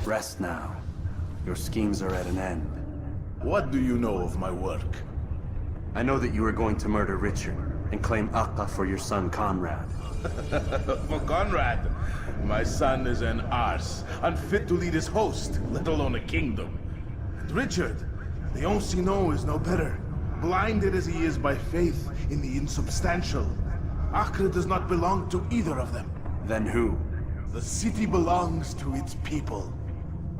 Rest now. Your schemes are at an end. What do you know of my work? I know that you are going to murder Richard and claim Akka for your son Conrad. For Conrad, my son is an arse, unfit to lead his host, let alone a kingdom. And Richard, the Oncino is no better, blinded as he is by faith in the insubstantial. Acre does not belong to either of them. Then who? The city belongs to its people.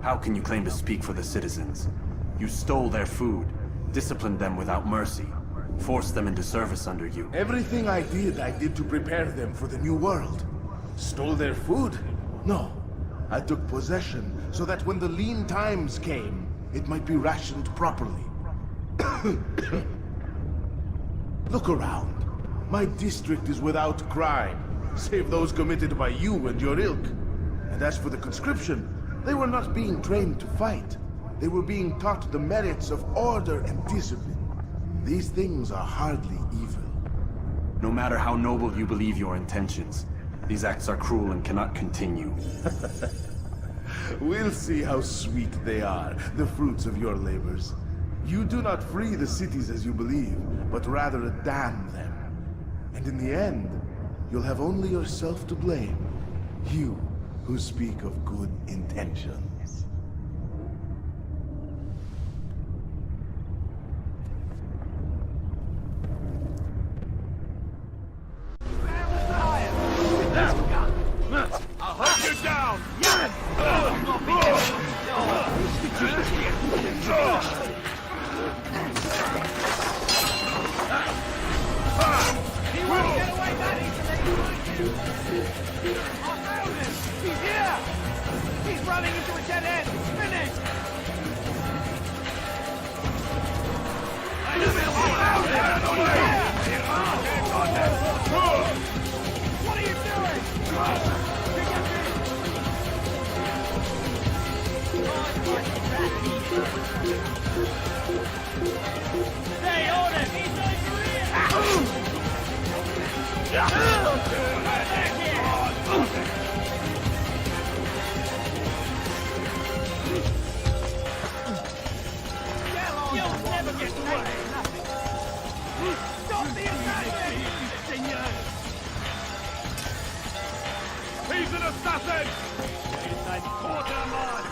How can you claim to speak for the citizens? You stole their food, disciplined them without mercy, forced them into service under you. Everything I did to prepare them for the new world. Stole their food? No. I took possession so that when the lean times came, it might be rationed properly. Look around. My district is without crime, save those committed by you and your ilk. And as for the conscription, they were not being trained to fight. They were being taught the merits of order and discipline. These things are hardly evil. No matter how noble you believe your intentions, these acts are cruel and cannot continue. We'll see how sweet they are, the fruits of your labors. You do not free the cities as you believe, but rather damn them. And in the end, you'll have only yourself to blame. You who speak of good intentions. I'll hunt you down! He won't get away that easily! I found him! He's here! He's running into a dead end! Finish! I found him! What are you doing? Stay on him! He's over here! You'll never get away! Stop the assassin! He's an assassin! He's a quarterman!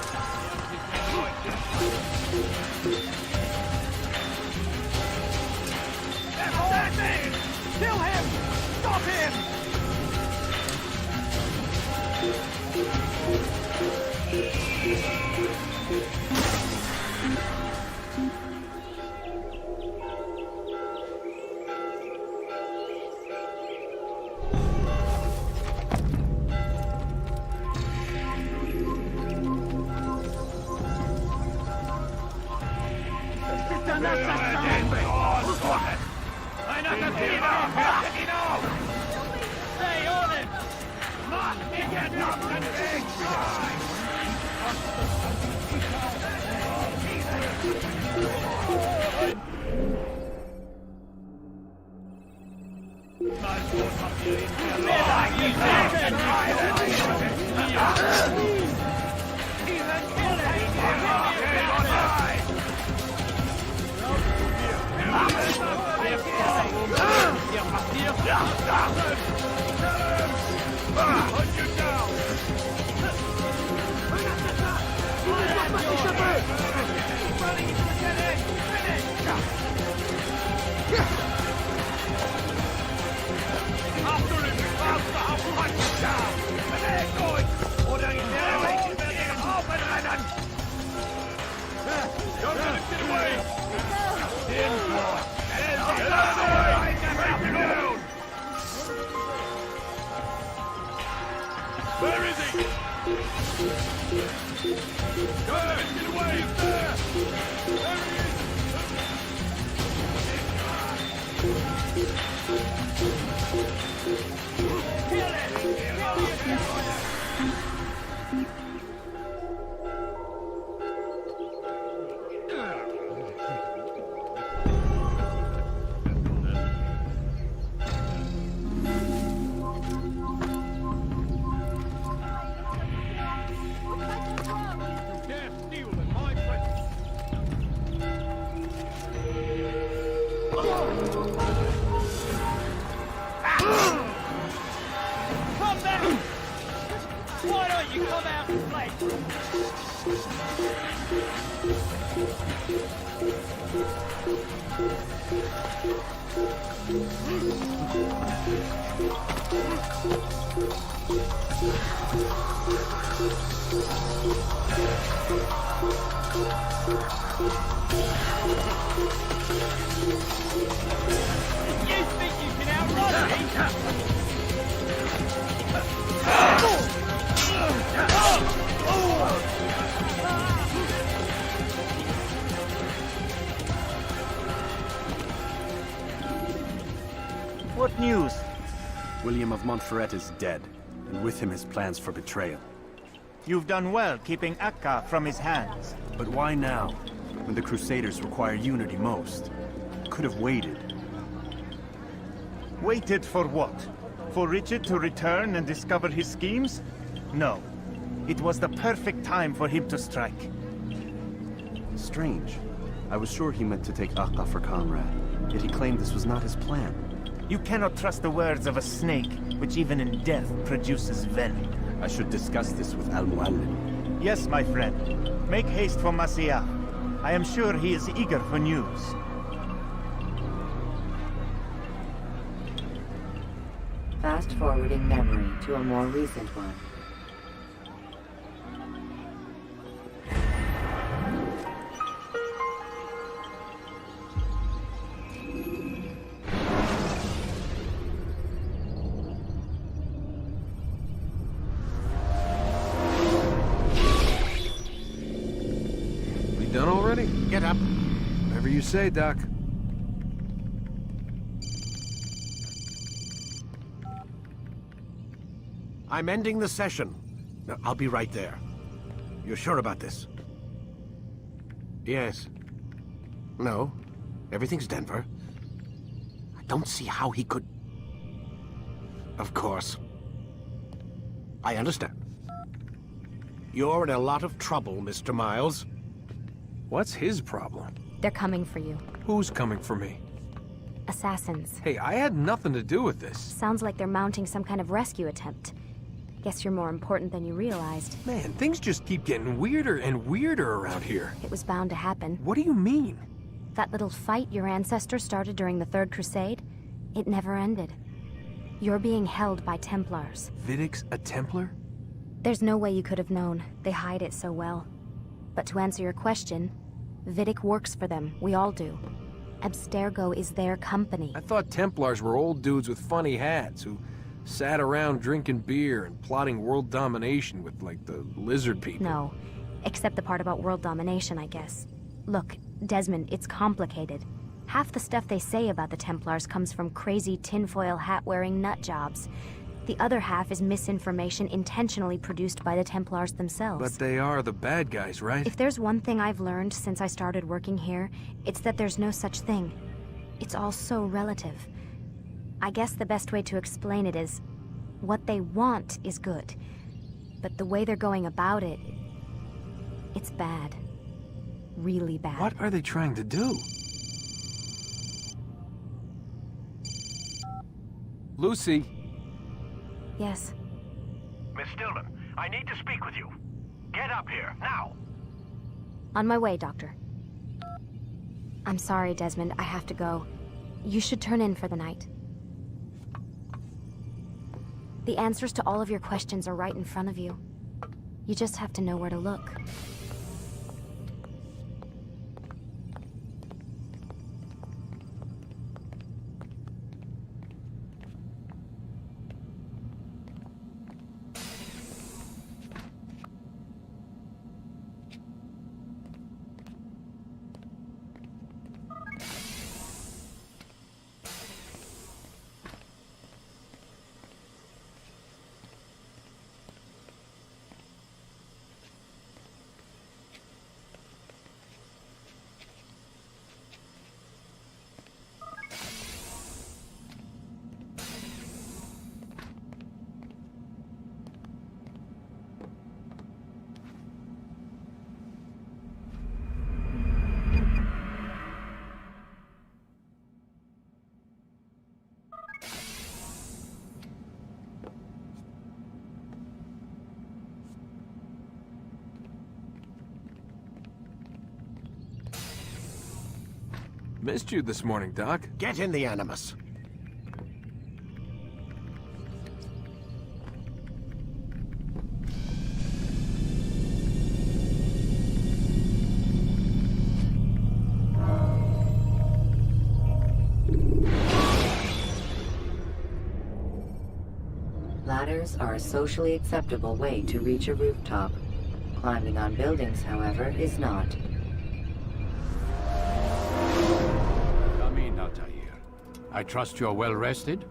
Assassin! Kill him! Stop him! Stay on him! Get up and Where is he? Good! Get away! He's there! There he is! Come back! Why don't you come out and play? You think you can outrun me? What news? William of Montferrat is dead, and with him his plans for betrayal. You've done well keeping Akka from his hands. But why now, when the Crusaders require unity most? Could have waited. Waited for what? For Richard to return and discover his schemes? No. It was the perfect time for him to strike. Strange. I was sure he meant to take Akka for Conrad, yet he claimed this was not his plan. You cannot trust the words of a snake, which even in death produces venom. I should discuss this with Al-Mualim. Yes, my friend. Make haste for Masyaf. I am sure he is eager for news. Fast-forwarding memory to a more recent one. We done already? Get up. Whatever you say, Doc. I'm ending the session. No, I'll be right there. You're sure about this? Yes. No. Everything's Denver. I don't see how he could... Of course. I understand. You're in a lot of trouble, Mr. Miles. What's his problem? They're coming for you. Who's coming for me? Assassins. Hey, I had nothing to do with this. Sounds like they're mounting some kind of rescue attempt. Guess you're more important than you realized. Man, things just keep getting weirder and weirder around here. It was bound to happen. What do you mean? That little fight your ancestors started during the Third Crusade, it never ended. You're being held by Templars. Vidic's a Templar? There's no way you could have known. They hide it so well. But to answer your question, Vidic works for them. We all do. Abstergo is their company. I thought Templars were old dudes with funny hats who sat around drinking beer and plotting world domination with, like, the lizard people. No. Except the part about world domination, I guess. Look, Desmond, it's complicated. Half the stuff they say about the Templars comes from crazy tinfoil hat-wearing nut jobs. The other half is misinformation intentionally produced by the Templars themselves. But they are the bad guys, right? If there's one thing I've learned since I started working here, it's that there's no such thing. It's all so relative. I guess the best way to explain it is, what they want is good. But the way they're going about it, it's bad. Really bad. What are they trying to do? Lucy. Yes. Miss Stillman, I need to speak with you. Get up here, now! On my way, Doctor. I'm sorry, Desmond. I have to go. You should turn in for the night. The answers to all of your questions are right in front of you. You just have to know where to look. Missed you this morning, Doc. Get in the Animus. Ladders are a socially acceptable way to reach a rooftop. Climbing on buildings, however, is not. Come in, Altair. I trust you're well rested?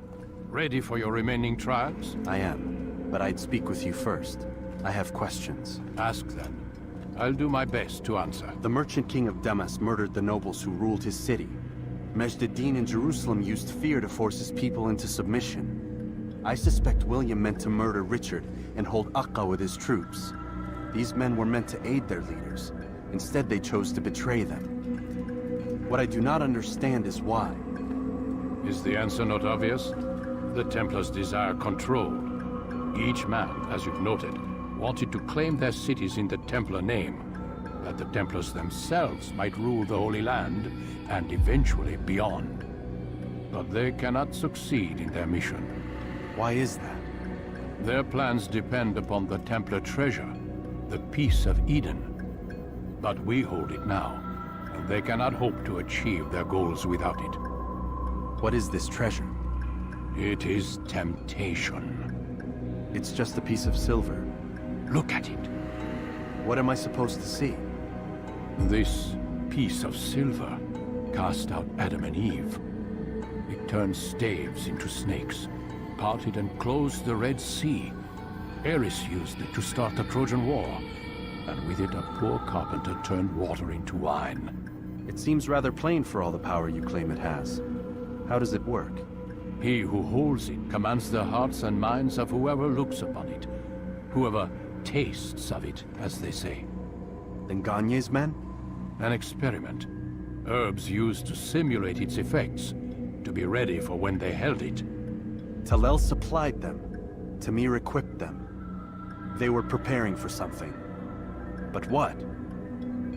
Ready for your remaining trials? I am, but I'd speak with you first. I have questions. Ask them. I'll do my best to answer. The merchant king of Damas murdered the nobles who ruled his city. Majd ad-Din in Jerusalem used fear to force his people into submission. I suspect William meant to murder Richard and hold Akka with his troops. These men were meant to aid their leaders. Instead, they chose to betray them. What I do not understand is why. Is the answer not obvious? The Templars desire control. Each man, as you've noted, wanted to claim their cities in the Templar name, that the Templars themselves might rule the Holy Land, and eventually beyond. But they cannot succeed in their mission. Why is that? Their plans depend upon the Templar treasure, the Peace of Eden. But we hold it now, and they cannot hope to achieve their goals without it. What is this treasure? It is temptation. It's just a piece of silver. Look at it. What am I supposed to see? This piece of silver cast out Adam and Eve. It turned staves into snakes, parted and closed the Red Sea. Ares used it to start the Trojan War, and with it a poor carpenter turned water into wine. It seems rather plain for all the power you claim it has. How does it work? He who holds it commands the hearts and minds of whoever looks upon it, whoever tastes of it, as they say. Then Gagne's men? An experiment. Herbs used to simulate its effects, to be ready for when they held it. Talel supplied them. Tamir equipped them. They were preparing for something. But what?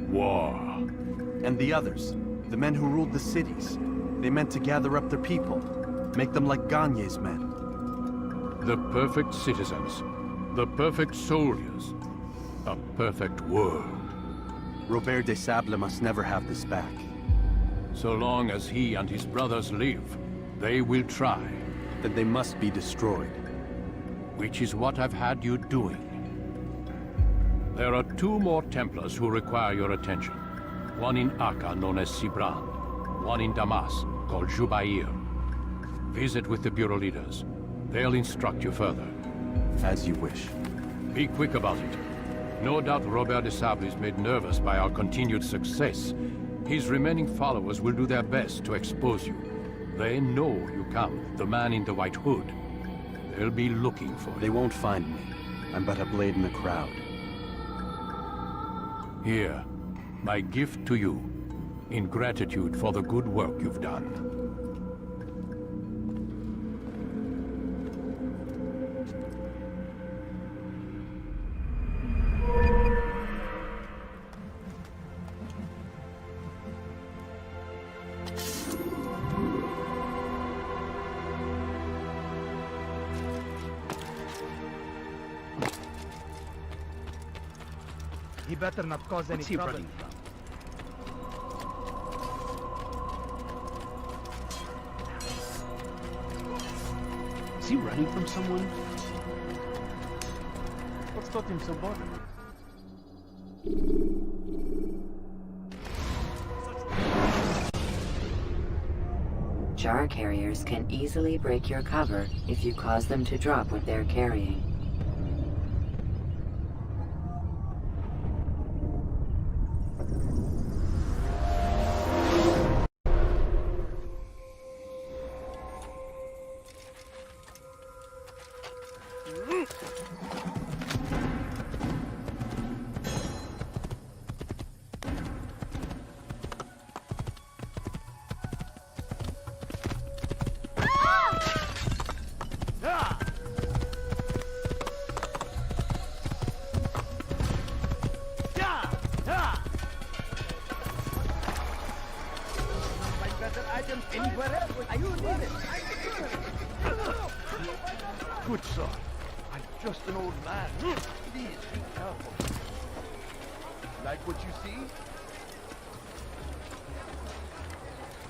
War. And the others, the men who ruled the cities, they meant to gather up their people, make them like Gagne's men. The perfect citizens, the perfect soldiers, a perfect world. Robert de Sable must never have this back. So long as he and his brothers live, they will try. Then they must be destroyed. Which is what I've had you doing. There are 2 more Templars who require your attention. One in Akka, known as Sibrand. One in Damas, called Jubair. Visit with the Bureau leaders. They'll instruct you further. As you wish. Be quick about it. No doubt Robert de Sable is made nervous by our continued success. His remaining followers will do their best to expose you. They know you come, the man in the white hood. They'll be looking for you. They won't find me. I'm but a blade in the crowd. Here, my gift to you, in gratitude for the good work you've done. He better not cause any trouble. Running from? Is he running from someone? What's got him so bothered? Jar carriers can easily break your cover if you cause them to drop what they're carrying. You need it. Good sir. I'm just an old man. Please be careful. Like what you see?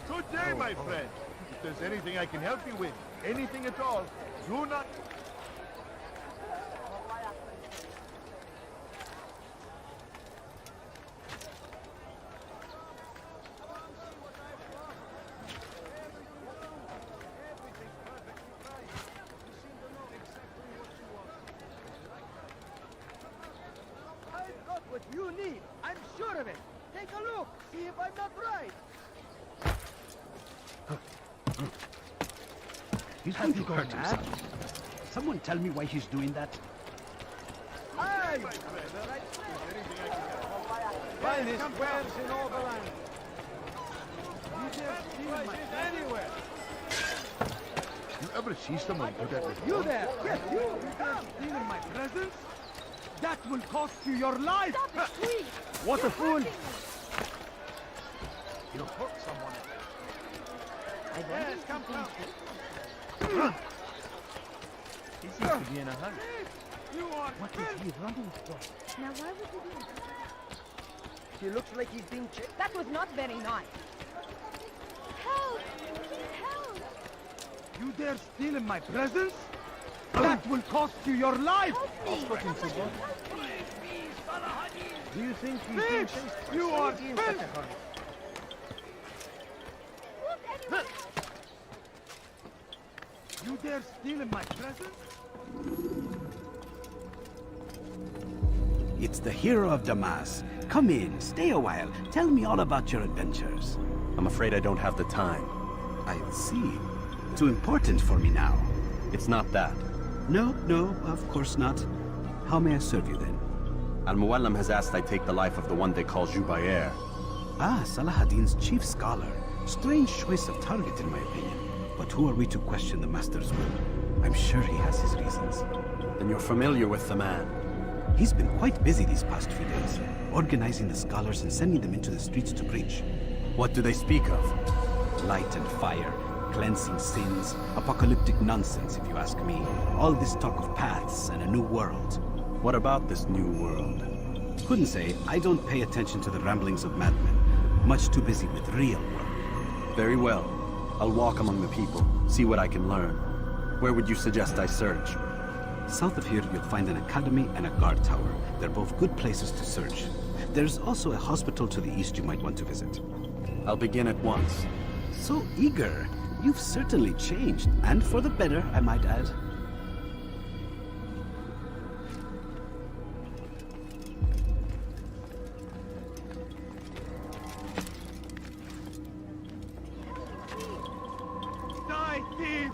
Good day, my friend. If there's anything I can help you with, anything at all, do not... I've got what you need. I'm sure of it. Take a look. See if I'm not right. He's going to hurt himself. Someone tell me why he's doing that. Aye! Finest wares in all the land. You just see my anywhere. You ever see someone do that before? You there! Yes, you! You dare steal in my presence? That will cost you your life! Stop it, please! What a fool! You hurt someone. Yes, come. He seems to be in a hurry. What is he running from? Now why would you do that? He looks like he's being chased. That was not very nice. Help! Help! You dare steal in my presence? That will cost you your life! Help me! Do you think he's being chased? You are in such a hurry. You dare steal in my presence? It's the hero of Damas. Come in, stay a while. Tell me all about your adventures. I'm afraid I don't have the time. I see. Too important for me now. It's not that. No, of course not. How may I serve you then? Al-Muallim has asked I take the life of the one they call Jubayr. Ah, Salah-ad-Din's chief scholar. Strange choice of target in my opinion. But who are we to question the Master's will? I'm sure he has his reasons. Then you're familiar with the man. He's been quite busy these past few days, organizing the scholars and sending them into the streets to preach. What do they speak of? Light and fire, cleansing sins, apocalyptic nonsense if you ask me. All this talk of paths and a new world. What about this new world? Couldn't say. I don't pay attention to the ramblings of madmen. Much too busy with real work. Very well. I'll walk among the people, see what I can learn. Where would you suggest I search? South of here, you'll find an academy and a guard tower. They're both good places to search. There's also a hospital to the east you might want to visit. I'll begin at once. So eager. You've certainly changed, and for the better, I might add. Die, thief!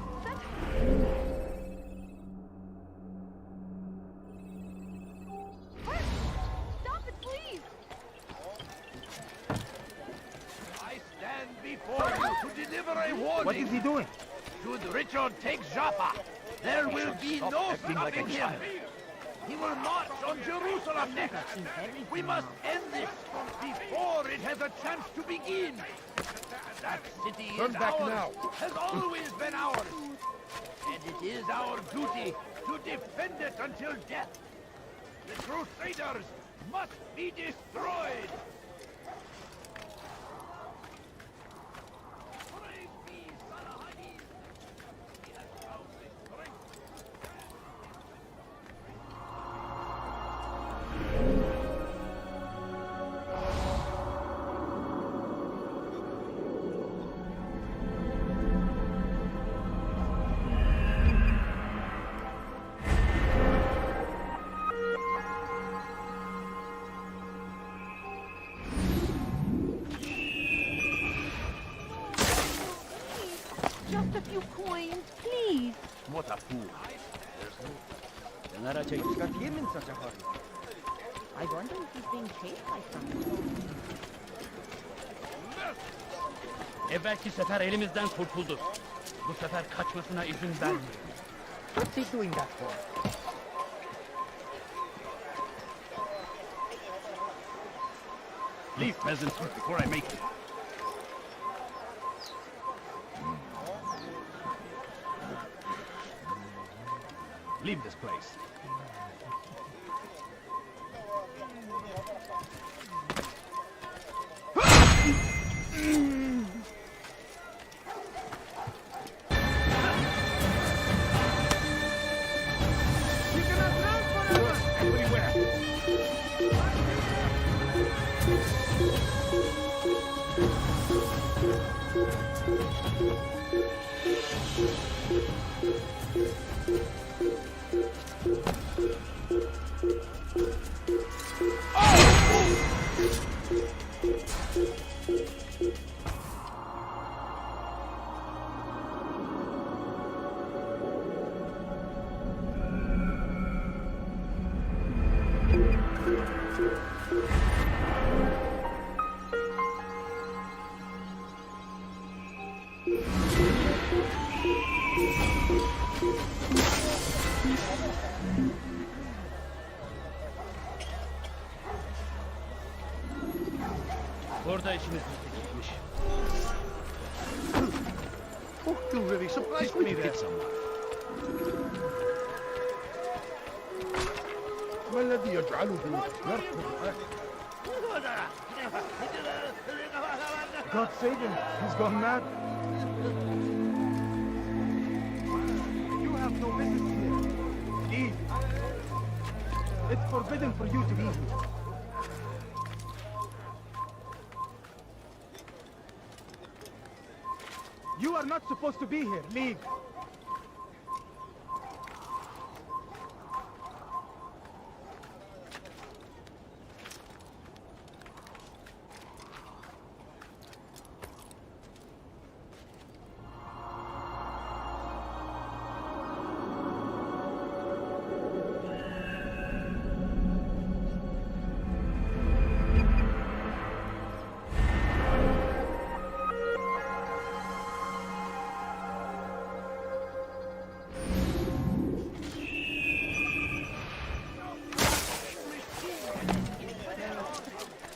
Stop it, please! I stand before you to deliver a warning. What is he doing? Should Richard take Jaffa, there will be no stopping him. He will march on Jerusalem next. We must end this before it has a chance to begin. That city is ours, has always been ours. And it is our duty to defend it until death. The Crusaders must be destroyed. Just a few coins, please. What a fool. What got him in such a hurry? I wonder if he's being chased by someone. Evvelki sefer elimizden kurtuldu. Bu sefer kaçmasına izin vermeyin. What's he doing that for? Leave peasants before I make it. Leave this place. Orada işimiz bitecekmiş. Oh, you really surprised me there. ما الذي يجعله يركض؟ God save him! He's gone mad! You have no business here. Leave. It's forbidden for you to be here. You are not supposed to be here. Leave.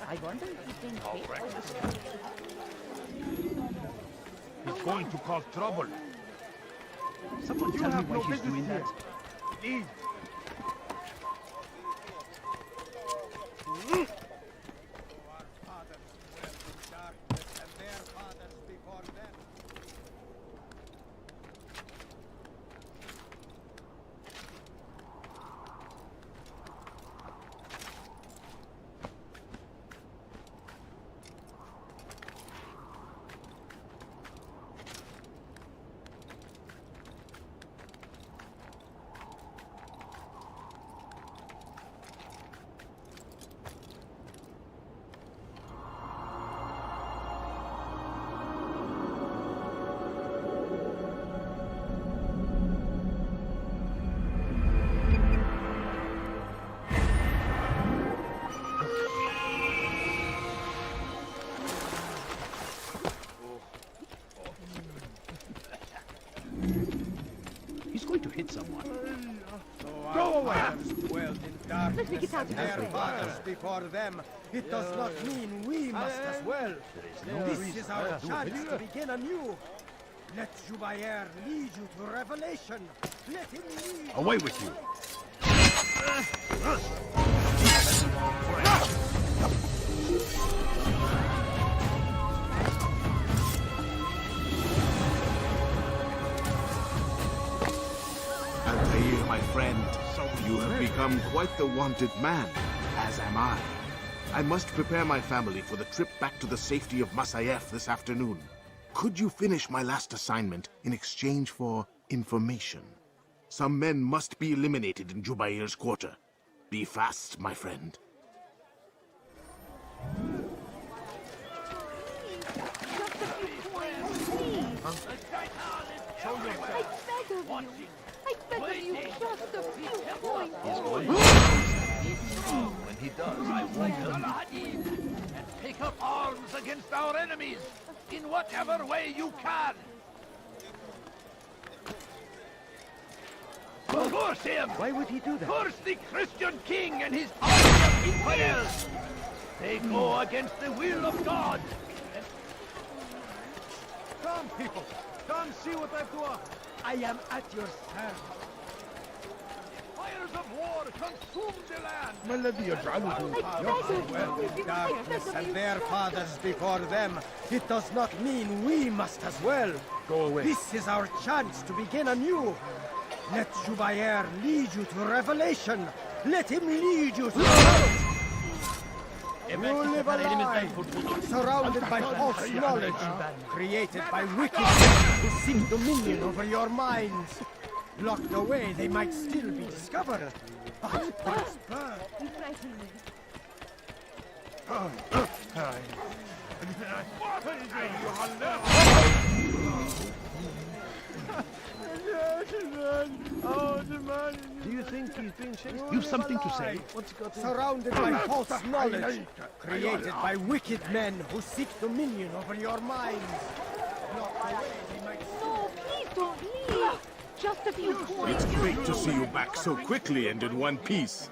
I wonder if he's been He's going to cause trouble. Someone tell me why he's doing that. Leave. He's going to hit someone. Go away! Let me get out of Their this. fathers before them. It does not mean we must as well. This is our chance to begin anew. Let Jubair lead you to revelation. Let him lead. Away with you. Altair, my friend, you have become quite the wanted man, as am I. I must prepare my family for the trip back to the safety of Masayef this afternoon. Could you finish my last assignment in exchange for information? Some men must be eliminated in Jubair's quarter. Be fast, my friend. I beg of you, just a few points. When he does, I won't and take up arms against our enemies in whatever way you can. Force him! Why would he do that? Force the Christian king and his army of infidels! They go against the will of God! Come, people! Come see what I've to offer! I am at your service. fires of war consume the land. ما الذي يجعله يرسل With darkness and their fathers before them, it does not mean we must as well. Go away. This is our chance to begin anew. Let Jubair lead you to revelation. Let him lead you to... You live a lie, surrounded by false knowledge, created by wicked men who seek dominion over your minds. Locked away, they might still be discovered. But You frighten me. Do you think he's being chased? You've something to say? What's got to... surrounded by false knowledge, created by wicked men who seek dominion over your minds. Locked away, they might No, please don't leave. Just a few points. It's great to see you back so quickly and in one piece.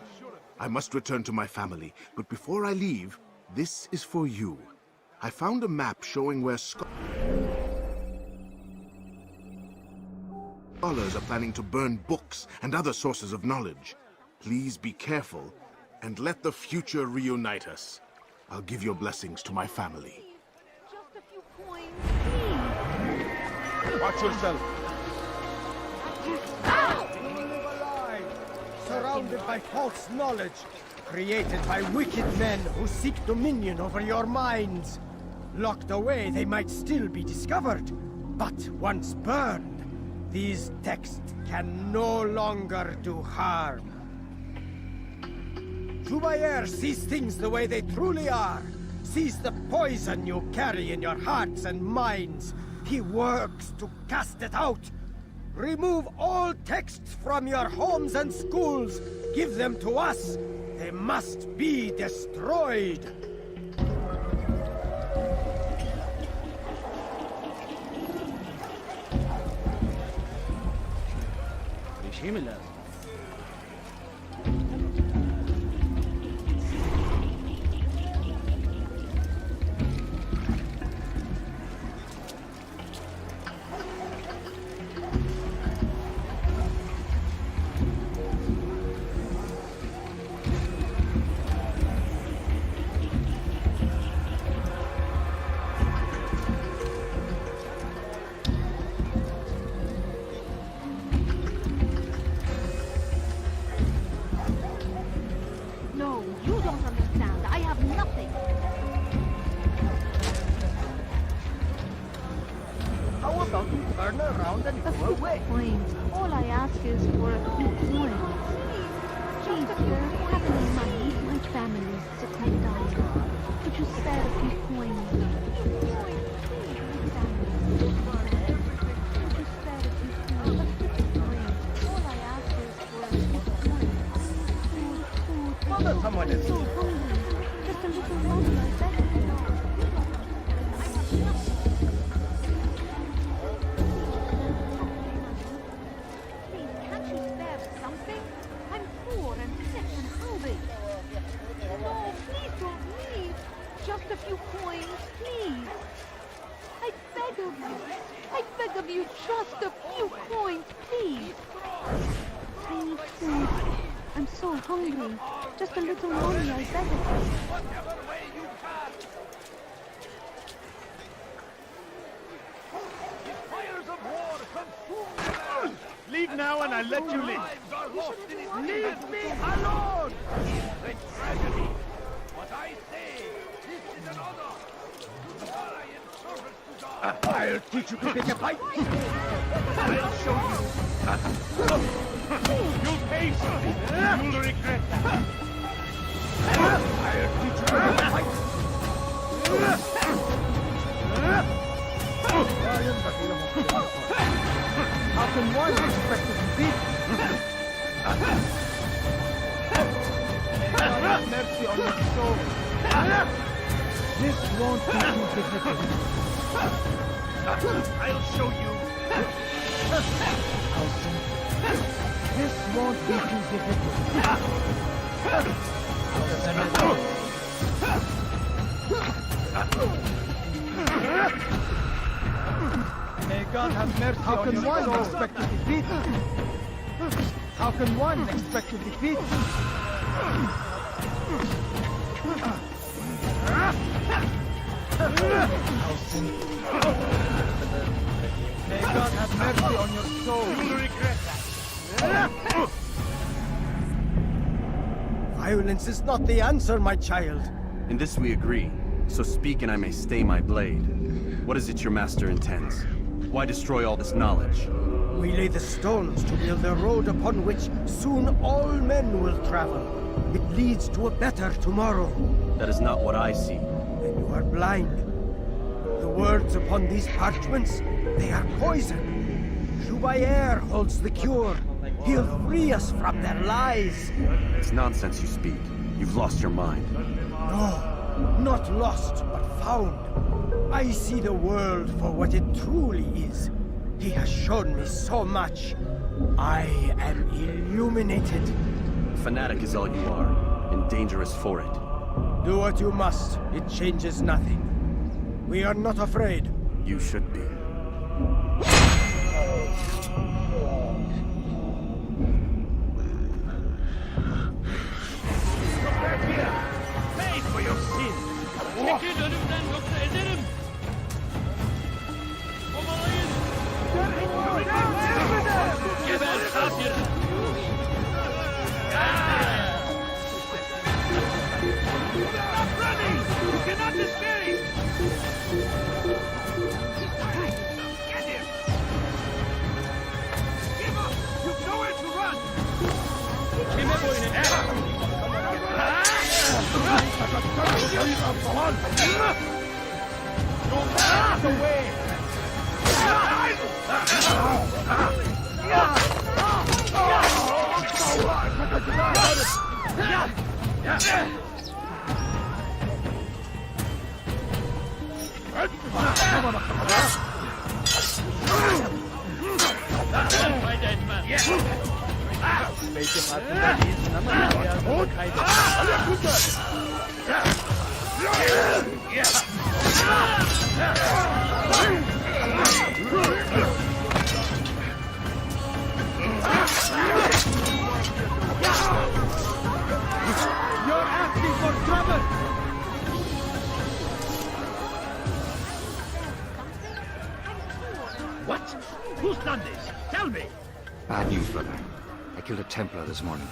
I must return to my family, but before I leave, this is for you. I found a map showing where scholars are planning to burn books and other sources of knowledge. Please be careful, and let the future reunite us. I'll give your blessings to my family. Just a few points, Watch yourself. surrounded by false knowledge, created by wicked men who seek dominion over your minds. Locked away, they might still be discovered, but once burned, these texts can no longer do harm. Jubair sees things the way they truly are, sees the poison you carry in your hearts and minds. He works to cast it out. Remove all texts from your homes and schools. Give them to us. They must be destroyed. No, you don't understand. I have nothing. How about you turn around and go away? Coins. All I ask is for a few coins. Please, sir, have any money? My family is sick and dying. Could you spare a few coins? Mother, someone is... So hungry. Just a little longer, I beg of you. Please, can't you spare something? I'm poor and sick and hungry. No, please don't leave. Just a few coins, please. I beg of you. I beg of you, just a few coins, please. I need food. I'm so hungry. Just a little money, I beg of you. Whatever way you can. The fires of war consume the land. Leave now and I'll let you live. Lives are lost in his Leave me alone! The tragedy. What I say, this is an honor. To die in service to God. I'll teach you to pick a fight. I'll show you. You'll pay for it. You'll regret that. I'll teach you to pick a fight. How can one expect to beat? May God have mercy on your soul. This won't be too difficult. I'll show you. Alson, this won't be too difficult. May God have mercy on your soul. How can one expect to defeat? How can one expect to defeat? May God have mercy on your soul. You will regret that. Violence is not the answer, my child. In this we agree. So speak and I may stay my blade. What is it your master intends? Why destroy all this knowledge? We lay the stones to build a road upon which soon all men will travel. It leads to a better tomorrow. That is not what I see. Then you are blind. The words upon these parchments, they are poison. Jubayer holds the cure. He'll free us from their lies. It's nonsense you speak. You've lost your mind. No, not lost, but found. I see the world for what it truly is. He has shown me so much. I am illuminated. Fanatic is all you are, and dangerous for it. Do what you must. It changes nothing. We are not afraid. You should be. Pay for your sin. Çekil önümden yoksa ederim. Kovalayın. Geber kafir. Stop running! You cannot escape! Get him! Give up! You've nowhere to run! Kime boyun eğer? You'll pass away! Fayda etmez. Belki farkında değilsin ama hayatını kaybettin. You're asking for trouble! What? Who's done this? Tell me. Bad news, brother. I killed a Templar this morning.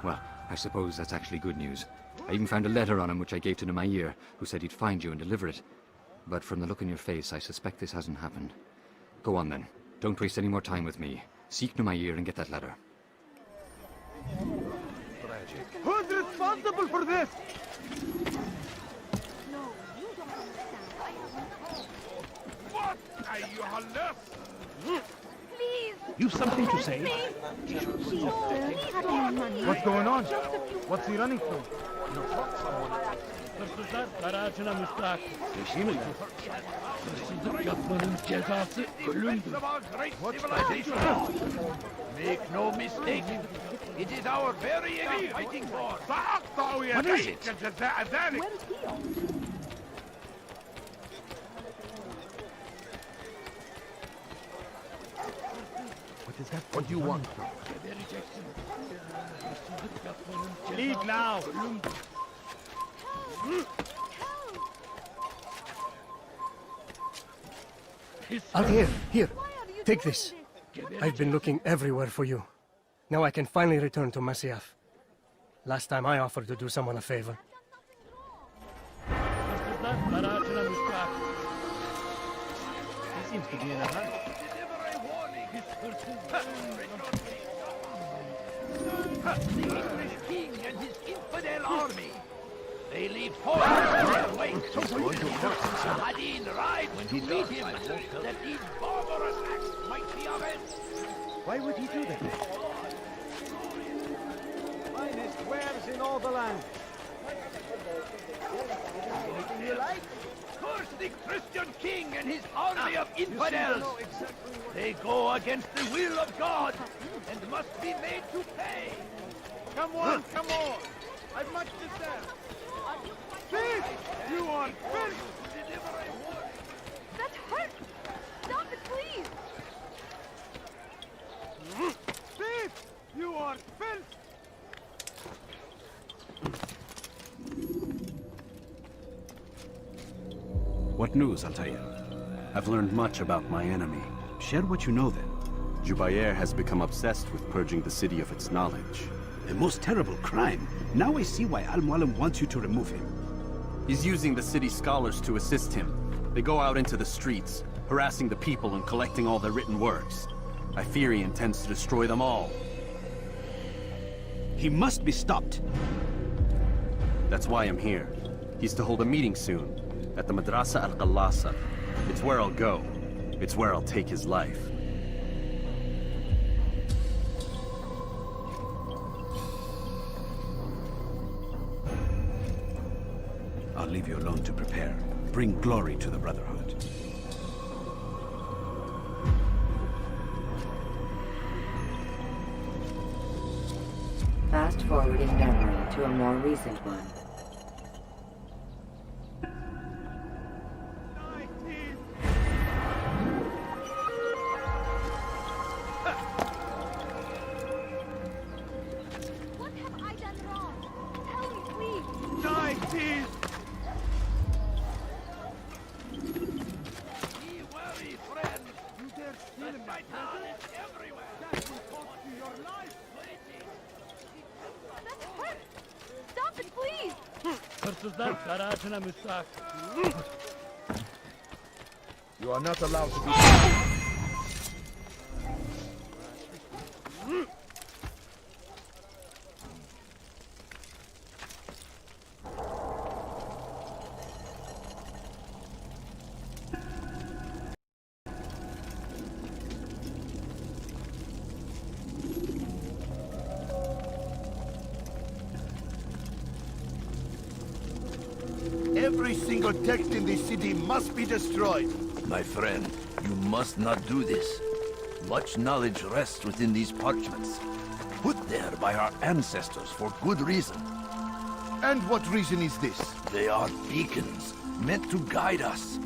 Well, I suppose that's actually good news. I even found a letter on him which I gave to Nemair, who said he'd find you and deliver it. But from the look in your face, I suspect this hasn't happened. Go on then. Don't waste any more time with me. Seek Nemair and get that letter. Who's responsible for this? What are you left? Please! You've something to say? What's going on? What's he running from? Hırsızlar garajına müstahak. Hırsızlık yapmanın cezası ölümdür. Make no mistake. It is our very aim fighting for. What is it? What is that? What do you want? Leave now. Here. Take this. I've been looking everywhere for you. Now I can finally return to Masyaf. Last time I offered to do someone a favor. Hırsızlar garajına müstahak. He seems to be in a hurry. The English king and his infidel army. They leave horrors in their wake. Saladin ride to meet him, that these barbarous acts might be avenged. Why would he do that? Finest wares in all the land. Anything you like? Curse the Christian king and his army of infidels! They go against the will of God and must be made to pay! Come on, come on! I've much to say! Thief! You are finished! Deliver a warning! That hurts! Stop it, please! Thief! What news, Altair? I've learned much about my enemy. Share what you know then. Jubair has become obsessed with purging the city of its knowledge. A most terrible crime. Now I see why Al-Mualim wants you to remove him. He's using the city scholars to assist him. They go out into the streets, harassing the people and collecting all their written works. I fear he intends to destroy them all. He must be stopped. That's why I'm here. He's to hold a meeting soon, at the Madrasa Al-Qallasa. It's where I'll go. It's where I'll take his life. I'll leave you alone to prepare. Bring glory to the Brotherhood. Fast-forwarding memory to a more recent one. What have I done wrong? Tell me, please. 19! Be wary, friend. You dare steal in my presence? Everywhere. That will cost you your life. That hurts. Stop it, please. Hırsızlar karaatına müstahak. You are not allowed to be... Every single text in this city must be destroyed. My friend, you must not do this. Much knowledge rests within these parchments, put there by our ancestors for good reason. And what reason is this? They are beacons, meant to guide us,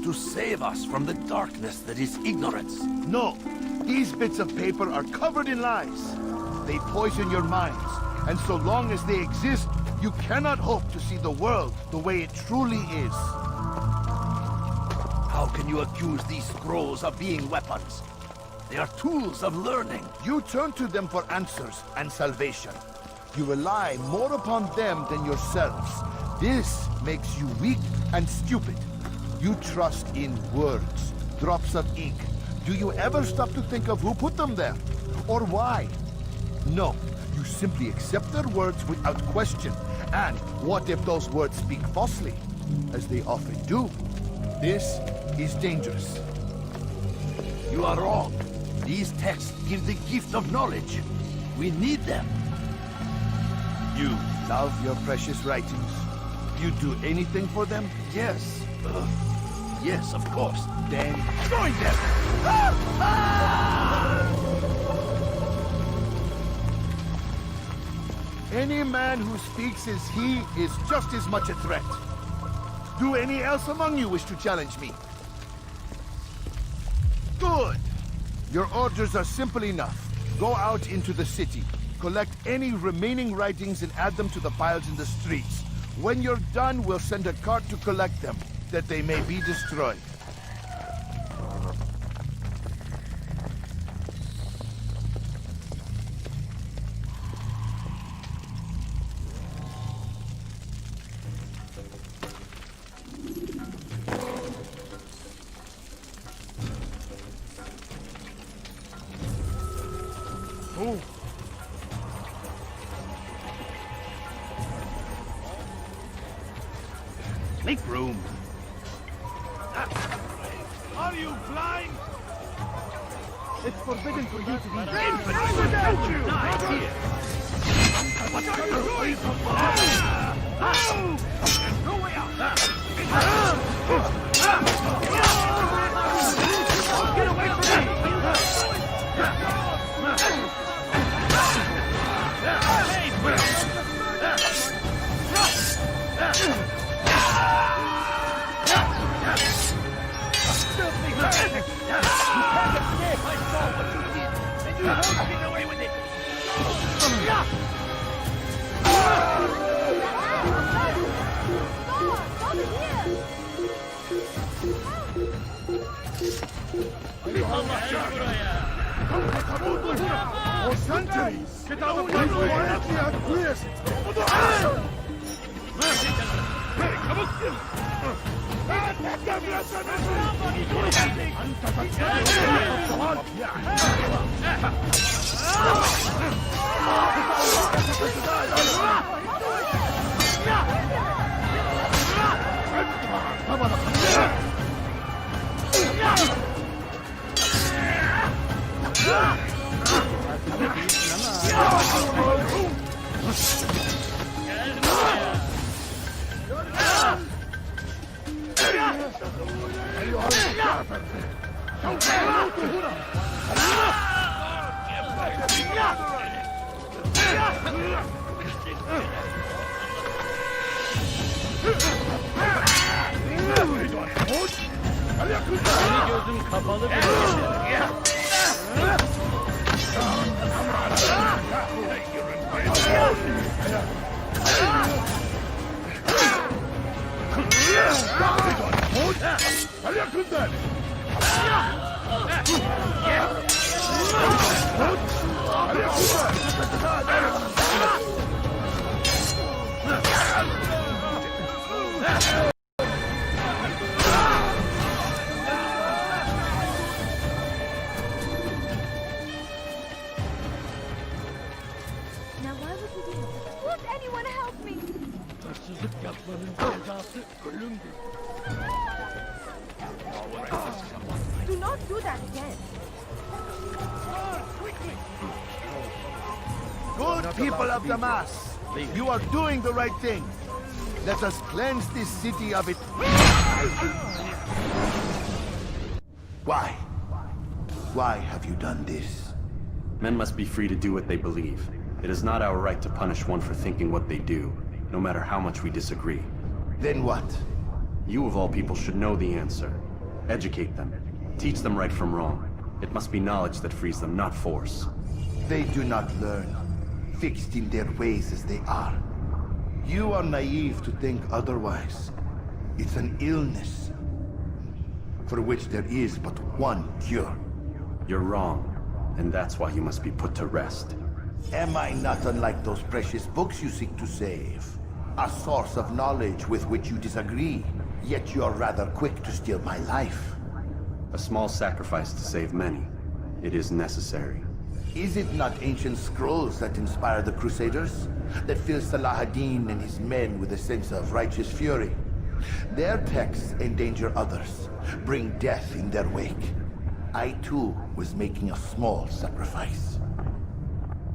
to save us from the darkness that is ignorance. No, these bits of paper are covered in lies. They poison your minds, and so long as they exist, you cannot hope to see the world the way it truly is. How can you accuse these scrolls of being weapons? They are tools of learning. You turn to them for answers and salvation. You rely more upon them than yourselves. This makes you weak and stupid. You trust in words, drops of ink. Do you ever stop to think of who put them there? Or why? No, you simply accept their words without question. And what if those words speak falsely? As they often do. This is dangerous. You are wrong. These texts give the gift of knowledge. We need them. You love your precious writings. You do anything for them? Yes. Yes, of course. Then join them! Any man who speaks as he is just as much a threat. Do any else among you wish to challenge me? Good! Your orders are simple enough. Go out into the city, collect any remaining writings and add them to the piles in the streets. When you're done, we'll send a cart to collect them, that they may be destroyed. Move! Make room. Are you blind? It's forbidden for you to be What are you doing? No way out! Get away from me! Get out of my way! Seni gözüm kapalı Now why would you do that? Won't anyone help me? Hırsızlık yapmanın cezası ölümdür. Do not do that again. Good people of Damas, you are doing the right thing. Let us cleanse this city of it. Why? Why have you done this? Men must be free to do what they believe. It is not our right to punish one for thinking what they do, no matter how much we disagree. Then what? You of all people should know the answer. Educate them. Teach them right from wrong. It must be knowledge that frees them, not force. They do not learn, fixed in their ways as they are. You are naive to think otherwise. It's an illness for which there is but one cure. You're wrong, and that's why you must be put to rest. Am I not unlike those precious books you seek to save? A source of knowledge with which you disagree, yet you are rather quick to steal my life. A small sacrifice to save many. It is necessary. Is it not ancient scrolls that inspire the Crusaders? That fill Salah ad-Din and his men with a sense of righteous fury? Their texts endanger others, bring death in their wake. I too was making a small sacrifice.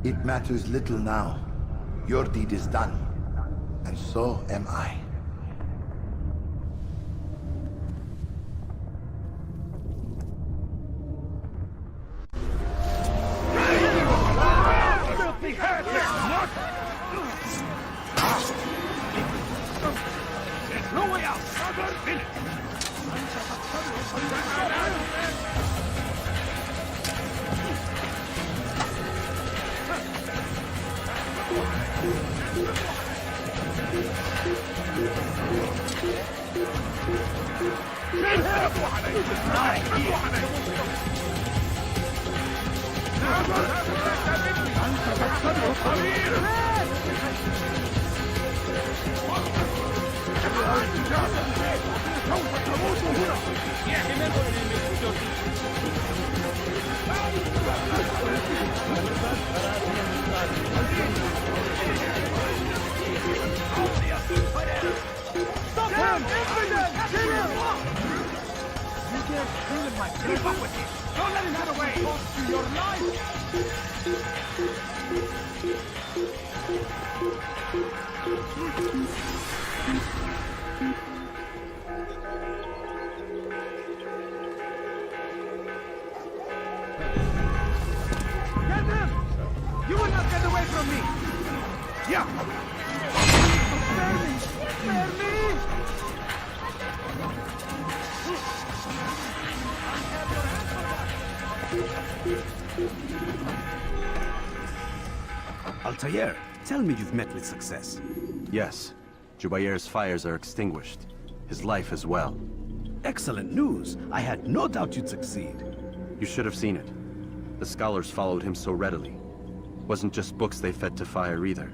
It matters little now. Your deed is done, and so am I. No way out! Stop him! Infidel! Kill him! You can't kill him, my friend. Keep up with him! Don't let him get away! Cost you your Get him! You will not get away from me! Yeah! Spare me! Spare me! Altair, tell me you've met with success. Yes. Jubair's fires are extinguished. His life as well. Excellent news. I had no doubt you'd succeed. You should have seen it. The scholars followed him so readily. Wasn't just books they fed to fire either,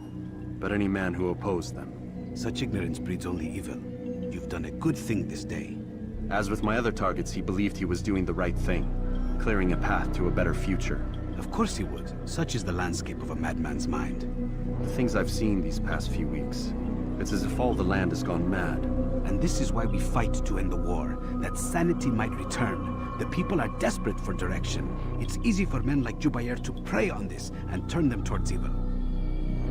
but any man who opposed them. Such ignorance breeds only evil. You've done a good thing this day. As with my other targets, he believed he was doing the right thing, clearing a path to a better future. Of course he would. Such is the landscape of a madman's mind. The things I've seen these past few weeks, it's as if all the land has gone mad. And this is why we fight to end the war, that sanity might return. The people are desperate for direction. It's easy for men like Jubair to prey on this and turn them towards evil.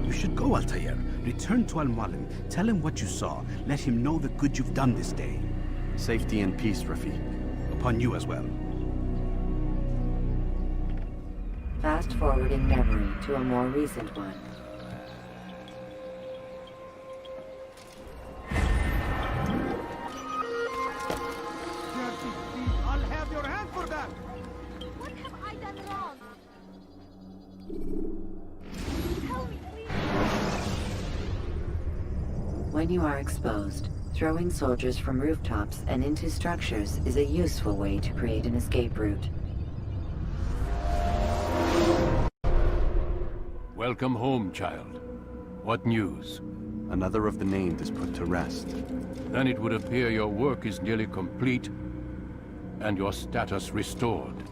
You should go, Altair. Return to Al-Mualim. Tell him what you saw. Let him know the good you've done this day. Safety and peace, Rafiq. Upon you as well. Fast forwarding memory to a more recent one. I'll have your hand for that! What have I done wrong? Tell me, please. When you are exposed, throwing soldiers from rooftops and into structures is a useful way to create an escape route. Welcome home, child. What news? Another of the named is put to rest. Then it would appear your work is nearly complete, and your status restored.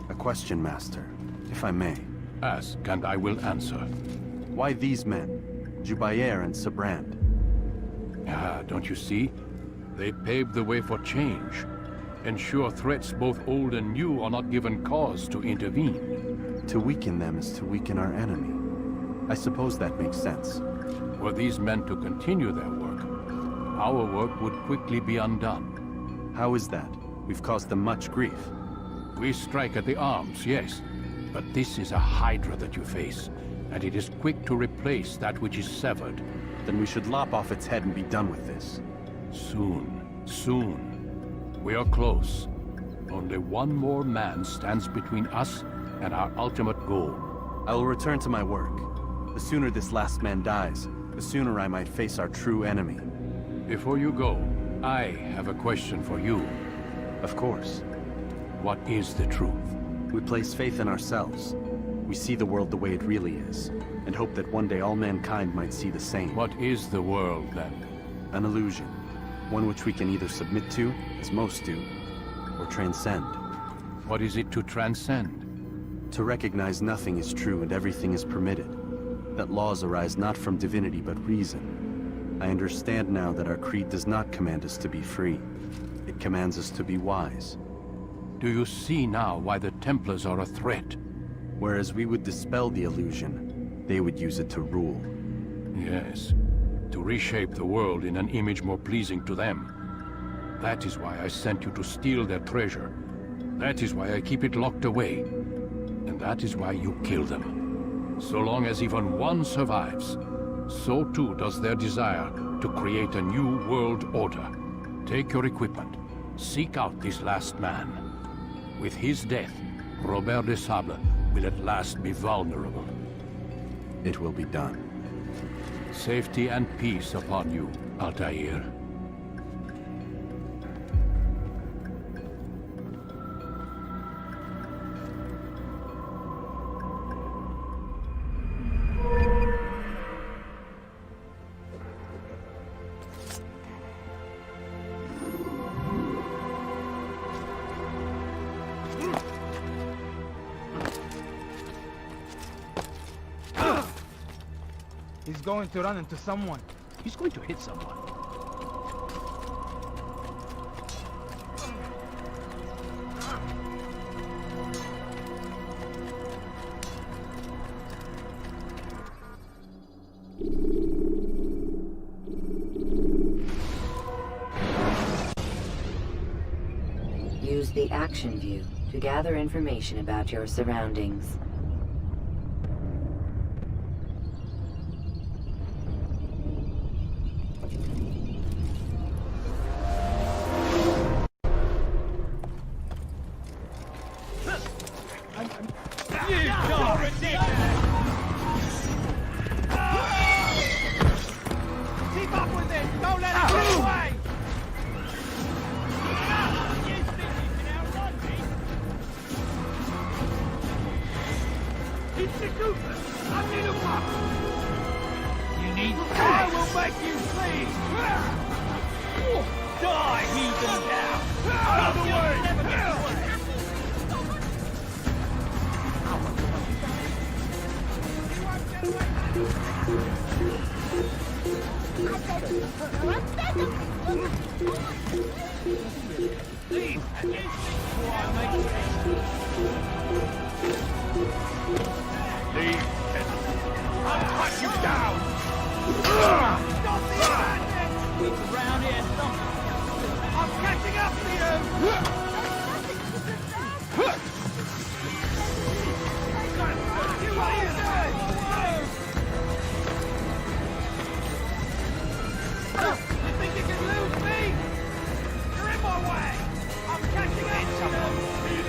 A question, Master, if I may. Ask, and I will answer. Why these men? Jubair and Sabrand? Ah, don't you see? They paved the way for change. Ensure threats both old and new are not given cause to intervene. To weaken them is to weaken our enemy. I suppose that makes sense. Were these men to continue their work, our work would quickly be undone. How is that? We've caused them much grief. We strike at the arms, yes. But this is a hydra that you face, and it is quick to replace that which is severed. Then we should lop off its head and be done with this. Soon, soon. We are close. Only one more man stands between us and our ultimate goal. I will return to my work. The sooner this last man dies, the sooner I might face our true enemy. Before you go, I have a question for you. Of course. What is the truth? We place faith in ourselves. We see the world the way it really is, and hope that one day all mankind might see the same. What is the world, then? An illusion. One which we can either submit to, as most do, or transcend. What is it to transcend? To recognize nothing is true and everything is permitted. That laws arise not from divinity but reason. I understand now that our creed does not command us to be free. It commands us to be wise. Do you see now why the Templars are a threat? Whereas we would dispel the illusion, they would use it to rule. Yes, to reshape the world in an image more pleasing to them. That is why I sent you to steal their treasure. That is why I keep it locked away. And that is why you kill them. So long as even one survives, so too does their desire to create a new world order. Take your equipment. Seek out this last man. With his death, Robert de Sable will at last be vulnerable. It will be done. Safety and peace upon you, Altair. He's going to run into someone. He's going to hit someone. Use the action view to gather information about your surroundings. It's a goof! Die, heathen cow! Out of the way! Leave! Leave, peasant. I'll cut you down! Stop the madness! It's around here somewhere. I'm catching up to you! What are you doing? You think you can lose me? You're in my way! I'm catching up to you!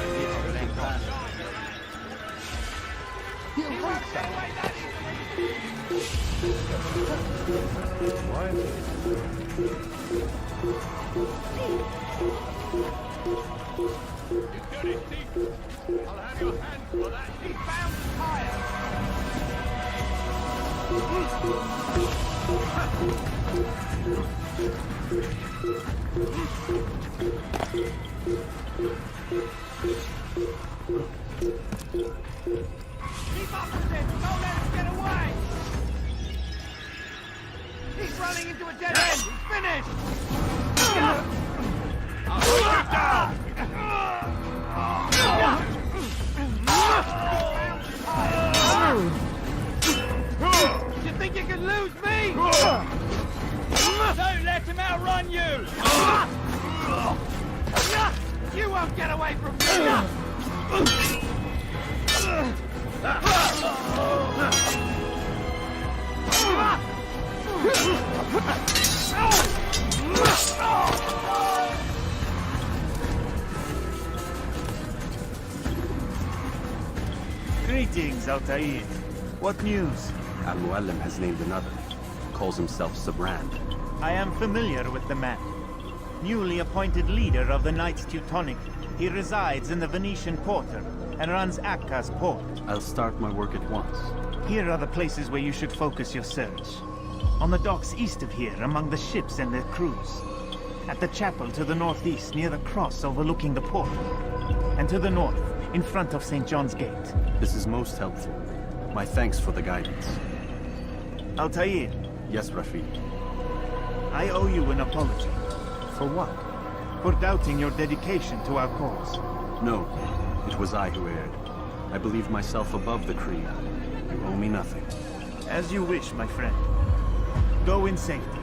I'll have your hand for that. He found the tire! Keep up with him! Don't let him get away! He's running into a dead end! He's finished! I'll hold you down! You think you can lose me? Don't let him outrun you! You won't get away from me! Greetings, Altair. What news? Al-Mualim has named another. Calls himself Sabran. I am familiar with the man. Newly appointed leader of the Knights Teutonic, he resides in the Venetian Quarter and runs Akka's port. I'll start my work at once. Here are the places where you should focus your search. On the docks east of here, among the ships and their crews. At the chapel to the northeast, near the cross overlooking the port. And to the north, in front of St. John's Gate. This is most helpful. My thanks for the guidance. Altair. Yes, Rafiq. I owe you an apology. For what? For doubting your dedication to our cause. No, it was I who erred. I believed myself above the Creed. You owe me nothing. As you wish, my friend. Go in safety.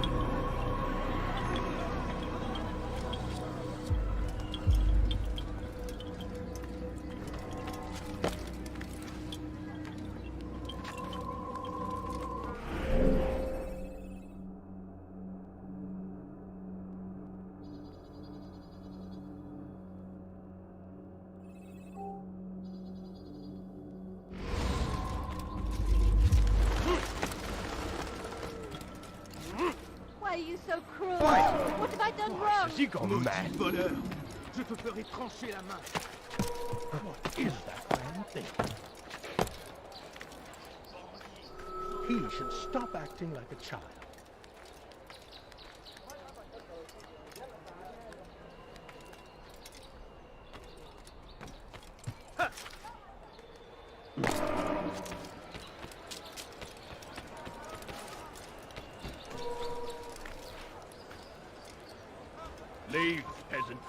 Why are you so cruel? What have I done wrong? Has he gone mad? Je te ferai trancher la main. What is that damn thing? He should stop acting like a child. Leave, peasant.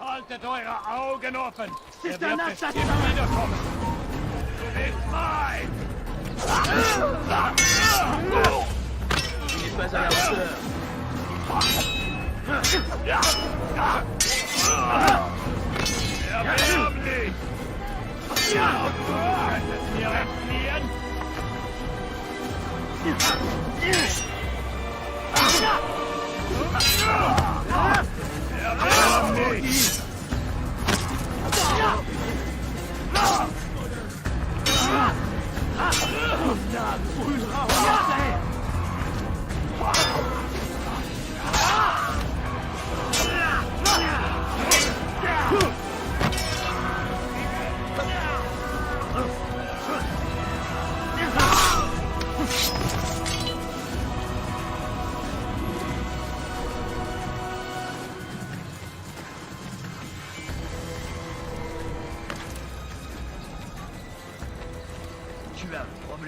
Haltet eure Augen offen! Ist ein Assassin! It's mine! Il n'est pas à la hauteur. Erwerb dich! Könnt es mir entfliehen? Erwerb dich!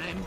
him.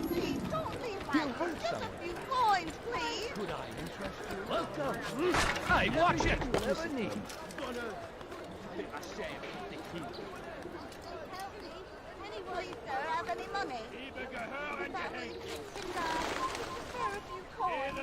Please, don't leave like this. Just a few coins, please. Could I interest you? Welcome. Hey, watch it. Never need. Anybody, sir, have any money? Spare a few coins.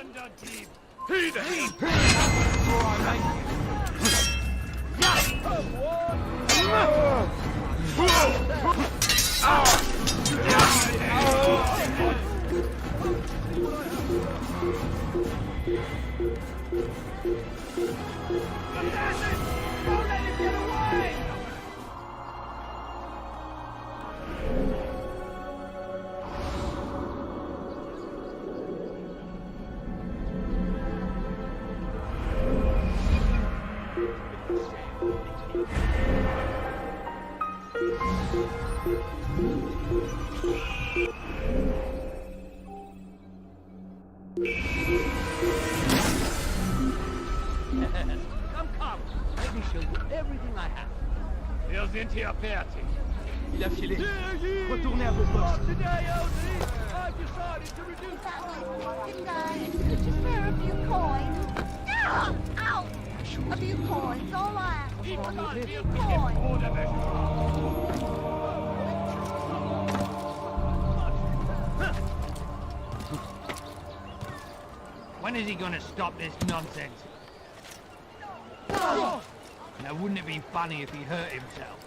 Come. Let me show you everything I have. Here's into your party. Il a filé. Retournez à vos postes. Today, I've decided to reduce Just spare a few coins. Ow! A few coins, all I ask for. A few coins. When is he gonna stop this nonsense? Now, wouldn't it be funny if he hurt himself?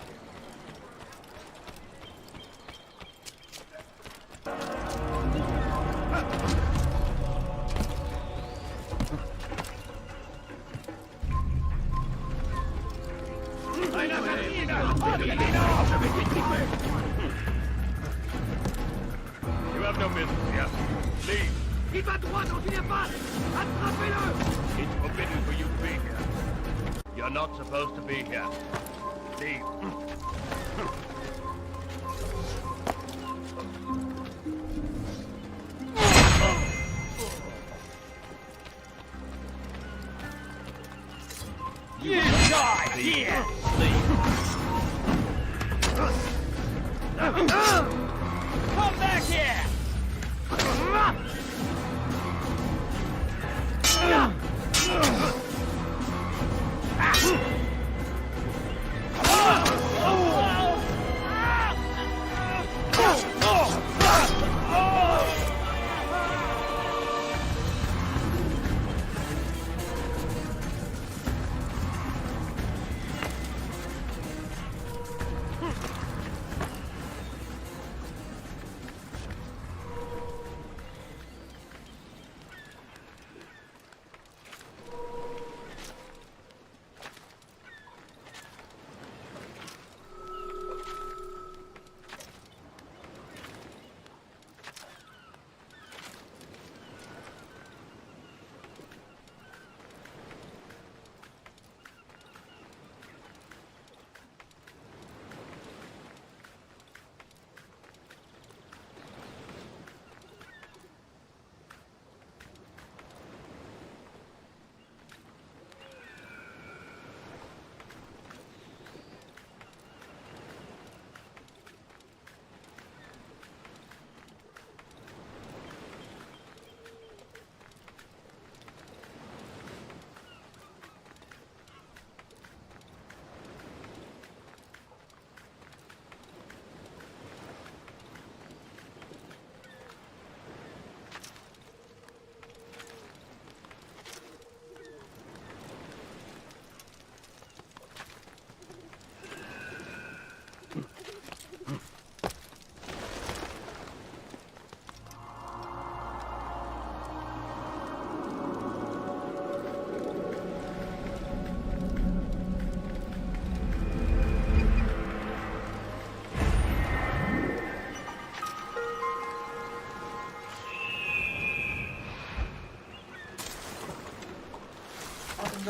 You have no business here. Leave. Il va droit dans une impasse! Attrapez-le! It's forbidden for you to be here. You're not supposed to be here. Leave. You die here! Come back here!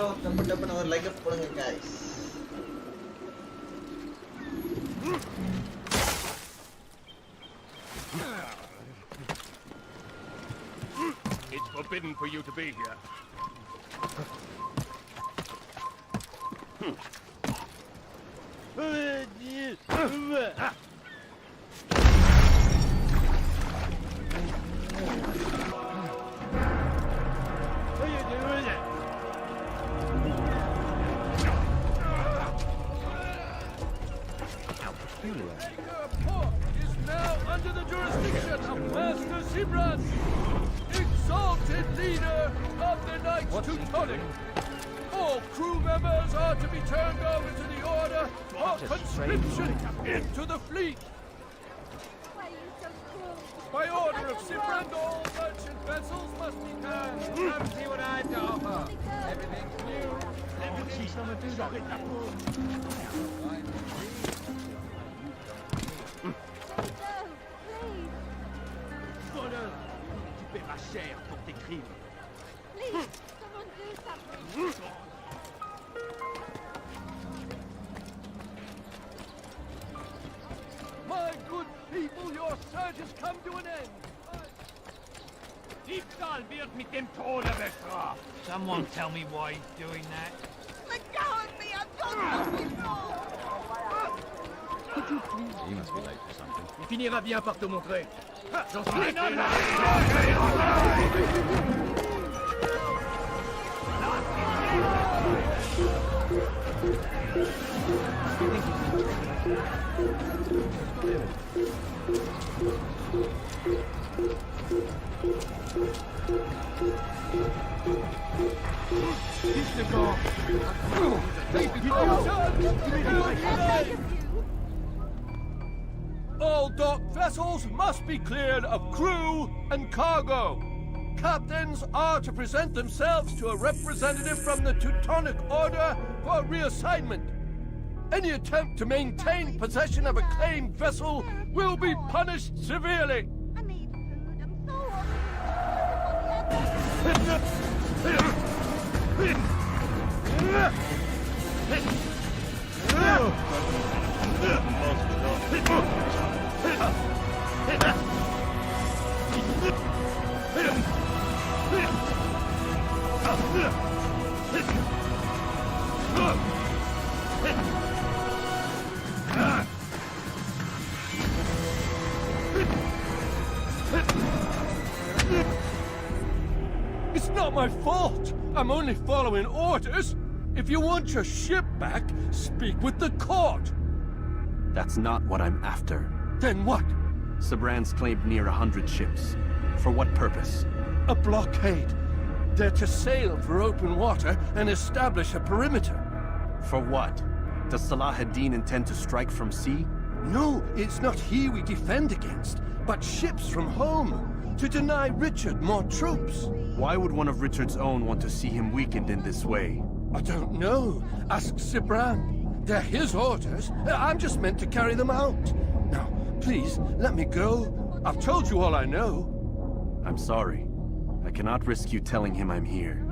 டப்பு ஒரு like போடுங்க guys. It's forbidden for you to be here. Is now under the jurisdiction of Master Sibran, exalted leader of the Knights Teutonic. All crew members are to be turned over to the order for conscription into the fleet. By order of Sibran, all merchant vessels must be cast. Come see what I have to offer. Everything's new. Everything's Voleur! Tu paieras cher pour tes crimes. Please, someone do something. My good people, your search has come to an end. Diebstahl wird mit dem Tode bestraft. Someone tell me why he's doing that. Let go of me, I'm not before. Could you please? He must be late for something. Il finira bien par te montrer. J'en suis All docked vessels must be cleared of crew and cargo. Captains are to present themselves to a representative from the Teutonic Order for reassignment. Any attempt to maintain possession of a claimed vessel will be punished severely. It's not my fault. I'm only following orders. If you want your ship back, speak with the court. That's not what I'm after. Then what? Sabran's claimed near 100 ships. For what purpose? A blockade. They're to sail for open water and establish a perimeter. For what? Does Salah ad-Din intend to strike from sea? No, it's not he we defend against, but ships from home, to deny Richard more troops. Why would one of Richard's own want to see him weakened in this way? I don't know. Ask Sibran. They're his orders. I'm just meant to carry them out. Now, please, let me go. I've told you all I know. I'm sorry. I cannot risk you telling him I'm here.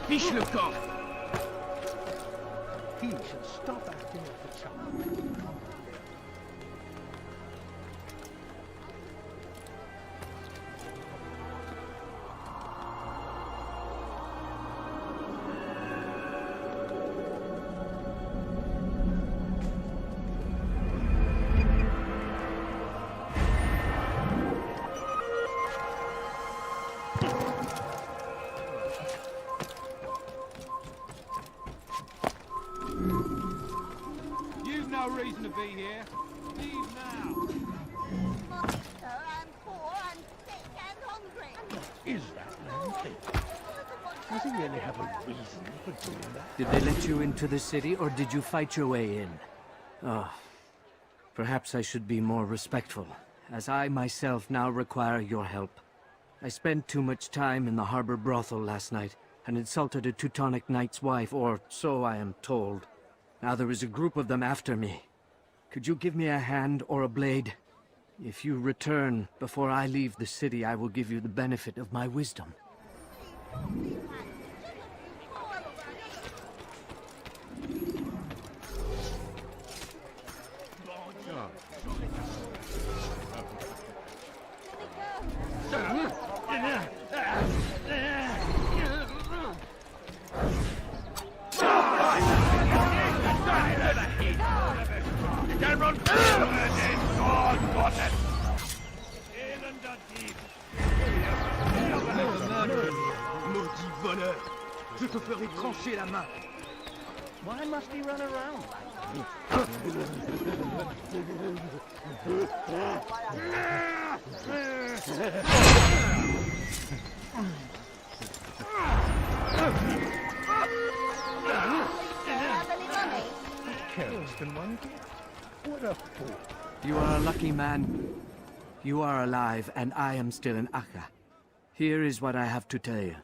Fiche le camp! He should stop acting like a child. You've no reason to be here. Leave now. I'm poor, I'm sick and hungry. Is that man? Does he really have a reason for doing that? Did they let you into the city, or did you fight your way in? Oh, perhaps I should be more respectful, as I myself now require your help. I spent too much time in the harbor brothel last night, and insulted a Teutonic knight's wife, or so I am told. Now there is a group of them after me. Could you give me a hand or a blade? If you return before I leave the city, I will give you the benefit of my wisdom. Maudit voleur! Je te ferai trancher la main! Why must he run around What a fool. You are a lucky man. You are alive, and I am still in Acre. Here is what I have to tell you.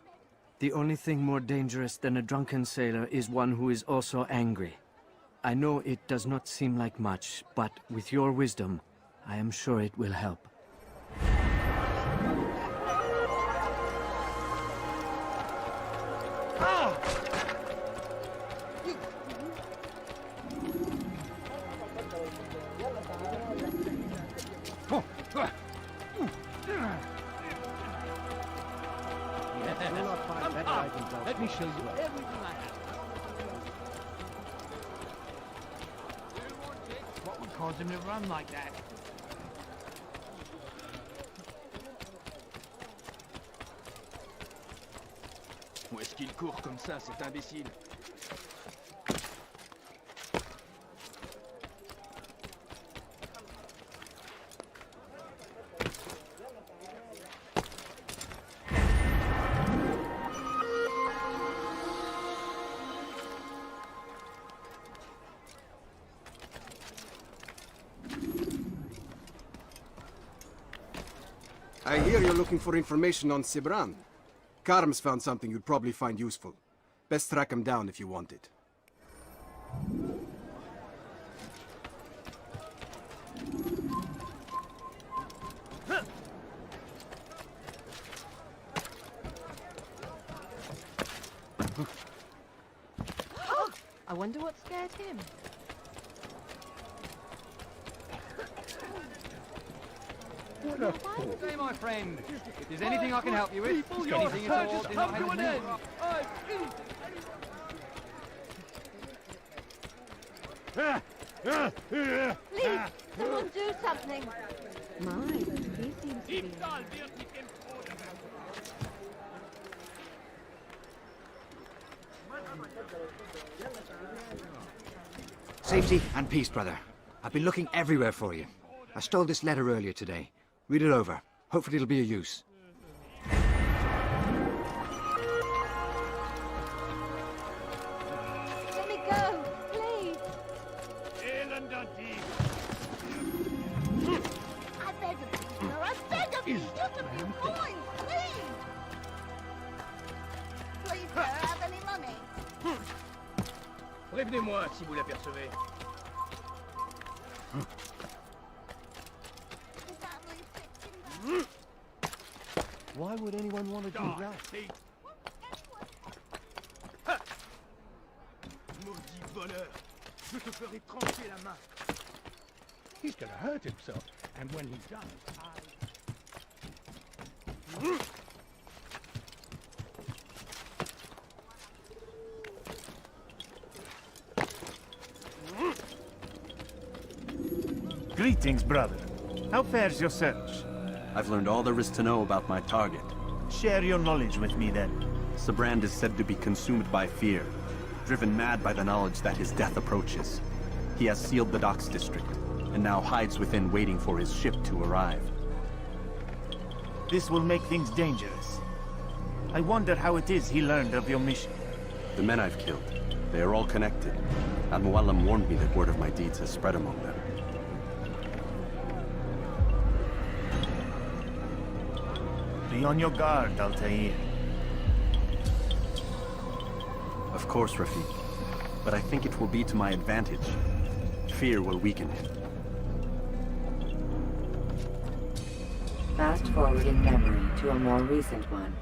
The only thing more dangerous than a drunken sailor is one who is also angry. I know it does not seem like much, but with your wisdom, I am sure it will help. Let me show you everything I have. What would cause him to run like that? Où est-ce qu'il court comme ça, cet imbécile? I hear you're looking for information on Sibran. Karm's found something you'd probably find useful. Best track him down if you want it. I wonder what scared him. What a fool. Say, my friend, if there's anything I can help you with, People, your anything at all, search then has come I to an will. end. Please, someone do something. My, he seems to be... Safety and peace, brother. I've been looking everywhere for you. I stole this letter earlier today. Read it over. Hopefully it'll be of use. Let me go, please. I beg of you, sir. I beg of you. Just a few coins, please. Please, sir, have any money? Prévenez-moi si vous l'apercevez. Why would anyone want to do that? Maudit voleur! Je te ferai trancher la main! He's gonna hurt himself, and when he does, Greetings, brother. How fares your search? I've learned all there is to know about my target. Share your knowledge with me, then. Sibrand is said to be consumed by fear, driven mad by the knowledge that his death approaches. He has sealed the docks district, and now hides within waiting for his ship to arrive. This will make things dangerous. I wonder how it is he learned of your mission. The men I've killed, they are all connected. Al-Mualim warned me that word of my deeds has spread among them. Be on your guard, Altair. Of course, Rafiq. But I think it will be to my advantage. Fear will weaken him. Fast forward in memory to a more recent one.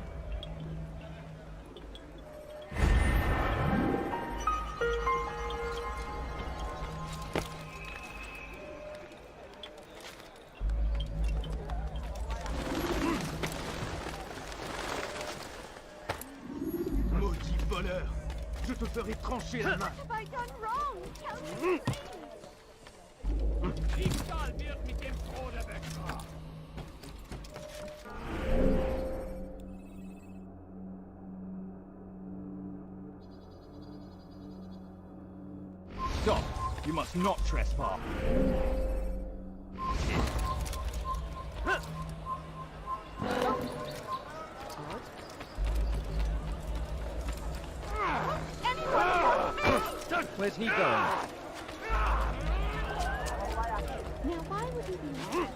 Maudit voleur! Je te ferai trancher la main! What have I done wrong? Tell me. Diebstahl wird mit dem Tode bestraft! Stop! You must not trespass. Where's he going? Now why would he be mad?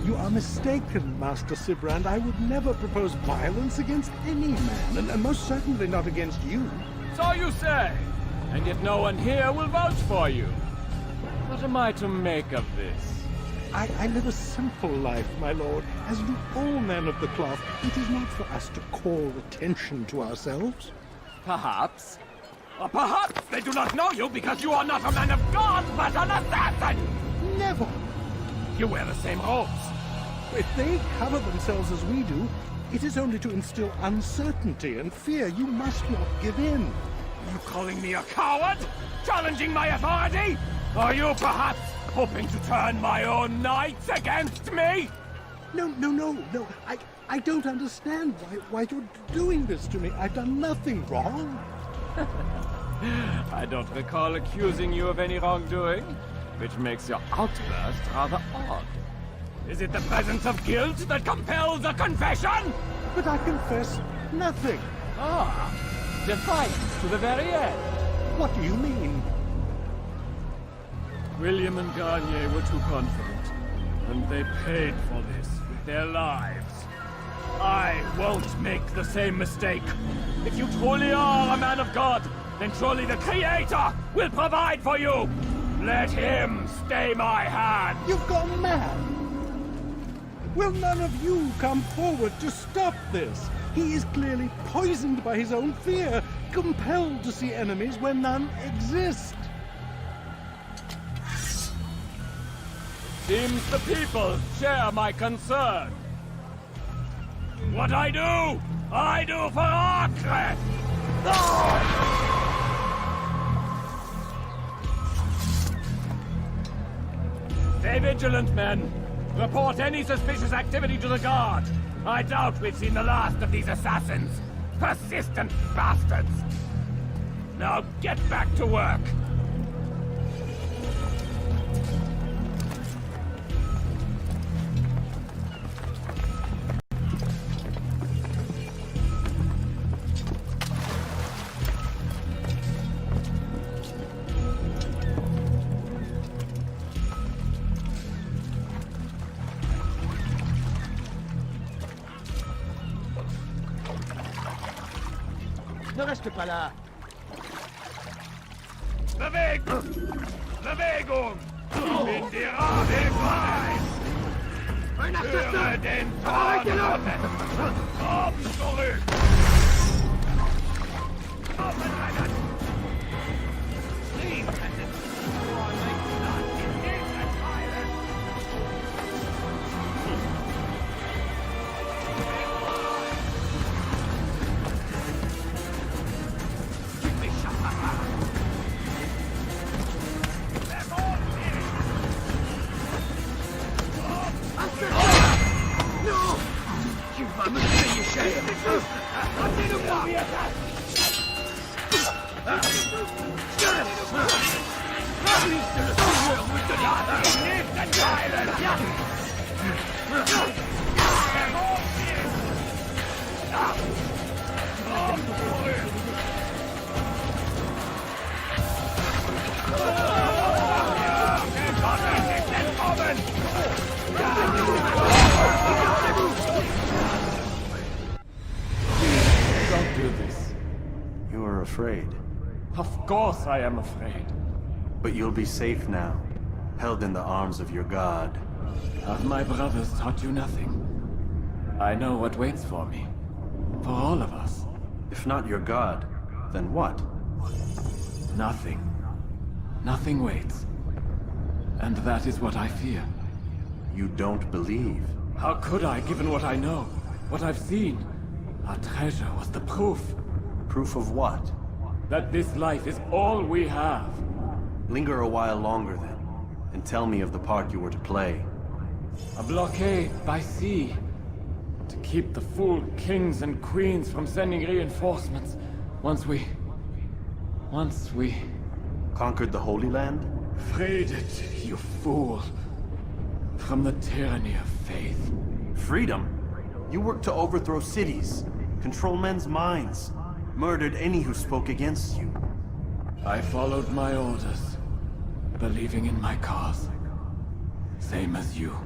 You are mistaken, Master Sibrand. I would never propose violence against any man, and most certainly not against you. So you say, and yet no one here will vouch for you. What am I to make of this? I live a simple life, my lord. As do all men of the cloth, it is not for us to call attention to ourselves. Perhaps. Or perhaps they do not know you because you are not a man of God, but an assassin! Never! You wear the same robes. If they cover themselves as we do, it is only to instill uncertainty and fear. You must not give in. You calling me a coward? Challenging my authority? Are you perhaps hoping to turn my own knights against me? No. I don't understand why you're doing this to me. I've done nothing wrong. I don't recall accusing you of any wrongdoing, which makes your outburst rather odd. Is it the presence of guilt that compels a confession? But I confess nothing. Ah, defiant to the very end. What do you mean? William and Garnier were too confident, and they paid for this with their lives. I won't make the same mistake. If you truly are a man of God, then surely the Creator will provide for you. Let him stay my hand. You've gone mad. Will none of you come forward to stop this? He is clearly poisoned by his own fear, compelled to see enemies where none exist. Seems the people share my concern. What I do for Arcret! Stay vigilant, men. Report any suspicious activity to the guard. I doubt we've seen the last of these assassins. Persistent bastards. Now get back to work. Ne reste pas là. Bewegung! In die Rabe frei! Un assassin! Höre den Ton Arrêtez-le! Komm zurück! Tu vas me payer cher! Kommen! afraid. Of course I am afraid. But you'll be safe now, held in the arms of your god. Have my brothers taught you nothing? I know what waits for me. For all of us. If not your god, then what? Nothing. Nothing waits. And that is what I fear. You don't believe? How could I, given what I know? What I've seen? Our treasure was the proof. Proof of what? That this life is all we have. Linger a while longer then, and tell me of the part you were to play. A blockade by sea. To keep the fool kings and queens from sending reinforcements. Once we... Conquered the Holy Land? Freed it, you fool. From the tyranny of faith. Freedom? You worked to overthrow cities, control men's minds, murdered any who spoke against you. I followed my orders, believing in my cause. Same as you.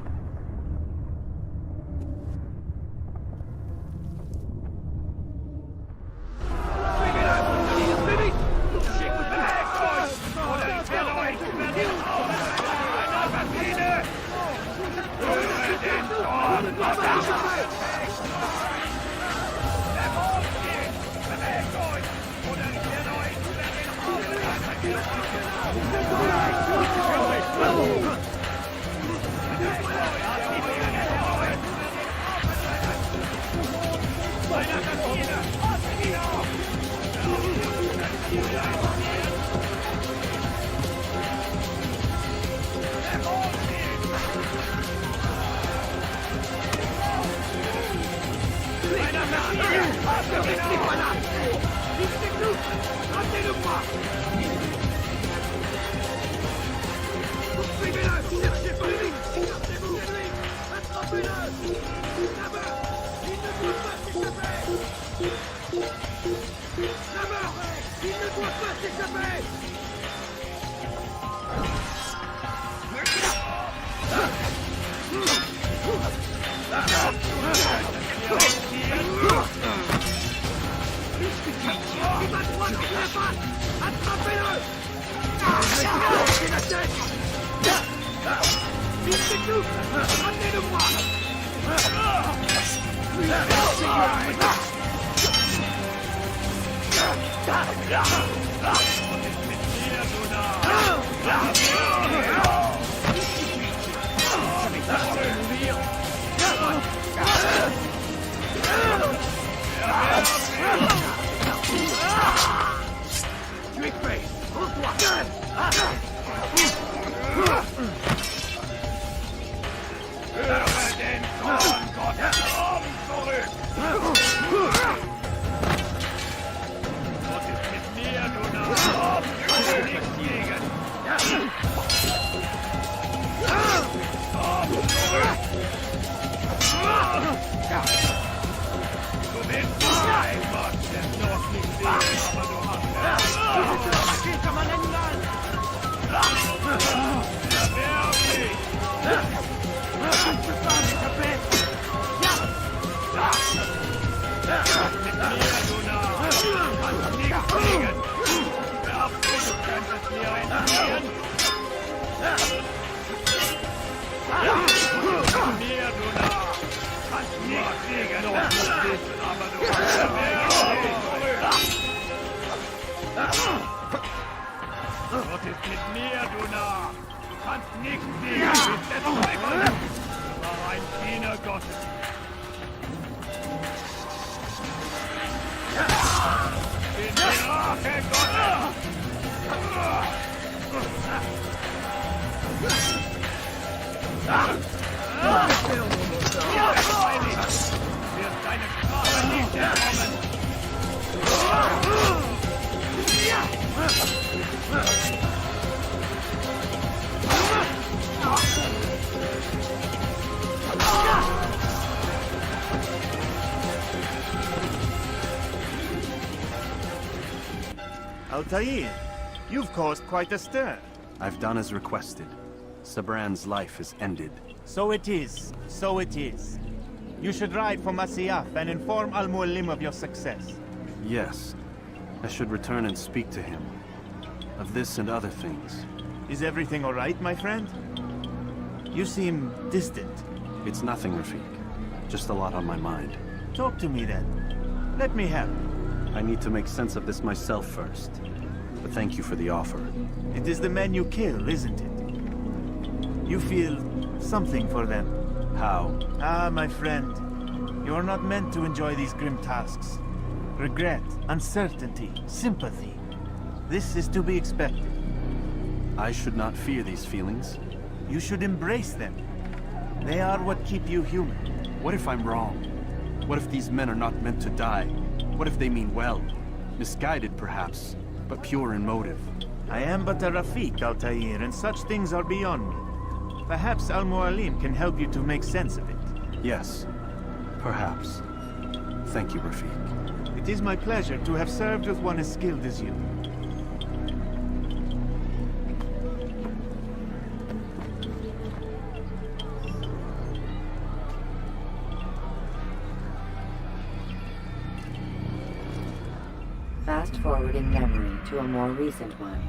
Altair, you've caused quite a stir. I've done as requested. Sabran's life is ended. So it is. So it is. You should ride for Masyaf and inform Al-Mualim of your success. Yes. I should return and speak to him. Of this and other things. Is everything all right, my friend? You seem distant. It's nothing, Rafik. Just a lot on my mind. Talk to me then. Let me help. I need to make sense of this myself first. But thank you for the offer. It is the men you kill, isn't it? You feel something for them. How? Ah, my friend. You are not meant to enjoy these grim tasks. Regret, uncertainty, sympathy. This is to be expected. I should not fear these feelings. You should embrace them. They are what keep you human. What if I'm wrong? What if these men are not meant to die? What if they mean well? Misguided, perhaps, but pure in motive. I am but a Rafik, Altair, and such things are beyond me. Perhaps Al-Mualim can help you to make sense of it. Yes, perhaps. Thank you, Rafik. It is my pleasure to have served with one as skilled as you. Fast forwarding memory to a more recent one.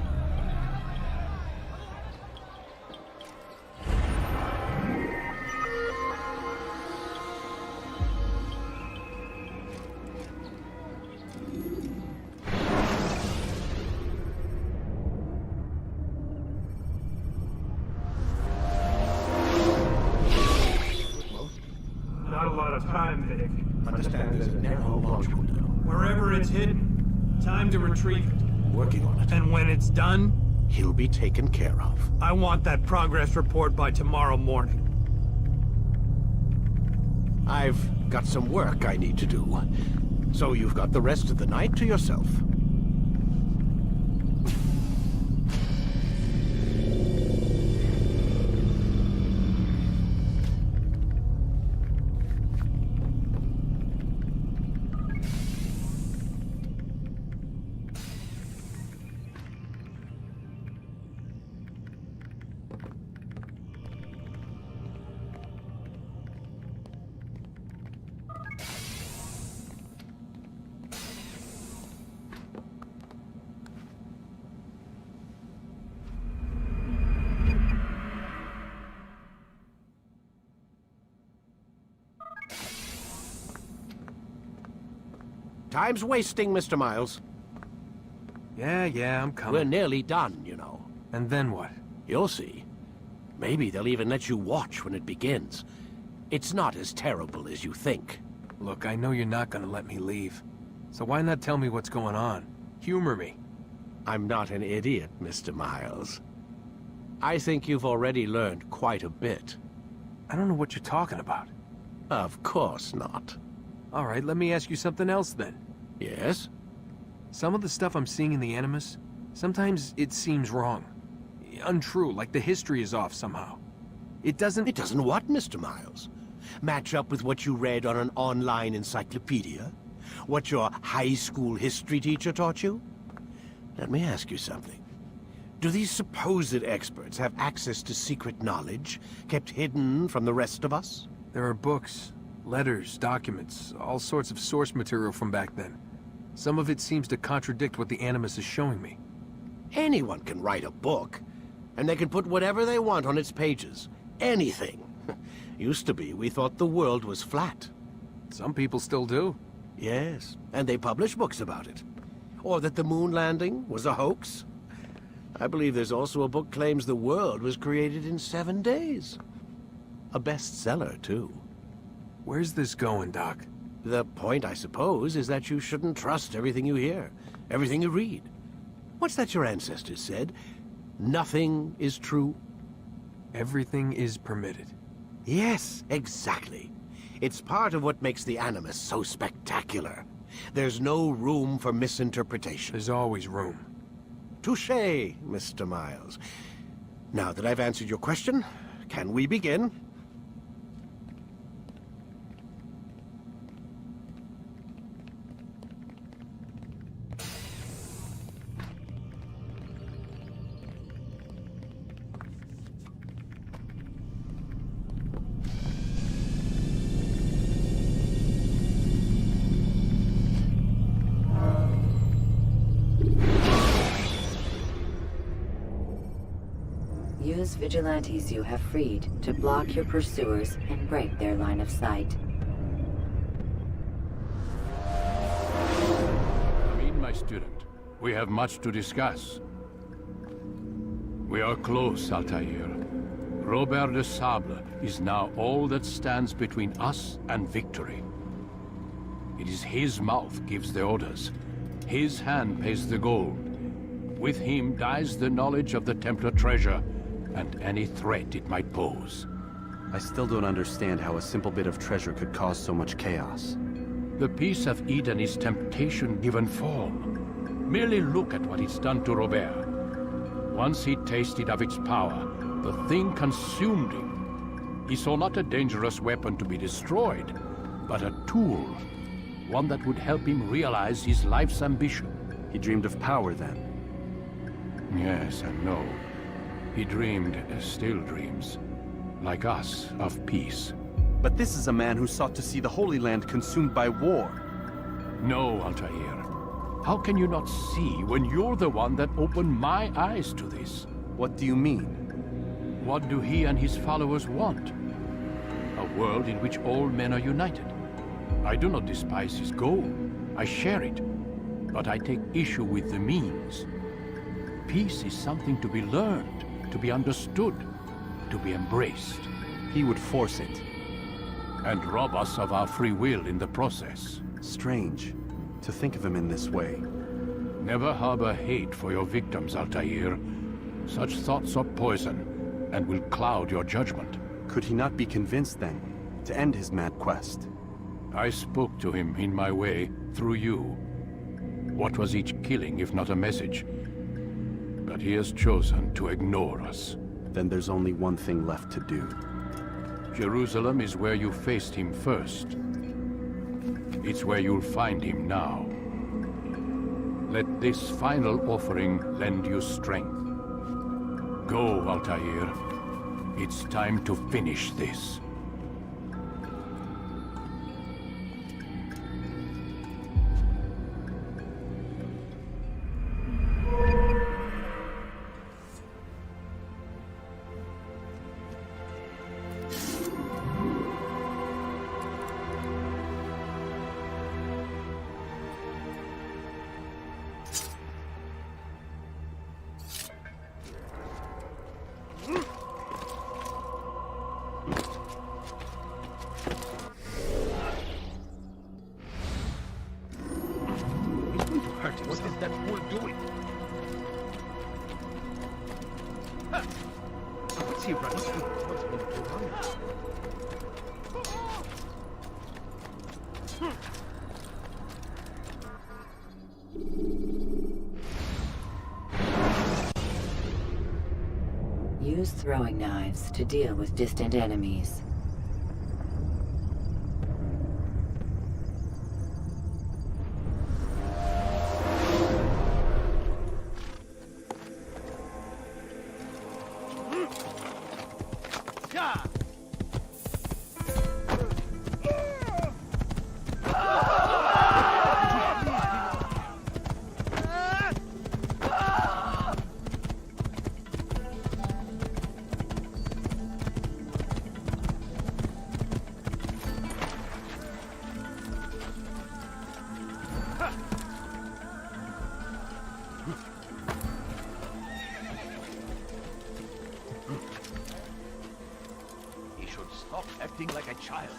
Not a lot of time, Vic. Understand there's a narrow launch window. Wherever it's hidden, time to retrieve it. Working on it. And when it's done, He'll be taken care of. I want that progress report by tomorrow morning. I've got some work I need to do. So you've got the rest of the night to yourself. Time's wasting, Mr. Miles. Yeah, I'm coming. We're nearly done, you know. And then what? You'll see. Maybe they'll even let you watch when it begins. It's not as terrible as you think. Look, I know you're not gonna let me leave. So why not tell me what's going on? Humor me. I'm not an idiot, Mr. Miles. I think you've already learned quite a bit. I don't know what you're talking about. Of course not. All right, let me ask you something else then. Yes? Some of the stuff I'm seeing in the Animus, sometimes it seems wrong. Untrue, like the history is off somehow. It doesn't... It doesn't what, Mr. Miles? Match up with what you read on an online encyclopedia? What your high school history teacher taught you? Let me ask you something. Do these supposed experts have access to secret knowledge kept hidden from the rest of us? There are books, letters, documents, all sorts of source material from back then. Some of it seems to contradict what the Animus is showing me. Anyone can write a book, and they can put whatever they want on its pages. Anything. Used to be, we thought the world was flat. Some people still do. Yes, and they publish books about it. Or that the moon landing was a hoax. I believe there's also a book claims the world was created in 7 days. A bestseller, too. Where's this going, Doc? The point, I suppose, is that you shouldn't trust everything you hear, everything you read. What's that your ancestors said? Nothing is true? Everything is permitted. Yes, exactly. It's part of what makes the Animus so spectacular. There's no room for misinterpretation. There's always room. Touché, Mr. Miles. Now that I've answered your question, can we begin? Use vigilantes you have freed to block your pursuers and break their line of sight. Amin, my student, we have much to discuss. We are close, Altair. Robert de Sable is now all that stands between us and victory. It is his mouth gives the orders. His hand pays the gold. With him dies the knowledge of the Templar treasure and any threat it might pose. I still don't understand how a simple bit of treasure could cause so much chaos. The Peace of Eden is temptation given form. Merely look at what it's done to Robert. Once he tasted of its power, the thing consumed him. He saw not a dangerous weapon to be destroyed, but a tool. One that would help him realize his life's ambition. He dreamed of power then? Yes and no. He dreamed, still dreams, like us, of peace. But this is a man who sought to see the Holy Land consumed by war. No, Altair. How can you not see when you're the one that opened my eyes to this? What do you mean? What do he and his followers want? A world in which all men are united. I do not despise his goal. I share it. But I take issue with the means. Peace is something to be learned, to be understood, to be embraced. He would force it. And rob us of our free will in the process. Strange, to think of him in this way. Never harbor hate for your victims, Altair. Such thoughts are poison, and will cloud your judgment. Could he not be convinced, then, to end his mad quest? I spoke to him in my way, through you. What was each killing if not a message? But he has chosen to ignore us. Then there's only one thing left to do. Jerusalem is where you faced him first. It's where you'll find him now. Let this final offering lend you strength. Go, Altair. It's time to finish this. What is that fool doing? What's he running? What's been going on? Use throwing knives to deal with distant enemies. Stop acting like a child.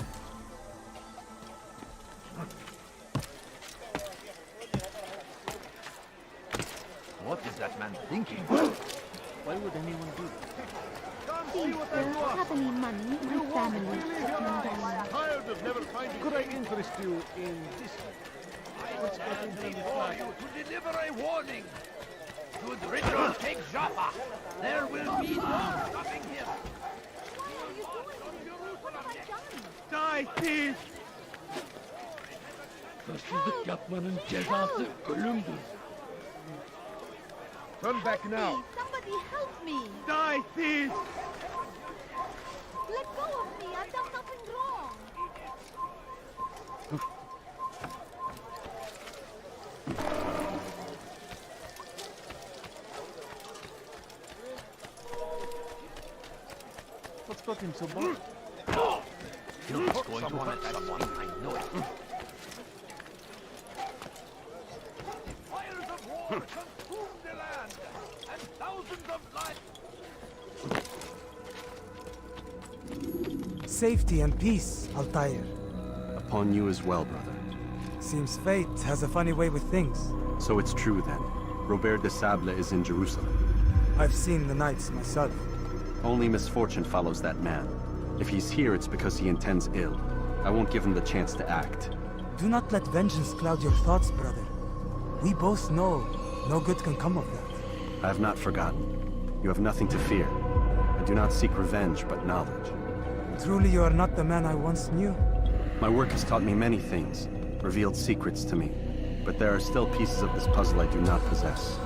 What is that man thinking? Why would anyone do that? Please don't have any money. My family is settling down. Tired of never finding. Could I interest you in this? I would stand before you to deliver a warning. Should Richard take Jaffa, there will be no stopping him. Die, thief! Das ist Kaplan Cezası ölümdür. Turn back now. Somebody help me! Die, thief! Let go of me! I've done nothing wrong! nothing so much. You're going to hurt someone, I know it. Fires of war consume the land, and thousands of lives. Safety and peace, Altair. Upon you as well, brother. Seems fate has a funny way with things. So it's true then. Robert de Sable is in Jerusalem. I've seen the knights myself. Only misfortune follows that man. If he's here, it's because he intends ill. I won't give him the chance to act. Do not let vengeance cloud your thoughts, brother. We both know no good can come of that. I have not forgotten. You have nothing to fear. I do not seek revenge, but knowledge. Truly you are not the man I once knew. My work has taught me many things, revealed secrets to me. But there are still pieces of this puzzle I do not possess.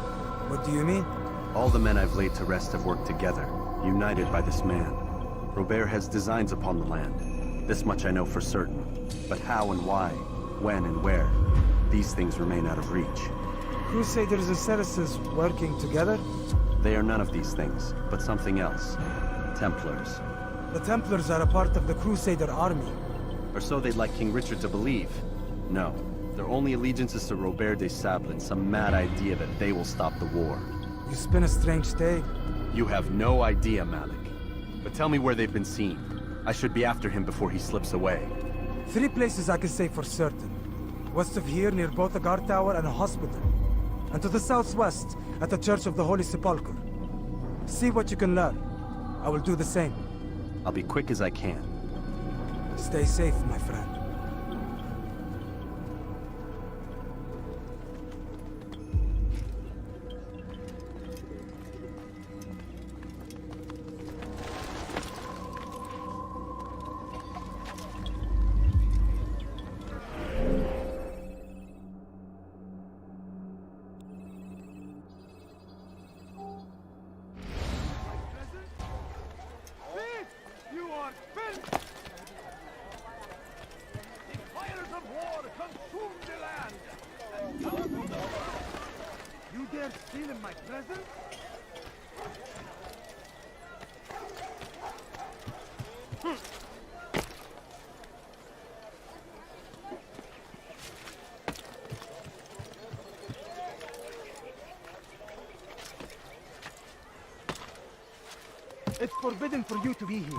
What do you mean? All the men I've laid to rest have worked together, united by this man. Robert has designs upon the land. This much I know for certain. But how and why, when and where, these things remain out of reach. Crusaders and Saracens working together? They are none of these things, but something else. Templars. The Templars are a part of the Crusader army. Or so they'd like King Richard to believe. No. Their only allegiance is to Robert de Sable and some mad idea that they will stop the war. You spin a strange tale. You have no idea, Malik. But tell me where they've been seen. I should be after him before he slips away. 3 places I can say for certain. West of here, near both a guard tower and a hospital. And to the southwest, at the Church of the Holy Sepulchre. See what you can learn. I will do the same. I'll be quick as I can. Stay safe, my friend. It's forbidden for you to be here.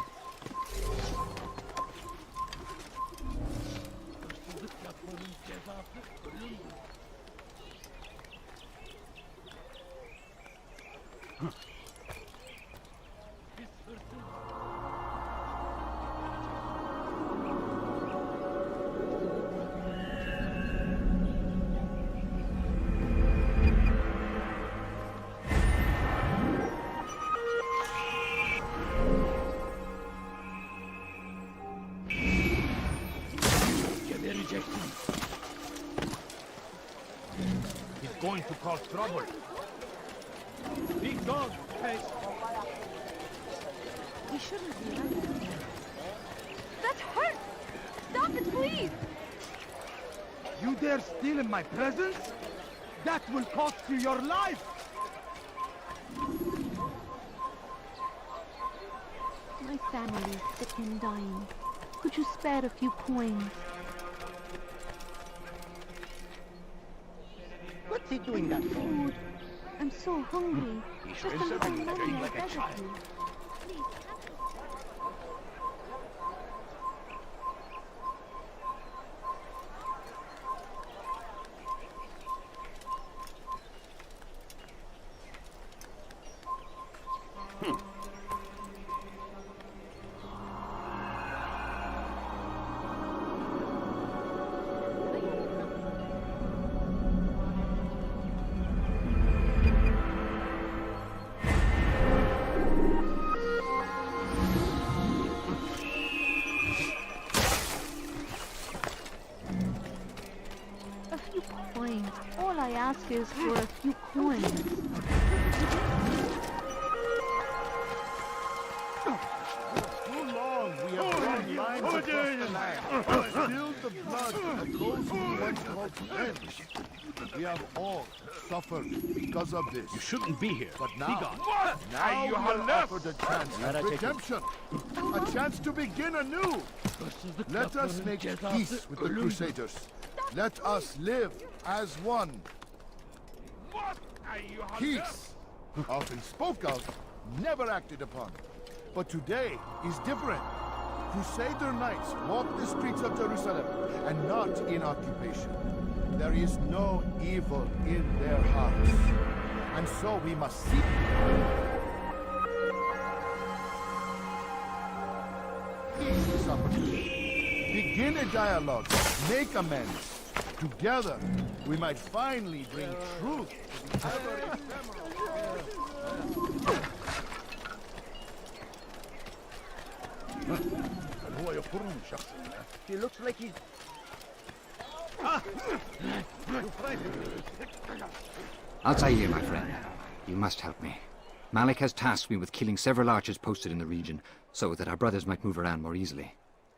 He's going to cause trouble. Be gone, Pace. We shouldn't be like that. That hurts! Stop it, please! You dare steal in my presence? That will cost you your life! My family is sick and dying. Could you spare a few coins? What's he doing that for? Food. I'm so hungry. Just a little money, I beg of you. Please. All I ask is for a few coins. Too long we have been lines across the land. Spilled the blood of those who once called friends. We have all suffered because of this. You shouldn't be here. But now, Be gone. now You we have are left. offered a chance at redemption. A chance to begin anew. Let us make peace with the Crusaders. Let us live as one. Peace, often spoke of, never acted upon. But today is different. Crusader knights walk the streets of Jerusalem, and not in occupation. There is no evil in their hearts. And so we must seek this opportunity. Begin a dialogue, make amends. Together, we might finally bring truth to the He looks like he's... Altair, my friend. You must help me. Malik has tasked me with killing several archers posted in the region, so that our brothers might move around more easily.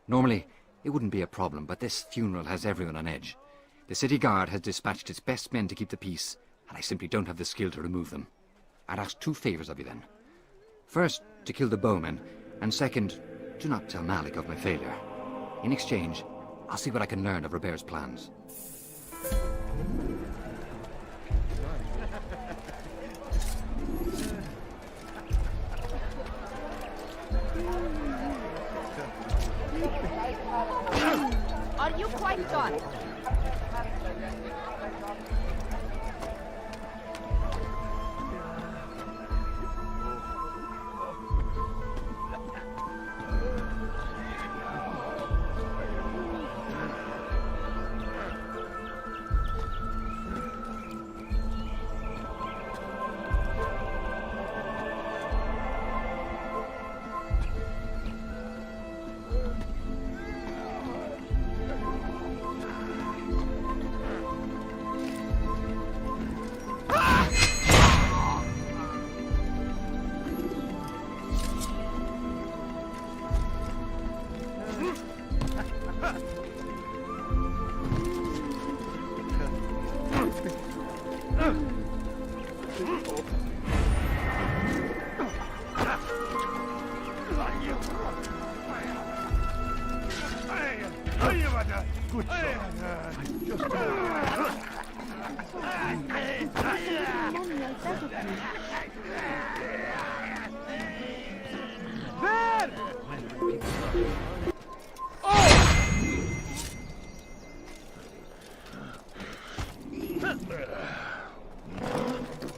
Normally, it wouldn't be a problem, but this funeral has everyone on edge. The city guard has dispatched its best men to keep the peace, and I simply don't have the skill to remove them. I'd ask 2 favors of you then. First, to kill the bowmen, and second, do not tell Malik of my failure. In exchange, I'll see what I can learn of Robert's plans. Are you quite done?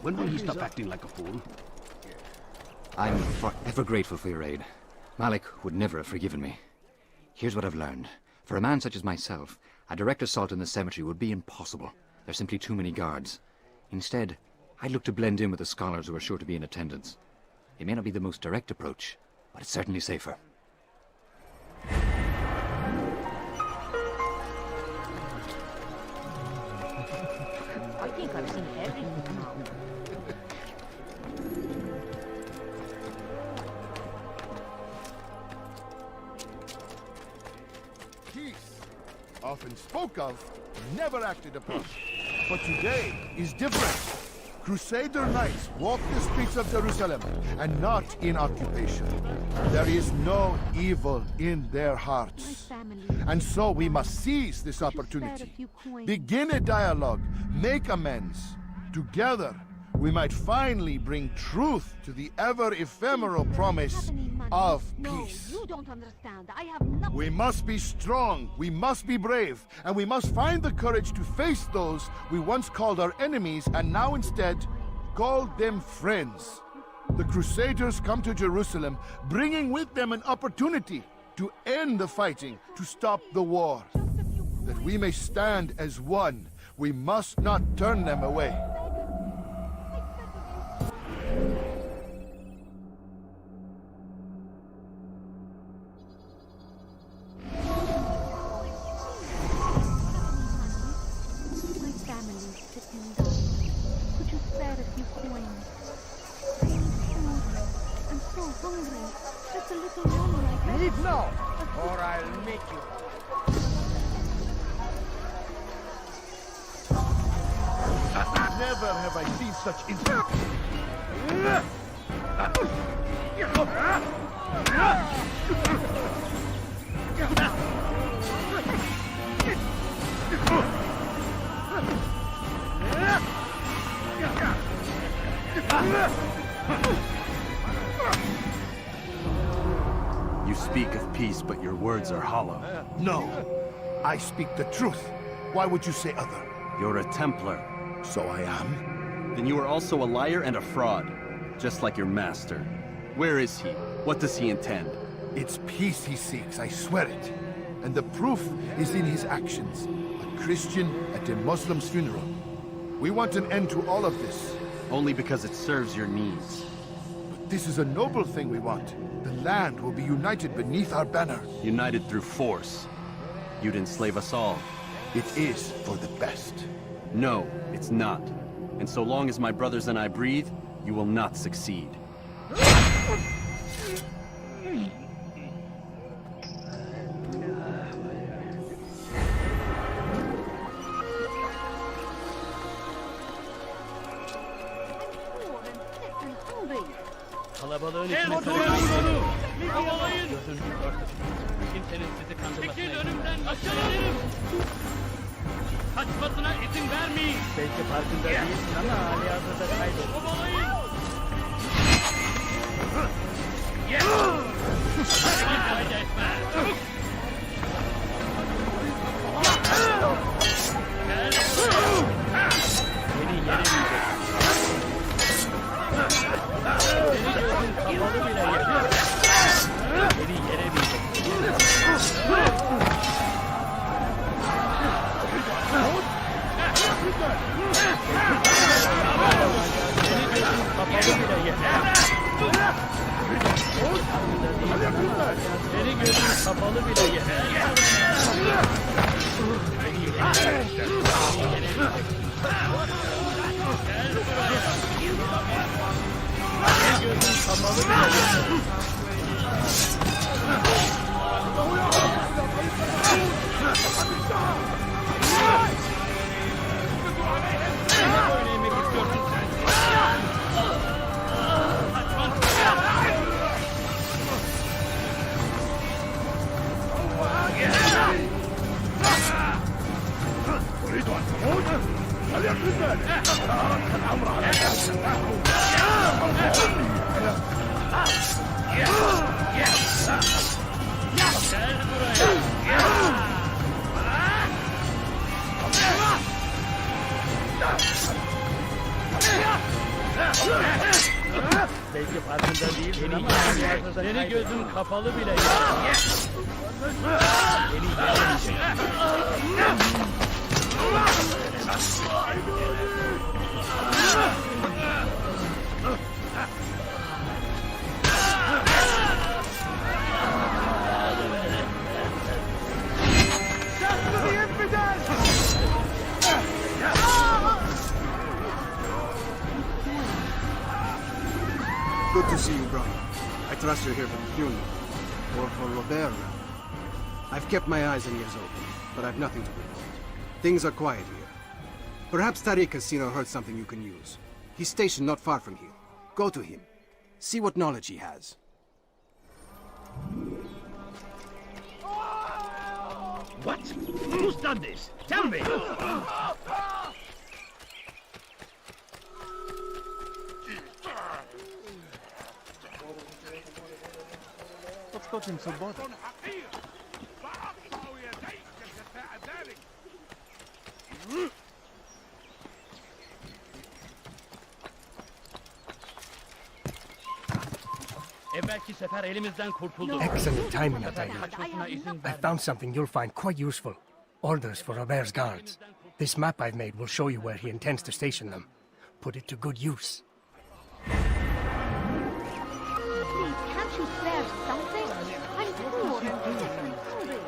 When will he stop acting like a fool? I'm forever grateful for your aid. Malik would never have forgiven me. Here's what I've learned. For a man such as myself, a direct assault in the cemetery would be impossible. There's simply too many guards. Instead, I'd look to blend in with the scholars who are sure to be in attendance. It may not be the most direct approach, but it's certainly safer. I think I've seen everything now. Peace, often spoke of, never acted upon. But today is different. Crusader knights walk the streets of Jerusalem, and not in occupation. There is no evil in their hearts. And so we must seize this opportunity. Begin a dialogue, make amends. Together, we might finally bring truth to the ever-ephemeral promise of peace. You don't understand. I have nothing. We must be strong, we must be brave, and we must find the courage to face those we once called our enemies and now instead call them friends. The Crusaders come to Jerusalem, bringing with them an opportunity to end the fighting, to stop the war. That we may stand as one, we must not turn them away. My family is sick and dying. Could you spare a few coins? I need food. I'm so hungry. Just a little money like that. Leave now, or I'll make you. Never have I seen such You speak of peace, but your words are hollow. No, I speak the truth. Why would you say other? You're a Templar. So I am? Then you are also a liar and a fraud, just like your master. Where is he? What does he intend? It's peace he seeks, I swear it. And the proof is in his actions. A Christian at a Muslim's funeral. We want an end to all of this. Only because it serves your needs. But this is a noble thing we want. The land will be united beneath our banner. United through force. You'd enslave us all. It is for the best. No, it's not. And so long as my brothers and I breathe, you will not succeed. Kalabalığın içine karışmayın. Havalayın. Kimsenin sizi kandırmasına izin önümden aşağı ederim. Kaçmasına izin vermeyin. Belki farkında değilsin ama hali hazırda kaybol. Havalayın. Hiç fayda etmez. Beni yenemeyeceksin. Seni gözün kapalı bile yenemez. Beni yenemeyeceksin. Seni gözün kapalı bile yenemez. Seni gözün kapalı bile yenemez. Beni yenemeyeceksin. Gel buraya. Senin gözün kapalı bile yenemez. Ne oynamak istiyorsun sen? تريد أن تموت؟ فليكن ذلك. أردت الأمر على Belki farkında değilsin ama seni gözün kapalı bile yenemez. Beni yenemeyeceksin. Good to see you, brother. I trust you're here for the funeral. Or for Robert. I've kept my eyes and ears open, but I've nothing to report. Things are quiet here. Perhaps Tariq has seen or heard something you can use. He's stationed not far from here. Go to him. See what knowledge he has. What? Who's done this? Tell me! What's got him so bothered? Evvelki sefer elimizden kurtulduk. Excellent timing, Bu sefer Atayi. kaçmasına izin I verme. found something you'll find quite useful. Orders for Robert's guards. This map I've made will show you where he intends to station them. Put it to good use. Please, can't you spare something? I'm poor and sick and hungry.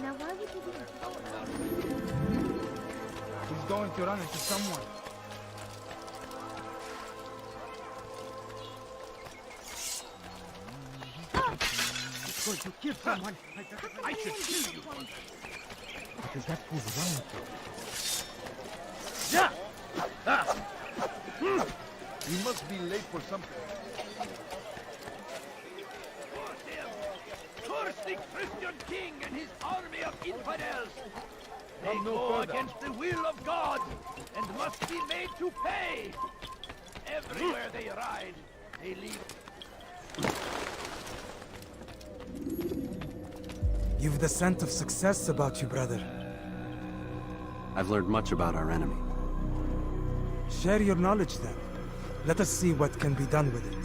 Now why would you do that? He's going to run into someone. He's going to kill someone. I should kill you. Because that fool's running to. He must be late for something. Curse the Christian king and his army of infidels! They Come no go further. against the will of God and must be made to pay! Everywhere they ride, they leave... You've the scent of success about you, brother. I've learned much about our enemy. Share your knowledge then. Let us see what can be done with it.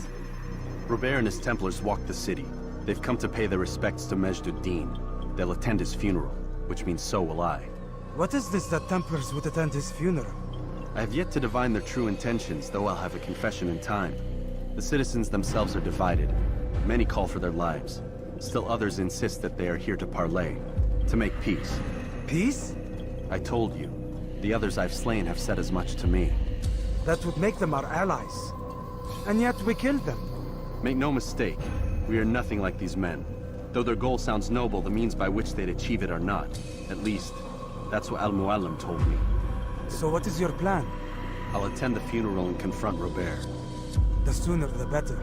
Robert and his Templars walked the city. They've come to pay their respects to Majd-ud-Din. They'll attend his funeral, which means so will I. What is this that Templars would attend his funeral? I have yet to divine their true intentions, though I'll have a confession in time. The citizens themselves are divided. Many call for their lives. Still others insist that they are here to parley, to make peace. Peace? I told you. The others I've slain have said as much to me. That would make them our allies. And yet we killed them. Make no mistake, we are nothing like these men. Though their goal sounds noble, the means by which they'd achieve it are not. At least, that's what Al-Mualim told me. So what is your plan? I'll attend the funeral and confront Robert. The sooner the better.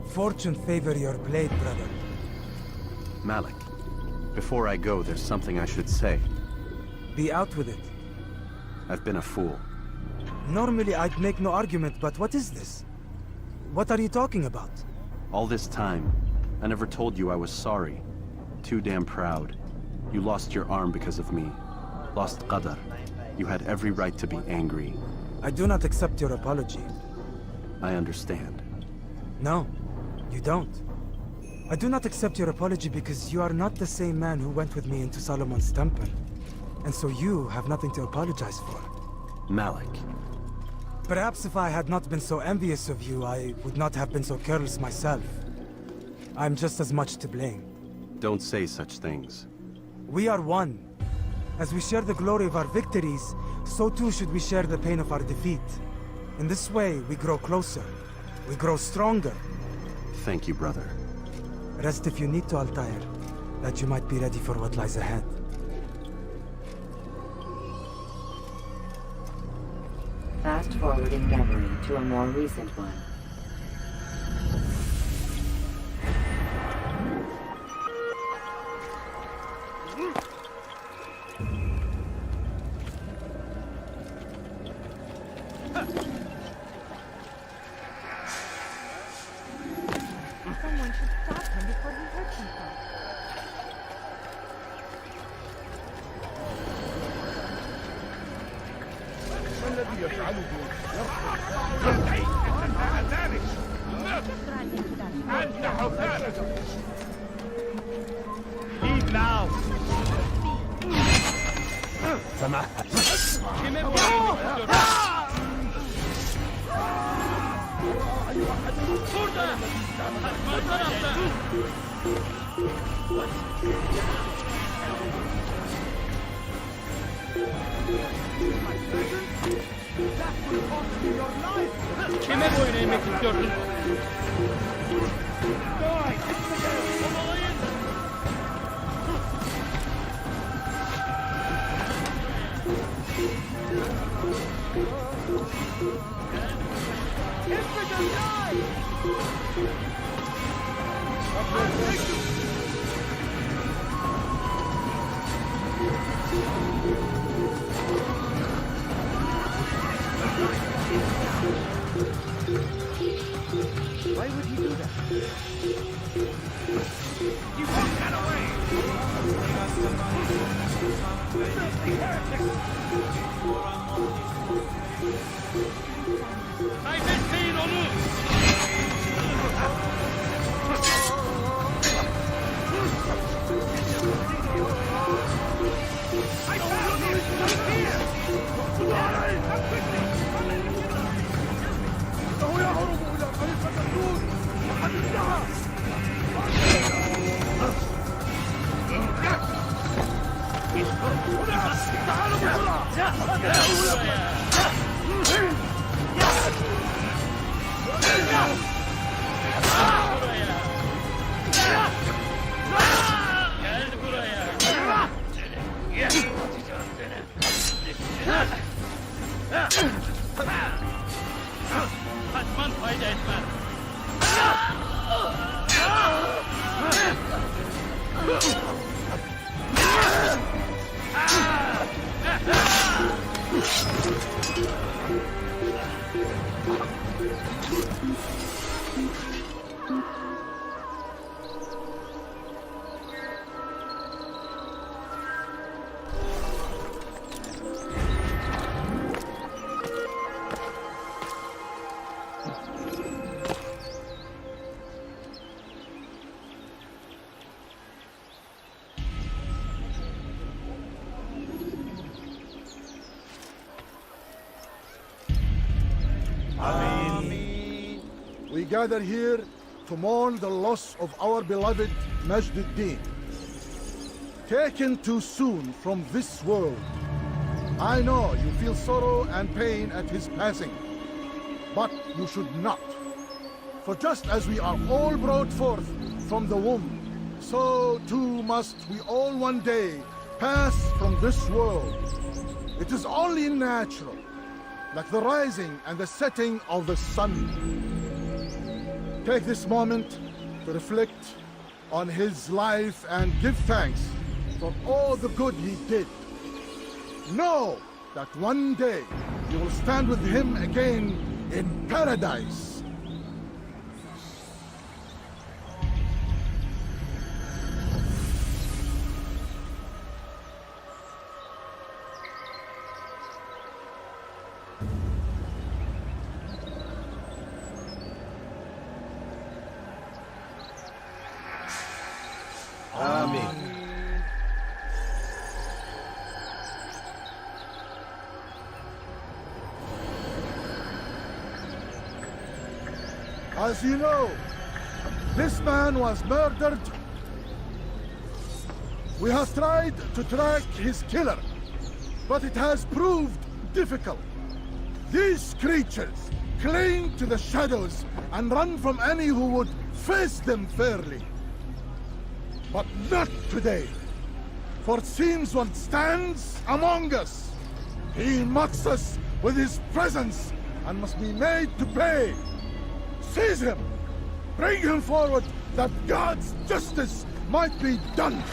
Fortune favor your blade, brother. Malik, before I go, there's something I should say. Be out with it. I've been a fool. Normally I'd make no argument, but what is this? What are you talking about? All this time, I never told you I was sorry. Too damn proud. You lost your arm because of me. Lost Qadar. You had every right to be angry. I do not accept your apology. I understand. No, you don't. I do not accept your apology because you are not the same man who went with me into Solomon's temple. And so you have nothing to apologize for. Malik. Perhaps if I had not been so envious of you, I would not have been so careless myself. I'm just as much to blame. Don't say such things. We are one. As we share the glory of our victories, so too should we share the pain of our defeat. In this way, we grow closer. We grow stronger. Thank you, brother. Rest if you need to, Altair, that you might be ready for what lies ahead. Fast forwarding memory to a more recent one. Someone should stop him before he hurts himself. ما الذي يفعله؟ Leave now! Kime boyun eğmek istiyordun? Why would he do that? You won't get away! Kaybetmeyin onu! I found him! Here! إنه يهرب إلى خليفة النور وقد انتهى. تعالوا بسرعة! we gather here to mourn the loss of our beloved Majd-ud-Din. Taken too soon from this world. I know you feel sorrow and pain at his passing, but you should not. For just as we are all brought forth from the womb, so too must we all one day pass from this world. It is only natural, like the rising and the setting of the sun. Take this moment to reflect on his life and give thanks for all the good he did. Know that one day you will stand with him again in paradise. As you know, this man was murdered. We have tried to track his killer, but it has proved difficult. These creatures cling to the shadows and run from any who would face them fairly. But not today, for it seems one stands among us. He mocks us with his presence and must be made to pay. Seize him! Bring him forward, that God's justice might be done!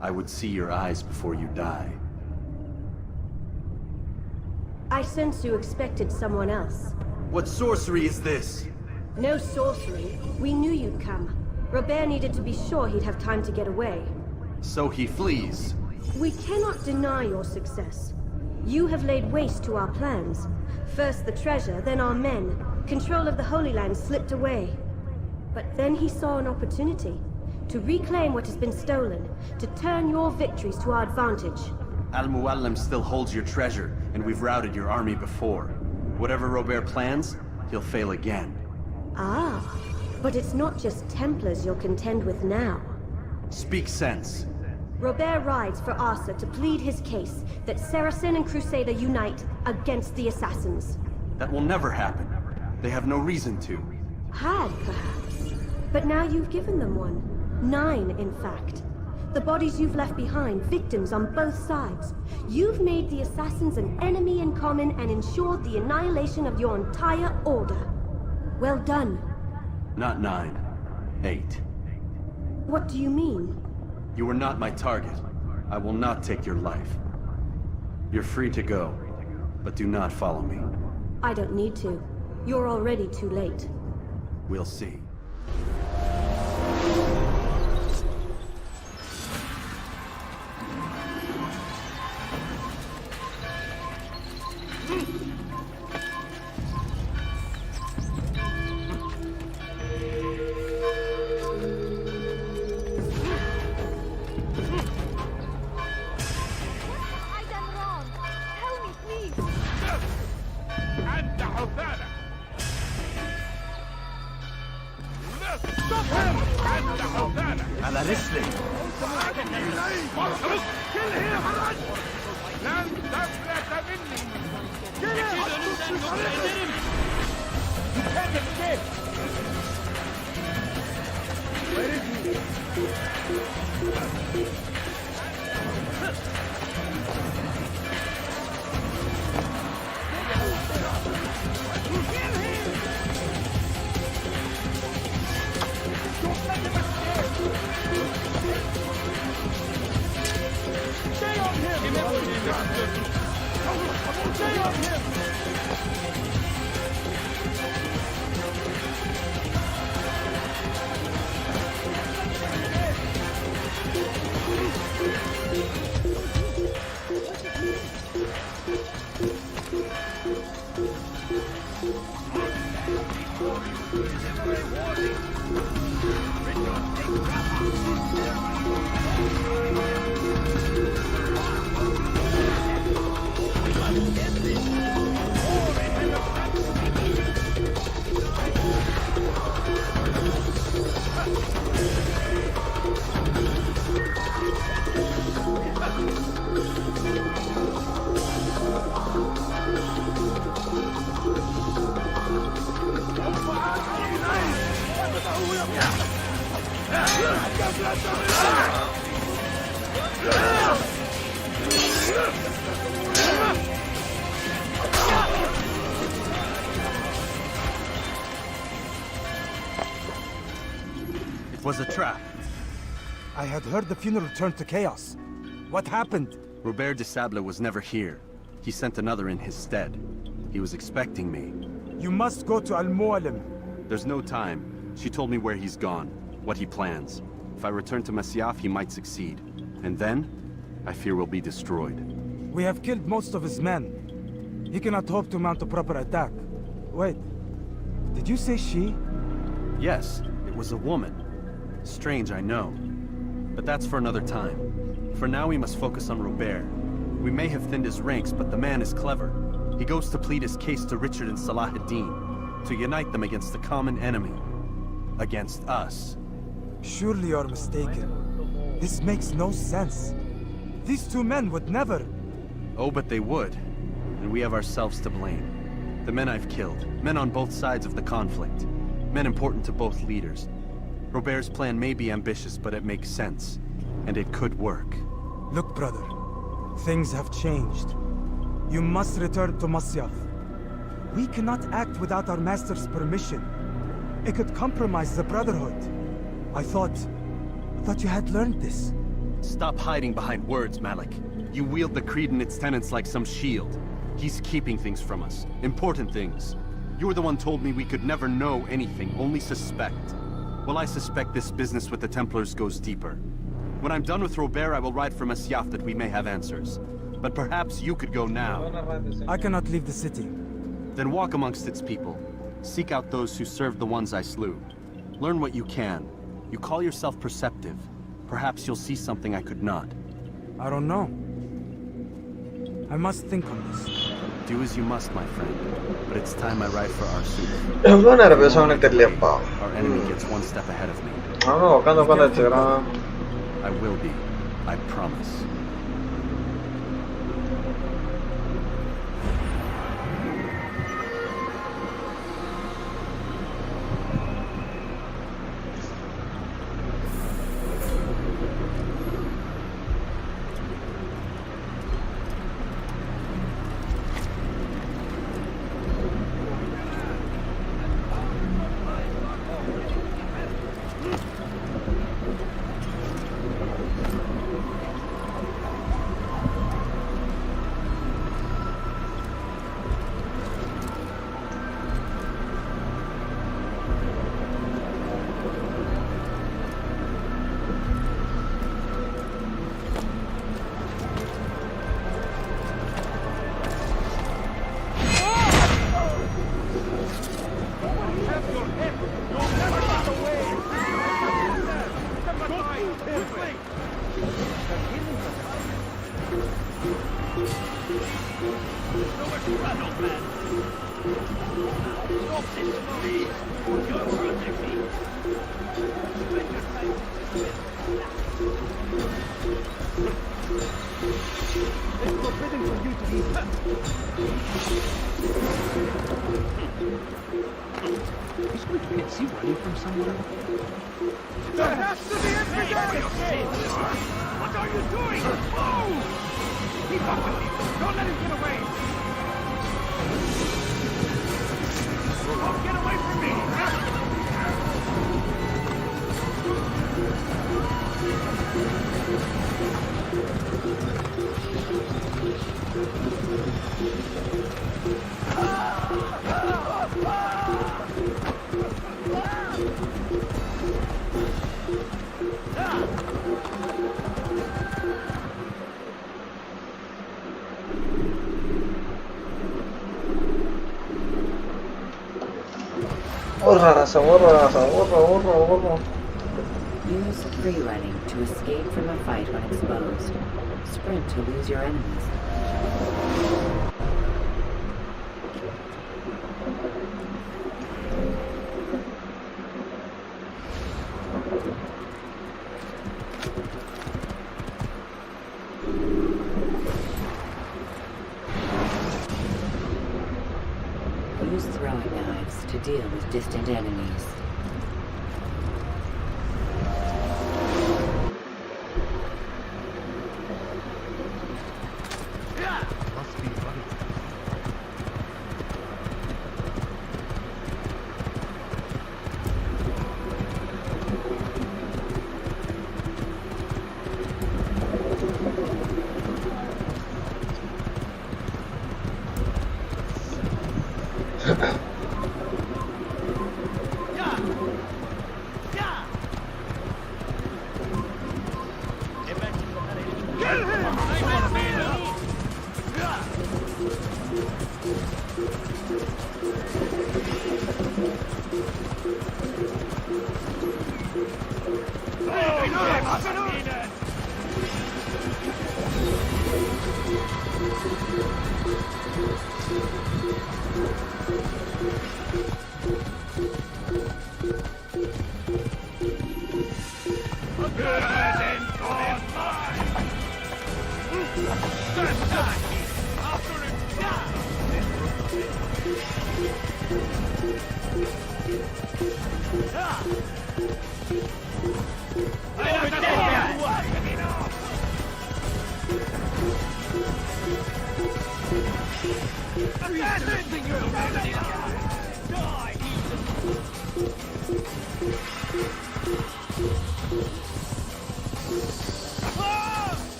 I would see your eyes before you die. I sense you expected someone else. What sorcery is this? No sorcery. We knew you'd come. Robert needed to be sure he'd have time to get away. So he flees. We cannot deny your success. You have laid waste to our plans. First the treasure, then our men. Control of the Holy Land slipped away. But then he saw an opportunity to reclaim what has been stolen, to turn your victories to our advantage. Al-Mualim still holds your treasure, and we've routed your army before. Whatever Robert plans, he'll fail again. Ah, but it's not just Templars you'll contend with now. Speak sense. Robert rides for Arsa to plead his case that Saracen and Crusader unite against the Assassins. That will never happen. They have no reason to. Had, perhaps. But now you've given them one. 9, in fact. The bodies you've left behind, victims on both sides. You've made the Assassins an enemy in common and ensured the annihilation of your entire order. Well done. Not 9. 8. What do you mean? You were not my target. I will not take your life. You're free to go, but do not follow me. I don't need to. You're already too late. We'll see. listening. Kill him! Land Kill him! You can't escape! Where is he? Don't let him escape! Stay on him! Stay on him! It was a trap. I had heard the funeral turned to chaos. What happened? Robert de Sable was never here. He sent another in his stead. He was expecting me. You must go to Al-Mualim. There's no time. She told me where he's gone, what he plans. If I return to Masyaf, he might succeed. And then, I fear we'll be destroyed. We have killed most of his men. He cannot hope to mount a proper attack. Wait, did you say she? Yes, it was a woman. Strange, I know. But that's for another time. For now, we must focus on Robert. We may have thinned his ranks, but the man is clever. He goes to plead his case to Richard and Salah ad-Din, to unite them against the common enemy. Against us. Surely you're mistaken. This makes no sense. These two men would never... Oh, but they would. And we have ourselves to blame. The men I've killed, men on both sides of the conflict. Men important to both leaders. Robert's plan may be ambitious, but it makes sense. And it could work. Look, brother. Things have changed. You must return to Masyaf. We cannot act without our master's permission. It could compromise the Brotherhood. I thought you had learned this. Stop hiding behind words, Malik. You wield the creed and its tenets like some shield. He's keeping things from us. Important things. You were the one told me we could never know anything, only suspect. Well, I suspect this business with the Templars goes deeper. When I'm done with Robert, I will ride for Masyaf that we may have answers. But perhaps you could go now. I cannot leave the city. Then walk amongst its people. Seek out those who served the ones I slew. Learn what you can. You call yourself perceptive. Perhaps you'll see something I could not. I don't know. I must think on this. Do as you must, my friend. But it's time I ride for our suit. எவ்வளவு நேரம் பேச அவனுக்கு தெரியலையப்பா. Our enemy gets one step ahead of me. அவனும் உட்காந்து வச்சுக்கிறான். I will be. I promise. It's forbidden for you to eat. Is we can't see running from somewhere? There has to be evidence! What are you doing? Move! Keep up with me! Don't let him get away! Don't get away from me! Use free running to escape from a fight when exposed. Sprint to lose your enemies. Use throwing knives to deal with distant enemies.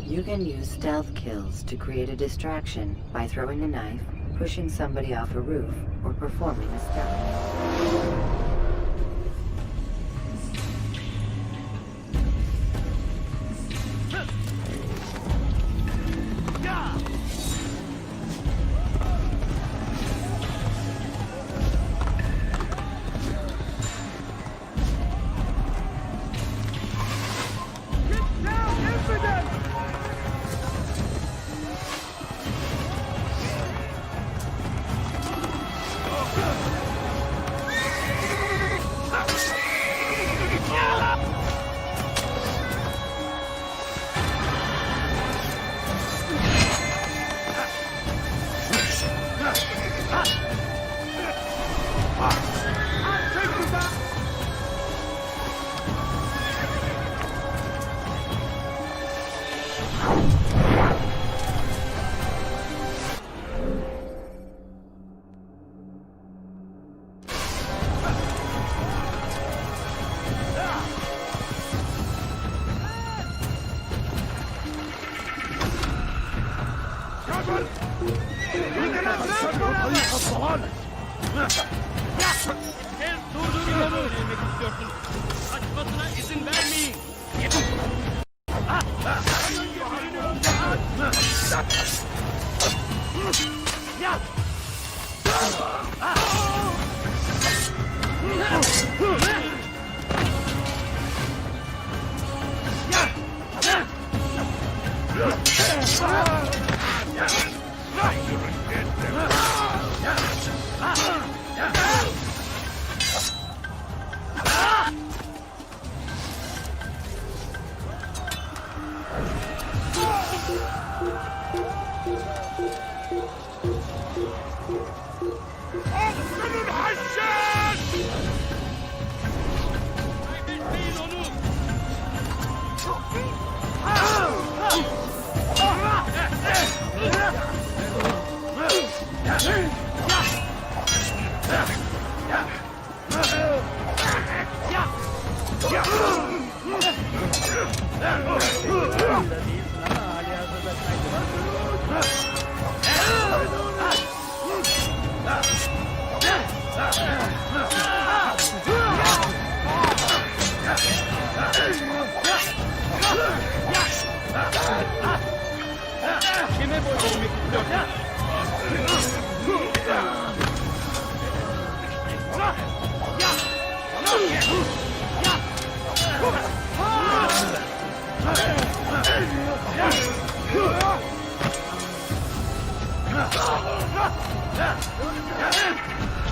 You can use stealth kills to create a distraction by throwing a knife, pushing somebody off a roof, or performing a stunt. Durdurun onu. Demek istiyorsun. Kaçmasına izin vermeyin. Kime boyun eğmek istiyorsun?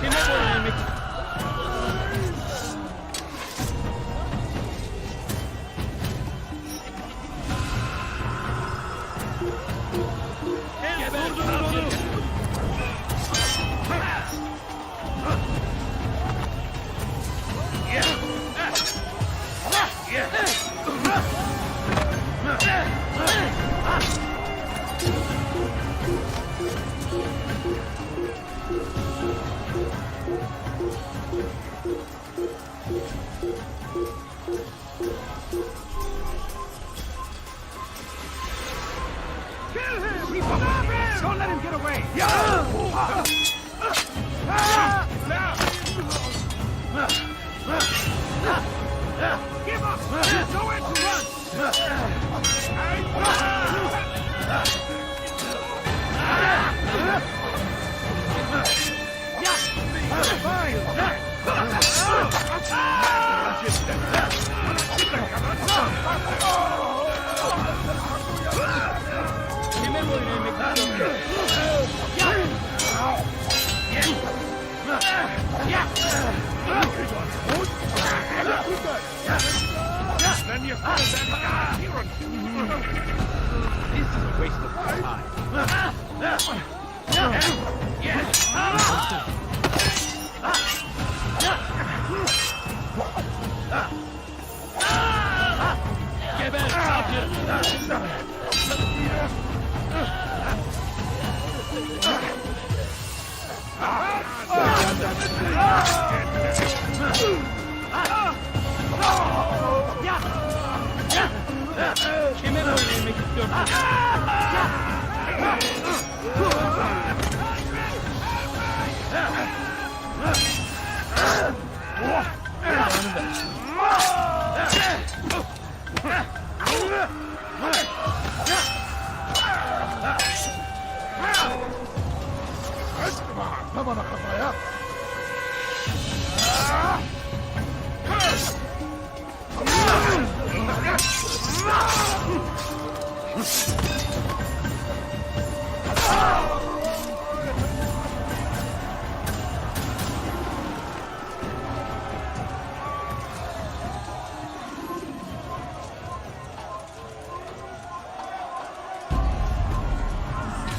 Kime boyun eğmek Durdurun onu! Kill him! Stop him! Don't let him get away! Give up! There's nowhere to run! Kime boyun eğmek istiyorsun? This is a waste of time. Geber avcı! Kime boyun eğmek istiyorsun? Bana kafaya!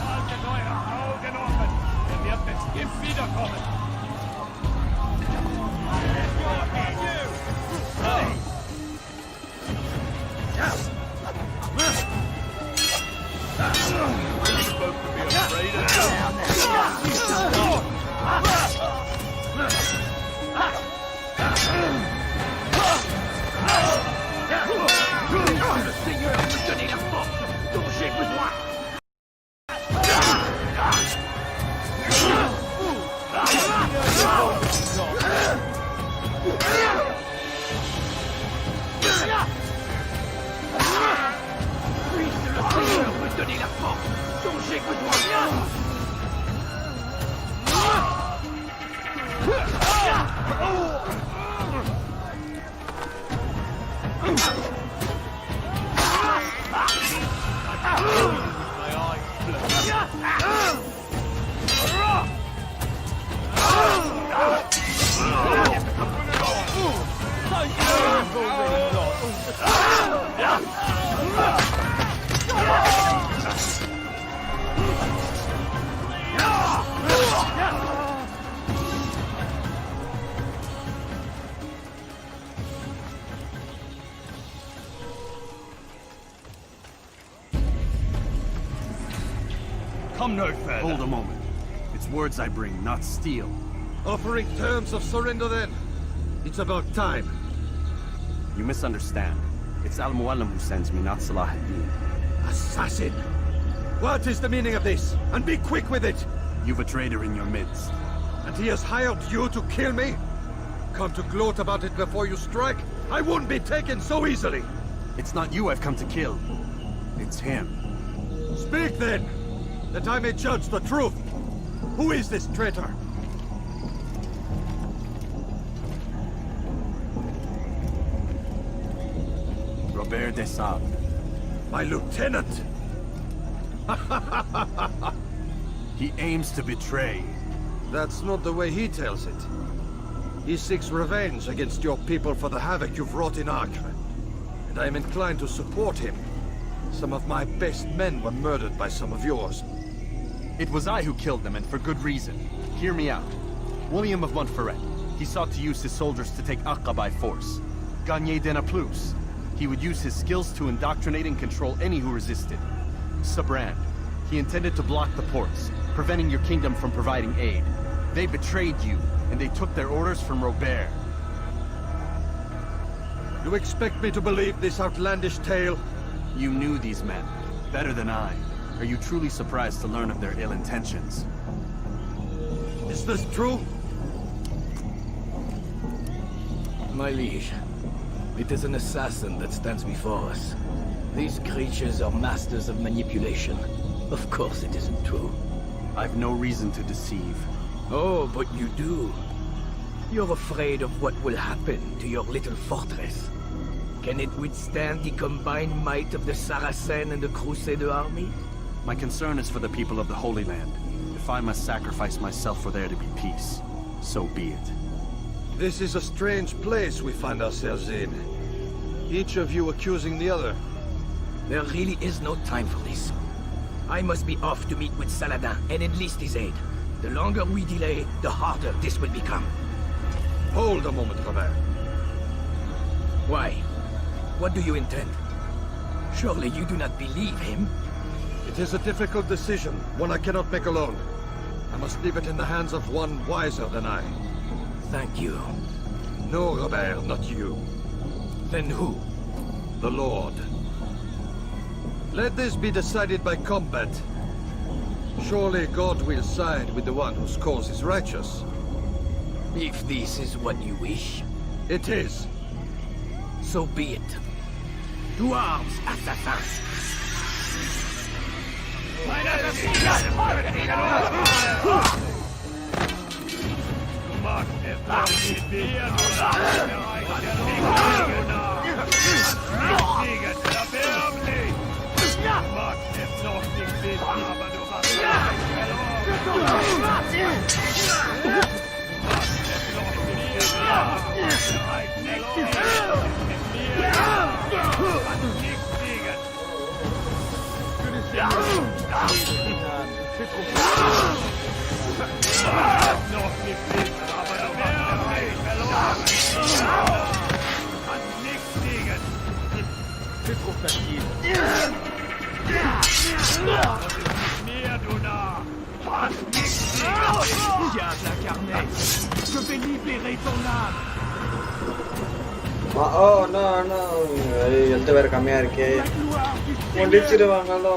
Halte eure Augen offen! Er wird bestimmt wiederkommen! Come no further. Hold a moment. It's words I bring, not steel. Offering terms of surrender then. It's about time. You misunderstand. It's Al-Mualim who sends me, not Salah ad-Din. Assassin! What is the meaning of this? And be quick with it! You've a traitor in your midst. And he has hired you to kill me? Come to gloat about it before you strike? I wouldn't be taken so easily! It's not you I've come to kill. It's him. Speak then! That I may judge the truth! Who is this traitor? Robert de Sable. My lieutenant! He aims to betray. That's not the way he tells it. He seeks revenge against your people for the havoc you've wrought in Acre. And I am inclined to support him. Some of my best men were murdered by some of yours. It was I who killed them, and for good reason. Hear me out. William of Montferrat. He sought to use his soldiers to take Acre by force. Gagné de Naplouse. He would use his skills to indoctrinate and control any who resisted. Sabrand. He intended to block the ports, preventing your kingdom from providing aid. They betrayed you, and they took their orders from Robert. You expect me to believe this outlandish tale? You knew these men, better than I. Are you truly surprised to learn of their ill intentions? Is this true? My liege, it is an assassin that stands before us. These creatures are masters of manipulation. Of course it isn't true. I've no reason to deceive. Oh, but you do. You're afraid of what will happen to your little fortress. Can it withstand the combined might of the Saracen and the Crusader army? My concern is for the people of the Holy Land. If I must sacrifice myself for there to be peace, so be it. This is a strange place we find ourselves in. Each of you accusing the other. There really is no time for this. I must be off to meet with Saladin and enlist his aid. The longer we delay, the harder this will become. Hold a moment, Robert. Why? What do you intend? Surely you do not believe him? It is a difficult decision, one I cannot make alone. I must leave it in the hands of one wiser than I. Thank you. No, Robert, not you. Then who? The Lord. Let this be decided by combat. Surely God will side with the one whose cause is righteous. If this is what you wish. It is. So be it. To arms, assassins! Oh no no, எழுந்து வேற கம்மியா இருக்கே. முடிச்சிடுவாங்களோ.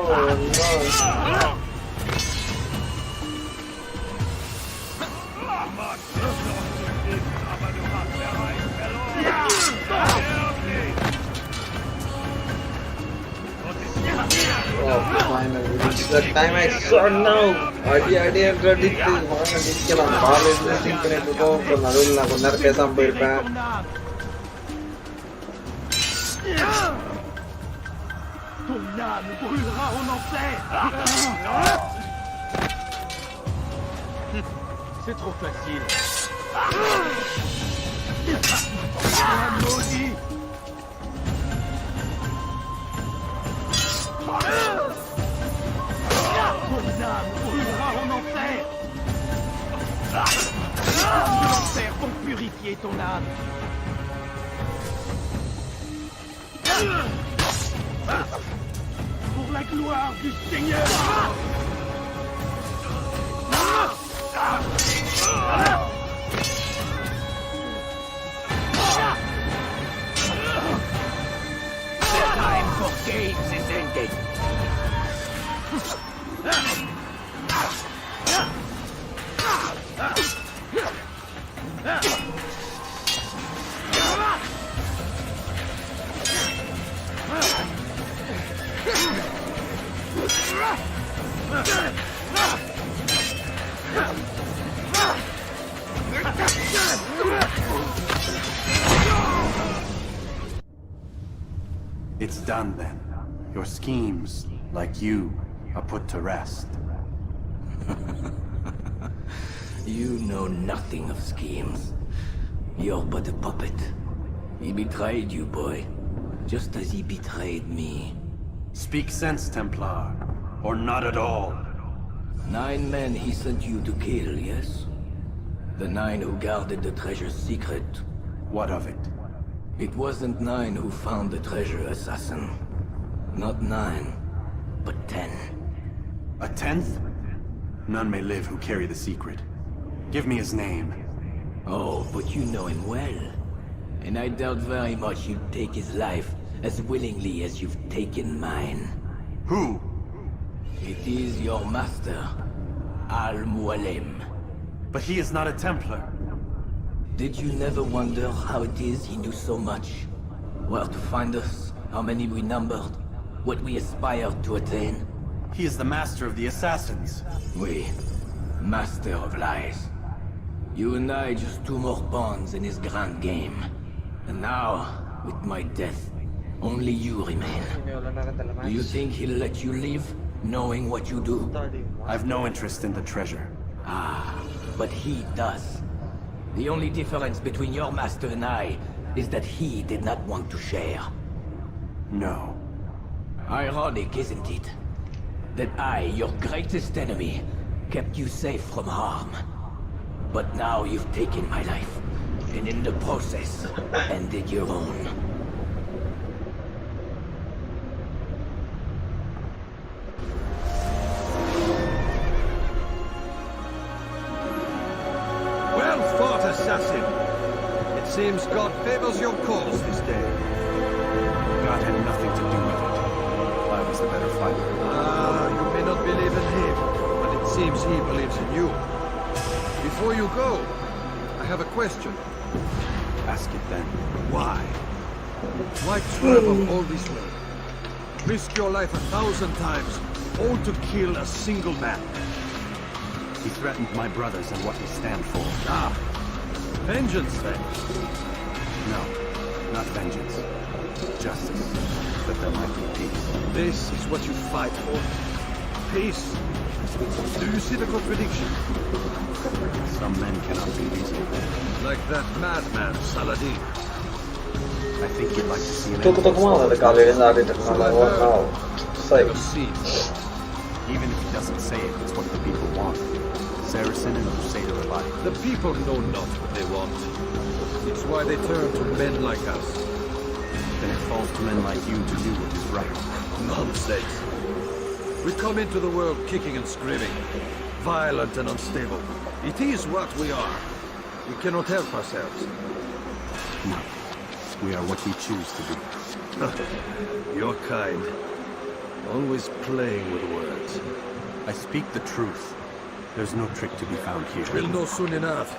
Yeah. Oh, finally, it's the time I saw now. Adi predict Manga Ball infinite to go from Narula Narkesam Birpan. Ton âme brûlera en enfer. C'est trop facile. Maudit. Ton âme brûlera en enfer. De l'enfer pour purifier ton âme. Pour la gloire du Seigneur. The time for games is ended. It's done then. Your schemes, like you, are put to rest. You know nothing of schemes. You're but a puppet. He betrayed you, boy. Just as he betrayed me. Speak sense, Templar. Or not at all. 9 men he sent you to kill, yes? The 9 who guarded the treasure's secret. What of it? It wasn't 9 who found the treasure, assassin. Not 9, but 10. A 10th? None may live who carry the secret. Give me his name. Oh, but you know him well. And I doubt very much you'd take his life as willingly as you've taken mine. Who? It is your master, Al-Mualim. But he is not a Templar. Did you never wonder how it is he knew so much? Where to find us, how many we numbered, what we aspired to attain? He is the master of the assassins. Oui, master of lies. You and I just 2 more pawns in his grand game. And now, with my death, only you remain. Do you think he'll let you live, knowing what you do? I've no interest in the treasure. Ah, but he does. The only difference between your master and I is that he did not want to share. No. Ironic, isn't it? That I, your greatest enemy, kept you safe from harm. But now you've taken my life, and in the process, ended your own. Well fought, assassin. It seems God favors your cause this day. God had nothing to do with it. I was the better fighter. You may not believe in him, but it seems he believes in you. Before you go, I have a question. Ask it then. Why? Why travel all this way? Risk your life 1,000 times, all to kill a single man. He threatened my brothers and what we stand for. Ah, vengeance then? No, not vengeance. Justice, that there might be peace. This is what you fight for. Peace. Do you see the contradiction? Some men cannot be reasonable. Like that madman, Saladin. I think you'd like to see an Tudo tomada da galera ali da local. Sai. Even if he doesn't say it, it's what the people want. Saracen and Crusader alike. The people know not what they want. It's why they turn to men like us. Then it falls to men like you to do what is right. Nonsense. We come into the world kicking and screaming, violent and unstable. It is what we are. We cannot help ourselves. No. We are what we choose to be. Your kind. Always playing with words. I speak the truth. There's no trick to be found here. We'll know soon enough.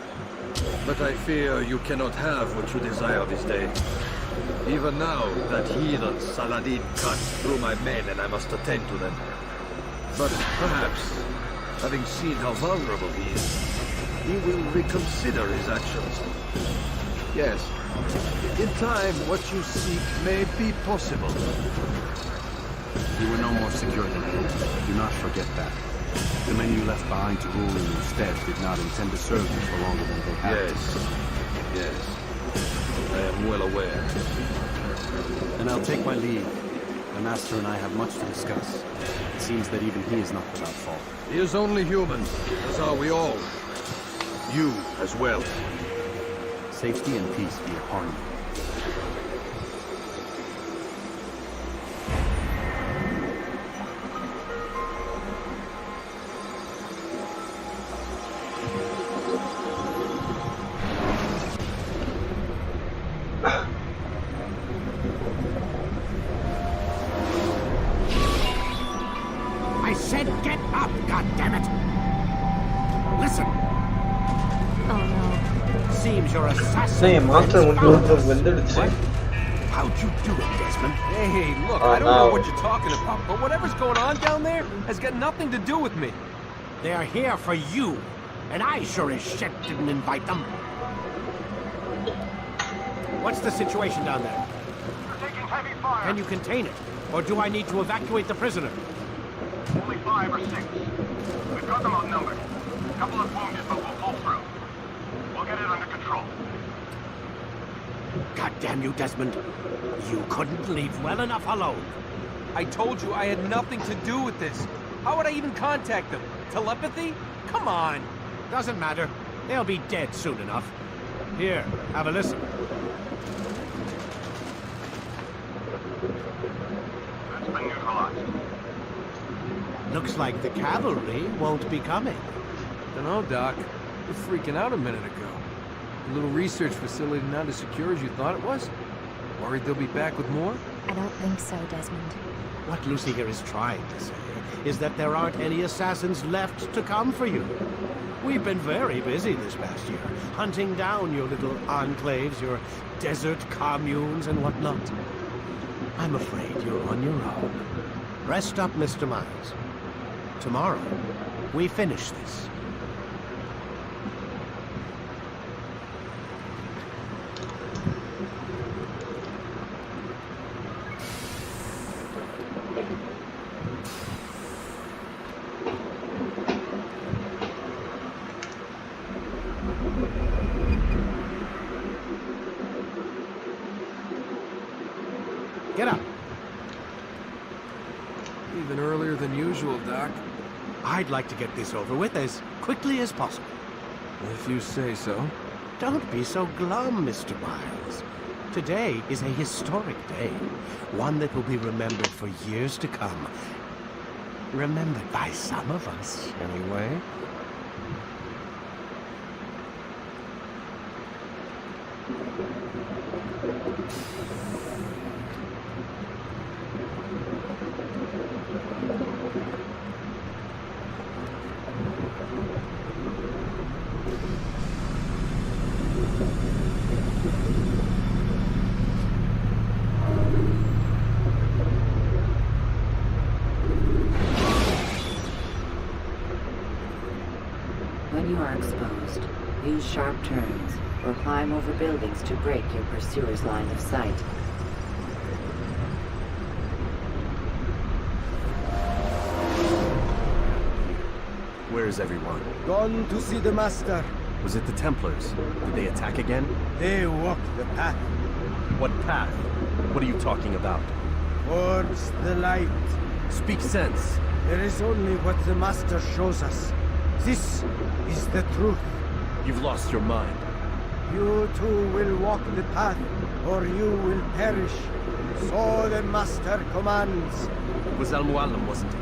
But I fear you cannot have what you desire this day. Even now, that heathen Saladin cuts through my men and I must attend to them. But perhaps, having seen how vulnerable he is, he will reconsider his actions. Yes, in time, what you seek may be possible. You were no more secure than him. Do not forget that. The men you left behind to rule in your stead did not intend to serve you for longer than they had. Yes. I am well aware. And I'll take my leave. My master and I have much to discuss. It seems that even he is not without fault. He is only human, as are we all. You as well. Safety and peace be upon you. I said get up, goddammit! Listen! Oh no. Seems your assassin... Hey, monster வந்துடுச்சு. How'd you do it, Desmond? Hey, look, Oh, I don't know no. what you're talking about, but whatever's going on down there has got nothing to do with me. They're here for you, and I sure as shit didn't invite them. What's the situation down there? We're taking heavy fire. Can you contain it? Or do I need to evacuate the prisoner? Only 5 or 6. We've got them outnumbered. A couple of wounded, but we'll pull through. We'll get it under control. God damn you, Desmond. You couldn't leave well enough alone. I told you I had nothing to do with this. How would I even contact them? Telepathy? Come on. Doesn't matter. They'll be dead soon enough. Here, have a listen. That's been neutralized. Looks like the cavalry won't be coming. Dunno, Doc. You're freaking out a minute ago. The little research facility not as secure as you thought it was? Worried they'll be back with more? I don't think so, Desmond. What Lucy here is trying to say is that there aren't any assassins left to come for you. We've been very busy this past year, hunting down your little enclaves, your desert communes and whatnot. I'm afraid you're on your own. Rest up, Mr. Miles. Tomorrow, we finish this. Get up. Even earlier than usual, Doc. I'd like to get this over with as quickly as possible. If you say so. Don't be so glum, Mr. Miles. Today is a historic day. One that will be remembered for years to come. Remembered by some of us, anyway. When you are exposed, use sharp turns or climb over buildings to break your pursuer's line of sight. Where is everyone? Gone to see the Master. Was it the Templars? Did they attack again? They walk the path. What path? What are you talking about? Towards the light. Speak sense. There is only what the Master shows us. This is the truth. You've lost your mind. You too will walk the path, or you will perish. So the Master commands. It was Al-Mualim, wasn't it?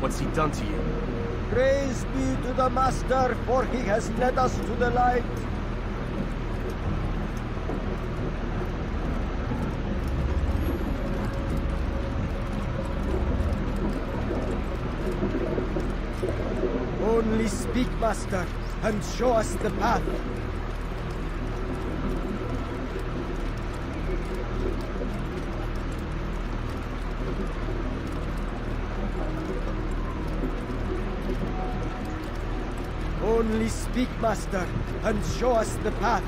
What's he done to you? Praise be to the Master, for he has led us to the light. Only speak, Master, and show us the path. Only speak, Master, and show us the path.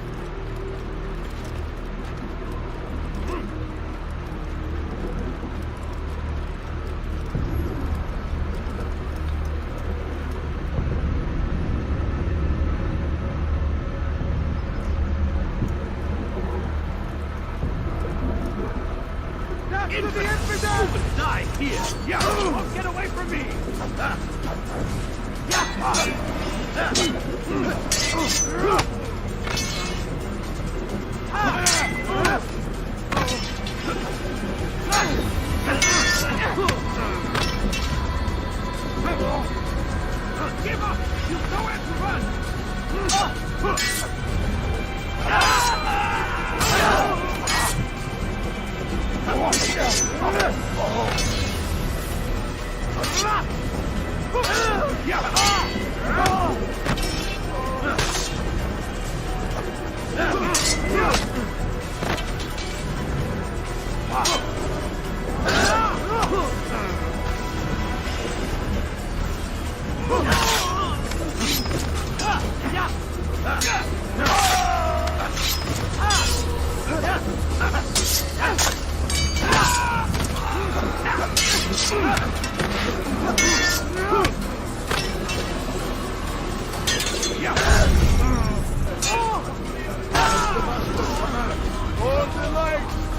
Into the infidels! Die here! Yeah! Don't get away from me! Give up! You've nowhere to run!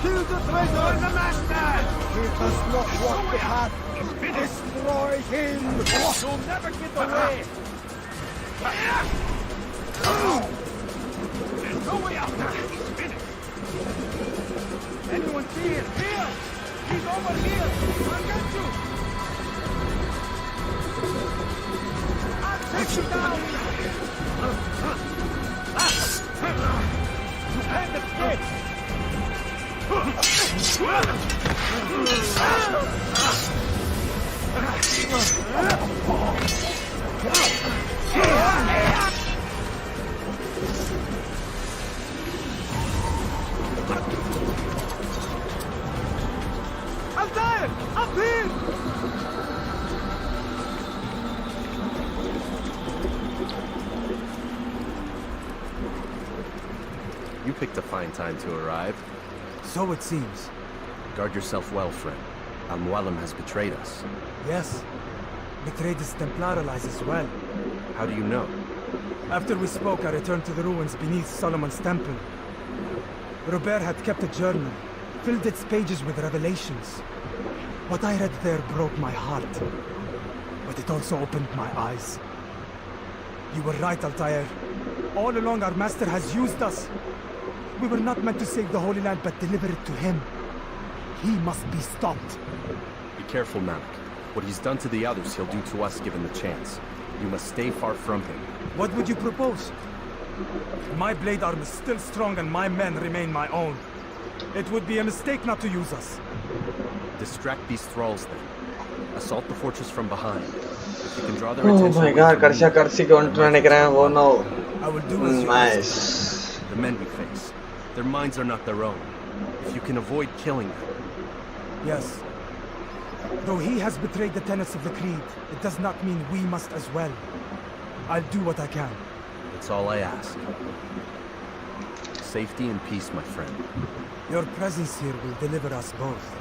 Kill the traitor! The master! He does not walk the path. Destroy him! You'll never get away! There's no way out! He's finished! Anyone see him? Here! He's over here! I'll get you! I'll take you down! You can't escape! Altair! Up here! You picked a fine time to arrive. So it seems. Guard yourself well, friend. Al-Mualim has betrayed us. Yes. Betrayed his Templar allies as well. How do you know? After we spoke, I returned to the ruins beneath Solomon's temple. Robert had kept a journal, filled its pages with revelations. What I read there broke my heart. But it also opened my eyes. You were right, Altair. All along our master has used us. We were not meant to save the Holy Land, but deliver it to him. He must be stopped. Be careful, Malik. What he's done to the others, he'll do to us given the chance. You must stay far from him. What would you propose? My blade arm is still strong and my men remain my own. It would be a mistake not to use us. Distract these thralls then. Assault the fortress from behind. If you can draw their Oh attention... my god, Karsi oh no. I will do as you Nice. The men we face. Their minds are not their own. If you can avoid killing them. Yes. Though he has betrayed the tenets of the Creed, it does not mean we must as well. I'll do what I can. That's all I ask. Safety and peace, my friend. Your presence here will deliver us both.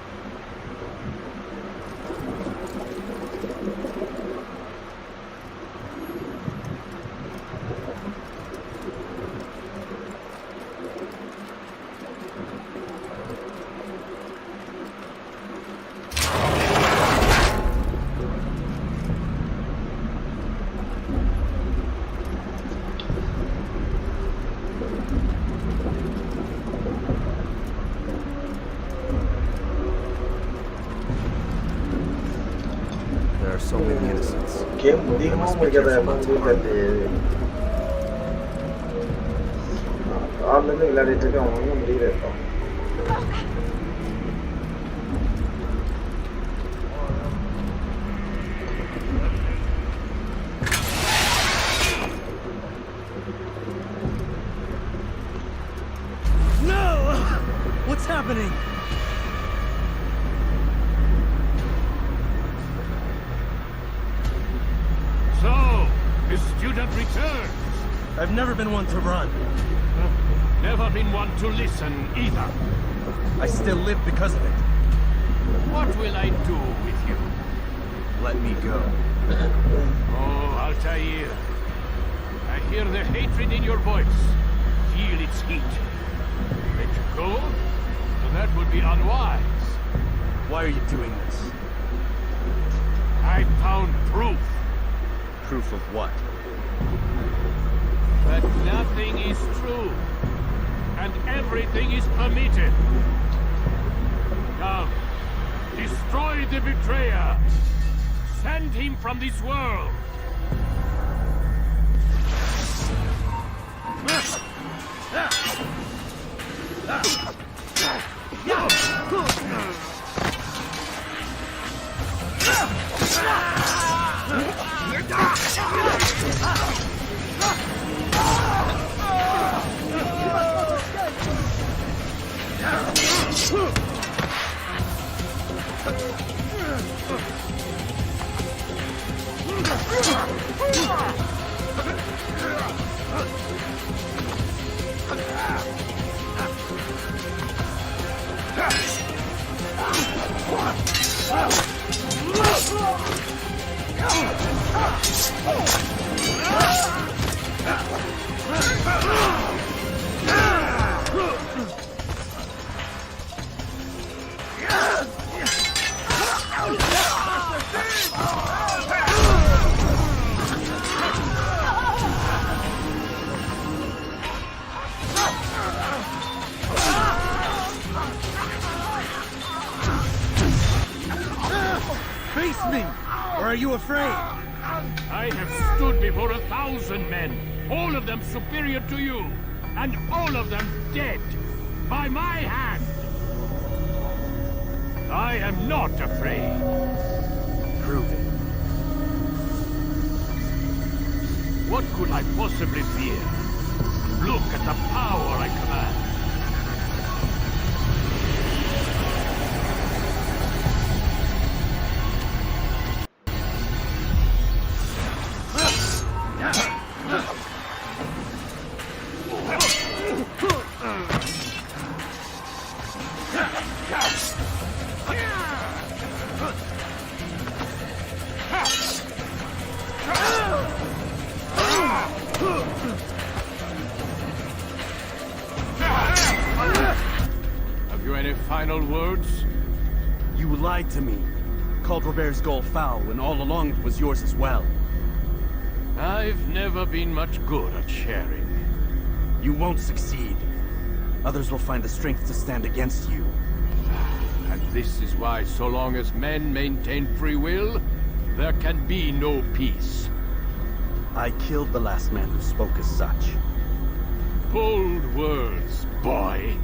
So many innocents. Game di mo magkata pa din kasi. Alam mo ilari ito yung hindi ito. No! What's happening? returns. I've never been one to run. Never been one to listen either. I still live because of it. What will I do with you? Let me go. Oh, Altair. I hear the hatred in your voice. Feel its heat. Let you go? Well, that would be unwise. Why are you doing this? I found proof. Proof of what? That nothing is true. And everything is permitted. Come. Destroy the betrayer. Send him from this world. Face me! Or are you afraid? I have stood before 1,000 men, all of them superior to you, and all of them dead, by my hand. I am not afraid. Prove it. What could I possibly fear? Look at the power I command. Have you any final words? You lied to me. Called Robert's goal foul when all along it was yours as well. I've never been much good at sharing. You won't succeed. Others will find the strength to stand against you. And this is why, so long as men maintain free will, there can be no peace. I killed the last man who spoke as such. Bold words, boy.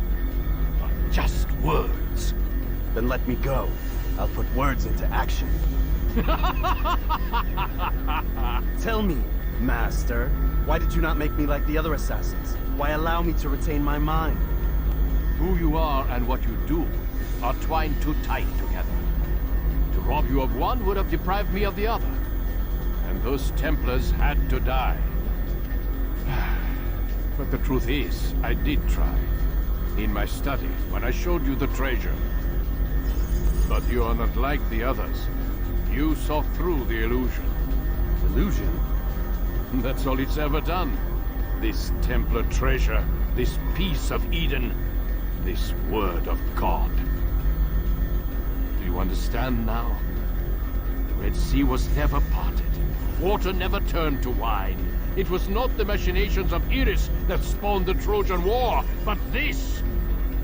But just words. Then let me go. I'll put words into action. Tell me, Master, why did you not make me like the other assassins? Why allow me to retain my mind? Who you are and what you do are twined too tight together. To rob you of one would have deprived me of the other. And those Templars had to die. But the truth is, I did try. In my study, when I showed you the treasure. But you are not like the others. You saw through the illusion. Illusion? That's all it's ever done. This Templar treasure, this piece of Eden, this word of God. Do you understand now? The Red Sea was never parted. Water never turned to wine. It was not the machinations of Iris that spawned the Trojan War, but this!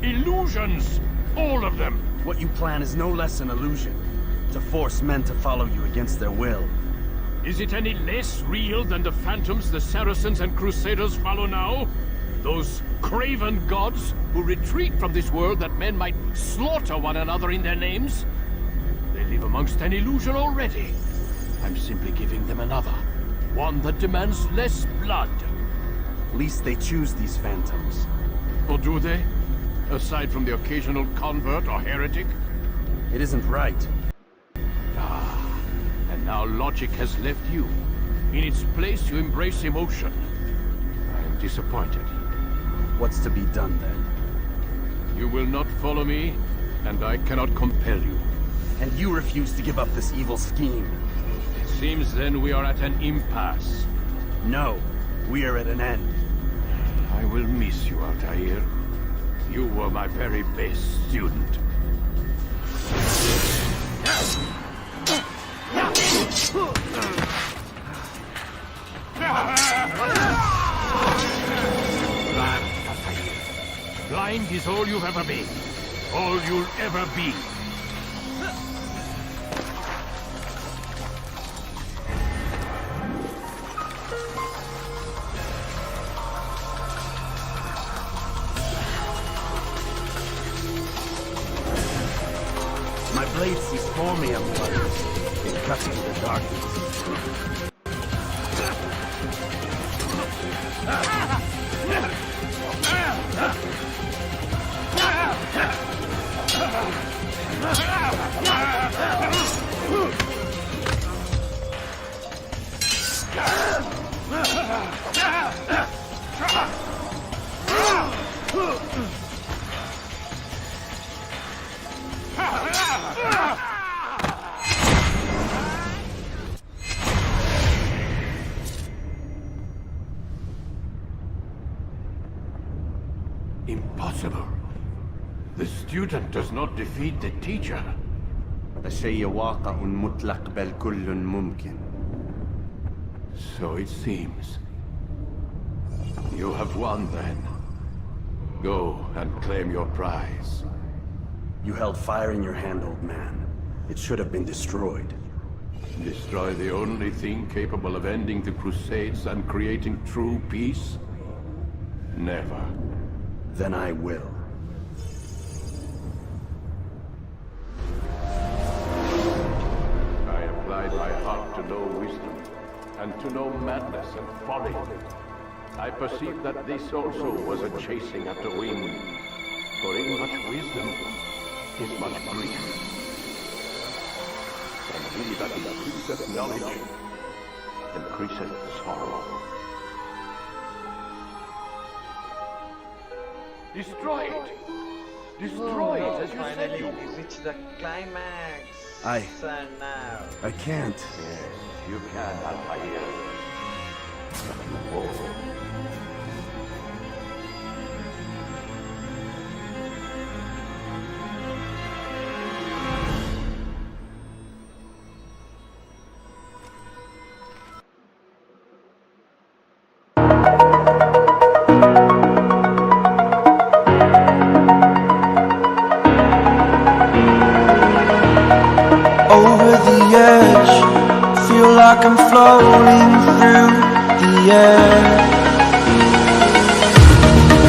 Illusions! All of them! What you plan is no less an illusion. To force men to follow you against their will. Is it any less real than the phantoms the Saracens and Crusaders follow now? Those craven gods who retreat from this world that men might slaughter one another in their names? They live amongst an illusion already. I'm simply giving them another. One that demands less blood. Least they choose these phantoms. Or do they? Aside from the occasional convert or heretic? It isn't right. Ah, and now logic has left you. In its place, you embrace emotion. I am disappointed. What's to be done then? You will not follow me, and I cannot compel you. And you refuse to give up this evil scheme. It seems then we are at an impasse. No, we are at an end. I will miss you, Altair. You were my very best student. Blind is all you've ever been. All you'll ever be. My blade sees for me, I'm it cuts into the darkness. Impossible. The student does not defeat the teacher. الشيء واقع مطلق بل كل ممكن. So it seems. You have won then. Go and claim your prize. You held fire in your hand, old man. It should have been destroyed. Destroy the only thing capable of ending the Crusades and creating true peace? Never. Then I will. I applied my heart to know wisdom, and to know madness and folly. I perceived that this also was a chasing after wind, for in much wisdom is much grief. And he that increaseth knowledge increaseth sorrow. Destroy it! Destroy it, as you said you would. Reach the climax. I can't. Yes, you can, Altair. But you won't. like I'm floating through the air.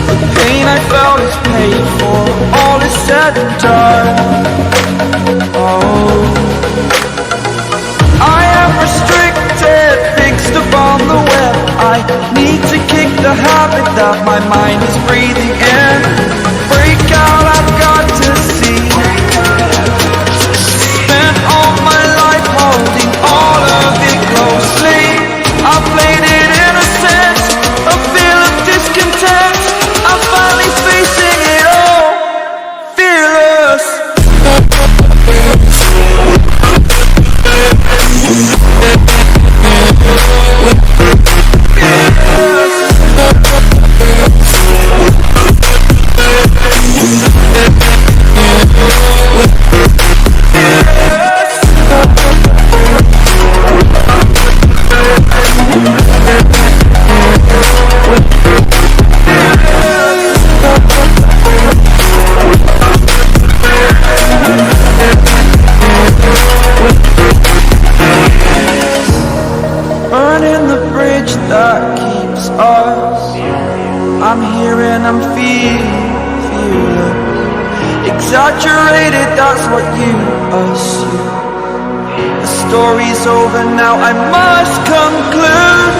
The pain I felt is paid for, all is said and done. Oh, I am restricted, fixed upon the web. I need to kick the habit that my mind is breathing in. Break out, I've got to see. Spent all my life holding all of it closely. I played it innocent, a feel of discontent. I'm finally facing it all, fearless. Burning the bridge that keeps us. I'm here and I'm fearless. Exaggerated, that's what you assume. The story's over now, I must conclude.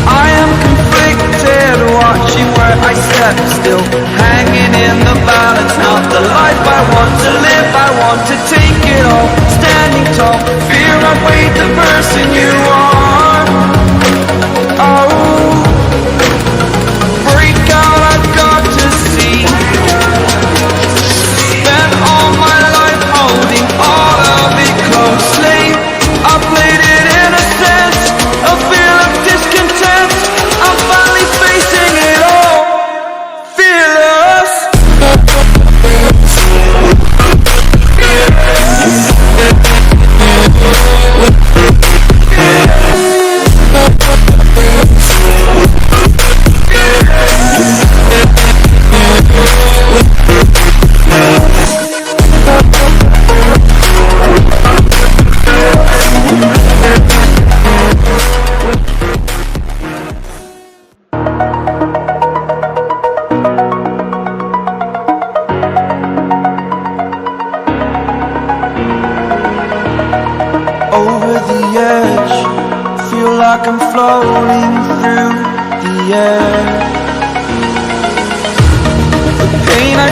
I am conflicted, watching where I step still, hanging in the balance. Not the life I want to live, I want to take it all. Standing tall, fear I've weighed the person you are. over the edge. Feel like I'm floating through the air. The pain I